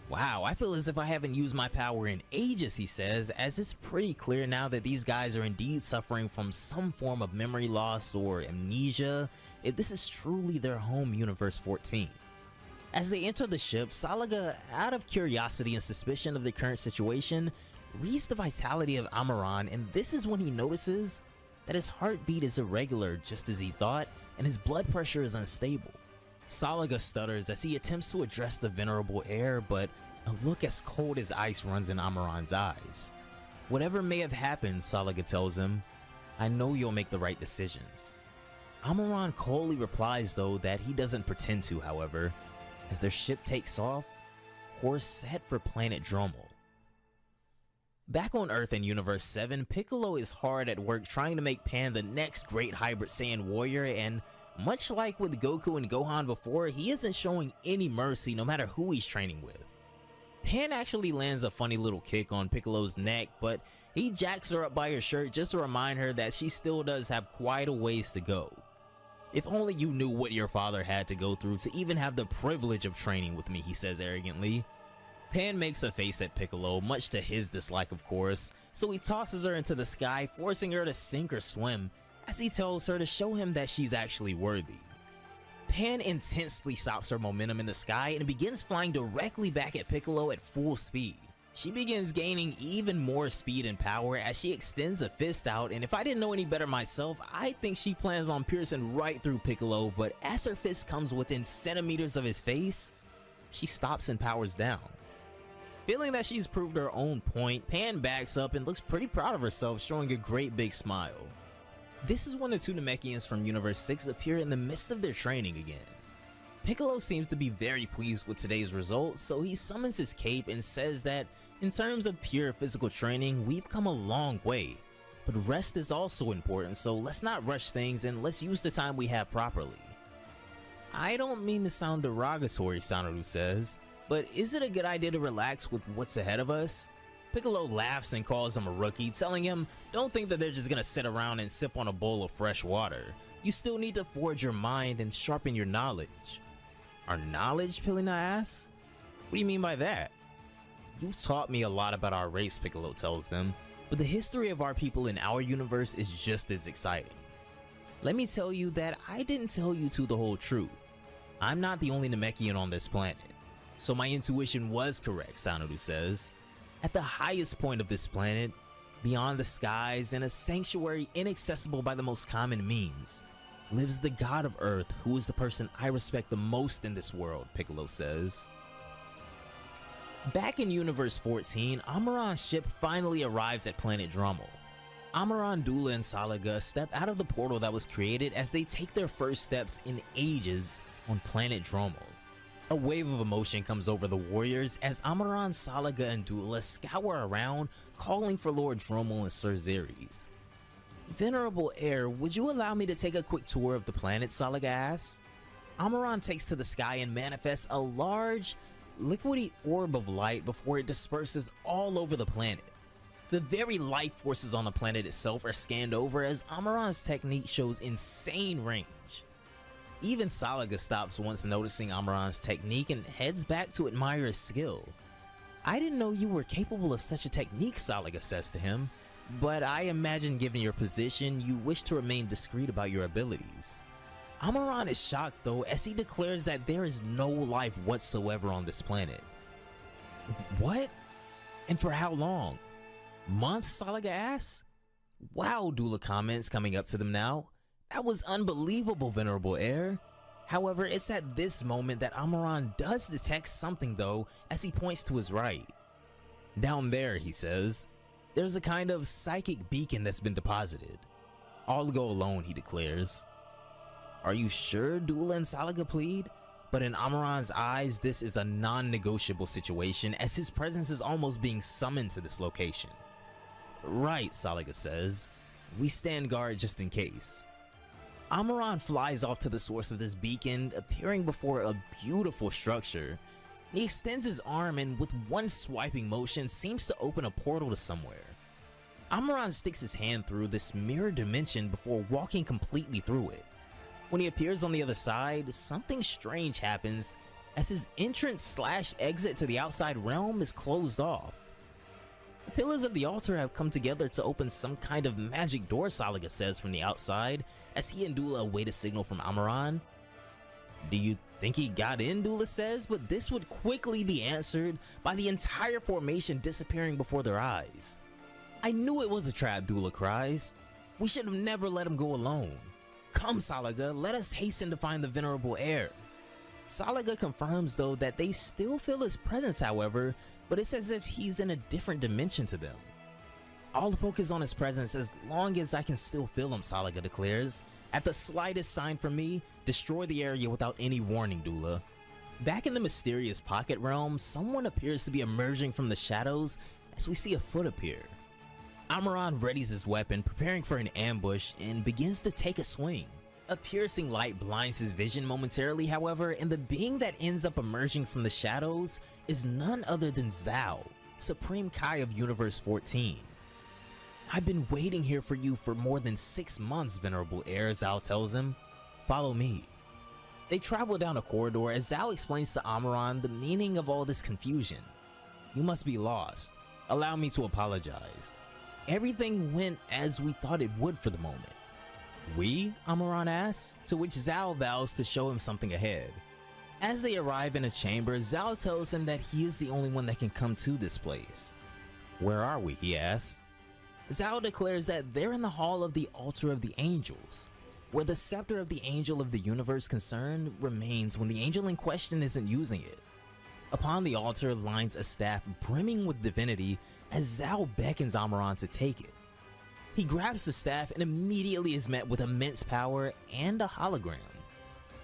Wow, I feel as if I haven't used my power in ages, he says, as it's pretty clear now that these guys are indeed suffering from some form of memory loss or amnesia, if this is truly their home Universe 14. As they enter the ship, Salaga, out of curiosity and suspicion of the current situation, reads the vitality of Amaran, and this is when he notices that his heartbeat is irregular just as he thought, and his blood pressure is unstable. Salaga stutters as he attempts to address the venerable heir, but a look as cold as ice runs in Amaran's eyes. Whatever may have happened, Salaga tells him, I know you'll make the right decisions. Amaran coldly replies though that he doesn't pretend to, however, as their ship takes off, course set for planet Dromel. Back on Earth in Universe 7, Piccolo is hard at work trying to make Pan the next great Hybrid Saiyan warrior, and much like with Goku and Gohan before, he isn't showing any mercy no matter who he's training with. Pan actually lands a funny little kick on Piccolo's neck, but he jacks her up by her shirt just to remind her that she still does have quite a ways to go. If only you knew what your father had to go through to even have the privilege of training with me, he says arrogantly. Pan makes a face at Piccolo, much to his dislike of course, so he tosses her into the sky, forcing her to sink or swim, as he tells her to show him that she's actually worthy. Pan intensely stops her momentum in the sky and begins flying directly back at Piccolo at full speed. She begins gaining even more speed and power as she extends a fist out, and if I didn't know any better myself, I think she plans on piercing right through Piccolo, but as her fist comes within centimeters of his face, she stops and powers down. Feeling that she's proved her own point, Pan backs up and looks pretty proud of herself, showing a great big smile. This is when the two Namekians from Universe 6 appear in the midst of their training again. Piccolo seems to be very pleased with today's results, so he summons his cape and says that in terms of pure physical training, we've come a long way, but rest is also important, so let's not rush things and let's use the time we have properly. I don't mean to sound derogatory, Sanadu says, but is it a good idea to relax with what's ahead of us? Piccolo laughs and calls him a rookie, telling him, don't think that they're just gonna sit around and sip on a bowl of fresh water. You still need to forge your mind and sharpen your knowledge. Our knowledge? Pilina asks. What do you mean by that? You've taught me a lot about our race, Piccolo tells them, but the history of our people in our universe is just as exciting. Let me tell you that I didn't tell you the whole truth. I'm not the only Namekian on this planet. So my intuition was correct, Sanadu says. At the highest point of this planet, beyond the skies in a sanctuary inaccessible by the most common means, lives the god of Earth, who is the person I respect the most in this world, Piccolo says. Back in Universe 14, Amaran's ship finally arrives at planet Dromel. Amaran, Dula, and Salaga step out of the portal that was created as they take their first steps in ages on planet Dromel. A wave of emotion comes over the warriors as Amaran, Salaga, and Dula scour around, calling for Lord Dromel and Sir Xeres. Venerable heir, would you allow me to take a quick tour of the planet, Salaga asks. Amaran takes to the sky and manifests a large, liquidy orb of light before it disperses all over the planet. The very life forces on the planet itself are scanned over as Amaran's technique shows insane range. Even Salaga stops once noticing Amaran's technique and heads back to admire his skill. I didn't know you were capable of such a technique, Salaga says to him, but I imagine given your position, you wish to remain discreet about your abilities. Amaran is shocked though as he declares that there is no life whatsoever on this planet. What? And for how long? Months, Salaga asks? Wow, Dula comments, coming up to them now. That was unbelievable, Venerable Heir. However, it's at this moment that Amaran does detect something though, as he points to his right. Down there, he says, there's a kind of psychic beacon that's been deposited. I'll go alone, he declares. Are you sure, Dula and Salaga plead? But in Amaran's eyes, this is a non-negotiable situation as his presence is almost being summoned to this location. Right, Salaga says. We stand guard just in case. Amaran flies off to the source of this beacon, appearing before a beautiful structure. He extends his arm and with one swiping motion seems to open a portal to somewhere. Amaran sticks his hand through this mirror dimension before walking completely through it. When he appears on the other side, something strange happens as his entrance / exit to the outside realm is closed off. The pillars of the altar have come together to open some kind of magic door, Salaga says from the outside as he and Dula await a signal from Amaran. Do you think he got in, Dula says, but this would quickly be answered by the entire formation disappearing before their eyes. I knew it was a trap, Dula cries. We should have never let him go alone. Come, Salaga, let us hasten to find the venerable heir. Salaga confirms though that they still feel his presence, however, but it's as if he's in a different dimension to them. I'll focus on his presence as long as I can still feel him, Salaga declares. At the slightest sign from me, destroy the area without any warning, Dula. Back in the mysterious pocket realm, someone appears to be emerging from the shadows as we see a foot appear. Amaran readies his weapon, preparing for an ambush, and begins to take a swing. A piercing light blinds his vision momentarily, however, and the being that ends up emerging from the shadows is none other than Zao, Supreme Kai of Universe 14. I've been waiting here for you for more than 6 months, venerable heir, Zao tells him. Follow me. They travel down a corridor as Zao explains to Amaran the meaning of all this confusion. You must be lost. Allow me to apologize. Everything went as we thought it would for the moment. We? Amaran asks, to which Zao vows to show him something ahead. As they arrive in a chamber, Zao tells him that he is the only one that can come to this place. Where are we? He asks. Zao declares that they're in the hall of the Altar of the Angels, where the scepter of the Angel of the Universe concerned remains when the angel in question isn't using it. Upon the altar lines a staff brimming with divinity as Zao beckons Amaran to take it. He grabs the staff and immediately is met with immense power and a hologram.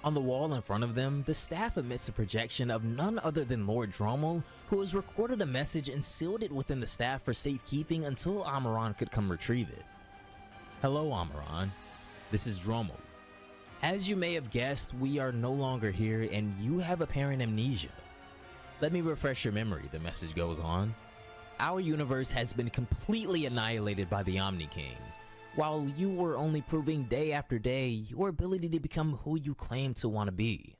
On the wall in front of them, the staff emits a projection of none other than Lord Drommel, who has recorded a message and sealed it within the staff for safekeeping until Amaran could come retrieve it. Hello, Amaran. This is Drommel. As you may have guessed, we are no longer here and you have apparent amnesia. Let me refresh your memory, the message goes on. Our universe has been completely annihilated by the Omni King, while you were only proving day after day your ability to become who you claim to want to be.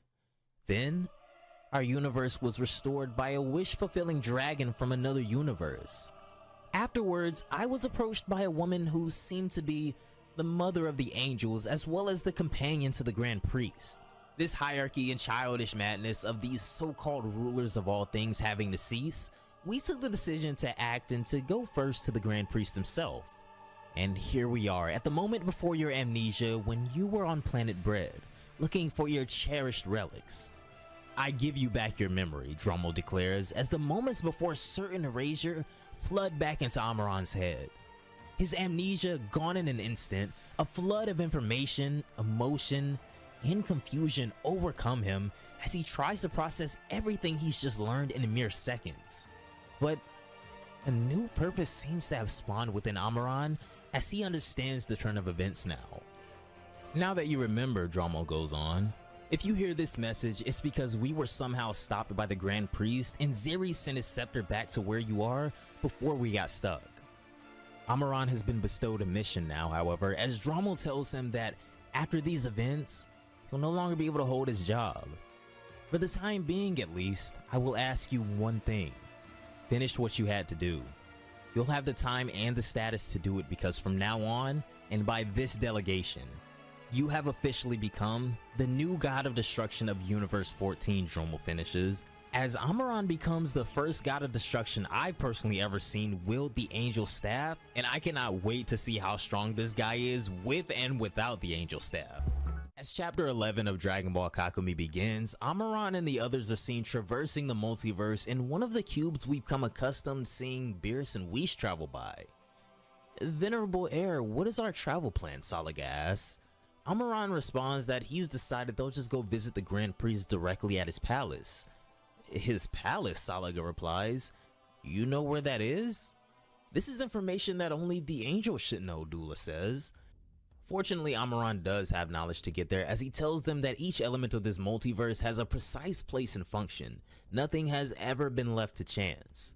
Then, our universe was restored by a wish-fulfilling dragon from another universe. Afterwards, I was approached by a woman who seemed to be the mother of the angels as well as the companion to the Grand Priest. This hierarchy and childish madness of these so-called rulers of all things having to cease, we took the decision to act and to go first to the Grand Priest himself. And here we are at the moment before your amnesia when you were on planet Bread, looking for your cherished relics. I give you back your memory, Drommel declares, as the moments before certain erasure flood back into Amaran's head. His amnesia gone in an instant, a flood of information, emotion, and confusion overcome him as he tries to process everything he's just learned in mere seconds. But a new purpose seems to have spawned within Amaran as he understands the turn of events now. Now that you remember, Drommel goes on, if you hear this message, it's because we were somehow stopped by the Grand Priest and Zeri sent his scepter back to where you are before we got stuck. Amaran has been bestowed a mission now, however, as Drommel tells him that after these events, he'll no longer be able to hold his job. For the time being at least, I will ask you one thing. Finish what you had to do. You'll have the time and the status to do it because from now on, and by this delegation, you have officially become the new god of destruction of Universe 14, Drommel finishes, as Amaran becomes the first god of destruction I've personally ever seen wield the angel staff, and I cannot wait to see how strong this guy is with and without the angel staff. As chapter 11 of Dragon Ball Kakumi begins, Amaran and the others are seen traversing the multiverse in one of the cubes we've come accustomed seeing Beerus and Whis travel by. Venerable heir, what is our travel plan? Salaga asks. Amaran responds that he's decided they'll just go visit the Grand Priest directly at his palace. His palace, Salaga replies. You know where that is? This is information that only the angel should know, Dula says. Fortunately, Amaran does have knowledge to get there, as he tells them that each element of this multiverse has a precise place and function. Nothing has ever been left to chance.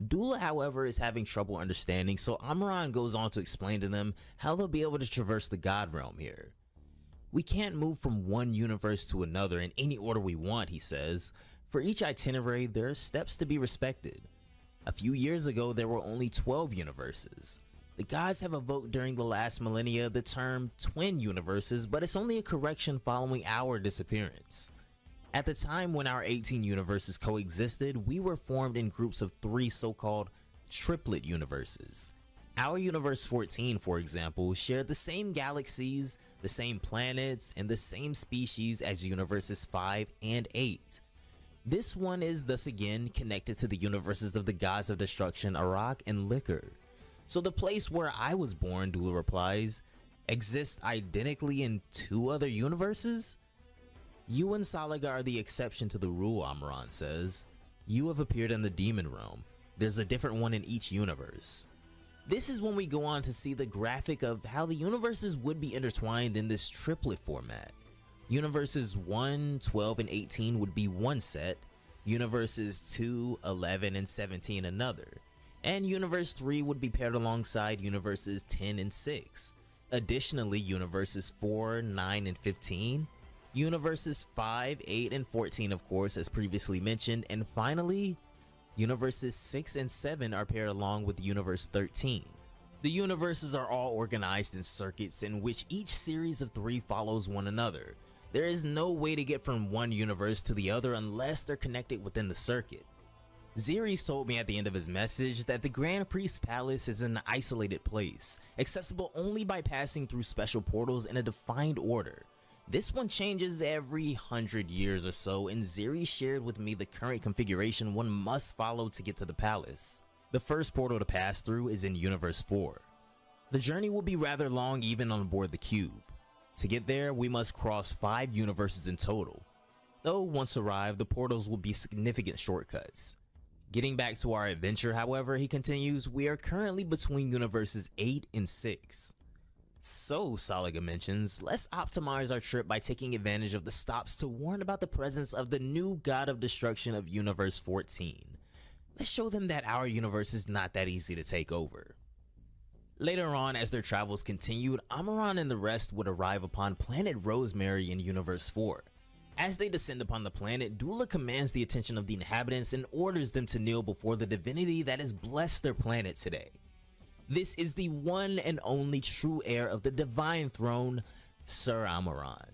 Dula, however, is having trouble understanding, so Amaran goes on to explain to them how they'll be able to traverse the God Realm here. We can't move from one universe to another in any order we want, he says. For each itinerary, there are steps to be respected. A few years ago, there were only 12 universes. The gods have evoked during the last millennia the term twin universes, but it's only a correction following our disappearance. At the time when our 18 universes coexisted, we were formed in groups of 3 so-called triplet universes. Our universe 14, for example, shared the same galaxies, the same planets, and the same species as universes 5 and 8. This one is thus again connected to the universes of the gods of destruction, Arak and Liquor. So the place where I was born, Dula replies, exists identically in 2 other universes? You and Salaga are the exception to the rule, Amaran says. You have appeared in the demon realm. There's a different one in each universe. This is when we go on to see the graphic of how the universes would be intertwined in this triplet format. Universes 1, 12, and 18 would be one set, universes 2, 11, and 17 another, and universe 3 would be paired alongside universes 10 and 6. Additionally, universes 4, 9, and 15, universes 5, 8, and 14 of course as previously mentioned, and finally, universes 6 and 7 are paired along with universe 13. The universes are all organized in circuits in which each series of 3 follows one another. There is no way to get from one universe to the other unless they're connected within the circuit. Xeris told me at the end of his message that the Grand Priest's Palace is an isolated place, accessible only by passing through special portals in a defined order. This one changes every 100 years or so, and Xeris shared with me the current configuration one must follow to get to the palace. The first portal to pass through is in Universe 4. The journey will be rather long even on board the cube. To get there, we must cross 5 universes in total. Though once arrived, the portals will be significant shortcuts. Getting back to our adventure, however, he continues, we are currently between universes 8 and 6. So, Salaga mentions, let's optimize our trip by taking advantage of the stops to warn about the presence of the new god of destruction of Universe 14. Let's show them that our universe is not that easy to take over. Later on, as their travels continued, Amaran and the rest would arrive upon planet Rosemary in Universe 4. As they descend upon the planet, Dula commands the attention of the inhabitants and orders them to kneel before the divinity that has blessed their planet today. This is the one and only true heir of the divine throne, Sir Amaran.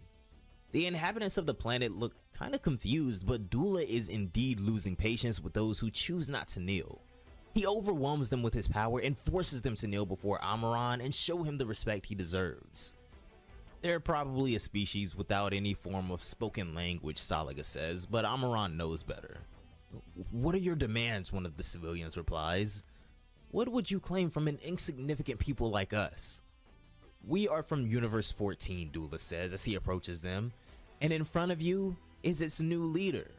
The inhabitants of the planet look kinda confused, but Dula is indeed losing patience with those who choose not to kneel. He overwhelms them with his power and forces them to kneel before Amaran and show him the respect he deserves. They're probably a species without any form of spoken language, Salaga says, but Amaran knows better. What are your demands? One of the civilians replies. What would you claim from an insignificant people like us? We are from Universe 14, Dula says as he approaches them, and in front of you is its new leader.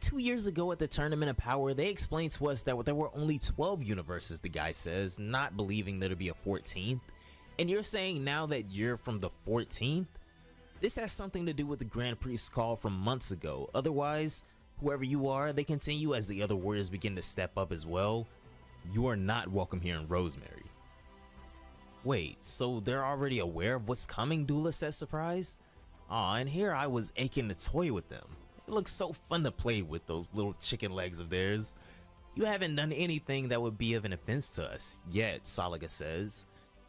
2 years ago at the Tournament of Power, they explained to us that there were only 12 universes, the guy says, not believing there to be a 14th. And you're saying now that you're from the 14th? This has something to do with the Grand Priest's call from months ago. Otherwise, whoever you are, they continue as the other warriors begin to step up as well. You are not welcome here in Rosemary. Wait, so they're already aware of what's coming, Dula says surprised? Aw, and here I was aching to toy with them. It looks so fun to play with those little chicken legs of theirs. You haven't done anything that would be of an offense to us yet, Salaga says.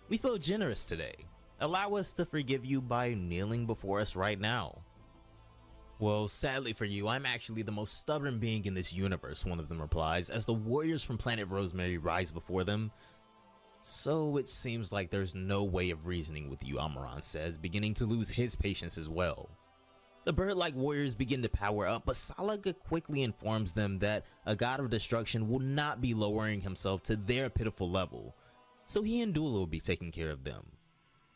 We feel generous today. Allow us to forgive you by kneeling before us right now. Well, sadly for you, I'm actually the most stubborn being in this universe, one of them replies, as the warriors from planet Rosemary rise before them. So it seems like there's no way of reasoning with you, Amaran says, beginning to lose his patience as well. The bird-like warriors begin to power up, but Salaga quickly informs them that a god of destruction will not be lowering himself to their pitiful level, so he and Dula will be taking care of them.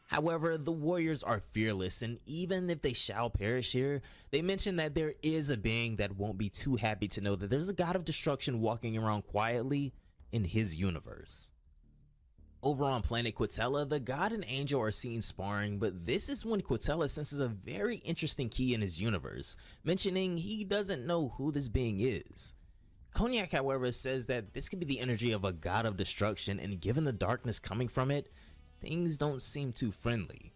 However, the warriors are fearless, and even if they shall perish here, they mention that there is a being that won't be too happy to know that there's a god of destruction walking around quietly in his universe. Over on planet Quitella, the god and angel are seen sparring, but this is when Quitella senses a very interesting key in his universe, mentioning he doesn't know who this being is. Cognac, however, says that this could be the energy of a god of destruction, and given the darkness coming from it, things don't seem too friendly.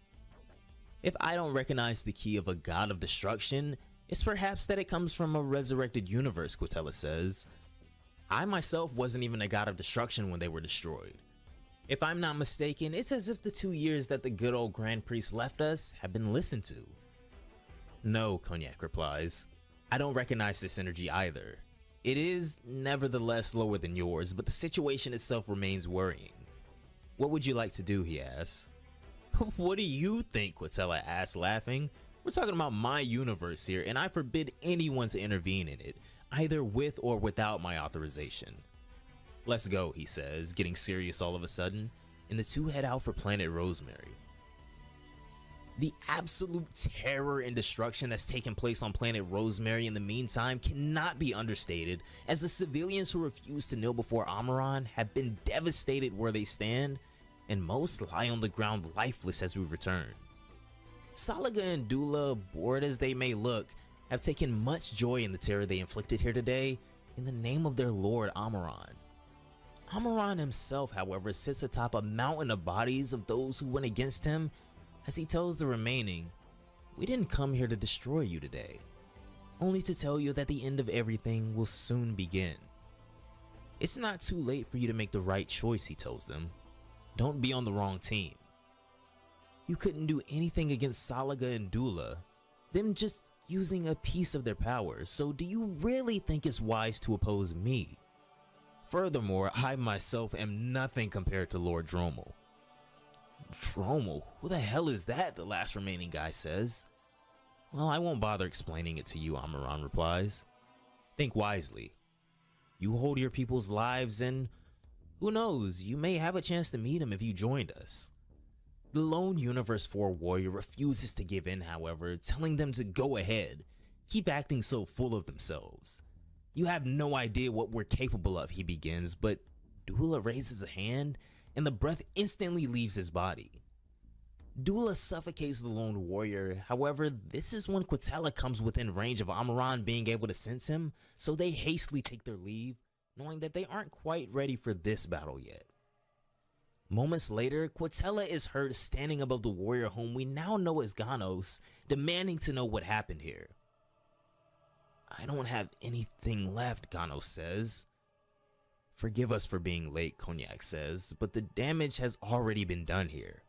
If I don't recognize the key of a god of destruction, It's perhaps that it comes from a resurrected universe, Quatella says. I myself wasn't even a god of destruction when they were destroyed. If I'm not mistaken, it's as if the 2 years that the good old Grand Priest left us have been listened to. No, Cognac replies. I don't recognize this energy either. It is, nevertheless, lower than yours, but the situation itself remains worrying. What would you like to do, he asks. What do you think, Quatella asks, laughing. We're talking about my universe here, and I forbid anyone to intervene in it, either with or without my authorization. Let's go, he says, getting serious all of a sudden, and the two head out for Planet Rosemary. The absolute terror and destruction that's taken place on Planet Rosemary in the meantime cannot be understated, as the civilians who refuse to kneel before Amaran have been devastated where they stand, and most lie on the ground lifeless as we return. Salaga and Dula, bored as they may look, have taken much joy in the terror they inflicted here today in the name of their lord Amaran. Amaran himself, however, sits atop a mountain of bodies of those who went against him, as he tells the remaining, we didn't come here to destroy you today, only to tell you that the end of everything will soon begin. It's not too late for you to make the right choice, he tells them. Don't be on the wrong team. You couldn't do anything against Salaga and Dula, them just using a piece of their power, so do you really think it's wise to oppose me? Furthermore, I myself am nothing compared to Lord Drommel. Drommel? Who the hell is that? The last remaining guy says. Well, I won't bother explaining it to you, Amaran replies. Think wisely. You hold your people's lives and who knows, you may have a chance to meet him if you joined us. The lone Universe 4 warrior refuses to give in, however, telling them to go ahead. Keep acting so full of themselves. You have no idea what we're capable of, he begins, but Dula raises a hand and the breath instantly leaves his body. Dula suffocates the lone warrior, however, this is when Quatella comes within range of Amaran being able to sense him, so they hastily take their leave, knowing that they aren't quite ready for this battle yet. Moments later, Quatella is heard standing above the warrior whom we now know as Ganos, demanding to know what happened here. I don't have anything left, Ganos says. Forgive us for being late, Cognac says, but the damage has already been done here.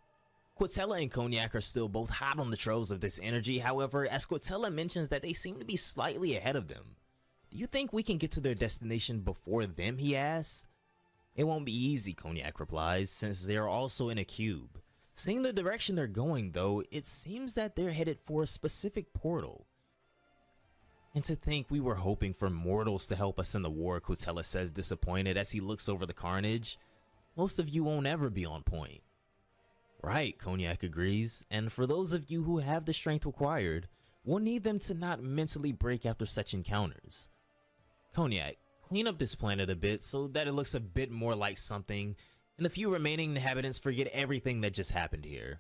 Quatella and Cognac are still both hot on the trails of this energy, however, as Quatella mentions that they seem to be slightly ahead of them. Do you think we can get to their destination before them, he asks. It won't be easy, Cognac replies, since they are also in a cube. Seeing the direction they're going, though, it seems that they're headed for a specific portal. And to think we were hoping for mortals to help us in the war, Quatella says, disappointed as he looks over the carnage. Most of you won't ever be on point. Right, Cognac agrees, and for those of you who have the strength required, we'll need them to not mentally break after such encounters. Cognac, clean up this planet a bit so that it looks a bit more like something, and the few remaining inhabitants forget everything that just happened here.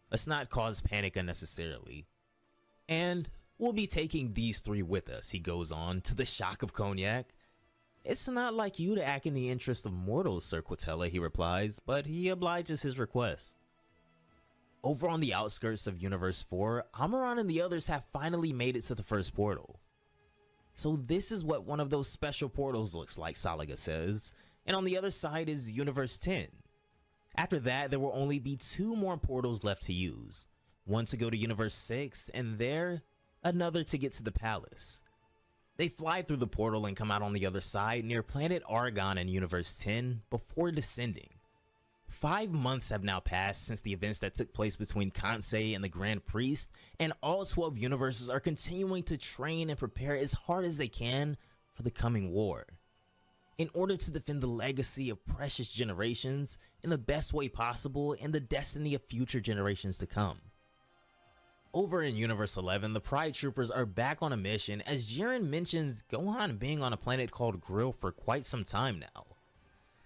Let's not cause panic unnecessarily. And we'll be taking these three with us, he goes on, to the shock of Cognac. It's not like you to act in the interest of mortals, Sir Quatella, he replies, but he obliges his request. Over on the outskirts of Universe 4, Amaran and the others have finally made it to the first portal. So this is what one of those special portals looks like, Salaga says, and on the other side is Universe 10. After that, there will only be 2 more portals left to use. One to go to Universe 6, and there, another to get to the palace. They fly through the portal and come out on the other side near planet Argon in Universe 10 before descending. 5 months have now passed since the events that took place between Kansei and the Grand Priest, and all 12 universes are continuing to train and prepare as hard as they can for the coming war, in order to defend the legacy of precious generations in the best way possible and the destiny of future generations to come. Over in Universe 11, the Pride Troopers are back on a mission as Jiren mentions Gohan being on a planet called Grill for quite some time now.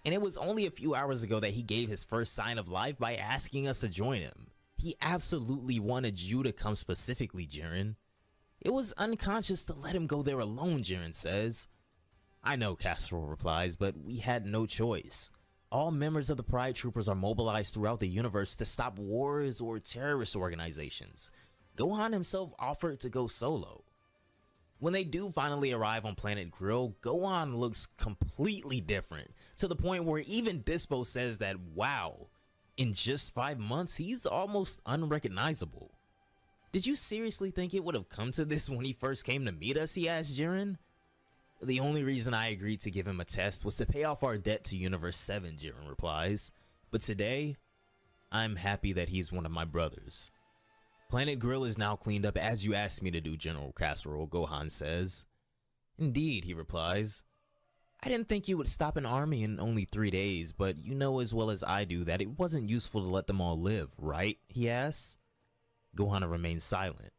And it was only a few hours ago that he gave his first sign of life by asking us to join him. He absolutely wanted you to come specifically, Jiren. It was unconscious to let him go there alone, Jiren says. I know, Castrol replies, but we had no choice. All members of the Pride Troopers are mobilized throughout the universe to stop wars or terrorist organizations. Gohan himself offered to go solo. When they do finally arrive on Planet Grill, Gohan looks completely different, to the point where even Dispo says that, wow, in just 5 months, he's almost unrecognizable. Did you seriously think it would have come to this when he first came to meet us, he asked Jiren. The only reason I agreed to give him a test was to pay off our debt to Universe 7, Jiren replies. But today, I'm happy that he's one of my brothers. Planet Grill is now cleaned up as you asked me to do, General Casserole, Gohan says. Indeed, he replies. I didn't think you would stop an army in only 3 days, but you know as well as I do that it wasn't useful to let them all live, right? He asks. Gohan remains silent.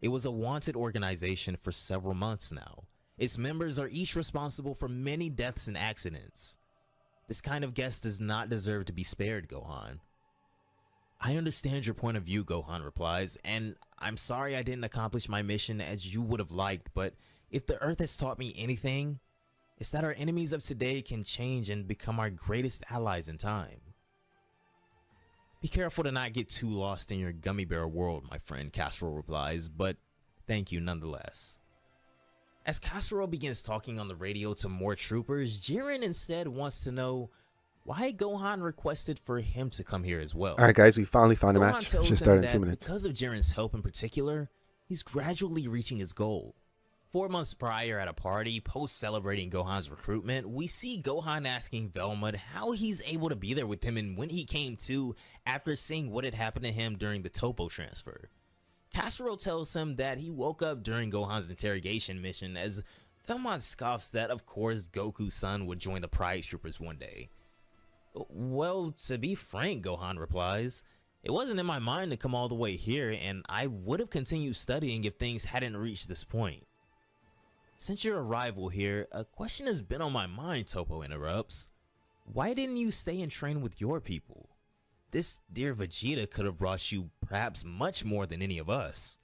It was a wanted organization for several months now. Its members are each responsible for many deaths and accidents. This kind of guest does not deserve to be spared, Gohan. I understand your point of view, Gohan replies, and I'm sorry I didn't accomplish my mission as you would have liked, but if the Earth has taught me anything, it's that our enemies of today can change and become our greatest allies in time. Be careful to not get too lost in your gummy bear world, my friend, Casserole replies, but thank you nonetheless. As Casserole begins talking on the radio to more troopers, Jiren instead wants to know why Gohan requested for him to come here as well. Alright guys, we finally found a Gohan match. tells Should him start in that 2 minutes. because of Jiren's help in particular, he's gradually reaching his goal. 4 months prior at a party, post-celebrating Gohan's recruitment, we see Gohan asking Velma how he's able to be there with him and when he came to after seeing what had happened to him during the Topo transfer. Casserole tells him that he woke up during Gohan's interrogation mission as Velma scoffs that of course Goku's son would join the Pride Troopers one day. Well, to be frank, Gohan replies, it wasn't in my mind to come all the way here and I would have continued studying if things hadn't reached this point. Since your arrival here, a question has been on my mind, Topo interrupts. Why didn't you stay and train with your people? This dear Vegeta could have brought you perhaps much more than any of us.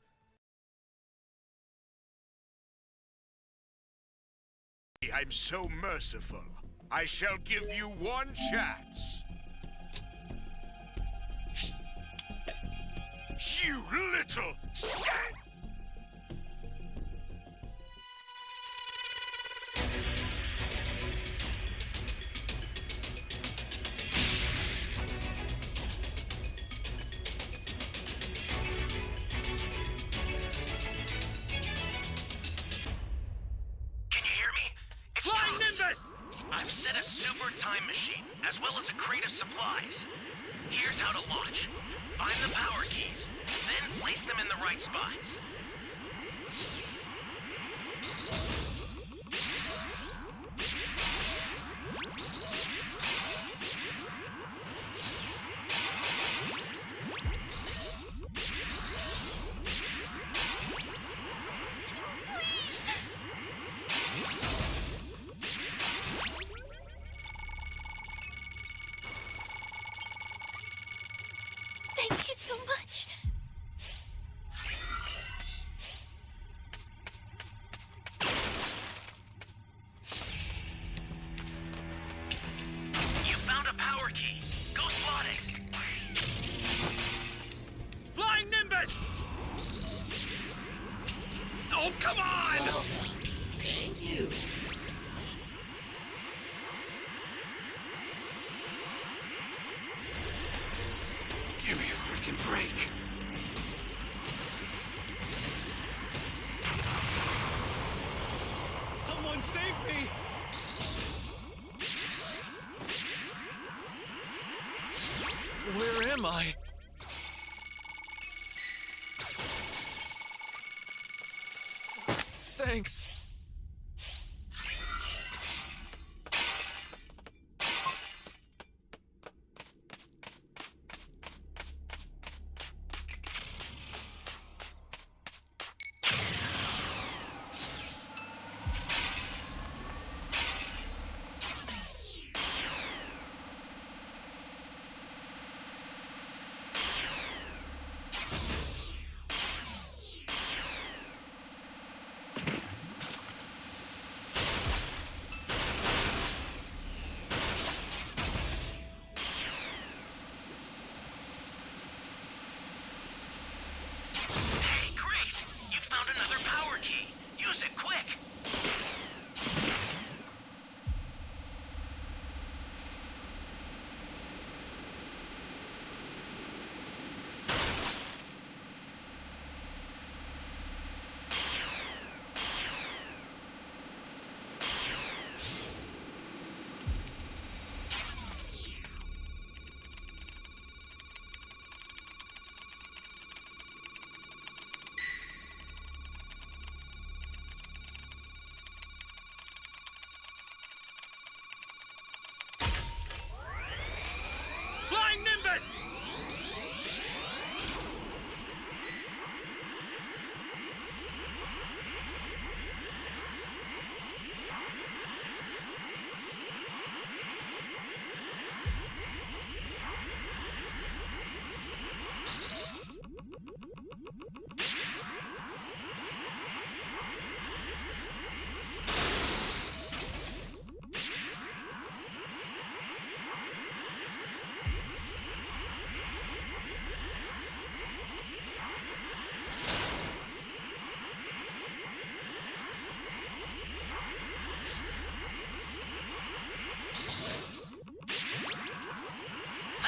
I'm so merciful. I shall give you one chance. You little scat! Flying Nimbus! I've set a super time machine, as well as a crate of supplies. Here's how to launch. Find the power keys, then place them in the right spots. Thank you so much. You found a power key. Go slot it. Flying Nimbus! Oh, come on! Thank you. Give me a freaking break. Someone save me! Where am I? Thanks.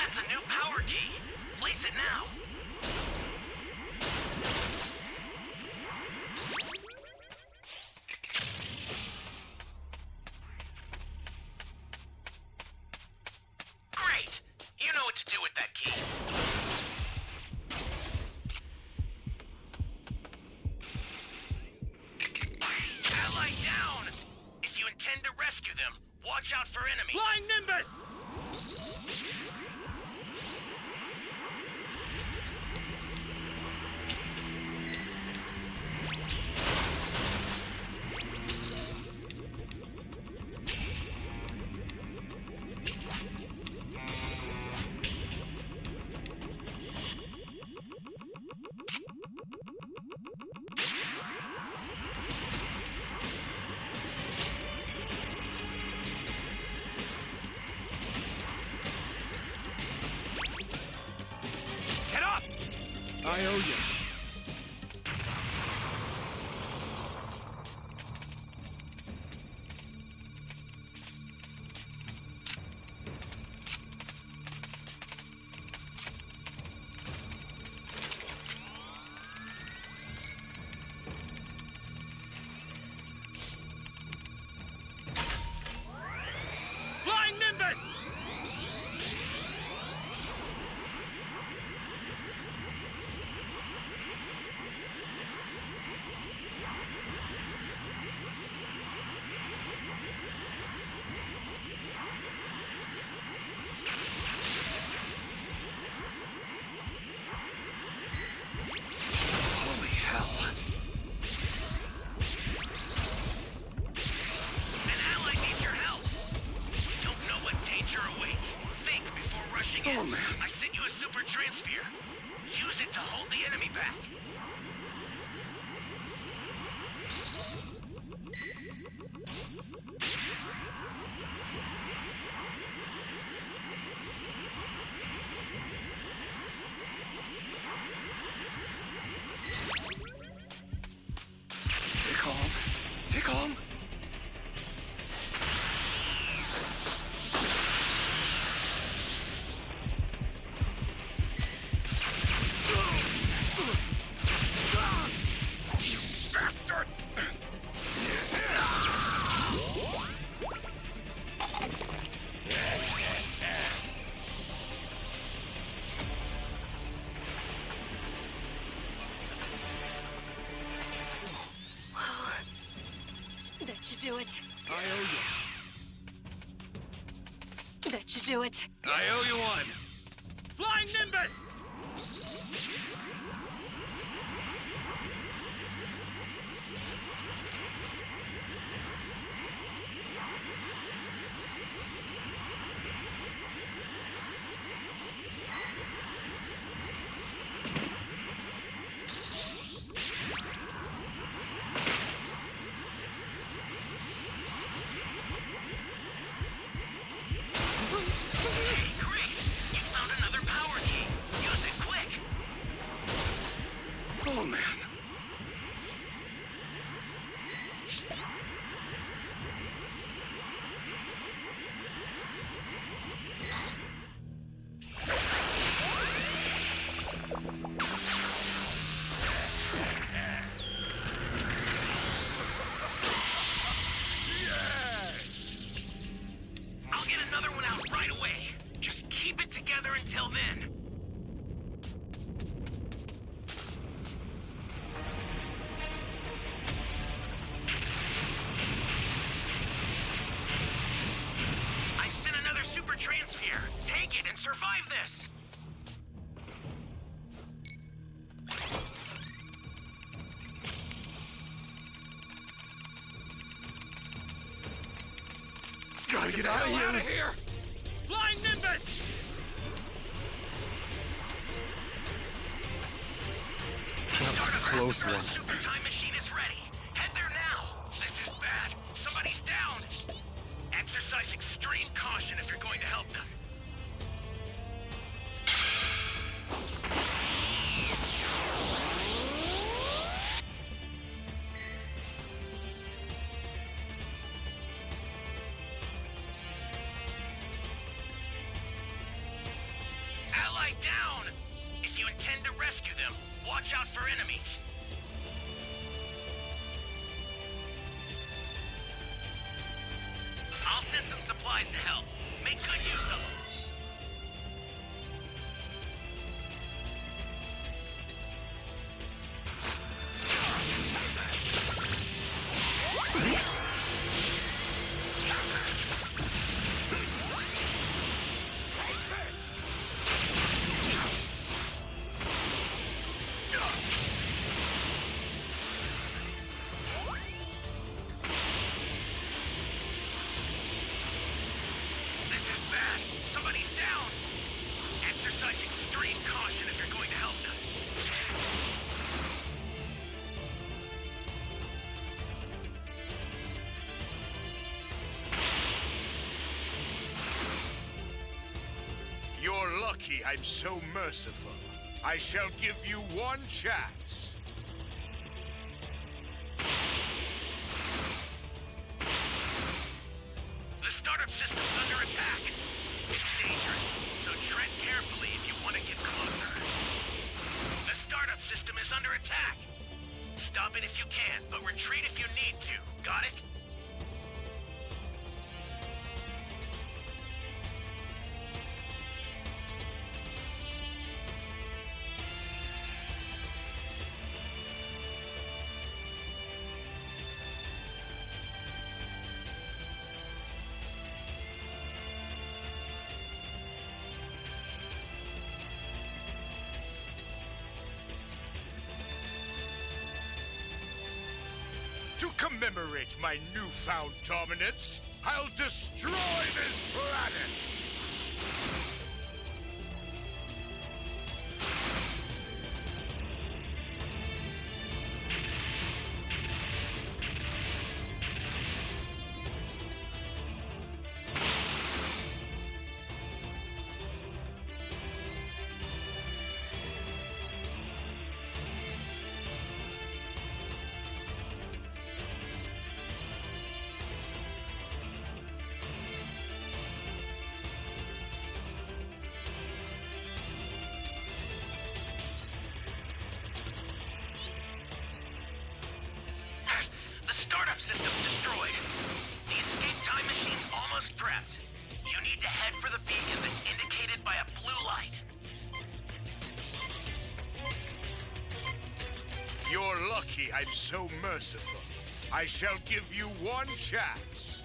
That's a new power key. Place it now. Great! You know what to do with that key. Ally down! If you intend to rescue them, watch out for enemies. Flying Nimbus! Get up! I owe you. Flying Nimbus! Holy hell. An ally needs your help. We don't know what danger awaits. Think before rushing in. Oh, man. I sent you a super transfer. Use it to hold the enemy back. Stay calm. Stay calm. You bastard! That should do it. I owe you. That should do it. I owe you one. Flying Nimbus! Hey, great! You found another power key. Use it quick. Oh, man. I'll get another one out right away. Just keep it together until then. I sent another super transfer. Take it and survive this. Gotta get out of here. Flying Nimbus! That was a close one. Super time machine is ready. Head there now. This is bad. Somebody's down. Exercise extreme caution if you're going to help them. guy down! If you intend to rescue them, watch out for enemies. I'll send some supplies to help. Make good use of them. You're lucky I'm so merciful. I shall give you one chance. The startup system's under attack. It's dangerous, so tread carefully if you want to get closer. The startup system is under attack. Stop it if you can, but retreat if you need to. Got it? To commemorate my newfound dominance, I'll destroy this planet! System's destroyed. The escape time machine's almost prepped. You need to head for the beacon that's indicated by a blue light. You're lucky I'm so merciful. I shall give you one chance.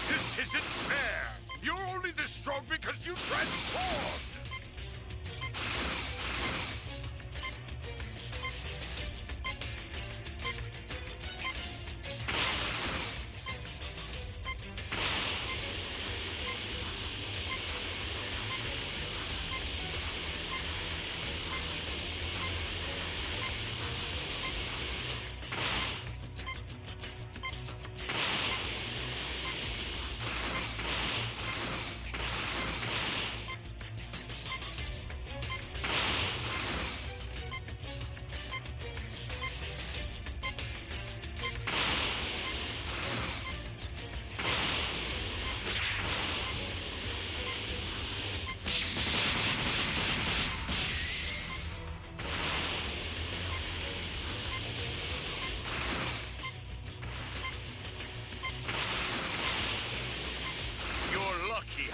This isn't fair! You're only this strong because you transformed!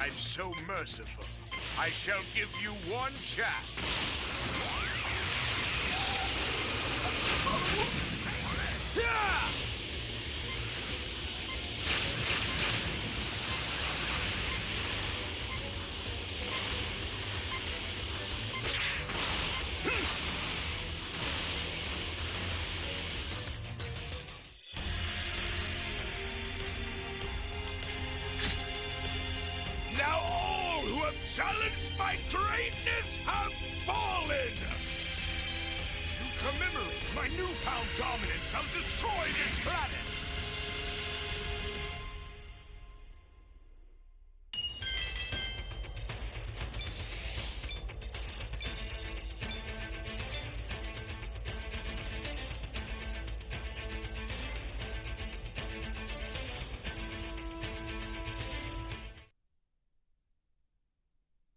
I'm so merciful. I shall give you one chance. Now all who have challenged my greatness have fallen! To commemorate my newfound dominance, I'll destroy this planet!